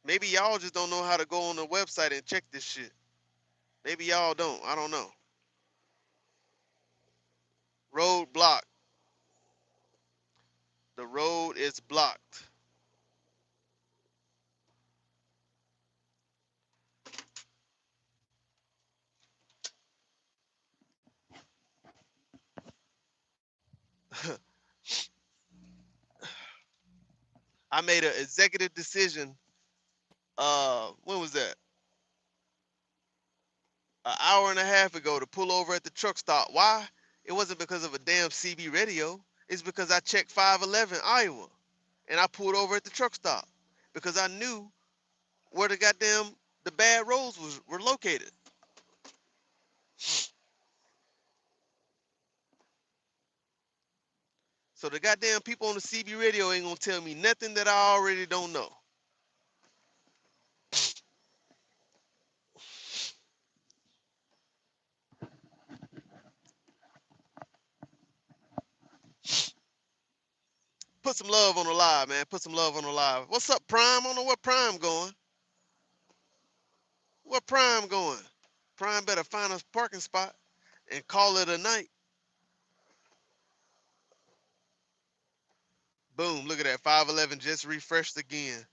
Maybe y'all just don't know how to go on the website and check this shit. Maybe y'all don't. I don't know. Road blocked. The road is blocked. I made an executive decision. When was that? an hour and a half ago to pull over at the truck stop. Why? It wasn't because of a damn CB radio. It's because I checked 511 Iowa and I pulled over at the truck stop because I knew where the bad roads were located. So the goddamn people on the CB radio ain't gonna tell me nothing that I already don't know. Put some love on the live, man. Put some love on the live. What's up, Prime? I don't know where Prime going. Where Prime going? Prime better find a parking spot and call it a night. Boom, look at that. 511 just refreshed again.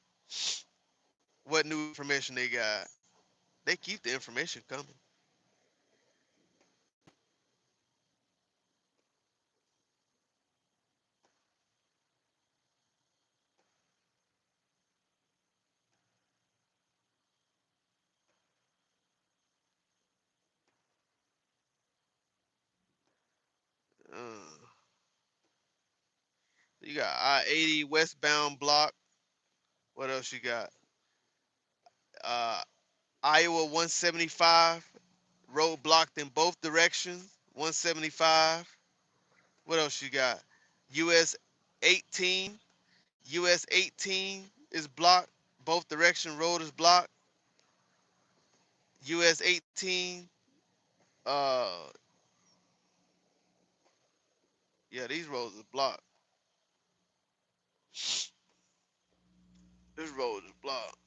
What new information they got? They keep the information coming. You got I-80 westbound block. What else you got? Iowa 175. Road blocked in both directions. 175. What else you got? US 18. US 18 is blocked. Both direction road is blocked. US 18. Yeah, these roads are blocked. This road is blocked.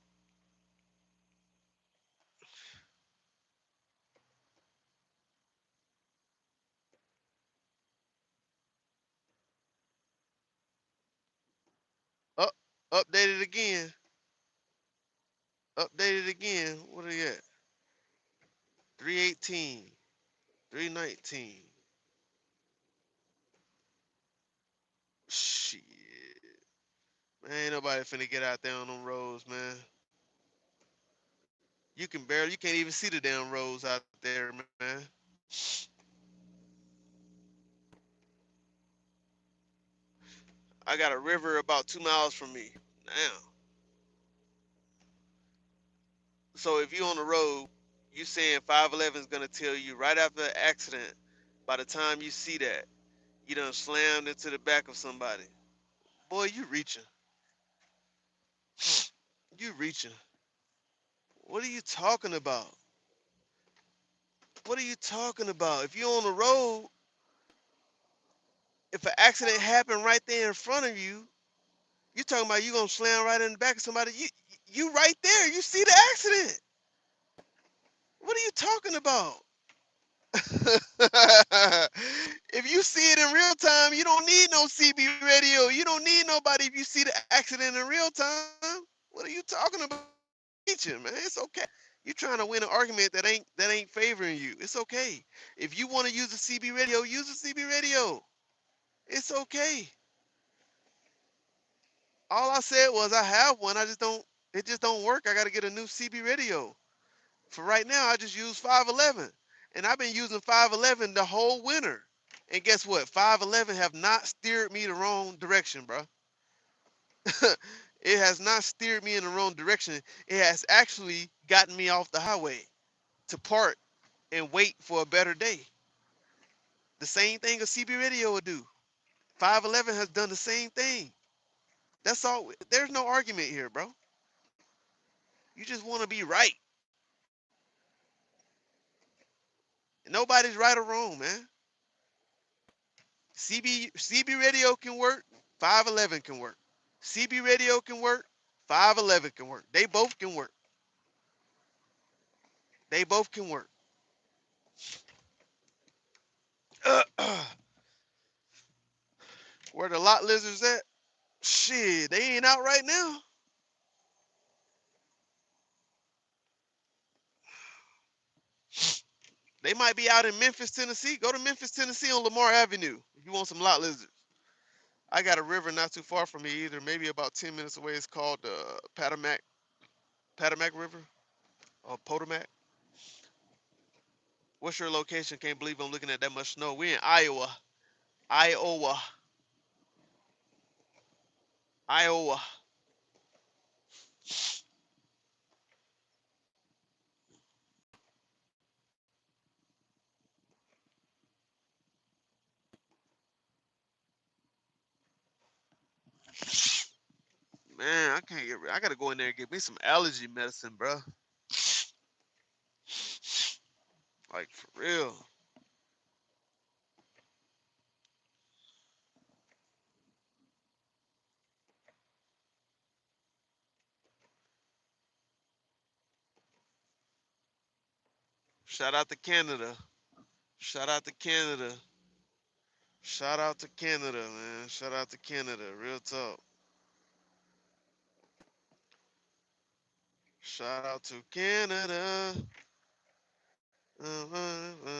Up, updated again. Updated again. What are you at? 318. 319. Shit. Man, ain't nobody finna get out there on them roads, man. You can't even see the damn roads out there, man. I got a river about 2 miles from me. Now. So if you on the road, you saying 511 is gonna tell you right after the accident, by the time you see that, you done slammed into the back of somebody. Boy, you reaching. You reaching. What are you talking about? What are you talking about? If you're on the road, if an accident happened right there in front of you, you talking about you gonna slam right in the back of somebody. You right there. You see the accident. What are you talking about? If you see it in real time, you don't need no CB radio. You don't need nobody if you see the accident in real time. What are you talking about? Teaching, man. It's okay. You trying to win an argument that ain't favoring you. It's okay. If you want to use a CB radio, use a CB radio. It's okay. All I said was I have one. It just don't work. I got to get a new CB radio. For right now, I just use 511. And I've been using 511 the whole winter. And guess what? 511 have not steered me the wrong direction, bro. It has not steered me in the wrong direction. It has actually gotten me off the highway to park and wait for a better day. The same thing a CB radio would do. 511 has done the same thing. That's all. There's no argument here, bro. You just want to be right. Nobody's right or wrong, man. CB radio can work. 511 can work. CB radio can work. 511 can work. They both can work. They both can work. Where the lot lizards at? Shit, they ain't out right now. They might be out in Memphis, Tennessee. Go to Memphis, Tennessee on Lamar Avenue if you want some lot lizards. I got a river not too far from me either, maybe about 10 minutes away. It's called Potomac River or Potomac. What's your location? Can't believe I'm looking at that much snow. We in Iowa. Iowa. Iowa. Man, I can't get. I gotta go in there and get me some allergy medicine, bro. Like for real. Shout out to Canada. Shout out to Canada. Shout out to Canada, man. Shout out to Canada. Real talk. Shout out to Canada. Uh, uh, uh.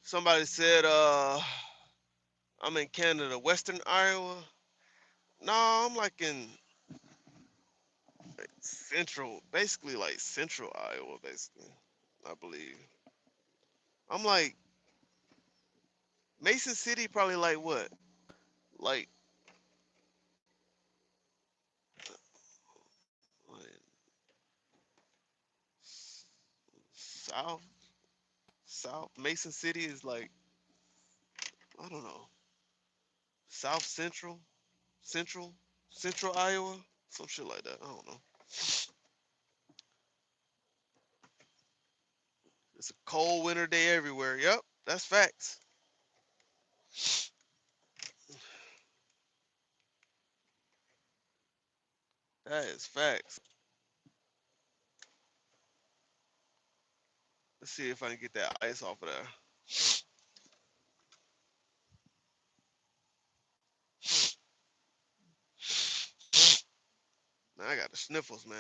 Somebody said, I'm in Canada, Western Iowa. No, I'm like in central, basically like central Iowa, basically. I believe. I'm like Mason City, probably like what? Like, like south, south. Mason City is like, I don't know, south central, central, central Iowa, some shit like that. I don't know. It's a cold winter day everywhere. Yep, that's facts. That is facts. Let's see if I can get that ice off of there. Now I got the sniffles, man.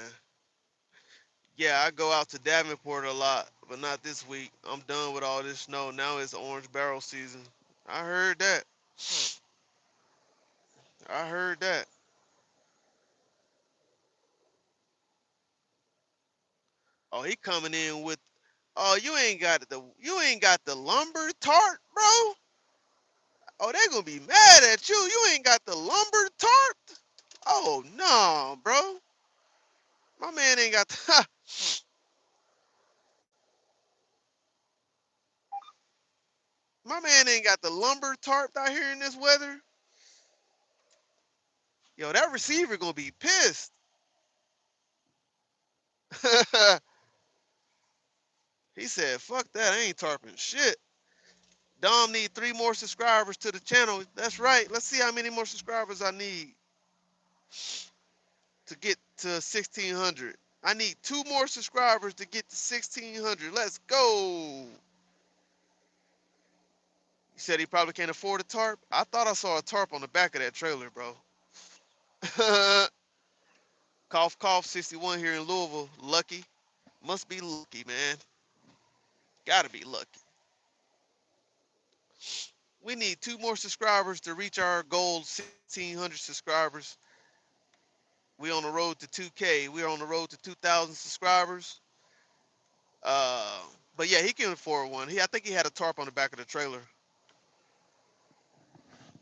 Yeah, I go out to Davenport a lot, but not this week. I'm done with all this snow. Now it's orange barrel season. I heard that. I heard that. Oh, he coming in with, oh, you ain't got the lumber tart, bro. Oh, they gonna be mad at you. You ain't got the lumber tart. Oh no, bro. My man ain't got the, my man ain't got the lumber tarp out here in this weather. Yo, that receiver gonna be pissed. He said, fuck that, I ain't tarping shit. Dom need 3 more subscribers to the channel. That's right. Let's see how many more subscribers I need to get to 1,600. I need 2 more subscribers to get to 1,600. Let's go. He said he probably can't afford a tarp. I thought I saw a tarp on the back of that trailer, bro. Cough, cough, 61 here in Louisville. Lucky. Must be lucky, man. Gotta be lucky. We need 2 more subscribers to reach our goal, 1,600 subscribers. We on the road to 2K. We're on the road to 2,000 subscribers. But yeah, he can afford one. I think he had a tarp on the back of the trailer.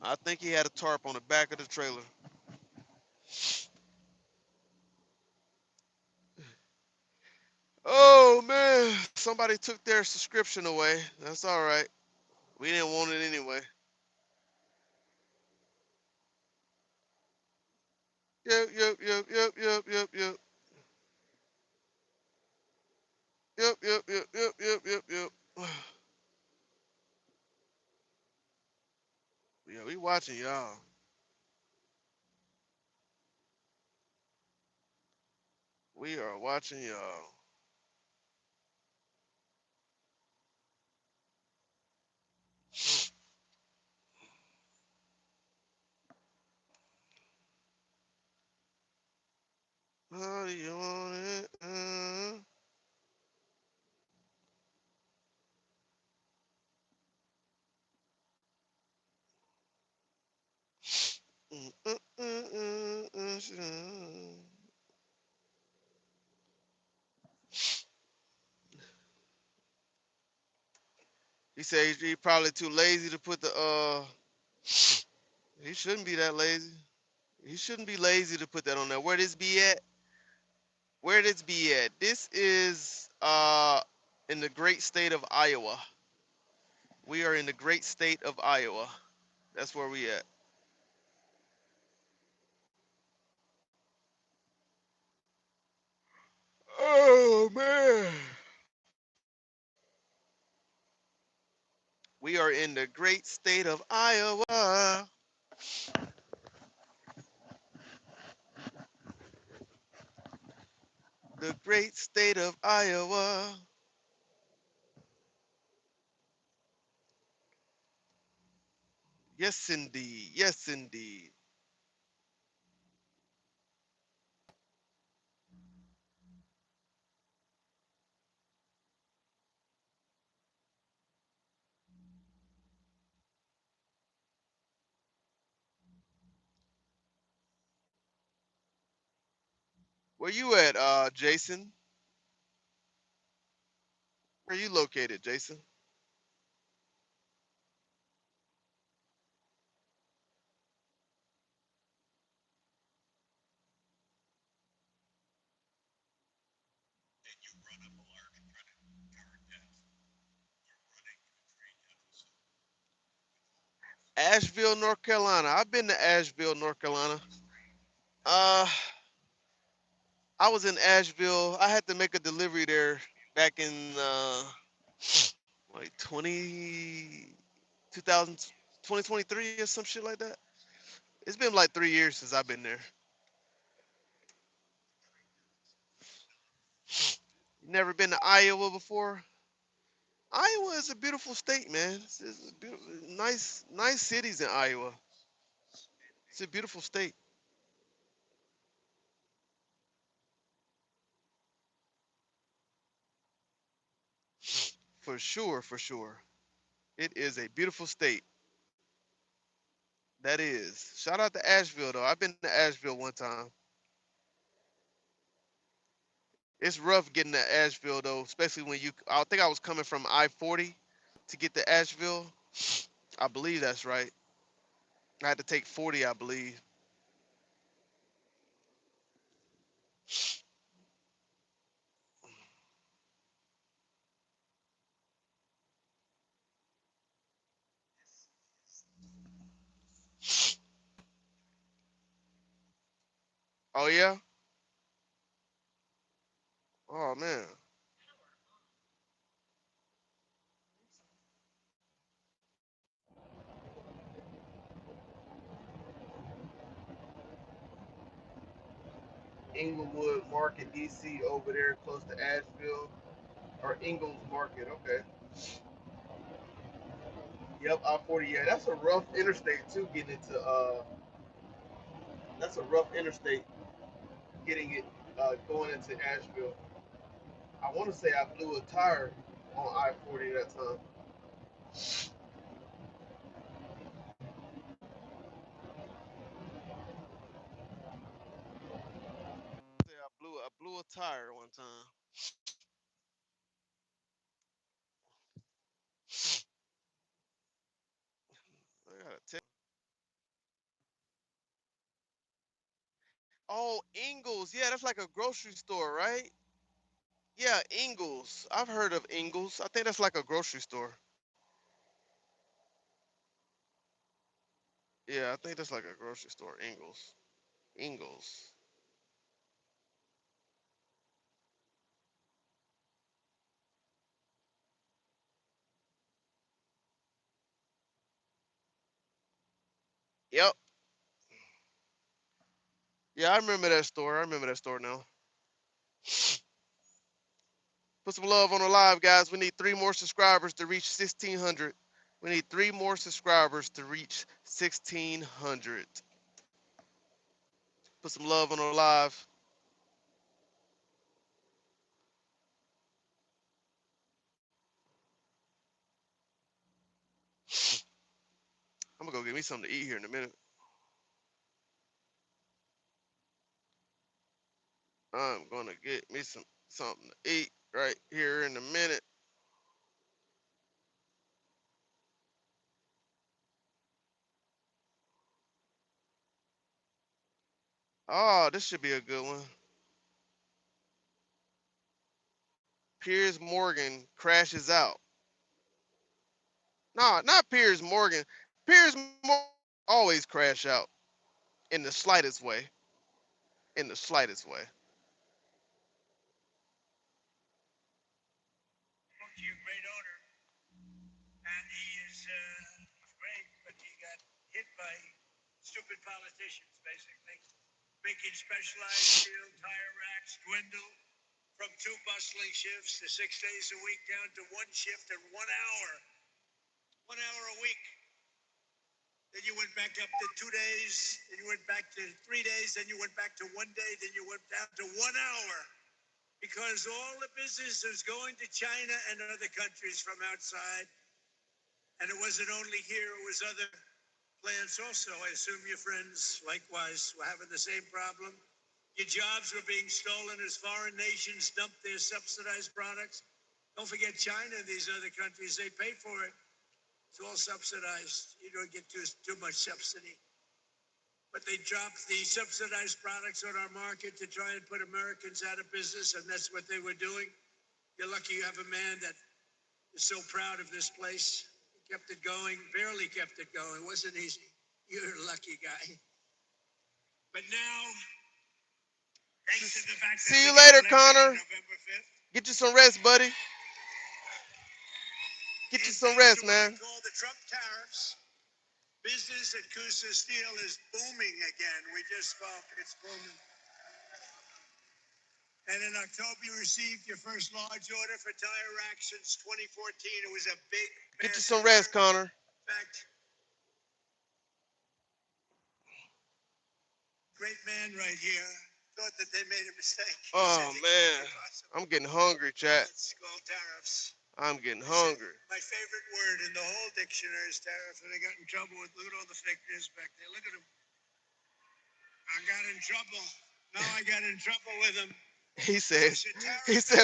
I think he had a tarp on the back of the trailer. Oh man, somebody took their subscription away. That's all right. We didn't want it anyway. Yep, yep, yep, yep, yep, yep, yep. Yep, yep, yep, yep, yep, yep, yep. Yeah, we watching y'all. We are watching y'all. How do you want it? He said he probably too lazy to put the he shouldn't be that lazy. He shouldn't be lazy to put that on there. Where this be at? Where this be at? This is in the great state of Iowa. We are in the great state of Iowa. That's where we at. Oh man. We are in the great state of Iowa. The great state of Iowa. Yes, indeed. Yes, indeed. Where you at, Jason? Where you located, Jason? Asheville, North Carolina. I've been to Asheville, North Carolina. Uh, I was in Asheville. I had to make a delivery there back in like 2000, 2023 or some shit like that. It's been like 3 years since I've been there. You never been to Iowa before? Iowa is a beautiful state, man. It's a beautiful, nice cities in Iowa. It's a beautiful state. For sure, for sure. It is a beautiful state. That is. Shout out to Asheville though. I've been to Asheville one time. It's rough getting to Asheville though, especially when you. I think I was coming from I-40 to get to Asheville. I believe that's right. I had to take 40, I believe. Oh yeah. Oh man. Inglewood Market, DC, over there close to Asheville, or Ingles Market. Okay. Yep, I-40. Yeah, that's a rough interstate too. Getting into that's a rough interstate. Getting it going into Asheville. I want to say I blew a tire on I-40 that time. Say I blew a tire one time. I gotta tell. Oh, Ingles. Yeah, that's like a grocery store, right? Yeah, Ingles. I've heard of Ingles. I think that's like a grocery store. Yeah, I think that's like a grocery store. Ingles. Ingles. Yep. Yeah, I remember that store. I remember that store now. Put some love on the live, guys. We need 3 more subscribers to reach 1,600. We need 3 more subscribers to reach 1,600. Put some love on the live. I'm gonna go get me something to eat here in a minute. I'm gonna get me something to eat right here in a minute. Oh, this should be a good one. Piers Morgan crashes out. No, not Piers Morgan. Piers Morgan always crash out in the slightest way. In the slightest way. Your great owner, and he is great, but he got hit by stupid politicians, basically, making specialized steel tire racks dwindle from 2 bustling shifts to 6 days a week down to 1 shift and 1 hour. 1 hour a week. Then you went back up to 2 days, then you went back to 3 days, then you went back to 1 day, then you went down to 1 hour. Because all the business is going to China and other countries from outside. And it wasn't only here, it was other plants also. I assume your friends likewise were having the same problem. Your jobs were being stolen as foreign nations dumped their subsidized products. Don't forget China and these other countries, they pay for it. It's all subsidized. You don't get too much subsidy. But they dropped the subsidized products on our market to try and put Americans out of business, and that's what they were doing. You're lucky you have a man that is so proud of this place. He kept it going, barely kept it going. It wasn't easy. You're a lucky guy. But now, thanks to the fact that See you we got later, elected Connor. on November 5th, Get you some rest, buddy. Get you some rest, man. call the Trump tariffs. Business at Coosa Steel is booming again. We just spoke. It's booming. And in October, you received your first large order for tire racks since 2014. It was a big, Get you some rest, Connor. In fact, great man right here thought that they made a mistake. He Oh, said it man. can't be possible. I'm getting hungry, chat. It's called tariffs. I'm getting hungry. My favorite word in the whole dictionary is tariff, and I got in trouble with, look at all the fake news back there. Look at them. I got in trouble. Now I got in trouble with them. He said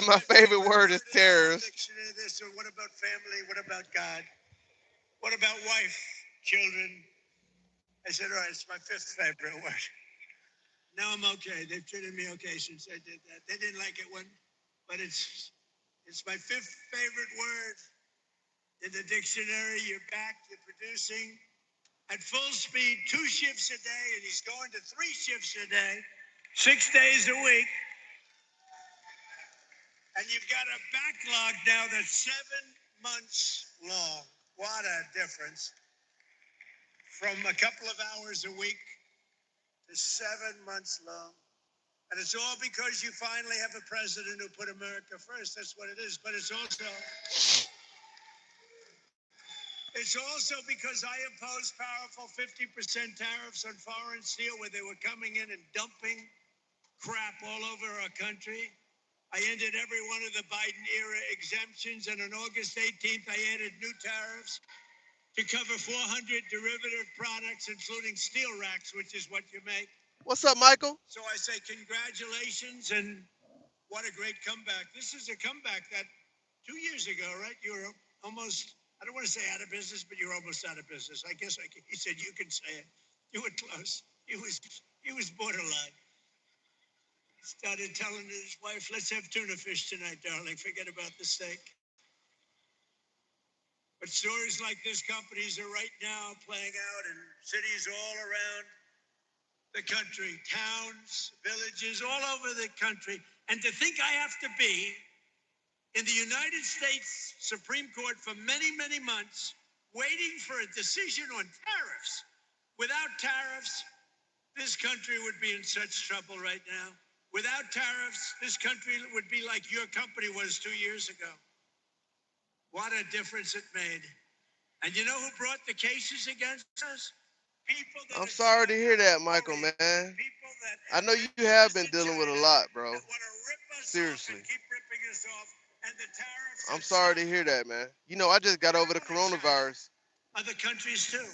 my favorite word is terrorist. Dictionary this, or what about family? What about God? What about wife, children? I said, all right, it's my 5th favorite word. Now I'm okay. They've treated me okay since I did that. They didn't like it when, but it's my 5th favorite word in the dictionary. You're back, you're producing at full speed, 2 shifts a day, and he's going to 3 shifts a day, 6 days a week. And you've got a backlog now that's 7 months long. What a difference. From a couple of hours a week to 7 months long. And it's all because you finally have a president who put America first. That's what it is. But it's also because I imposed powerful 50% tariffs on foreign steel where they were coming in and dumping crap all over our country. I ended every one of the Biden-era exemptions, and on August 18th, I added new tariffs to cover 400 derivative products, including steel racks, which is what you make. What's up, Michael? So I say congratulations, and what a great comeback. This is a comeback that 2 years ago, right? You were almost, I don't want to say out of business, but you're almost out of business. I guess he said you can say it. You were close. He was borderline. He started telling his wife, let's have tuna fish tonight, darling. Forget about the steak. But stories like this companies are right now playing out in cities all around the country, towns, villages, all over the country. And to think I have to be in the United States Supreme Court for many, many months, waiting for a decision on tariffs. Without tariffs, this country would be in such trouble right now. Without tariffs, this country would be like your company was 2 years ago. What a difference it made. And you know who brought the cases against us? People that I'm sorry to hear that, Michael, man. I know you have been dealing with a lot, bro. Seriously. I'm sorry to hear that, man. You know, I just got over the coronavirus. Other countries too.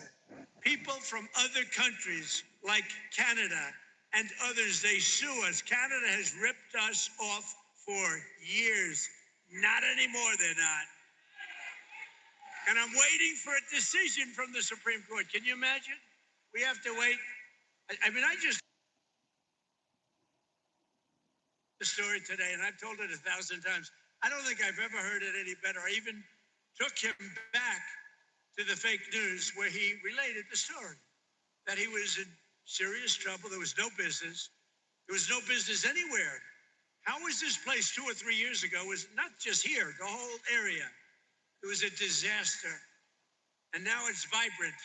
People from other countries like Canada and others, they sue us. Canada has ripped us off for years. Not anymore, they're not. And I'm waiting for a decision from the Supreme Court. Can you imagine? We have to wait. I mean, I just the story today, and I've told it 1,000 times. I don't think I've ever heard it any better. I even took him back to the fake news where he related the story, that he was in serious trouble. There was no business. There was no business anywhere. How was this place 2 or 3 years ago? It was not just here, the whole area. It was a disaster. And now it's vibrant.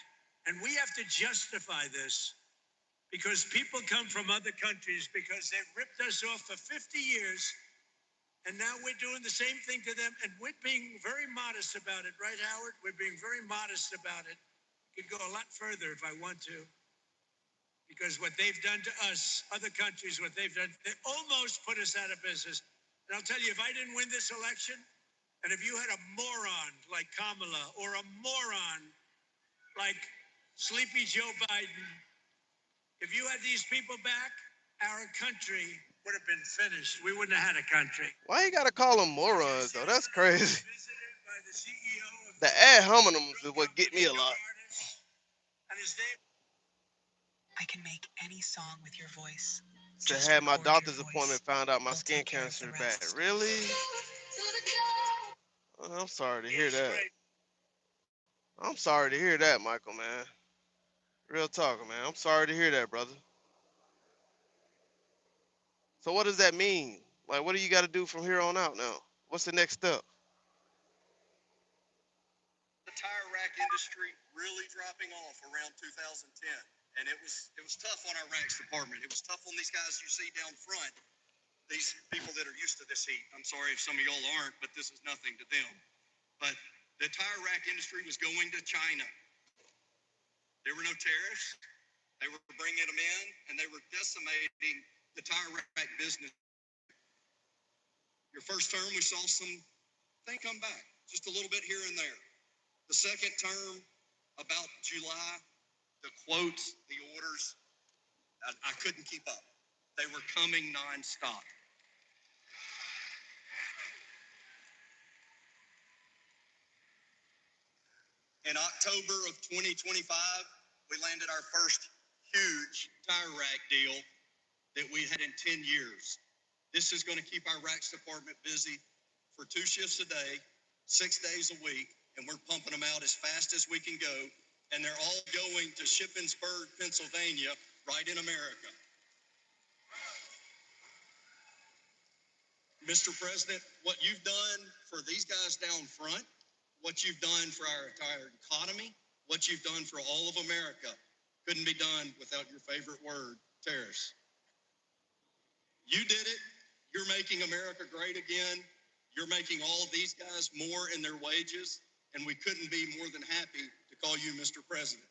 And we have to justify this because people come from other countries because they ripped us off for 50 years. And now we're doing the same thing to them. And we're being very modest about it, right, Howard? We're being very modest about it. Could go a lot further if I want to. Because what they've done to us, other countries, what they've done, they almost put us out of business. And I'll tell you, if I didn't win this election, and if you had a moron like Kamala or a moron like Sleepy Joe Biden, if you had these people back, our country would have been finished. We wouldn't have had a country. Why you gotta call them morons though? That's crazy. The ad hominems is what get me a lot. I can make any song with your voice. To have my doctor's appointment, found out my skin cancer is bad. Really? I'm sorry to hear that. I'm sorry to hear that, Michael, man. Real talk, man. I'm sorry to hear that, brother. So what does that mean? Like, what do you got to do from here on out now? What's the next step? The tire rack industry really dropping off around 2010, and it was tough on our racks department. It was tough on these guys you see down front, these people that are used to this heat. I'm sorry if some of y'all aren't, but this is nothing to them. But the tire rack industry was going to China. There were no tariffs. They were bringing them in, and they were decimating the tire rack business. Your first term, we saw something come back, just a little bit here and there. The second term, about July, the quotes, the orders, I couldn't keep up. They were coming nonstop. In October of 2025, we landed our first huge tire rack deal that we had in 10 years. This is going to keep our racks department busy for 2 shifts a day, 6 days a week, and we're pumping them out as fast as we can go. And they're all going to Shippensburg, Pennsylvania, right in America. Mr. President, what you've done for these guys down front, what you've done for our entire economy, what you've done for all of America, couldn't be done without your favorite word, tariffs. You did it. You're making America great again. You're making all of these guys more in their wages, and we couldn't be more than happy to call you Mr. President.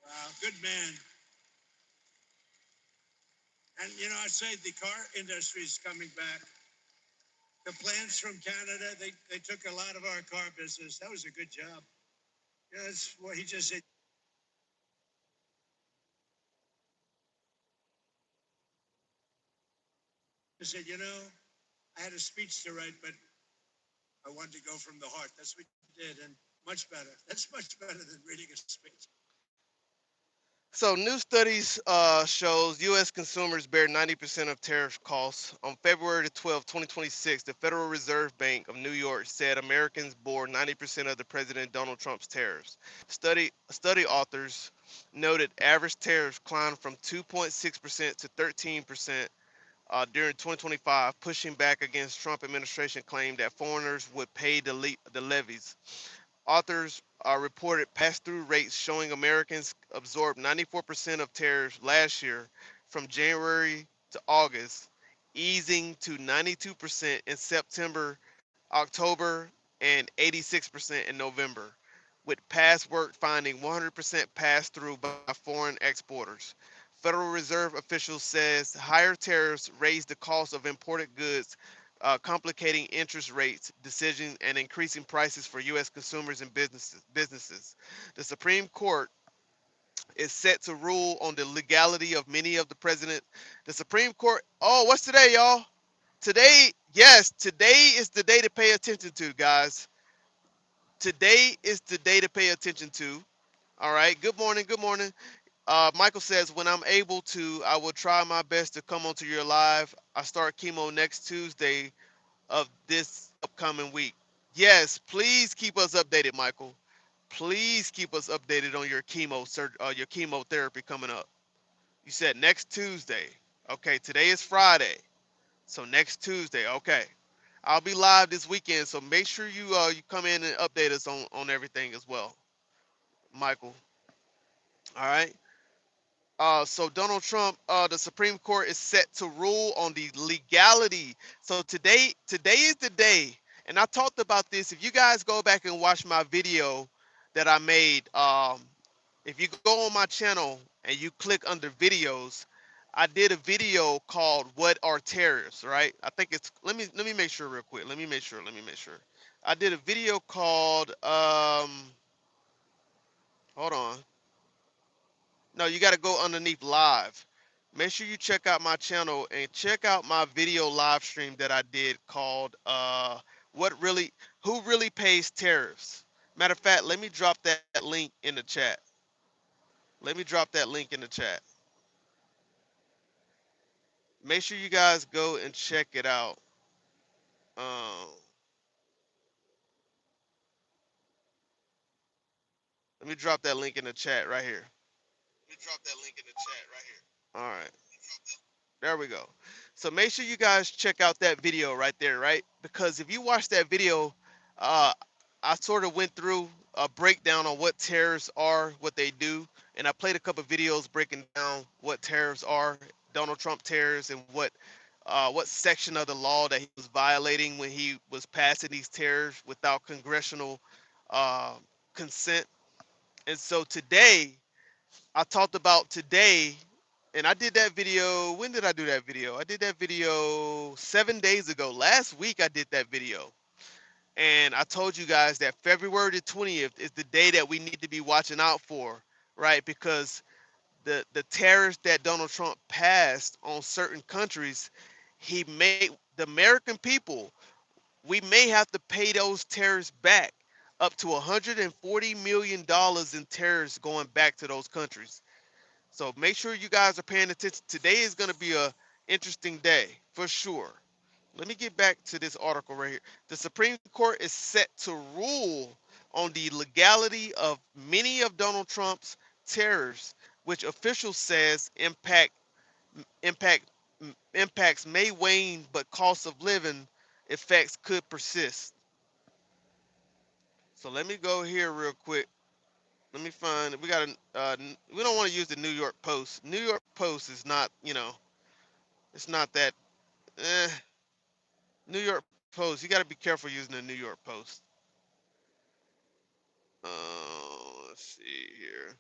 Wow, good man. And, you know, I say the car industry is coming back. The plants from Canada, they took a lot of our car business. That was a good job. Yeah, that's what he just said. He said, you know, I had a speech to write, but I wanted to go from the heart. That's what you did, and much better. That's much better than reading a speech. So new studies shows U.S. consumers bear 90% of tariff costs. On February 12, 2026, the Federal Reserve Bank of New York said Americans bore 90% of the President Donald Trump's tariffs. Study authors noted average tariffs climbed from 2.6% to 13% during 2025, pushing back against Trump administration claim that foreigners would pay the levies. Authors reported pass-through rates showing Americans absorbed 94% of tariffs last year from January to August, easing to 92% in September, October, and 86% in November. with past work finding 100% pass-through by foreign exporters. Federal Reserve officials says higher tariffs raise the cost of imported goods, complicating interest rates decisions and increasing prices for U.S. consumers and businesses. The Supreme Court is set to rule on the legality of many of the president. The Supreme Court. Oh, what's today, y'all? Today, yes, today is the day to pay attention to, guys. Today is the day to pay attention to. All right. Good morning. Good morning. Michael says, when I'm able to, I will try my best to come onto your live. I start chemo next Tuesday of this upcoming week. Yes, please keep us updated, Michael. Please keep us updated on your your chemotherapy coming up. You said next Tuesday. Okay, today is Friday. So next Tuesday, okay. I'll be live this weekend, so make sure you come in and update us on everything as well, Michael. All right. So Donald Trump, the Supreme Court is set to rule on the legality. So today is the day, and I talked about this. If you guys go back and watch my video that I made, if you go on my channel and you click under videos, I did a video called "What Are Tariffs?" Right? I think it's let me make sure real quick. Let me make sure. I did a video called hold on. No, you got to go underneath live. Make sure you check out my channel and check out my video live stream that I did called who really pays tariffs. Matter of fact, let me drop that link in the chat. Let me drop that link in the chat. Make sure you guys go and check it out. Let me drop that link in the chat right here. All right. There we go. So make sure you guys check out that video right there, right? Because if you watch that video, uh, I sort of went through a breakdown on what tariffs are, what they do, and I played a couple videos breaking down what tariffs are, Donald Trump tariffs, and what section of the law that he was violating when he was passing these tariffs without congressional uh, consent. And so today, I talked about today, and I did that video. When did I do that video? I did that video 7 days ago. Last week, I did that video. And I told you guys that February the 20th is the day that we need to be watching out for, right? Because the tariffs that Donald Trump passed on certain countries, he made the American people, we may have to pay those tariffs back up to $140 million in tariffs going back to those countries. So make sure you guys are paying attention. Today is going to be a interesting day for sure. Let me get back to this article right here. The Supreme Court is set to rule on the legality of many of Donald Trump's tariffs, which officials says impact impacts may wane, but cost of living effects could persist. So let me go here real quick. Let me find. We got we don't want to use the New York Post. New York Post is not, it's not that. Eh, New York Post. You got to be careful using the New York Post. Let's see here.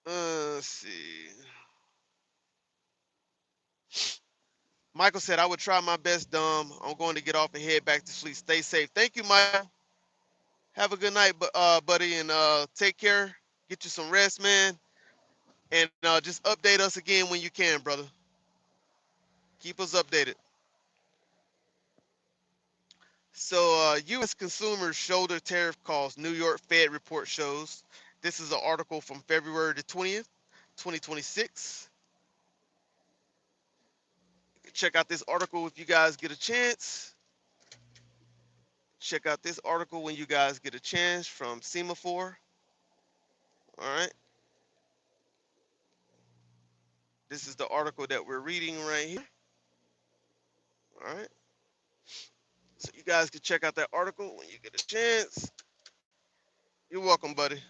Let's see. Michael said, I would try my best, Dom. I'm going to get off and head back to sleep. Stay safe. Thank you, Michael. Have a good night, buddy, and take care. Get you some rest, man. And just update us again when you can, brother. Keep us updated. So, U.S. consumers shoulder tariff costs, New York Fed report shows. This is an article from February the 20th, 2026. Check out this article if you guys get a chance. Check out this article when you guys get a chance from Semaphore. All right. This is the article that we're reading right here. All right. So you guys can check out that article when you get a chance. You're welcome, buddy.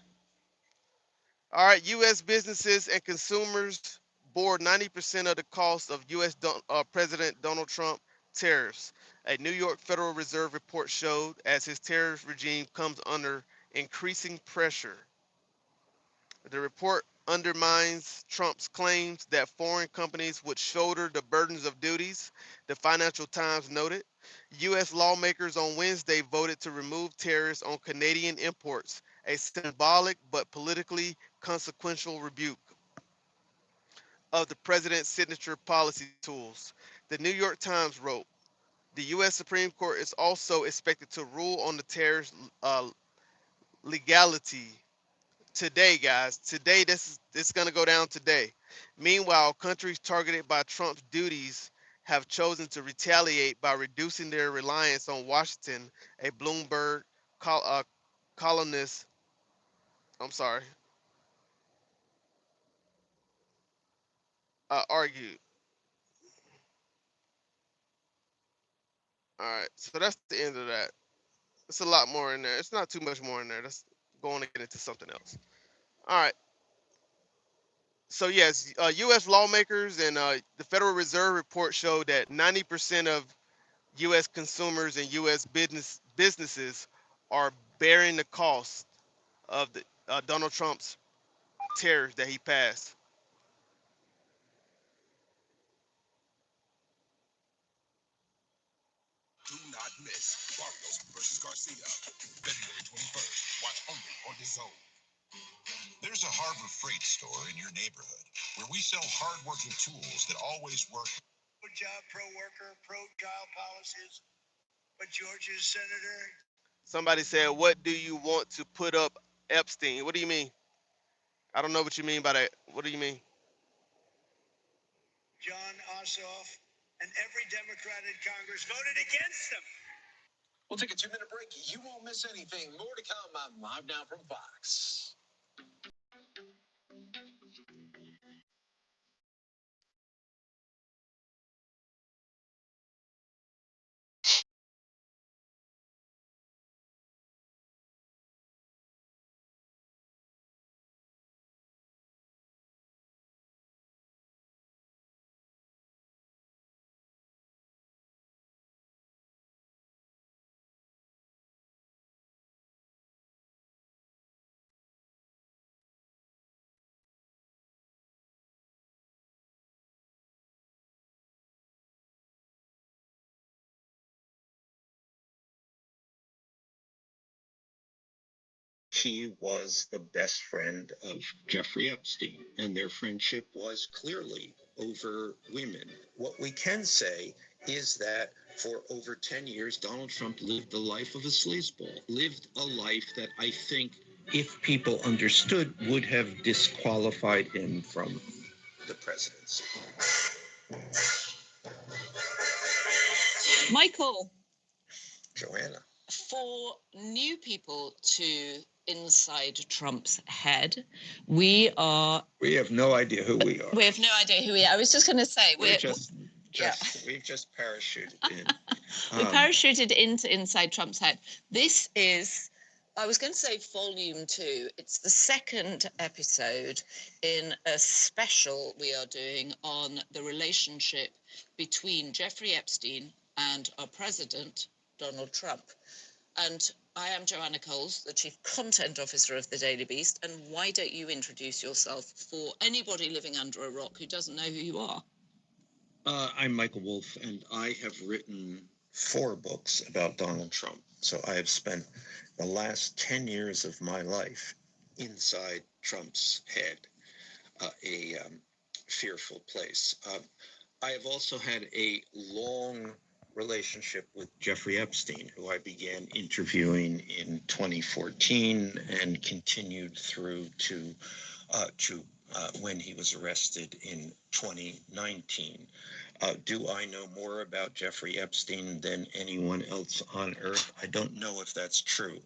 All right. U.S. businesses and consumers bore 90% of the cost of U.S. President Donald Trump tariffs. A New York Federal Reserve report showed as his tariff regime comes under increasing pressure. The report undermines Trump's claims that foreign companies would shoulder the burdens of duties, the Financial Times noted. U.S. lawmakers on Wednesday voted to remove tariffs on Canadian imports, a symbolic but politically consequential rebuke of the president's signature policy tools. The New York Times wrote, the U.S. Supreme Court is also expected to rule on the tariffs legality today, guys. Today, this is going to go down today. Meanwhile, countries targeted by Trump's duties have chosen to retaliate by reducing their reliance on Washington, a Bloomberg columnist. I'm sorry. Argued. All right, so that's the end of that. It's a lot more in there. It's not too much more in there. Let's go on and get into something else. All right. So yes, U.S. lawmakers and the Federal Reserve report showed that 90% of U.S. consumers and U.S. businesses are bearing the cost of the Donald Trump's tariffs that he passed. Do not miss Barrios versus Garcia, February 21st. Watch only on DAZN. There's a Harbor Freight store in your neighborhood where we sell hard-working tools that always work. Pro-job, pro-worker, pro-child policies, but Georgia's senator. Somebody said, "What do you want to put up Epstein?" What do you mean? I don't know what you mean by that. What do you mean? John Ossoff and every Democrat in Congress voted against him. We'll take a 2-minute break. You won't miss anything. More to come on Live Now from Fox. He was the best friend of Jeffrey Epstein, and their friendship was clearly over women. What we can say is that for over 10 years, Donald Trump lived the life of a sleazeball, lived a life that I think, if people understood, would have disqualified him from the presidency. Michael, Joanna. for new people to inside Trump's head, we have no idea who we are. we have no idea who we are. I was just going to say We've just parachuted in. We parachuted into inside Trump's head. This is, I was going to say volume 2. It's the second episode in a special we are doing on the relationship between Jeffrey Epstein and our president, Donald Trump. And I am Joanna Coles, the Chief Content Officer of the Daily Beast. And why don't you introduce yourself for anybody living under a rock who doesn't know who you are? I'm Michael Wolff, and I have written 4 books about Donald Trump. So I have spent the last 10 years of my life inside Trump's head, a fearful place. I have also had a long relationship with Jeffrey Epstein, who I began interviewing in 2014 and continued through to when he was arrested in 2019. Do I know more about Jeffrey Epstein than anyone else on earth? I don't know if that's true,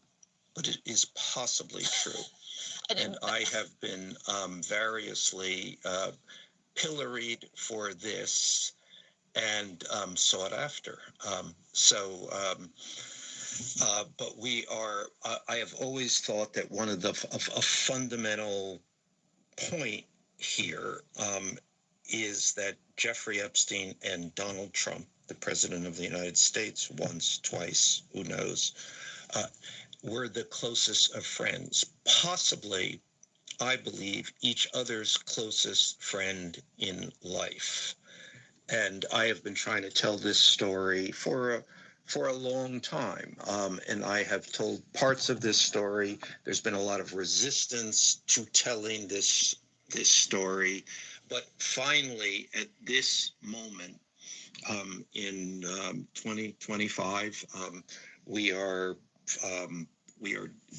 but it is possibly true. And I have been variously pilloried for this and sought after. But we are, I have always thought that one of the, a fundamental point here is that Jeffrey Epstein and Donald Trump the President of the United States once, twice, who knows, were the closest of friends, possibly, I believe, each other's closest friend in life. And I have been trying to tell this story for a long time, and I have told parts of this story. There's been a lot of resistance to telling this story, but finally, at this moment, in 2025, we are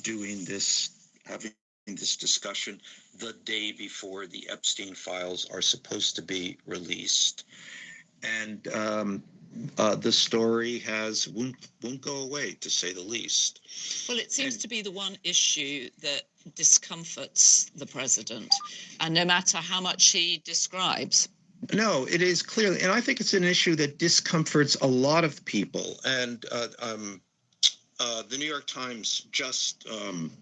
doing this, having this discussion the day before the Epstein files are supposed to be released. And the story won't go away, to say the least. Well, it seems to be the one issue that discomforts the president, and no matter how much he describes. No, it is clearly, and I think it's an issue that discomforts a lot of people. And the New York Times just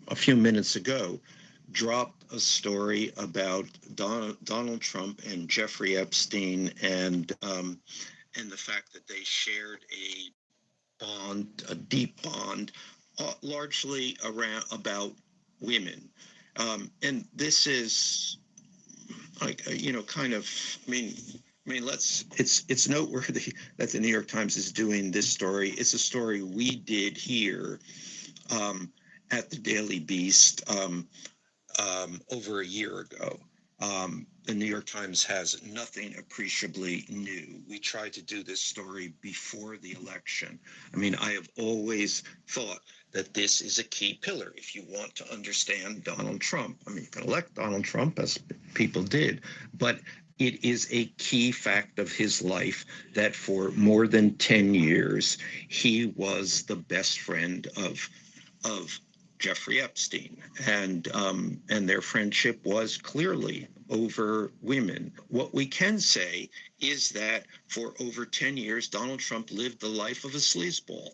a few minutes ago dropped a story about Donald Trump and Jeffrey Epstein, and the fact that they shared a deep bond, largely about women. And this is, like, kind of, it's noteworthy that the New York Times is doing this story. It's a story we did here at the Daily Beast over a year ago. The New York Times has nothing appreciably new. We tried to do this story before the election. I have always thought that this is a key pillar if you want to understand Donald Trump. You can elect Donald Trump, as people did, but it is a key fact of his life that for more than 10 years, he was the best friend of Jeffrey Epstein, and their friendship was clearly over women. What we can say is that for over 10 years, Donald Trump lived the life of a sleazeball,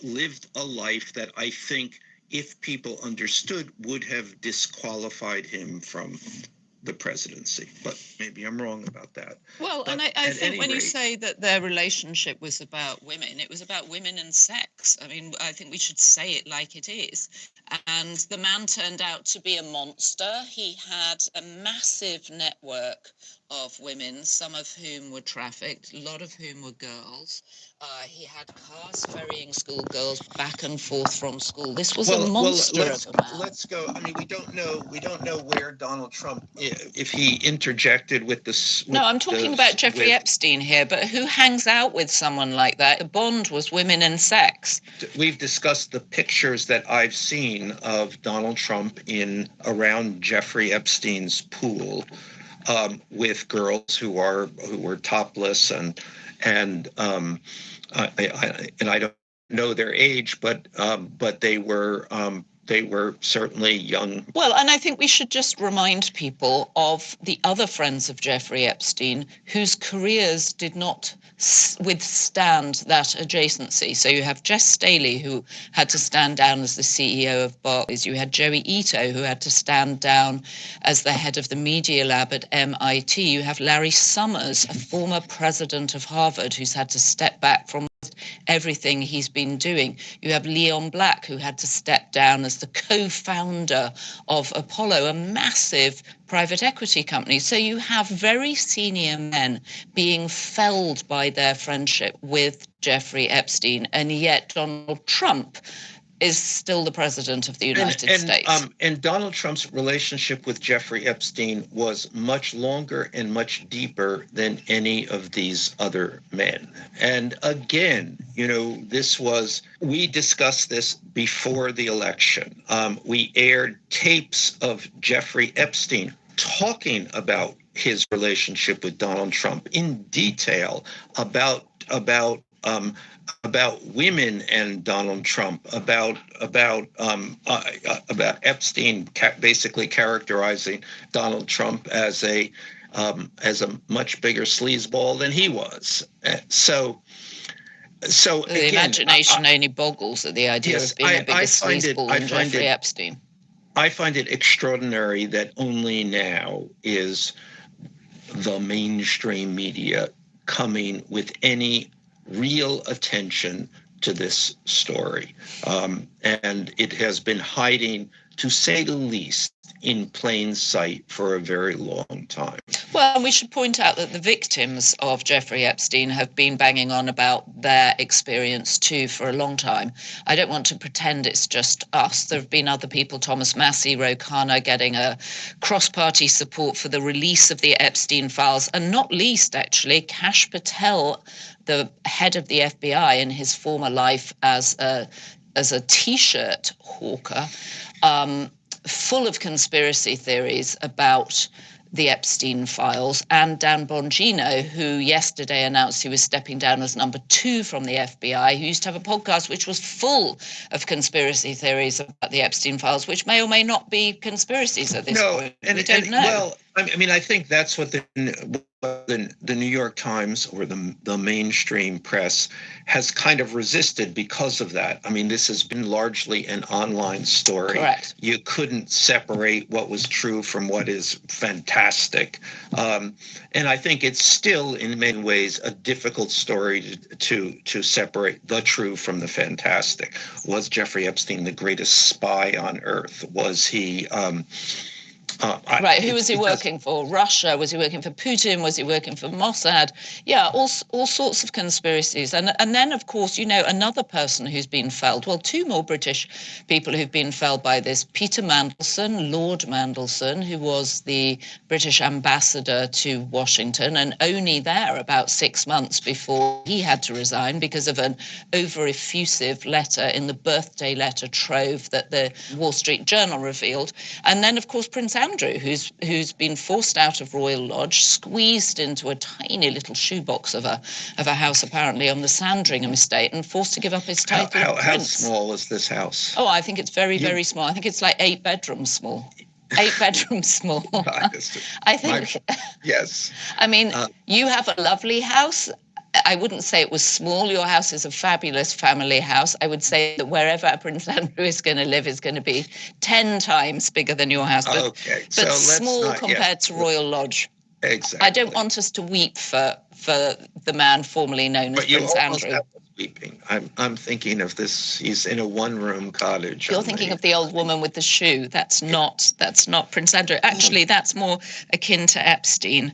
lived a life that I think, if people understood, would have disqualified him from the presidency. But maybe I'm wrong about that. Well, But and I at think any when you rate- say that their relationship was about women, it was about women and sex. I think we should say it like it is. And the man turned out to be a monster. He had a massive network of women, some of whom were trafficked, a lot of whom were girls. He had cars ferrying schoolgirls back and forth from school. This was a monster of a man. Let's go. We don't know where Donald Trump, if he interjected with this. No, I'm talking about Jeffrey Epstein here, but who hangs out with someone like that? The bond was women and sex. We've discussed the pictures that I've seen of Donald Trump around Jeffrey Epstein's pool, with girls who were topless, and I don't know their age, but they were certainly young. Well, and I think we should just remind people of the other friends of Jeffrey Epstein whose careers did not withstand that adjacency. So you have Jess Staley, who had to stand down as the CEO of Barclays. You had Joey Ito, who had to stand down as the head of the Media Lab at MIT. You have Larry Summers, a former president of Harvard, who's had to step back from everything he's been doing. You have Leon Black, who had to step down as the co-founder of Apollo, a massive private equity company. So you have very senior men being felled by their friendship with Jeffrey Epstein, and yet Donald Trump is still the president of the United States. And Donald Trump's relationship with Jeffrey Epstein was much longer and much deeper than any of these other men. And again, we discussed this before the election. We aired tapes of Jeffrey Epstein talking about his relationship with Donald Trump in detail, about women and Donald Trump, about Epstein basically characterizing Donald Trump as a much bigger sleazeball than he was. So the again, imagination only boggles at the idea of being a bigger sleazeball than Jeffrey Epstein. I find it extraordinary that only now is the mainstream media coming with any real attention to this story. And it has been hiding, to say the least, in plain sight for a very long time. Well, and we should point out that the victims of Jeffrey Epstein have been banging on about their experience too for a long time. I don't want to pretend it's just us. There have been other people, Thomas Massey, Ro Khanna, getting a cross-party support for the release of the Epstein files, and not least, actually, Kash Patel, the head of the FBI in his former life as a T-shirt hawker, full of conspiracy theories about the Epstein files, and Dan Bongino, who yesterday announced he was stepping down as number 2 from the FBI, who used to have a podcast which was full of conspiracy theories about the Epstein files, which may or may not be conspiracies at this point. We don't know. Well, I mean, I think that's what the New York Times or the mainstream press has kind of resisted because of that. I mean, this has been largely an online story. Correct. You couldn't separate what was true from what is fantastic. And I think it's still, in many ways, a difficult story to separate the true from the fantastic. Was Jeffrey Epstein the greatest spy on earth? Was he... Right, who was he working for? Russia? Was he working for Putin? Was he working for Mossad? Yeah, all sorts of conspiracies. And then, of course, you know, another person who's been felled, well, 2 more British people who've been felled by this. Peter Mandelson, Lord Mandelson, who was the British ambassador to Washington, and only there about 6 months before he had to resign because of an over-effusive letter in the birthday letter trove that the Wall Street Journal revealed. And then, of course, Prince Andrew, who's been forced out of Royal Lodge, squeezed into a tiny little shoebox of a house apparently on the Sandringham estate, and forced to give up his title. How small is this house? Oh, I think it's very, very small. I think it's like 8 bedrooms small. 8 bedrooms small. I think. Yes. I mean, you have a lovely house. I wouldn't say it was small. Your house is a fabulous family house. I would say that wherever Prince Andrew is going to live is going to be 10 times bigger than your house. But, okay. but small compared to Royal Lodge. Exactly. I don't want us to weep for the man formerly known as Prince Andrew. Weeping. I'm thinking of this. He's in a 1-room cottage. You're thinking of the old woman with the shoe. That's not Prince Andrew. Actually, that's more akin to Epstein.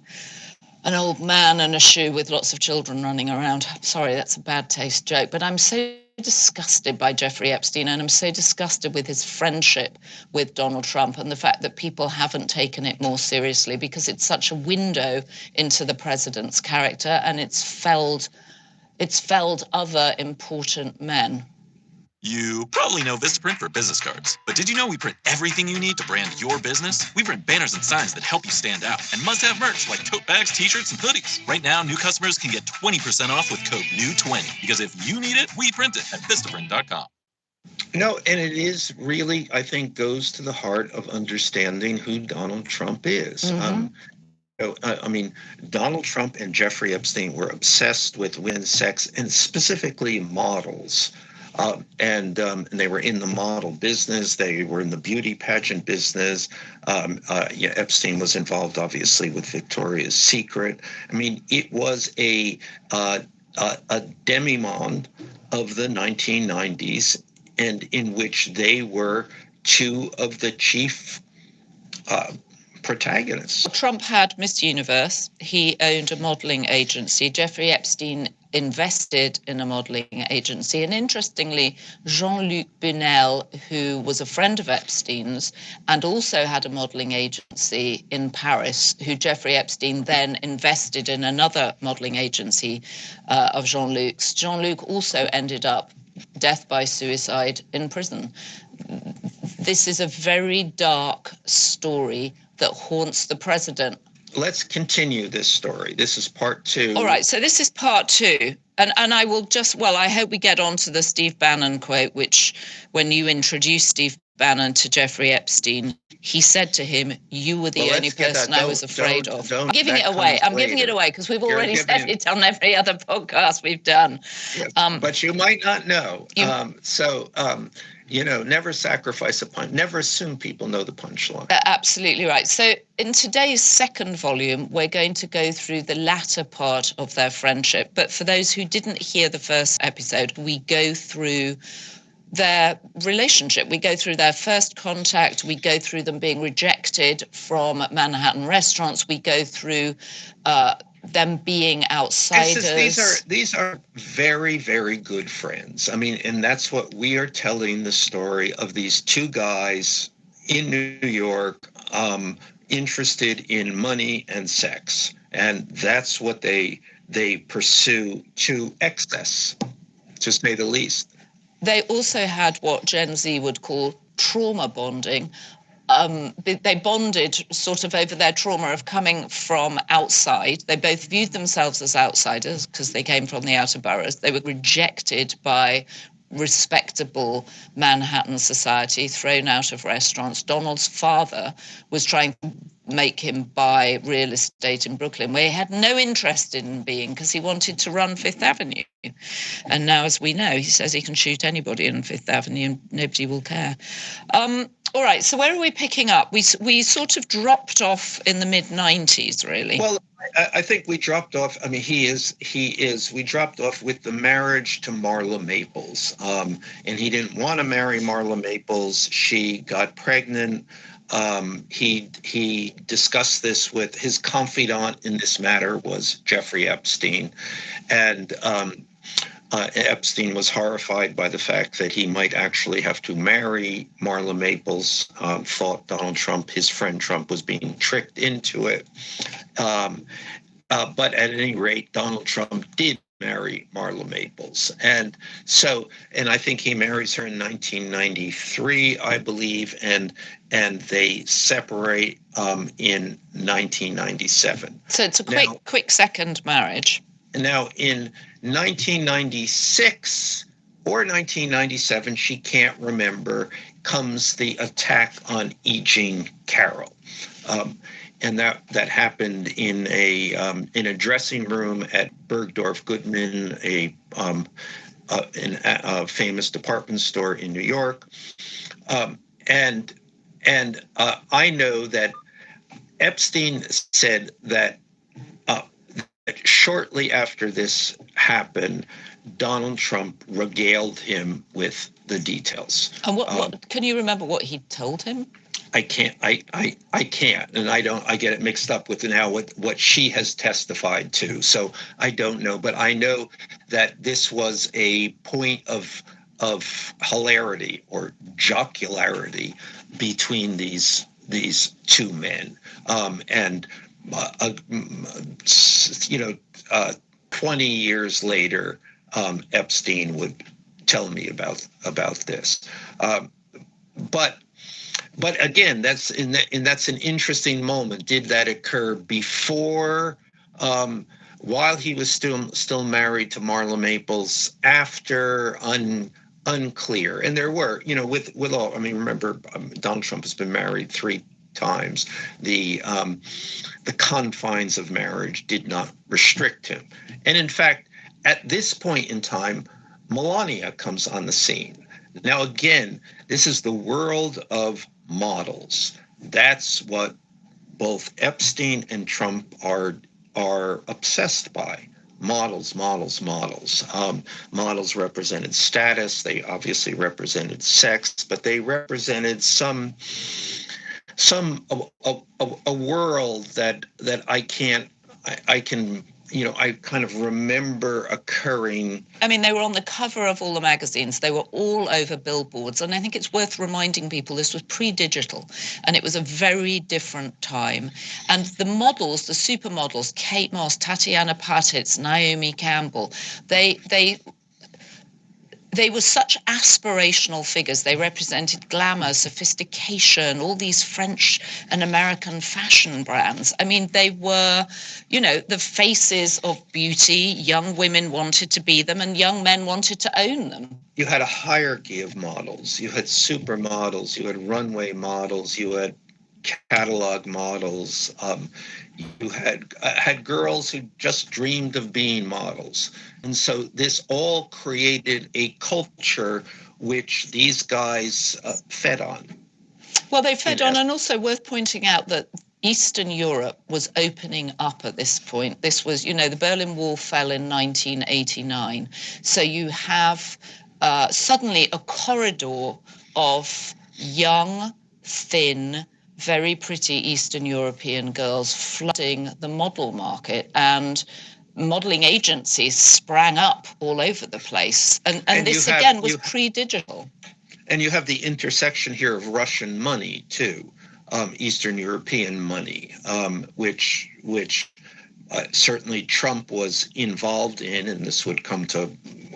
An old man and a shoe with lots of children running around. Sorry, that's a bad taste joke, but I'm so disgusted by Jeffrey Epstein, and I'm so disgusted with his friendship with Donald Trump and the fact that people haven't taken it more seriously, because it's such a window into the president's character, and it's felled other important men. You probably know Vistaprint for business cards, but did you know we print everything you need to brand your business? We print banners and signs that help you stand out, and must-have merch like tote bags, t-shirts, and hoodies. Right now, new customers can get 20% off with code NEW20, because if you need it, we print it at Vistaprint.com. No, and it is really, I think, goes to the heart of understanding who Donald Trump is. Mm-hmm. I mean, Donald Trump and Jeffrey Epstein were obsessed with women's sex, and specifically models. And they were in the model business. They were in the beauty pageant business. Epstein was involved, obviously, with Victoria's Secret. I mean, it was a demi-monde of the 1990s, and in which they were 2 of the chief protagonists. Trump had Miss Universe. He owned a modeling agency. Jeffrey Epstein invested in a modeling agency. And interestingly, Jean-Luc Bunel, who was a friend of Epstein's and also had a modeling agency in Paris, who Jeffrey Epstein then invested in another modeling agency of Jean-Luc's. Jean-Luc also ended up death by suicide in prison. This is a very dark story that haunts the president. Let's continue this story. This is part 2. All right, so this is part 2. And I will just, I hope we get on to the Steve Bannon quote, which when you introduced Steve Bannon to Jeffrey Epstein, he said to him, "You were the only person I was afraid of." I'm giving it away. I'm giving it away because we've already said it on every other podcast we've done. Yes, but you might not know. never sacrifice a punch, never assume people know the punchline. Absolutely right. So in today's second volume, we're going to go through the latter part of their friendship. But for those who didn't hear the first episode, we go through their relationship. We go through their first contact. We go through them being rejected from Manhattan restaurants. We go through them being outsiders. These are very, very good friends. I mean, and that's what we are telling the story of these two guys in New York, interested in money and sex. And that's what they pursue to excess, to say the least. They also had what Gen Z would call trauma bonding. They bonded sort of over their trauma of coming from outside. They both viewed themselves as outsiders because they came from the outer boroughs. They were rejected by respectable Manhattan society, thrown out of restaurants. Donald's father was trying to make him buy real estate in Brooklyn, where he had no interest in being, because he wanted to run Fifth Avenue. And now, as we know, he says he can shoot anybody on Fifth Avenue and nobody will care. All right, so where are we picking up? We sort of dropped off in the mid-90s, really. Well, I think we dropped off. I mean, we dropped off with the marriage to Marla Maples. And he didn't want to marry Marla Maples. She got pregnant. He discussed this with his confidant in this matter was Jeffrey Epstein. And Epstein was horrified by the fact that he might actually have to marry Marla Maples, thought Donald Trump, his friend Trump, was being tricked into it. But at any rate, Donald Trump did marry Marla Maples. And I think he marries her in 1993, I believe, and they separate in 1997. So it's a quick second marriage. Now, in 1996 or 1997, she can't remember, comes the attack on E. Jean Carroll. And that happened in a dressing room at Bergdorf Goodman, a famous department store in New York. And I know that Epstein said that shortly after this happened, Donald Trump regaled him with the details. And what can you remember what he told him? I can't, and I get it mixed up with now what she has testified to. So I don't know, but I know that this was a point of hilarity or jocularity between these two men. 20 years later, Epstein would tell me about this. But again, that's an interesting moment. Did that occur before, while he was still married to Marla Maples, after? Unclear. And there were, with all. I mean, remember, Donald Trump has been married 3 times. The confines of marriage did not restrict him. And in fact, at this point in time, Melania comes on the scene. Now, again, this is the world of models. That's what both Epstein and Trump are obsessed by. Models. Models represented status. They obviously represented sex, but they represented a world that I kind of remember occurring. I mean, they were on the cover of all the magazines. They were all over billboards. And I think it's worth reminding people this was pre-digital and it was a very different time. And the models, the supermodels, Kate Moss, Tatiana Patitz, Naomi Campbell, they were such aspirational figures. They represented glamour, sophistication, all these French and American fashion brands. I mean, they were, the faces of beauty. Young women wanted to be them and young men wanted to own them. You had a hierarchy of models. You had supermodels, you had runway models, you had catalog models. You had girls who just dreamed of being models. And so this all created a culture which these guys fed on. Well, they fed on, and also worth pointing out that Eastern Europe was opening up at this point. This was, the Berlin Wall fell in 1989. So you have suddenly a corridor of young, thin, very pretty Eastern European girls flooding the model market, and modeling agencies sprang up all over the place. And this, again, was pre-digital. And you have the intersection here of Russian money, too, Eastern European money, which certainly Trump was involved in, and this would come to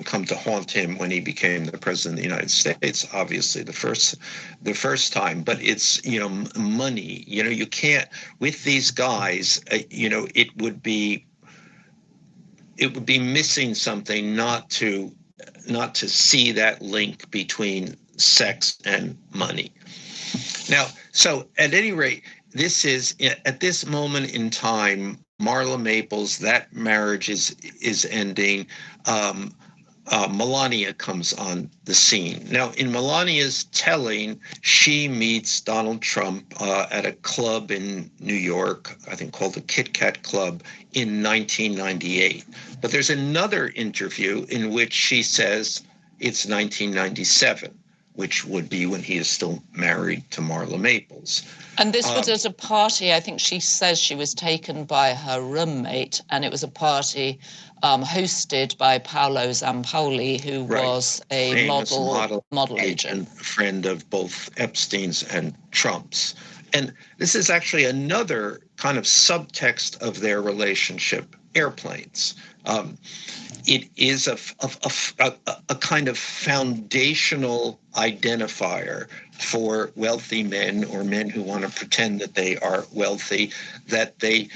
haunt him when he became the president of the United States, obviously the first time. But it's, money. You can't, with these guys, it would be missing something not to see that link between sex and money. Now, so at any rate, this is, at this moment in time, Marla Maples, that marriage is ending. Melania comes on the scene. Now, in Melania's telling, she meets Donald Trump at a club in New York, I think called the Kit Kat Club, in 1998. But there's another interview in which she says it's 1997, which would be when he is still married to Marla Maples. And this was at a party. I think she says she was taken by her roommate, and it was a party hosted by Paolo Zampoli, who was a model agent. Friend of both Epstein's and Trump's. And this is actually another kind of subtext of their relationship, airplanes. It is a kind of foundational identifier for wealthy men, or men who want to pretend that they are wealthy, that they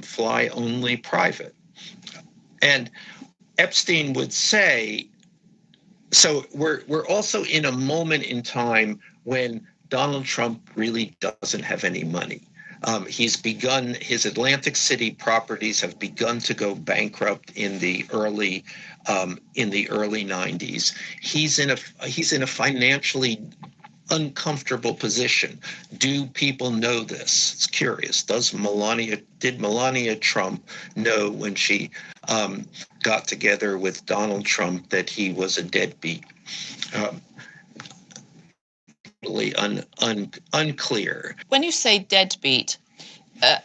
fly only private. And Epstein would say, so we're also in a moment in time when Donald Trump really doesn't have any money. He's begun, his Atlantic City properties have begun to go bankrupt in the early 90s. He's in a financially uncomfortable position. Do people know this? It's curious. Did Melania Trump know when she got together with Donald Trump that he was a deadbeat? Totally unclear. When you say deadbeat,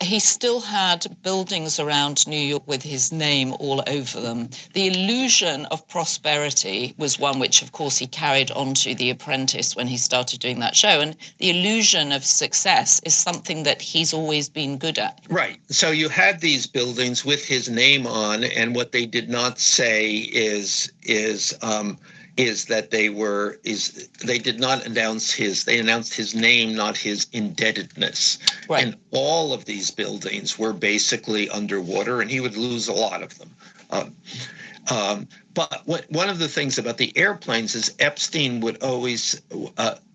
he still had buildings around New York with his name all over them. The illusion of prosperity was one which, of course, he carried onto The Apprentice when he started doing that show. And the illusion of success is something that he's always been good at. Right. So you had these buildings with his name on, and what they did not say is that they did not announce they announced his name, not his indebtedness. Right. And all of these buildings were basically underwater, and he would lose a lot of them. But one of the things about the airplanes is Epstein would always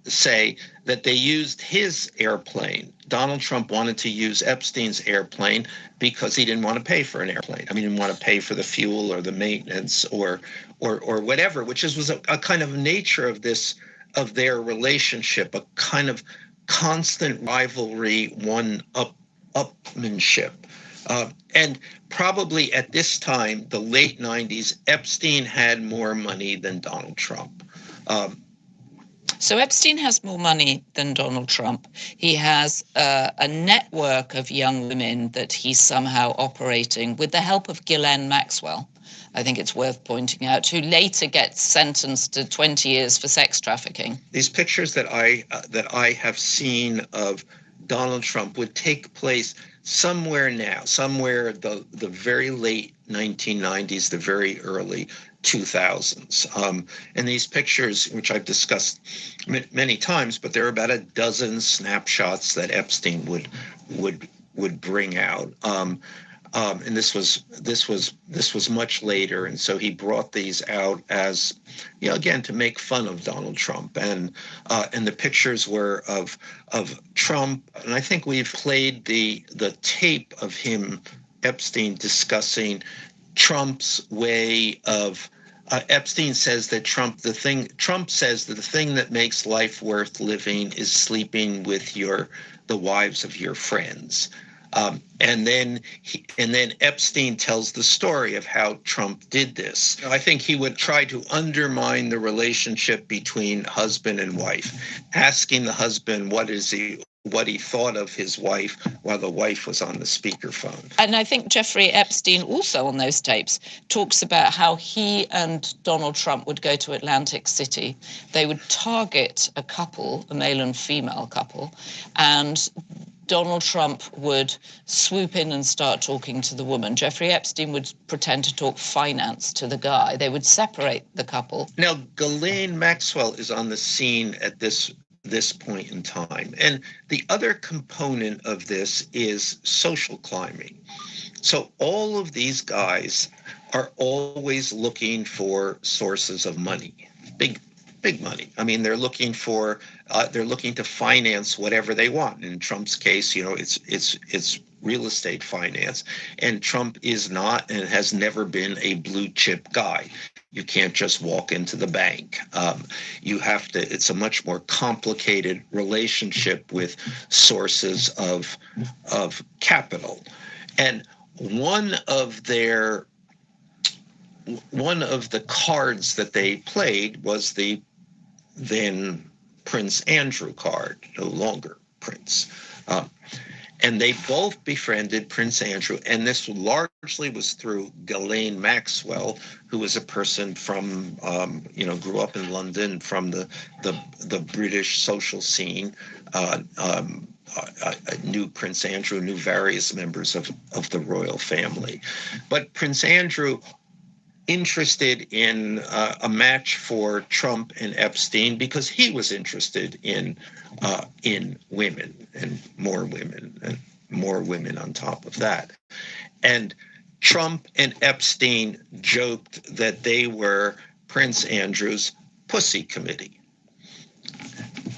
say that they used his airplane. Donald Trump wanted to use Epstein's airplane because he didn't want to pay for an airplane. I mean, he didn't want to pay for the fuel or the maintenance or whatever, which was a kind of nature of their relationship, a kind of constant rivalry, one-upmanship. And probably at this time, the late 90s, Epstein had more money than Donald Trump. So Epstein has more money than Donald Trump. He has a network of young women that he's somehow operating with the help of Ghislaine Maxwell, I think it's worth pointing out, who later gets sentenced to 20 years for sex trafficking. These pictures that I have seen of Donald Trump would take place somewhere the very late 1990s, the very early 2000s. And these pictures, which I've discussed many times, but there are about a dozen snapshots that Epstein would bring out. And this was much later, and so he brought these out as, again, to make fun of Donald Trump. And the pictures were of Trump, and I think we've played the tape of him, Epstein, discussing Trump's way of Epstein says that Trump says that the thing that makes life worth living is sleeping with the wives of your friends. And then Epstein tells the story of how Trump did this. I think he would try to undermine the relationship between husband and wife, asking the husband what he thought of his wife while the wife was on the speakerphone. And I think Jeffrey Epstein also on those tapes talks about how he and Donald Trump would go to Atlantic City. They would target a couple, a male and female couple, and Donald Trump would swoop in and start talking to the woman. Jeffrey Epstein would pretend to talk finance to the guy. They would separate the couple. Now, Ghislaine Maxwell is on the scene at this point in time. And the other component of this is social climbing. So all of these guys are always looking for sources of money, big money. I mean, they're looking to finance whatever they want. In Trump's case, it's real estate finance. And Trump is not and has never been a blue chip guy. You can't just walk into the bank. It's a much more complicated relationship with sources of capital. And one of the cards that they played was the then Prince Andrew card, no longer Prince. And they both befriended Prince Andrew, and this largely was through Ghislaine Maxwell, who was a person from, grew up in London, from the British social scene, knew Prince Andrew, knew various members of the royal family. But Prince Andrew, interested in a match for Trump and Epstein because he was interested in women and more women on top of that. And Trump and Epstein joked that they were Prince Andrew's pussy committee.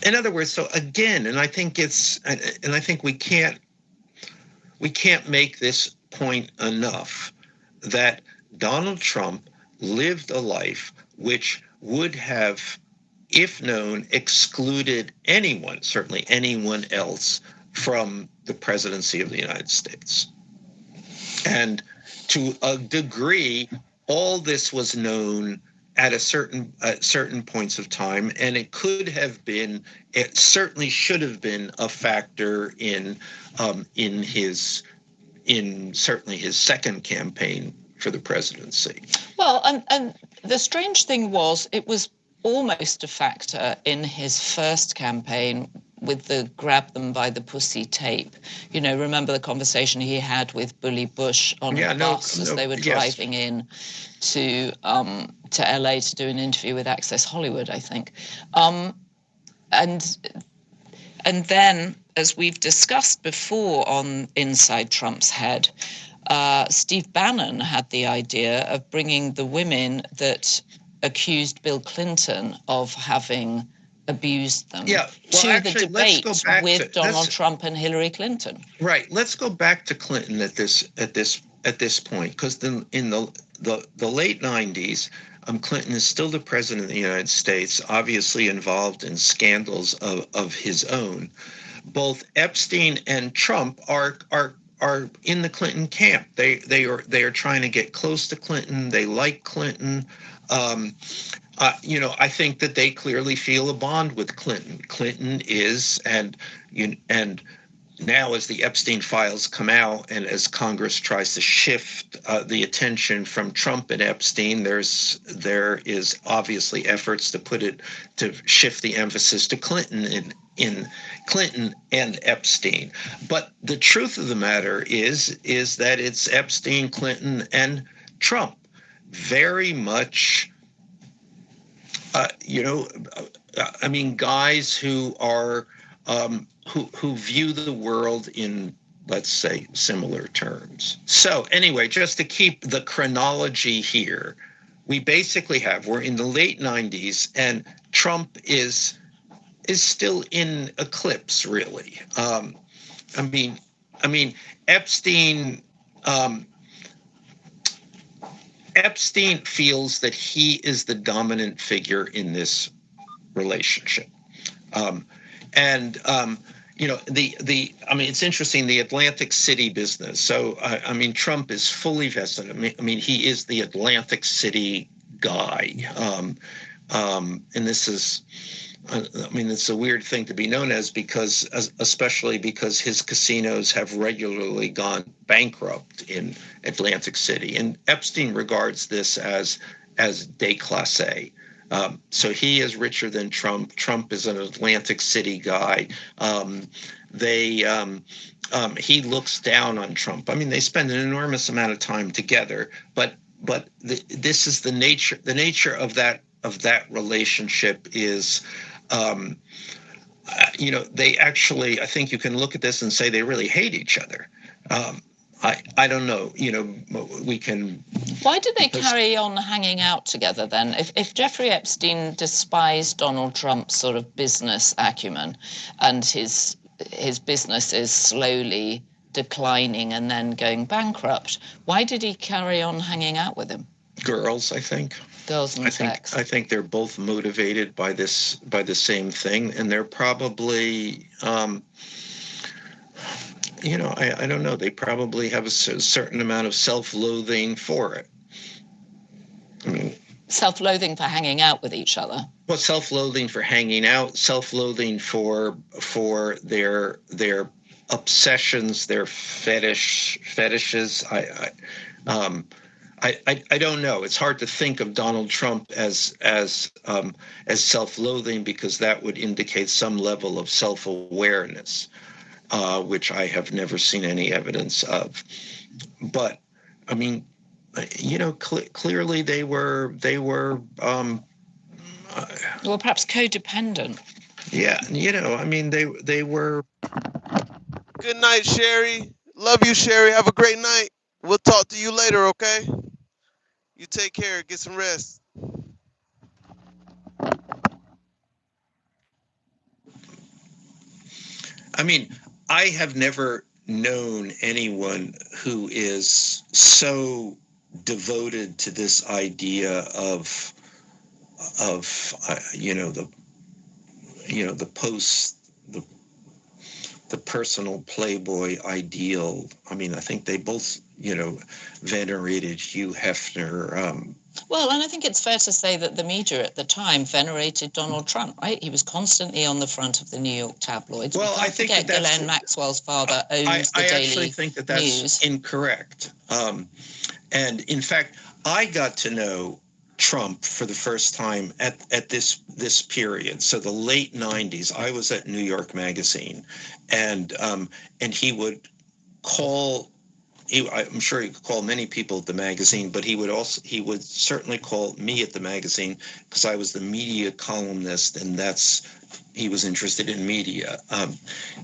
In other words, so again, and I think we can't make this point enough that Donald Trump lived a life which would have, if known, excluded anyone, certainly anyone else, from the presidency of the United States. And to a degree, all this was known at certain points of time, and it certainly should have been a factor in certainly his second campaign for the presidency. Well, and the strange thing was, it was almost a factor in his first campaign with the grab them by the pussy tape. Remember the conversation he had with Bully Bush on the bus as they were driving in to LA to do an interview with Access Hollywood, I think. And then, as we've discussed before on Inside Trump's Head, Steve Bannon had the idea of bringing the women that accused Bill Clinton of having abused them to the debate with Donald Trump and Hillary Clinton. Right. Let's go back to Clinton at this point, because in the late 90s, Clinton is still the president of the United States, obviously involved in scandals of his own. Both Epstein and Trump are in the Clinton camp. They are trying to get close to Clinton. They like Clinton. I think that they clearly feel a bond with Clinton. Clinton is, and now as the Epstein files come out and as Congress tries to shift the attention from Trump and Epstein, there is obviously efforts to shift the emphasis to Clinton in Clinton and Epstein. But the truth of the matter is that it's Epstein, Clinton, and Trump. Very much, guys who are who view the world in, let's say, similar terms. So anyway, just to keep the chronology here, we basically we're in the late 90s, and Trump is still in eclipse, really. Epstein Epstein feels that he is the dominant figure in this relationship. It's interesting, the Atlantic City business. So, Trump is fully vested. He is the Atlantic City guy. And this is, it's a weird thing to be known as, especially because his casinos have regularly gone bankrupt in Atlantic City. And Epstein regards this as déclassé. So he is richer than Trump. Trump is an Atlantic City guy. He looks down on Trump. They spend an enormous amount of time together, but this is the nature of that relationship is, they actually, I think you can look at this and say they really hate each other. I don't know, we can... Why do they carry on hanging out together then? If Jeffrey Epstein despised Donald Trump's sort of business acumen and his business is slowly declining and then going bankrupt, why did he carry on hanging out with him? Girls, I think. Girls and sex. I think they're both motivated by the same thing, and they're probably... I don't know. They probably have a certain amount of self-loathing for it. Self-loathing for hanging out with each other. Well, self-loathing for hanging out, self-loathing for their obsessions, their fetishes. I don't know. It's hard to think of Donald Trump as self-loathing, because that would indicate some level of self-awareness. Which I have never seen any evidence of. But clearly they were well, perhaps codependent. Yeah, they were. Good night, Sherry. Love you, Sherry. Have a great night. We'll talk to you later, okay? You take care. Get some rest. I have never known anyone who is so devoted to this idea of the personal playboy ideal. I think they both venerated Hugh Hefner. Well, and I think it's fair to say that the media at the time venerated Donald Trump, right? He was constantly on the front of the New York tabloids. Well, I think that Ghislaine Maxwell's father owns the Daily News. I actually think that that's incorrect. And in fact, I got to know Trump for the first time at this period. So the late 90s, I was at New York Magazine, and he would call. I'm sure he could call many people at the magazine, but he would certainly call me at the magazine, because I was the media columnist, and he was interested in media.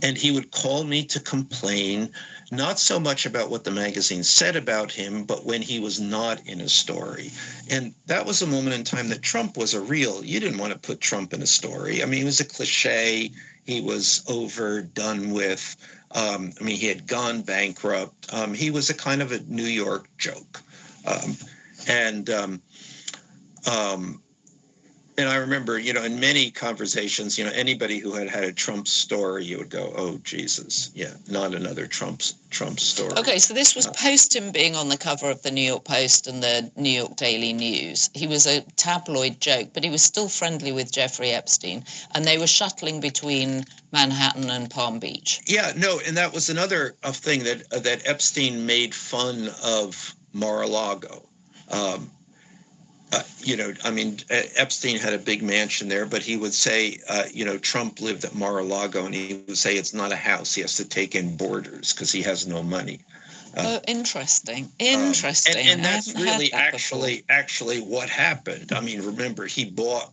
And he would call me to complain, not so much about what the magazine said about him, but when he was not in a story. And that was a moment in time that Trump was you didn't want to put Trump in a story. He was a cliche. He was overdone with. He had gone bankrupt. He was a kind of a New York joke. And I remember, in many conversations, anybody who had a Trump story, you would go, "Oh, Jesus, yeah, not another Trump story." Okay, so this was post him being on the cover of the New York Post and the New York Daily News. He was a tabloid joke, but he was still friendly with Jeffrey Epstein, and they were shuttling between Manhattan and Palm Beach. Yeah, no, and that was another thing that Epstein made fun of Mar-a-Lago. Epstein had a big mansion there, but he would say, Trump lived at Mar-a-Lago, and he would say it's not a house. He has to take in boarders because he has no money. Interesting. And that's really actually what happened. Remember, he bought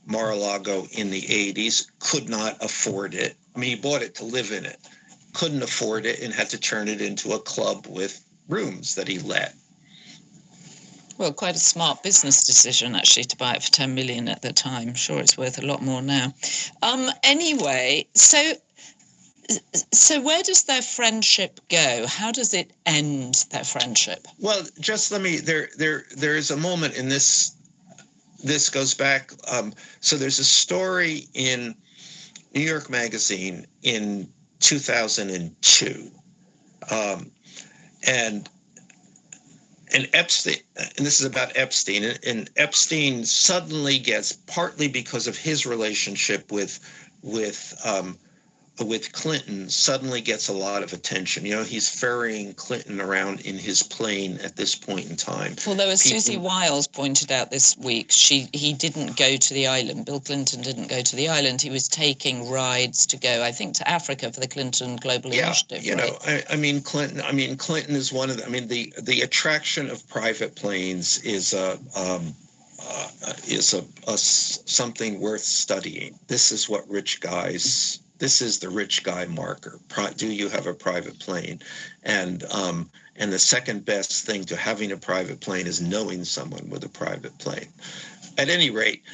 Mar-a-Lago in the 80s, could not afford it. He bought it to live in it, couldn't afford it, and had to turn it into a club with rooms that he let. Well, quite a smart business decision, actually, to buy it for $10 million at the time. I'm sure it's worth a lot more now. Anyway, so So where does their friendship go? How does it end, their friendship? Well, just let me, there is a moment in this goes back, so there's a story in New York Magazine in 2002, and Epstein, and this is about Epstein, and Epstein suddenly gets, partly because of his relationship with Clinton, suddenly gets a lot of attention. You know, he's ferrying Clinton around in his plane at this point in time. Although, as Susie Wiles pointed out this week, he didn't go to the island. Bill Clinton didn't go to the island. He was taking rides to go, I think, to Africa for the Clinton Global Initiative. You know, I mean, Clinton is one of the, I mean, the attraction of private planes is something worth studying. This is what rich guys. This is the rich guy marker. Do you have a private plane? And the second best thing to having a private plane is knowing someone with a private plane. At any rate,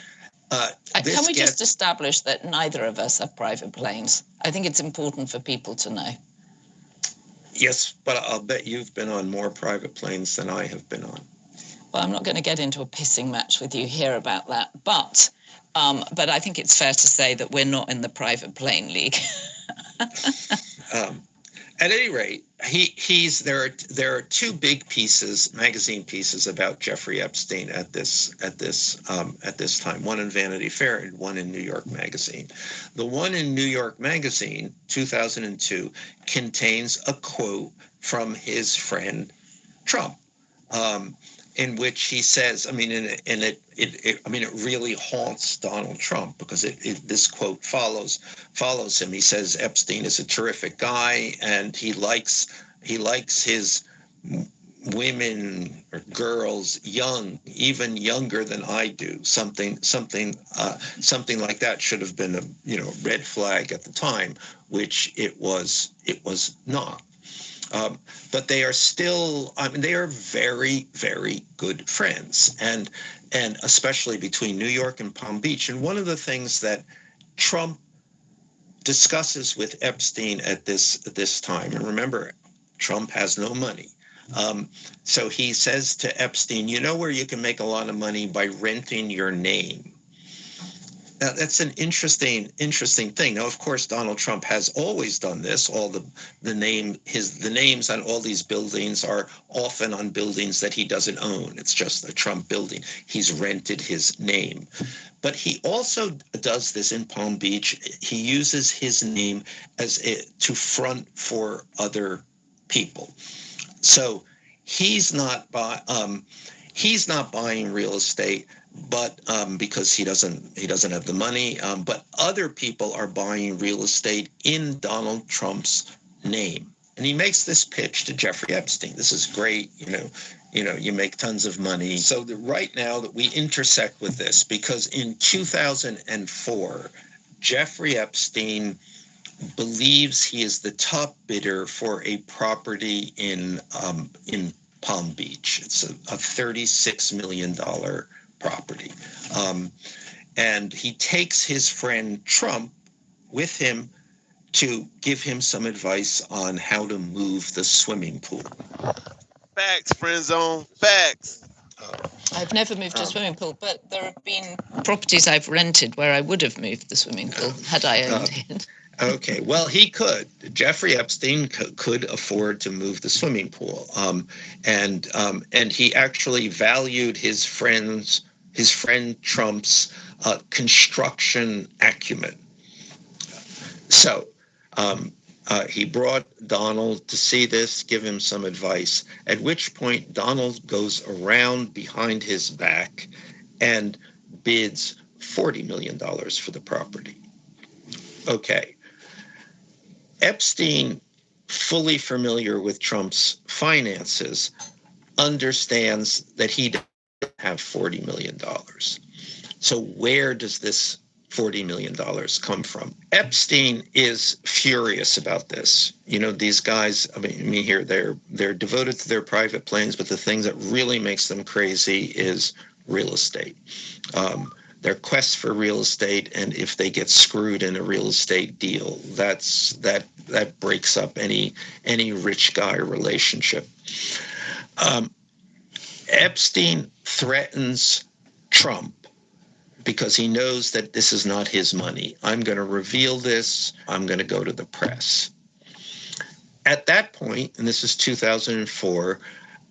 can we just establish that neither of us have private planes? I think it's important for people to know. Yes, but I'll bet you've been on more private planes than I have been on. Well, I'm not going to get into a pissing match with you here about that, but I think it's fair to say that we're not in the private plane league. At any rate, there are two big pieces, magazine pieces about Jeffrey Epstein at this time. One in Vanity Fair and one in New York Magazine. The one in New York Magazine, 2002, contains a quote from his friend Trump, in which he says, I mean, it really haunts Donald Trump because this quote follows him. He says Epstein is a terrific guy and he likes his women or girls young, even younger than I do. Something like that should have been a red flag at the time, which it was not. But they are still, they are very, very good friends, and especially between New York and Palm Beach. And one of the things that Trump discusses with Epstein at this time, and remember, Trump has no money. So he says to Epstein, you know where you can make a lot of money? By renting your name. Now, that's an interesting thing. Now, of course, Donald Trump has always done this. All the names on all these buildings are often on buildings that he doesn't own. It's just a Trump building. He's rented his name. But he also does this in Palm Beach. He uses his name to front for other people. So he's not buying real estate, but because he doesn't have the money, but other people are buying real estate in Donald Trump's name. And he makes this pitch to Jeffrey Epstein. This is great, you make tons of money. So right now that we intersect with this, because in 2004, Jeffrey Epstein believes he is the top bidder for a property in Palm Beach. It's a $36 million property. And he takes his friend Trump with him to give him some advice on how to move the swimming pool. Facts, friend zone. Facts. I've never moved a swimming pool, but there have been properties I've rented where I would have moved the swimming pool had I owned it. Okay, well, he could. Jeffrey Epstein could afford to move the swimming pool, and he actually valued his friend Trump's construction acumen. So he brought Donald to see this, give him some advice, at which point Donald goes around behind his back and bids $40 million for the property. Okay. Epstein, fully familiar with Trump's finances, understands that he doesn't have $40 million. So where does this $40 million come from? Epstein is furious about this. These guys, here, they're devoted to their private planes, but the thing that really makes them crazy is real estate. Their quest for real estate, and if they get screwed in a real estate deal, that breaks up any rich guy relationship. Epstein threatens Trump because he knows that this is not his money. I'm going to reveal this. I'm going to go to the press. At that point, and this is 2004,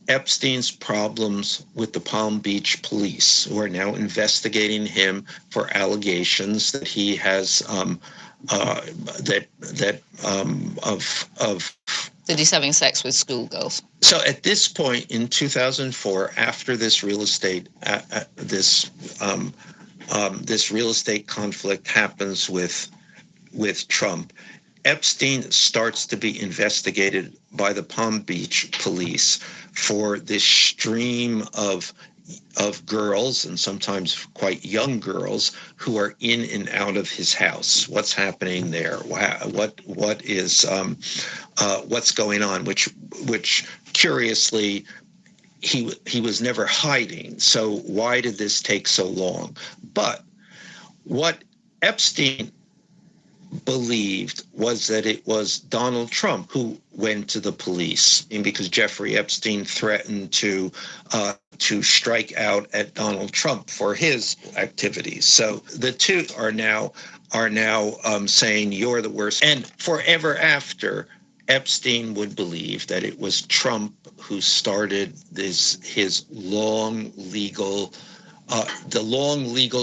Epstein's problems with the Palm Beach police, who are now investigating him for allegations that he has that he's having sex with schoolgirls. So at this point in 2004, after this real estate this real estate conflict happens with Trump, Epstein starts to be investigated by the Palm Beach police for this stream of girls, and sometimes quite young girls, who are in and out of his house. What's happening there? What is what's going on? Which curiously, he was never hiding. So why did this take so long? But what Epstein believed was that it was Donald Trump who went to the police, and because Jeffrey Epstein threatened to strike out at Donald Trump for his activities. So the two are now saying you're the worst. And forever after, Epstein would believe that it was Trump who started his long legal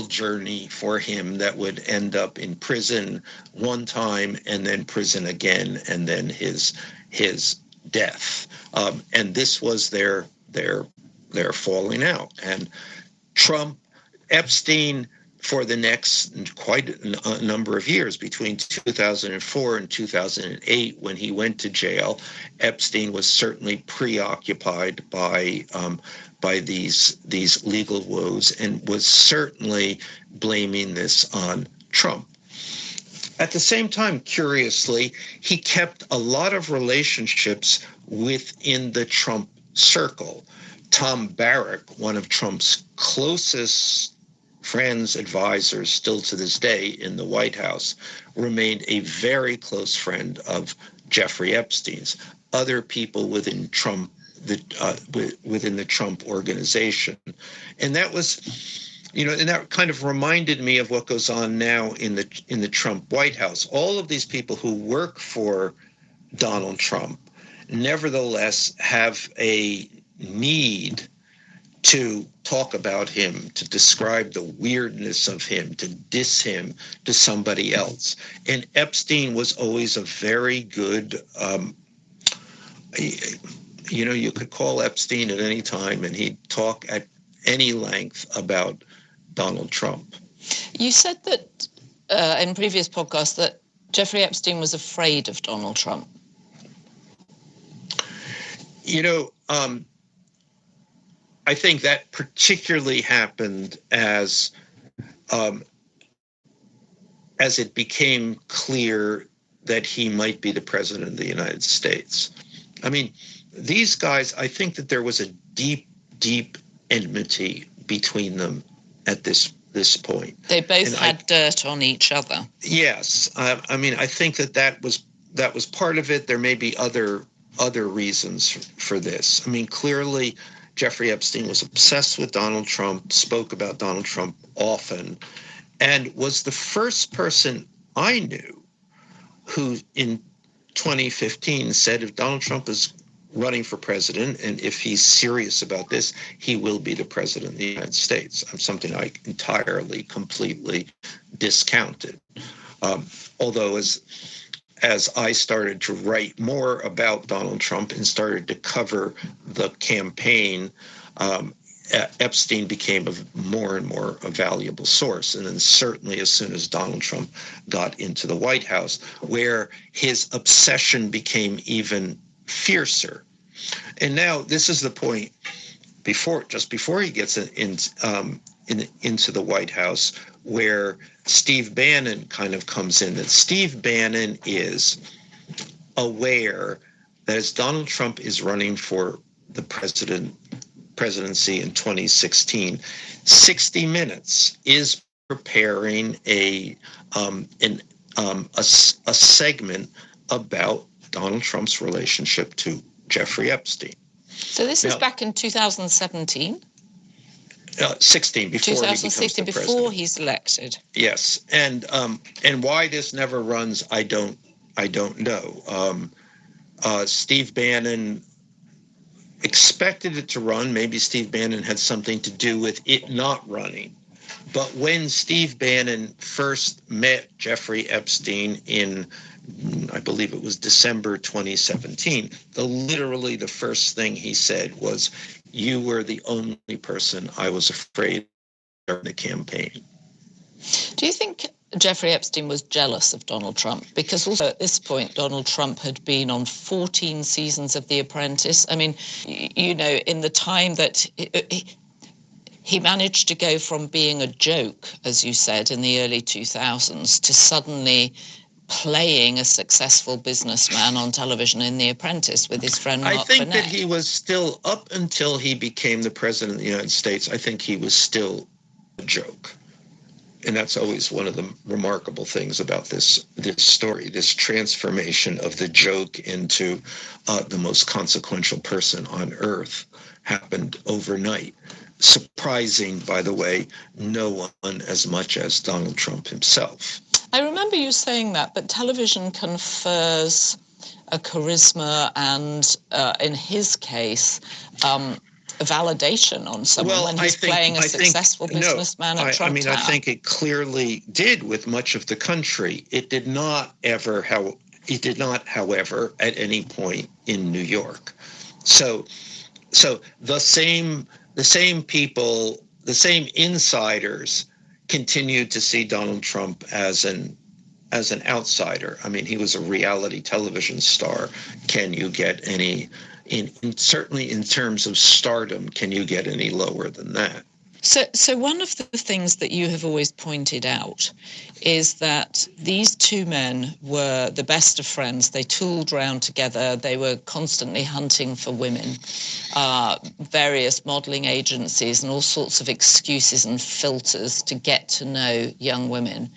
journey for him that would end up in prison one time and then prison again and then his death. And this was their falling out. And Epstein, for the next quite a number of years, between 2004 and 2008, when he went to jail, Epstein was certainly preoccupied by these legal woes and was certainly blaming this on Trump. At the same time, curiously, he kept a lot of relationships within the Trump circle. Tom Barrack, one of Trump's closest friends, advisors, still to this day in the White House, remained a very close friend of Jeffrey Epstein's. Other people within Trump, within the Trump organization, and that was, and that kind of reminded me of what goes on now in the Trump White House. All of these people who work for Donald Trump, nevertheless, have a need to talk about him, to describe the weirdness of him, to diss him to somebody else. And Epstein was always a very good, you could call Epstein at any time and he'd talk at any length about Donald Trump. You said that in previous podcasts that Jeffrey Epstein was afraid of Donald Trump. I think that particularly happened as it became clear that he might be the president of the United States. I mean, these guys, I think that there was a deep, deep enmity between them at this point. They both had dirt on each other. Yes. I mean, I think that was part of it. There may be other reasons for this. I mean, clearly, Jeffrey Epstein was obsessed with Donald Trump, spoke about Donald Trump often, and was the first person I knew who in 2015 said if Donald Trump is running for president and if he's serious about this, he will be the president of the United States. Something I entirely, completely discounted. Although as I started to write more about Donald Trump and started to cover the campaign, Epstein became more and more a valuable source. And then certainly as soon as Donald Trump got into the White House, where his obsession became even fiercer. And now this is the point just before he gets into the White House, where Steve Bannon kind of comes in, that Steve Bannon is aware that as Donald Trump is running for the presidency in 2016, 60 Minutes is preparing a segment about Donald Trump's relationship to Jeffrey Epstein. So this is back in 2017? 16, before 2016, he becomes the before president. he's elected. Yes, and why this never runs, I don't know. Steve Bannon expected it to run. Maybe Steve Bannon had something to do with it not running. But when Steve Bannon first met Jeffrey Epstein in, I believe it was December 2017, literally the first thing he said was, "You were the only person I was afraid of in the campaign." Do you think Jeffrey Epstein was jealous of Donald Trump? Because also at this point, Donald Trump had been on 14 seasons of The Apprentice. I mean, you know, in the time that he managed to go from being a joke, as you said, in the early 2000s to suddenly playing a successful businessman on television in The Apprentice with his friend Mark I think Burnett. that he was still, up until he became the president of the United States, I think he was still a joke. And that's always one of the remarkable things about this story, this transformation of the joke into the most consequential person on earth happened overnight. Surprising, by the way, no one as much as Donald Trump himself. I remember you saying that, but television confers a charisma and, in his case, a validation on someone when he's playing a successful businessman at Trump Tower. I think it clearly did with much of the country. It did not, however, at any point in New York. So the same people, the same insiders continued to see Donald Trump as an outsider. I mean, he was a reality television star. Can you get any, certainly in terms of stardom, can you get any lower than that? So one of the things that you have always pointed out is that these two men were the best of friends. They tooled around together. They were constantly hunting for women, various modeling agencies and all sorts of excuses and filters to get to know young women.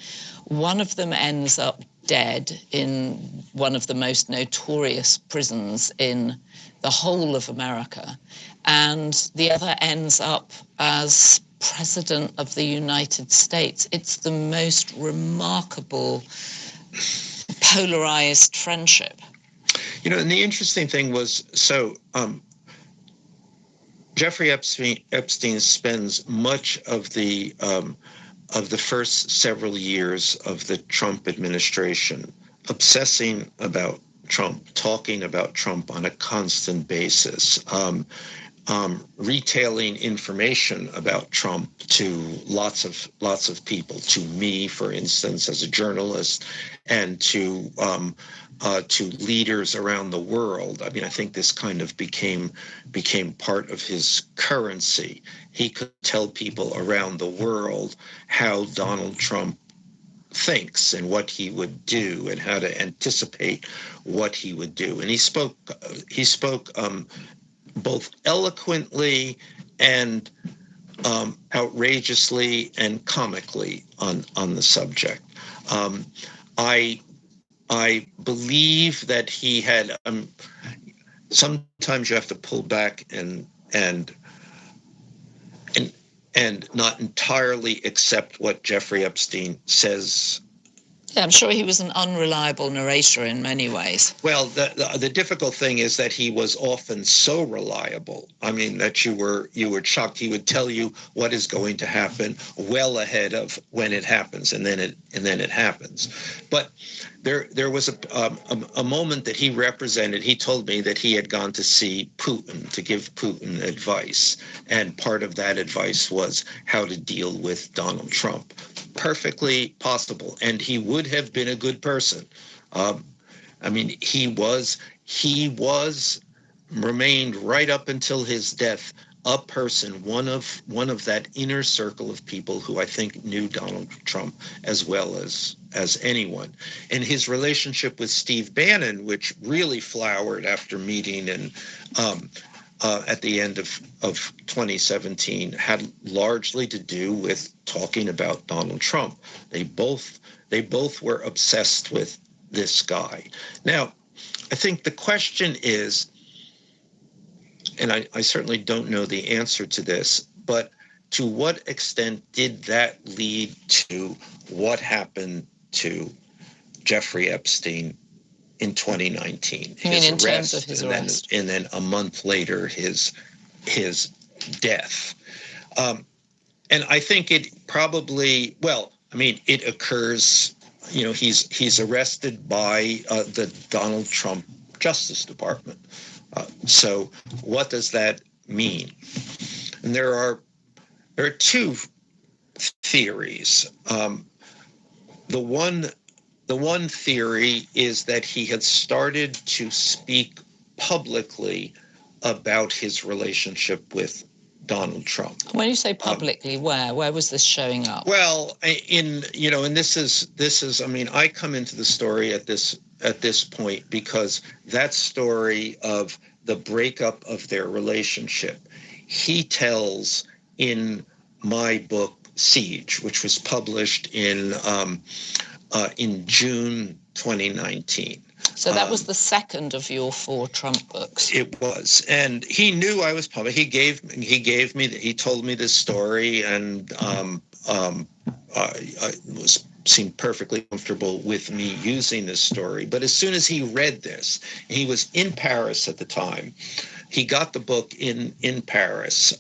One of them ends up dead in one of the most notorious prisons in the whole of America, and the other ends up as president of the United States. It's the most remarkable polarized friendship. You know, and the interesting thing was, Jeffrey Epstein spends much of the first several years of the Trump administration obsessing about Trump, talking about Trump on a constant basis, retailing information about Trump to lots of people, to me, for instance, as a journalist, and to leaders around the world. I mean, I think this kind of became part of his currency. He could tell people around the world how Donald Trump thinks and what he would do and how to anticipate what he would do. And he spoke both eloquently and outrageously and comically on the subject. I believe that he had, sometimes you have to pull back and not entirely accept what Jeffrey Epstein says. Yeah, I'm sure he was an unreliable narrator in many ways. Well, the difficult thing is that he was often so reliable. I mean, that you were shocked. He would tell you what is going to happen well ahead of when it happens, and then it happens. But there was a moment that he represented. He told me that he had gone to see Putin to give Putin advice, and part of that advice was how to deal with Donald Trump. Perfectly possible, and he would have been a good person. I mean, he remained right up until his death a person, one of that inner circle of people who I think knew Donald Trump as well as anyone. And his relationship with Steve Bannon, which really flowered after meeting and at the end of 2017, had largely to do with talking about Donald Trump. They both were obsessed with this guy. Now, I think the question is, and I certainly don't know the answer to this, but to what extent did that lead to what happened to Jeffrey Epstein in 2019? I mean, in terms of his arrest. And then a month later, his death. And I think it probably, it occurs, he's arrested by the Donald Trump Justice Department. So what does that mean? And there are two theories. The one theory is that he had started to speak publicly about his relationship with Donald Trump. When you say publicly, where was this showing up? Well, and this is, I come into the story at this point because that story of the breakup of their relationship, he tells in my book Siege, which was published in June 2019. So that was the second of your 4 Trump books. It was, and he knew I was public. He told me this story, and seemed perfectly comfortable with me using this story. But as soon as he read this, he was in Paris at the time. He got the book in Paris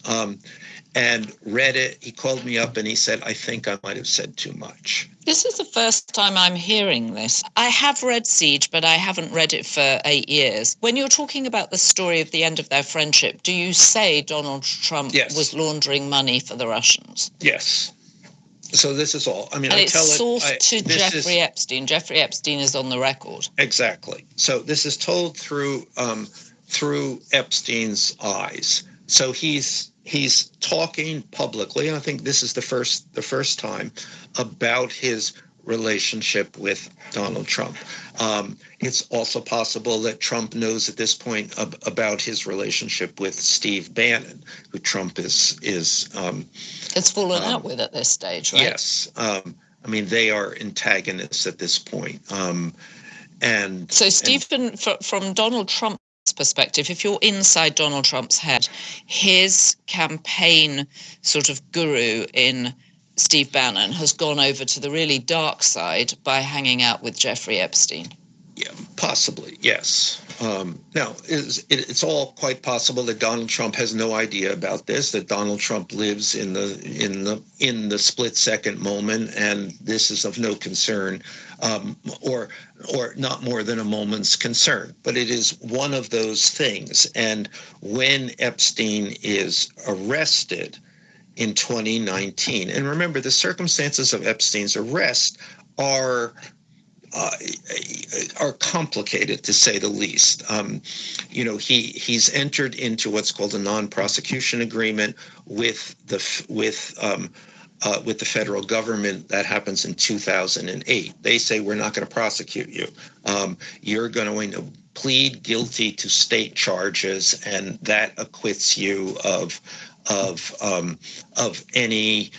and read it. He called me up and he said, "I think I might have said too much." This is the first time I'm hearing this. I have read Siege, but I haven't read it for 8 years. When you're talking about the story of the end of their friendship, do you say Donald Trump was laundering money for the Russians? Yes. So this is all. And it's sourced to Jeffrey Epstein. Jeffrey Epstein is on the record. Exactly. So this is told through Epstein's eyes. So he's talking publicly, and I think this is the first time, about his relationship with Donald Trump. It's also possible that Trump knows at this point about his relationship with Steve Bannon, who Trump is it's fallen out with at this stage, right? Yes. They are antagonists at this point. And so Stephen, from Donald Trump's perspective, if you're inside Donald Trump's head, his campaign sort of guru in Steve Bannon has gone over to the really dark side by hanging out with Jeffrey Epstein. Yeah, possibly, yes. Now, it's all quite possible that Donald Trump has no idea about this, that Donald Trump lives in the split-second moment, and this is of no concern, or not more than a moment's concern. But it is one of those things. And when Epstein is arrested in 2019, and remember, the circumstances of Epstein's arrest are complicated, to say the least. He's entered into what's called a non-prosecution agreement with the federal government. That happens in 2008. They say, we're not going to prosecute you. You're going to plead guilty to state charges, and that acquits you of any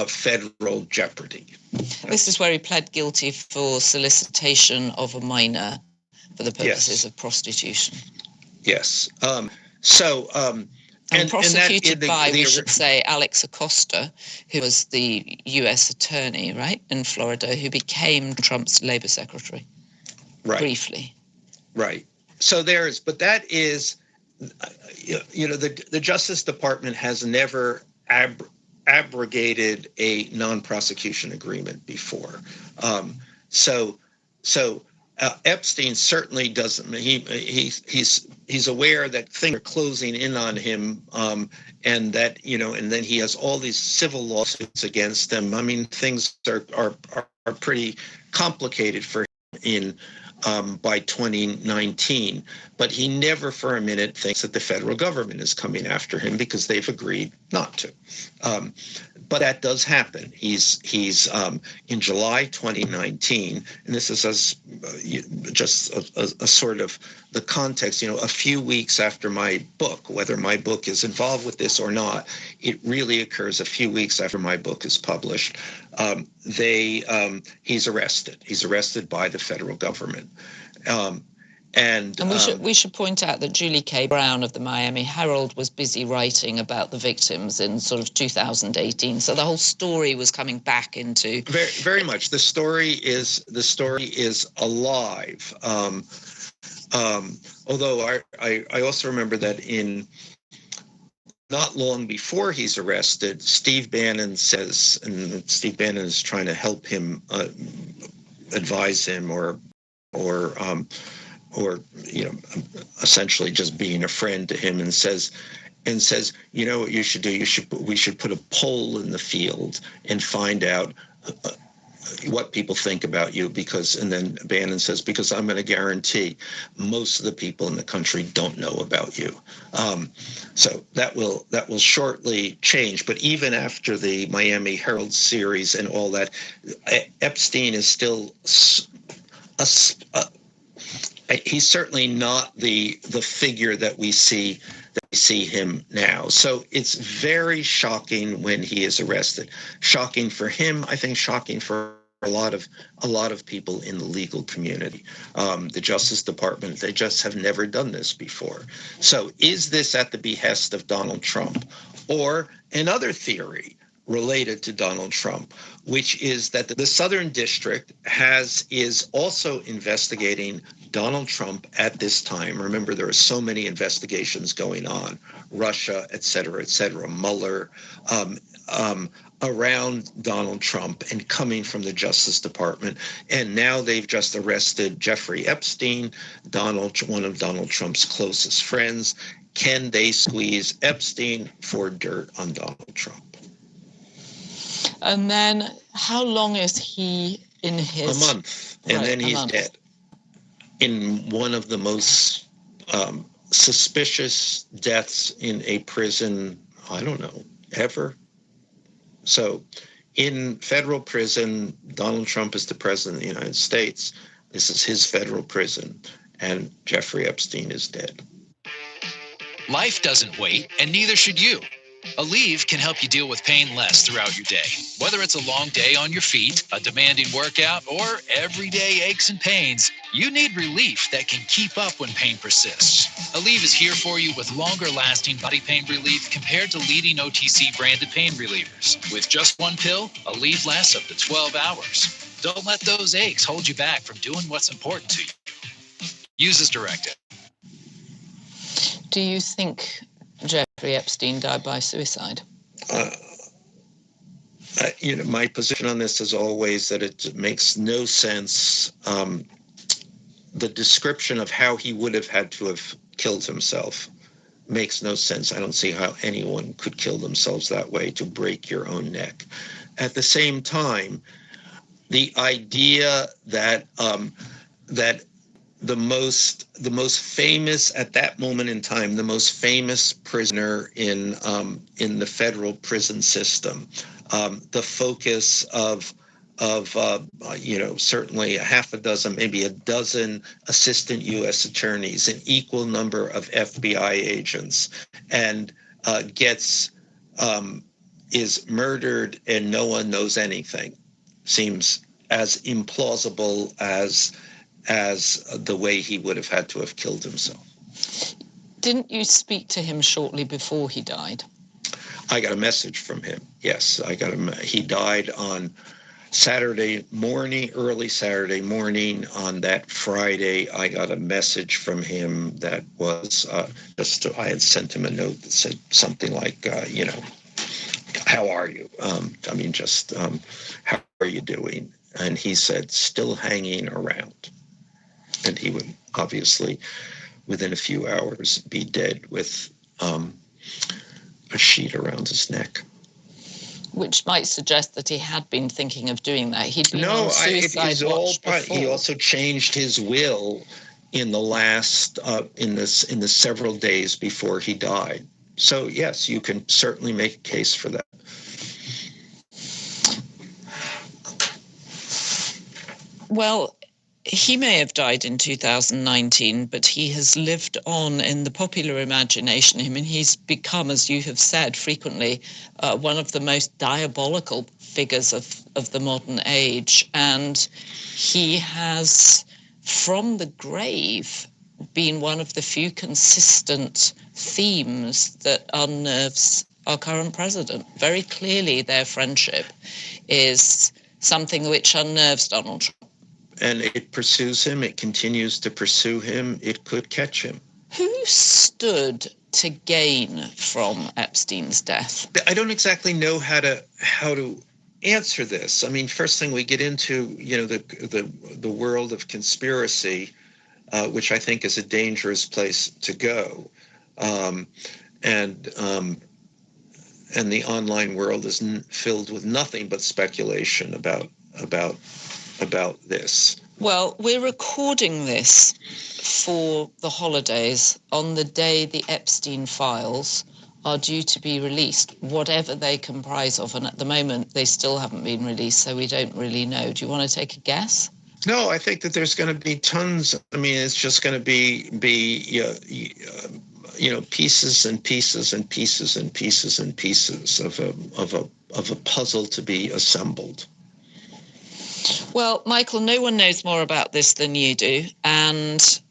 federal jeopardy. This is where he pled guilty for solicitation of a minor for the purposes of prostitution. Yes. And prosecuted by, we should say, Alex Acosta, who was the U.S. attorney, right, in Florida, who became Trump's labor secretary. Right. Briefly. Right. So but that is, the Justice Department has never abrogated a non-prosecution agreement before. Epstein certainly doesn't. He's aware that things are closing in on him, and that and then he has all these civil lawsuits against him. Things are pretty complicated for him by 2019, but he never for a minute thinks that the federal government is coming after him, because they've agreed not to. But that does happen. He's in July 2019, and this is just a sort of the context. A few weeks after my book, whether my book is involved with this or not, it really occurs a few weeks after my book is published. He's arrested. He's arrested by the federal government. And we should point out that Julie K. Brown of the Miami Herald was busy writing about the victims in sort of 2018. So the whole story was coming back into very, very much. The story is alive. Although I also remember that in not long before he's arrested, Steve Bannon says, and Steve Bannon is trying to help him, advise him, or essentially just being a friend to him, and says, what you should do? We should put a poll in the field and find out what people think about you, and then Bannon says, because I'm going to guarantee most of the people in the country don't know about you. So that will shortly change. But even after the Miami Herald series and all that, Epstein is still he's certainly not the figure that we see him now. So it's very shocking when he is arrested. Shocking for him, I think shocking for a lot of people in the legal community. The Justice Department, they just have never done this before. So is this at the behest of Donald Trump? Or another theory related to Donald Trump, which is that the Southern District is also investigating Donald Trump at this time. Remember, there are so many investigations going on, Russia, et cetera, Mueller, around Donald Trump and coming from the Justice Department. And now they've just arrested Jeffrey Epstein, one of Donald Trump's closest friends. Can they squeeze Epstein for dirt on Donald Trump? And then how long is he in his... A month, and then he's dead. In one of the most suspicious deaths in a prison, I don't know, ever. So in federal prison, Donald Trump is the president of the United States. This is his federal prison, and Jeffrey Epstein is dead. Life doesn't wait, and neither should you. Aleve can help you deal with pain less throughout your day. Whether it's a long day on your feet, a demanding workout, or everyday aches and pains, you need relief that can keep up when pain persists. Aleve is here for you with longer-lasting body pain relief compared to leading OTC branded pain relievers. With just one pill, Aleve lasts up to 12 hours. Don't let those aches hold you back from doing what's important to you. Use as directed. Do you think Jeffrey Epstein died by suicide? My position on this is always that it makes no sense. The description of how he would have had to have killed himself makes no sense. I don't see how anyone could kill themselves that way, to break your own neck. At the same time, the idea that the most famous at that moment in time, the most famous prisoner in the federal prison system, the focus of certainly a half a dozen, maybe a dozen assistant U.S. attorneys, an equal number of FBI agents, and is murdered and no one knows anything, seems as implausible as the way he would have had to have killed himself. Didn't you speak to him shortly before he died? I got a message from him. Yes, he died on Saturday morning, early Saturday morning. On that Friday, I got a message from him that was I had sent him a note that said something like, how are you? How are you doing? And he said, still hanging around. And he would obviously, within a few hours, be dead with a sheet around his neck. Which might suggest that he had been thinking of doing that. He'd been on suicide watch before. He also changed his will in the last in the several days before he died. So yes, you can certainly make a case for that. Well, he may have died in 2019, but he has lived on in the popular imagination. I mean, he's become, as you have said frequently, one of the most diabolical figures of the modern age. And he has, from the grave, been one of the few consistent themes that unnerves our current president. Very clearly, their friendship is something which unnerves Donald Trump. And it pursues him. It continues to pursue him. It could catch him. Who stood to gain from Epstein's death? I don't exactly know how to answer this. I mean, first thing we get into, the world of conspiracy, which I think is a dangerous place to go, and the online world is filled with nothing but speculation about this. Well, we're recording this for the holidays on the day the Epstein files are due to be released, whatever they comprise of. And at the moment, they still haven't been released, so we don't really know. Do you want to take a guess? No, I think that there's going to be tons. I mean, it's just going to be pieces and pieces and pieces and pieces and pieces of a puzzle to be assembled. Well, Michael, no one knows more about this than you do, and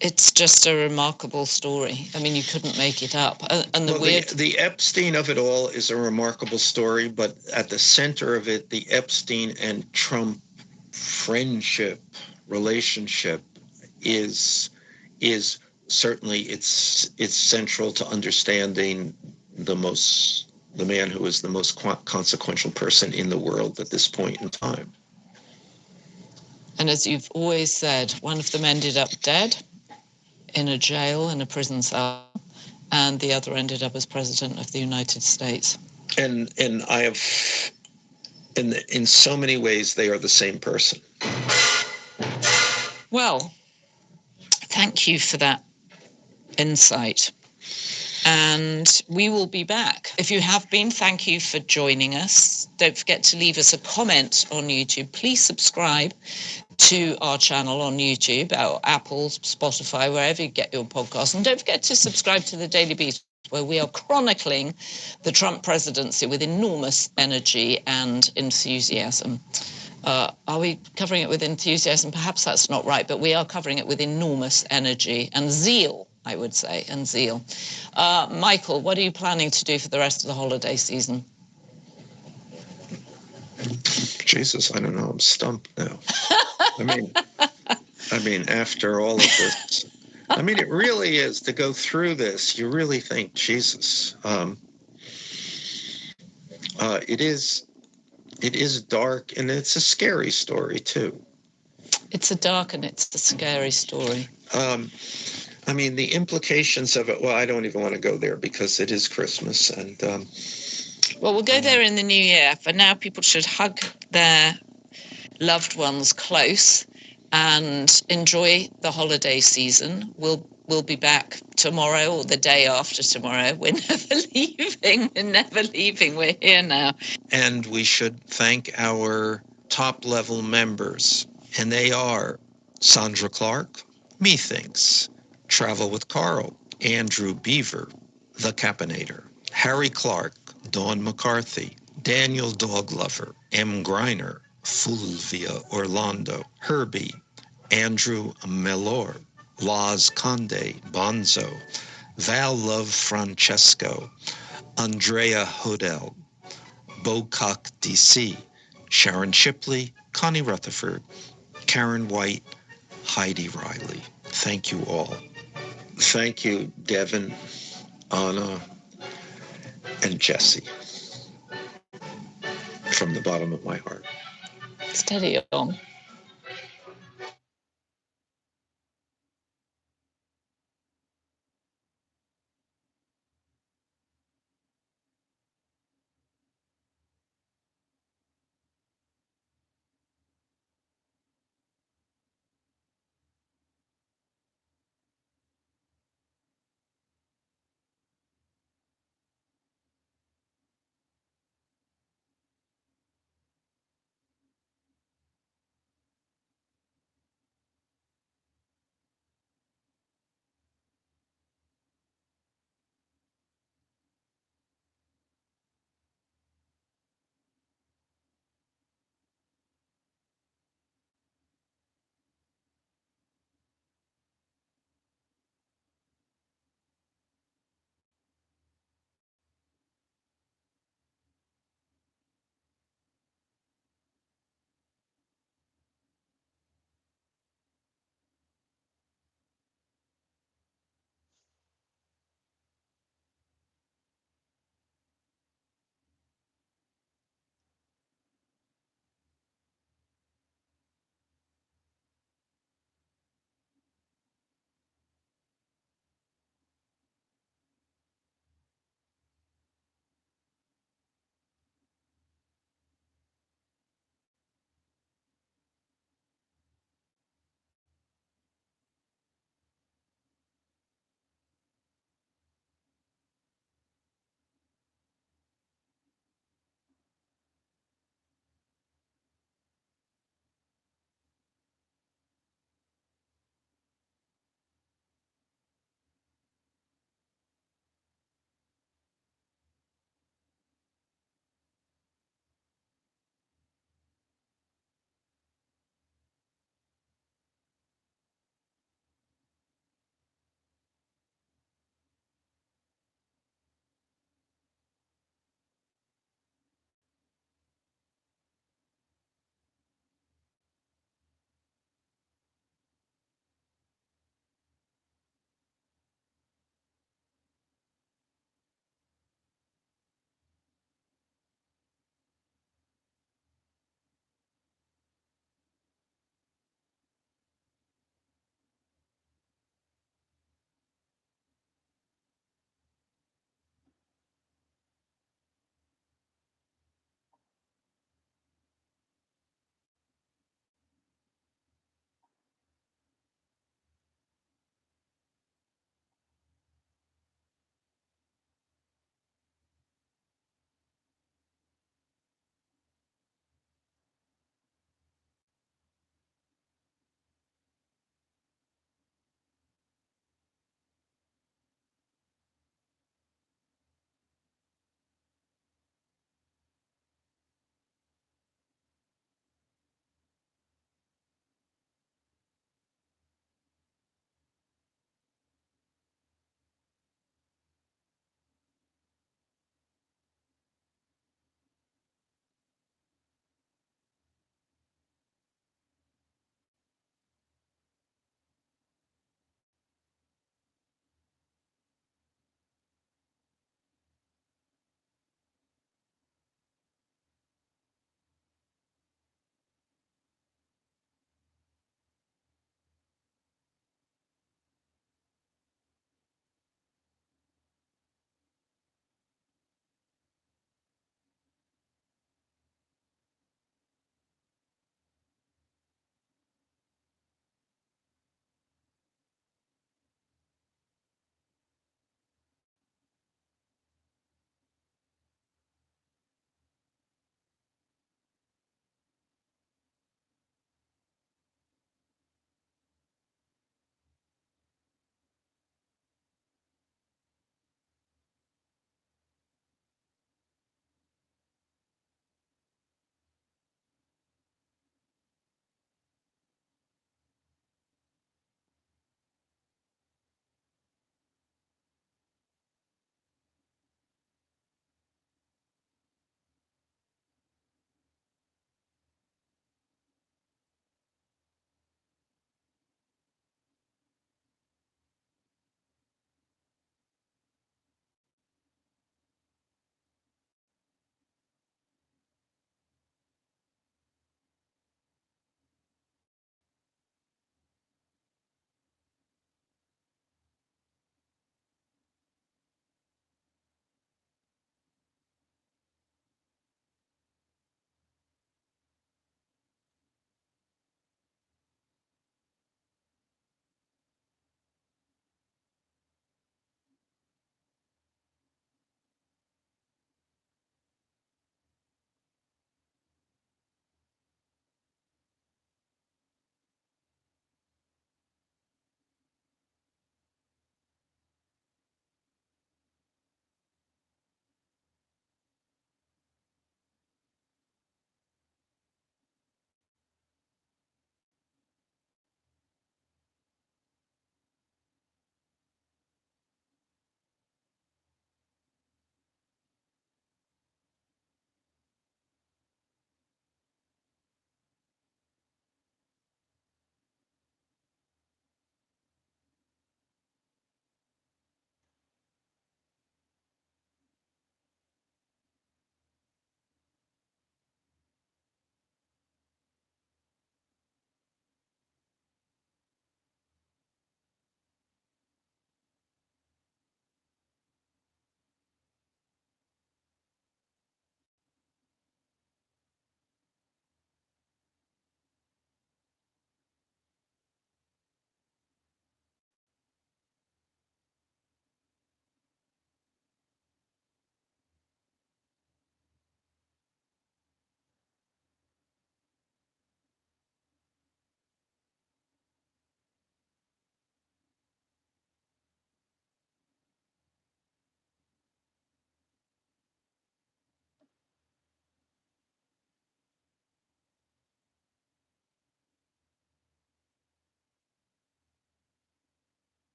it's just a remarkable story. I mean, you couldn't make it up. And the Epstein of it all is a remarkable story, but at the center of it, the Epstein and Trump friendship relationship is certainly it's central to understanding the man who is the most consequential person in the world at this point in time. And as you've always said, one of them ended up dead in a jail, in a prison cell, and the other ended up as president of the United States. And I have, in so many ways, they are the same person. Well, thank you for that insight. And we will be back. If you have been, thank you for joining us. Don't forget to leave us a comment on YouTube. Please subscribe to our channel on YouTube, or Apple, Spotify, wherever you get your podcasts. And don't forget to subscribe to the Daily Beast, where we are chronicling the Trump presidency with enormous energy and enthusiasm. Are we covering it with enthusiasm? Perhaps that's not right, but we are covering it with enormous energy and zeal, I would say, and zeal. Michael, what are you planning to do for the rest of the holiday season? Jesus, I don't know. I'm stumped now. I mean, after all of this, I mean, it really is to go through this. You really think, Jesus, it is dark, and it's a scary story too. It's a dark and it's a scary story. I mean, the implications of it, well, I don't even want to go there because it is Christmas. And well, we'll go there in the new year. For now, people should hug their loved ones close and enjoy the holiday season. We'll be back tomorrow or the day after tomorrow. We're never leaving. We're never leaving. We're here now. And we should thank our top-level members. And they are Sandra Clark, Methinks, Travel with Carl, Andrew Beaver, The Capinator, Harry Clark, Dawn McCarthy, Daniel Doglover, M. Griner, Fulvia Orlando, Herbie, Andrew Mellor, Laz Conde, Bonzo, Val Love Francesco, Andrea Hodel, Bocock DC, Sharon Shipley, Connie Rutherford, Karen White, Heidi Riley. Thank you all. Thank you, Devin, Anna, and Jesse. From the bottom of my heart. Steady on.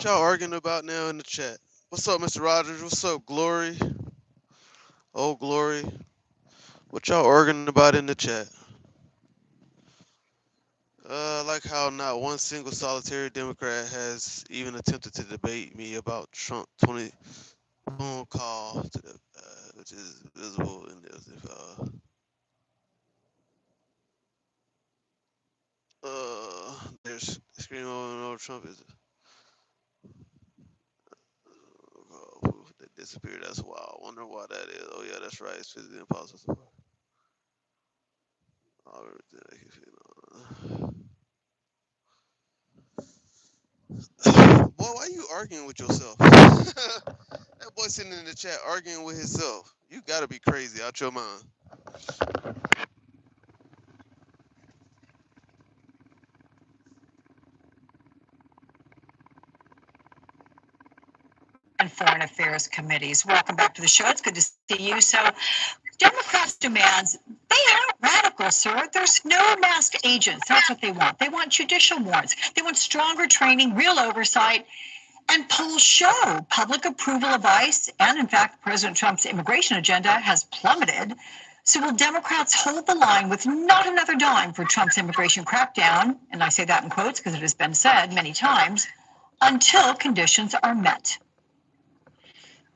What y'all arguing about now in the chat? What's up, Mr. Rogers? What's up, Glory? Oh, Glory. What y'all arguing about in the chat? I like how not one single solitary Democrat has even attempted to debate me about Trump 20 phone call to the which is visible in this. There's screaming over Trump is proof that disappeared. That's wild. I wonder why that is. Oh yeah, that's right. It's physically impossible. Boy, why you arguing with yourself? That boy sitting in the chat arguing with himself. You gotta be crazy out your mind. And Foreign Affairs Committees. Welcome back to the show. It's good to see you. So, Democrats' demands, they aren't radical, sir. There's no masked agents. That's what they want. They want judicial warrants. They want stronger training, real oversight, and polls show public approval of ICE. And in fact, President Trump's immigration agenda has plummeted. So will Democrats hold the line with not another dime for Trump's immigration crackdown? And I say that in quotes because it has been said many times, until conditions are met.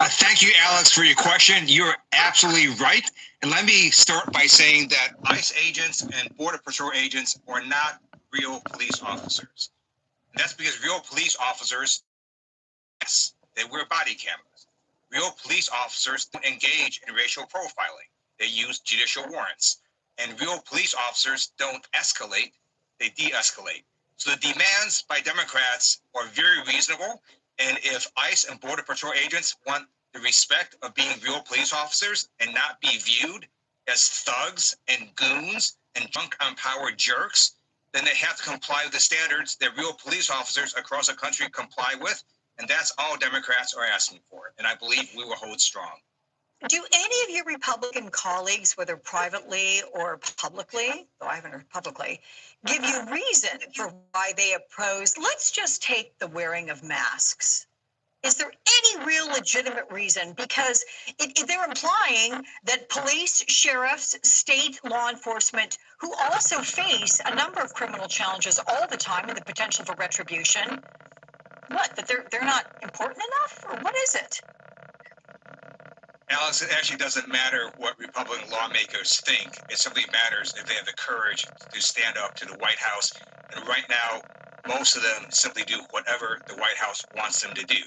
Thank you, Alex, for your question. You're absolutely right. And let me start by saying that ICE agents and Border Patrol agents are not real police officers. And that's because real police officers, yes, they wear body cameras. Real police officers don't engage in racial profiling. They use judicial warrants. And real police officers don't escalate, they de-escalate. So the demands by Democrats are very reasonable. And if ICE and Border Patrol agents want the respect of being real police officers and not be viewed as thugs and goons and drunk on power jerks, then they have to comply with the standards that real police officers across the country comply with. And that's all Democrats are asking for. And I believe we will hold strong. Do any of your Republican colleagues, whether privately or publicly, though I haven't heard publicly, give you reason for why they oppose, let's just take the wearing of masks? Is there any real legitimate reason? Because they're implying that police, sheriffs, state law enforcement, who also face a number of criminal challenges all the time and the potential for retribution, what, that they're not important enough? Or what is it? Alex, it actually doesn't matter what Republican lawmakers think. It simply matters if they have the courage to stand up to the White House. And right now, most of them simply do whatever the White House wants them to do.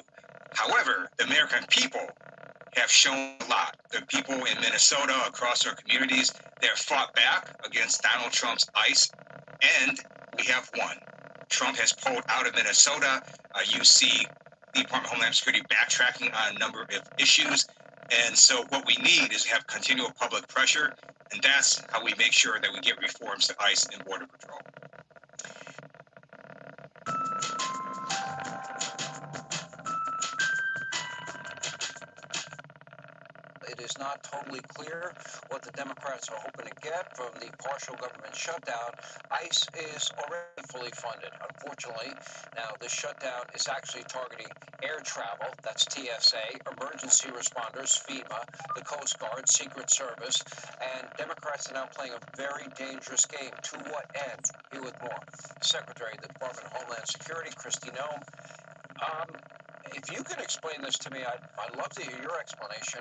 However, the American people have shown a lot. The people in Minnesota, across our communities, they have fought back against Donald Trump's ICE, and we have won. Trump has pulled out of Minnesota. You see the Department of Homeland Security backtracking on a number of issues. And so what we need is to have continual public pressure, and that's how we make sure that we get reforms to ICE and Border Patrol. It is not totally clear what the Democrats are hoping to get from the partial government shutdown. ICE is already fully funded, unfortunately. Now, this shutdown is actually targeting air travel, that's TSA, emergency responders, FEMA, the Coast Guard, Secret Service, and Democrats are now playing a very dangerous game. To what end? Here with more. Secretary of the Department of Homeland Security, Kristi Noem. If you can explain this to me, I'd love to hear your explanation,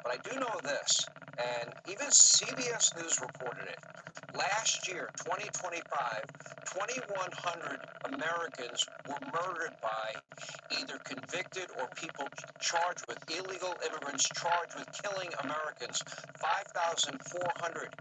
but I do know this, and even CBS News reported it. Last year, 2025, 2,100 Americans were murdered by either convicted or people charged with illegal immigrants charged with killing Americans. 5,400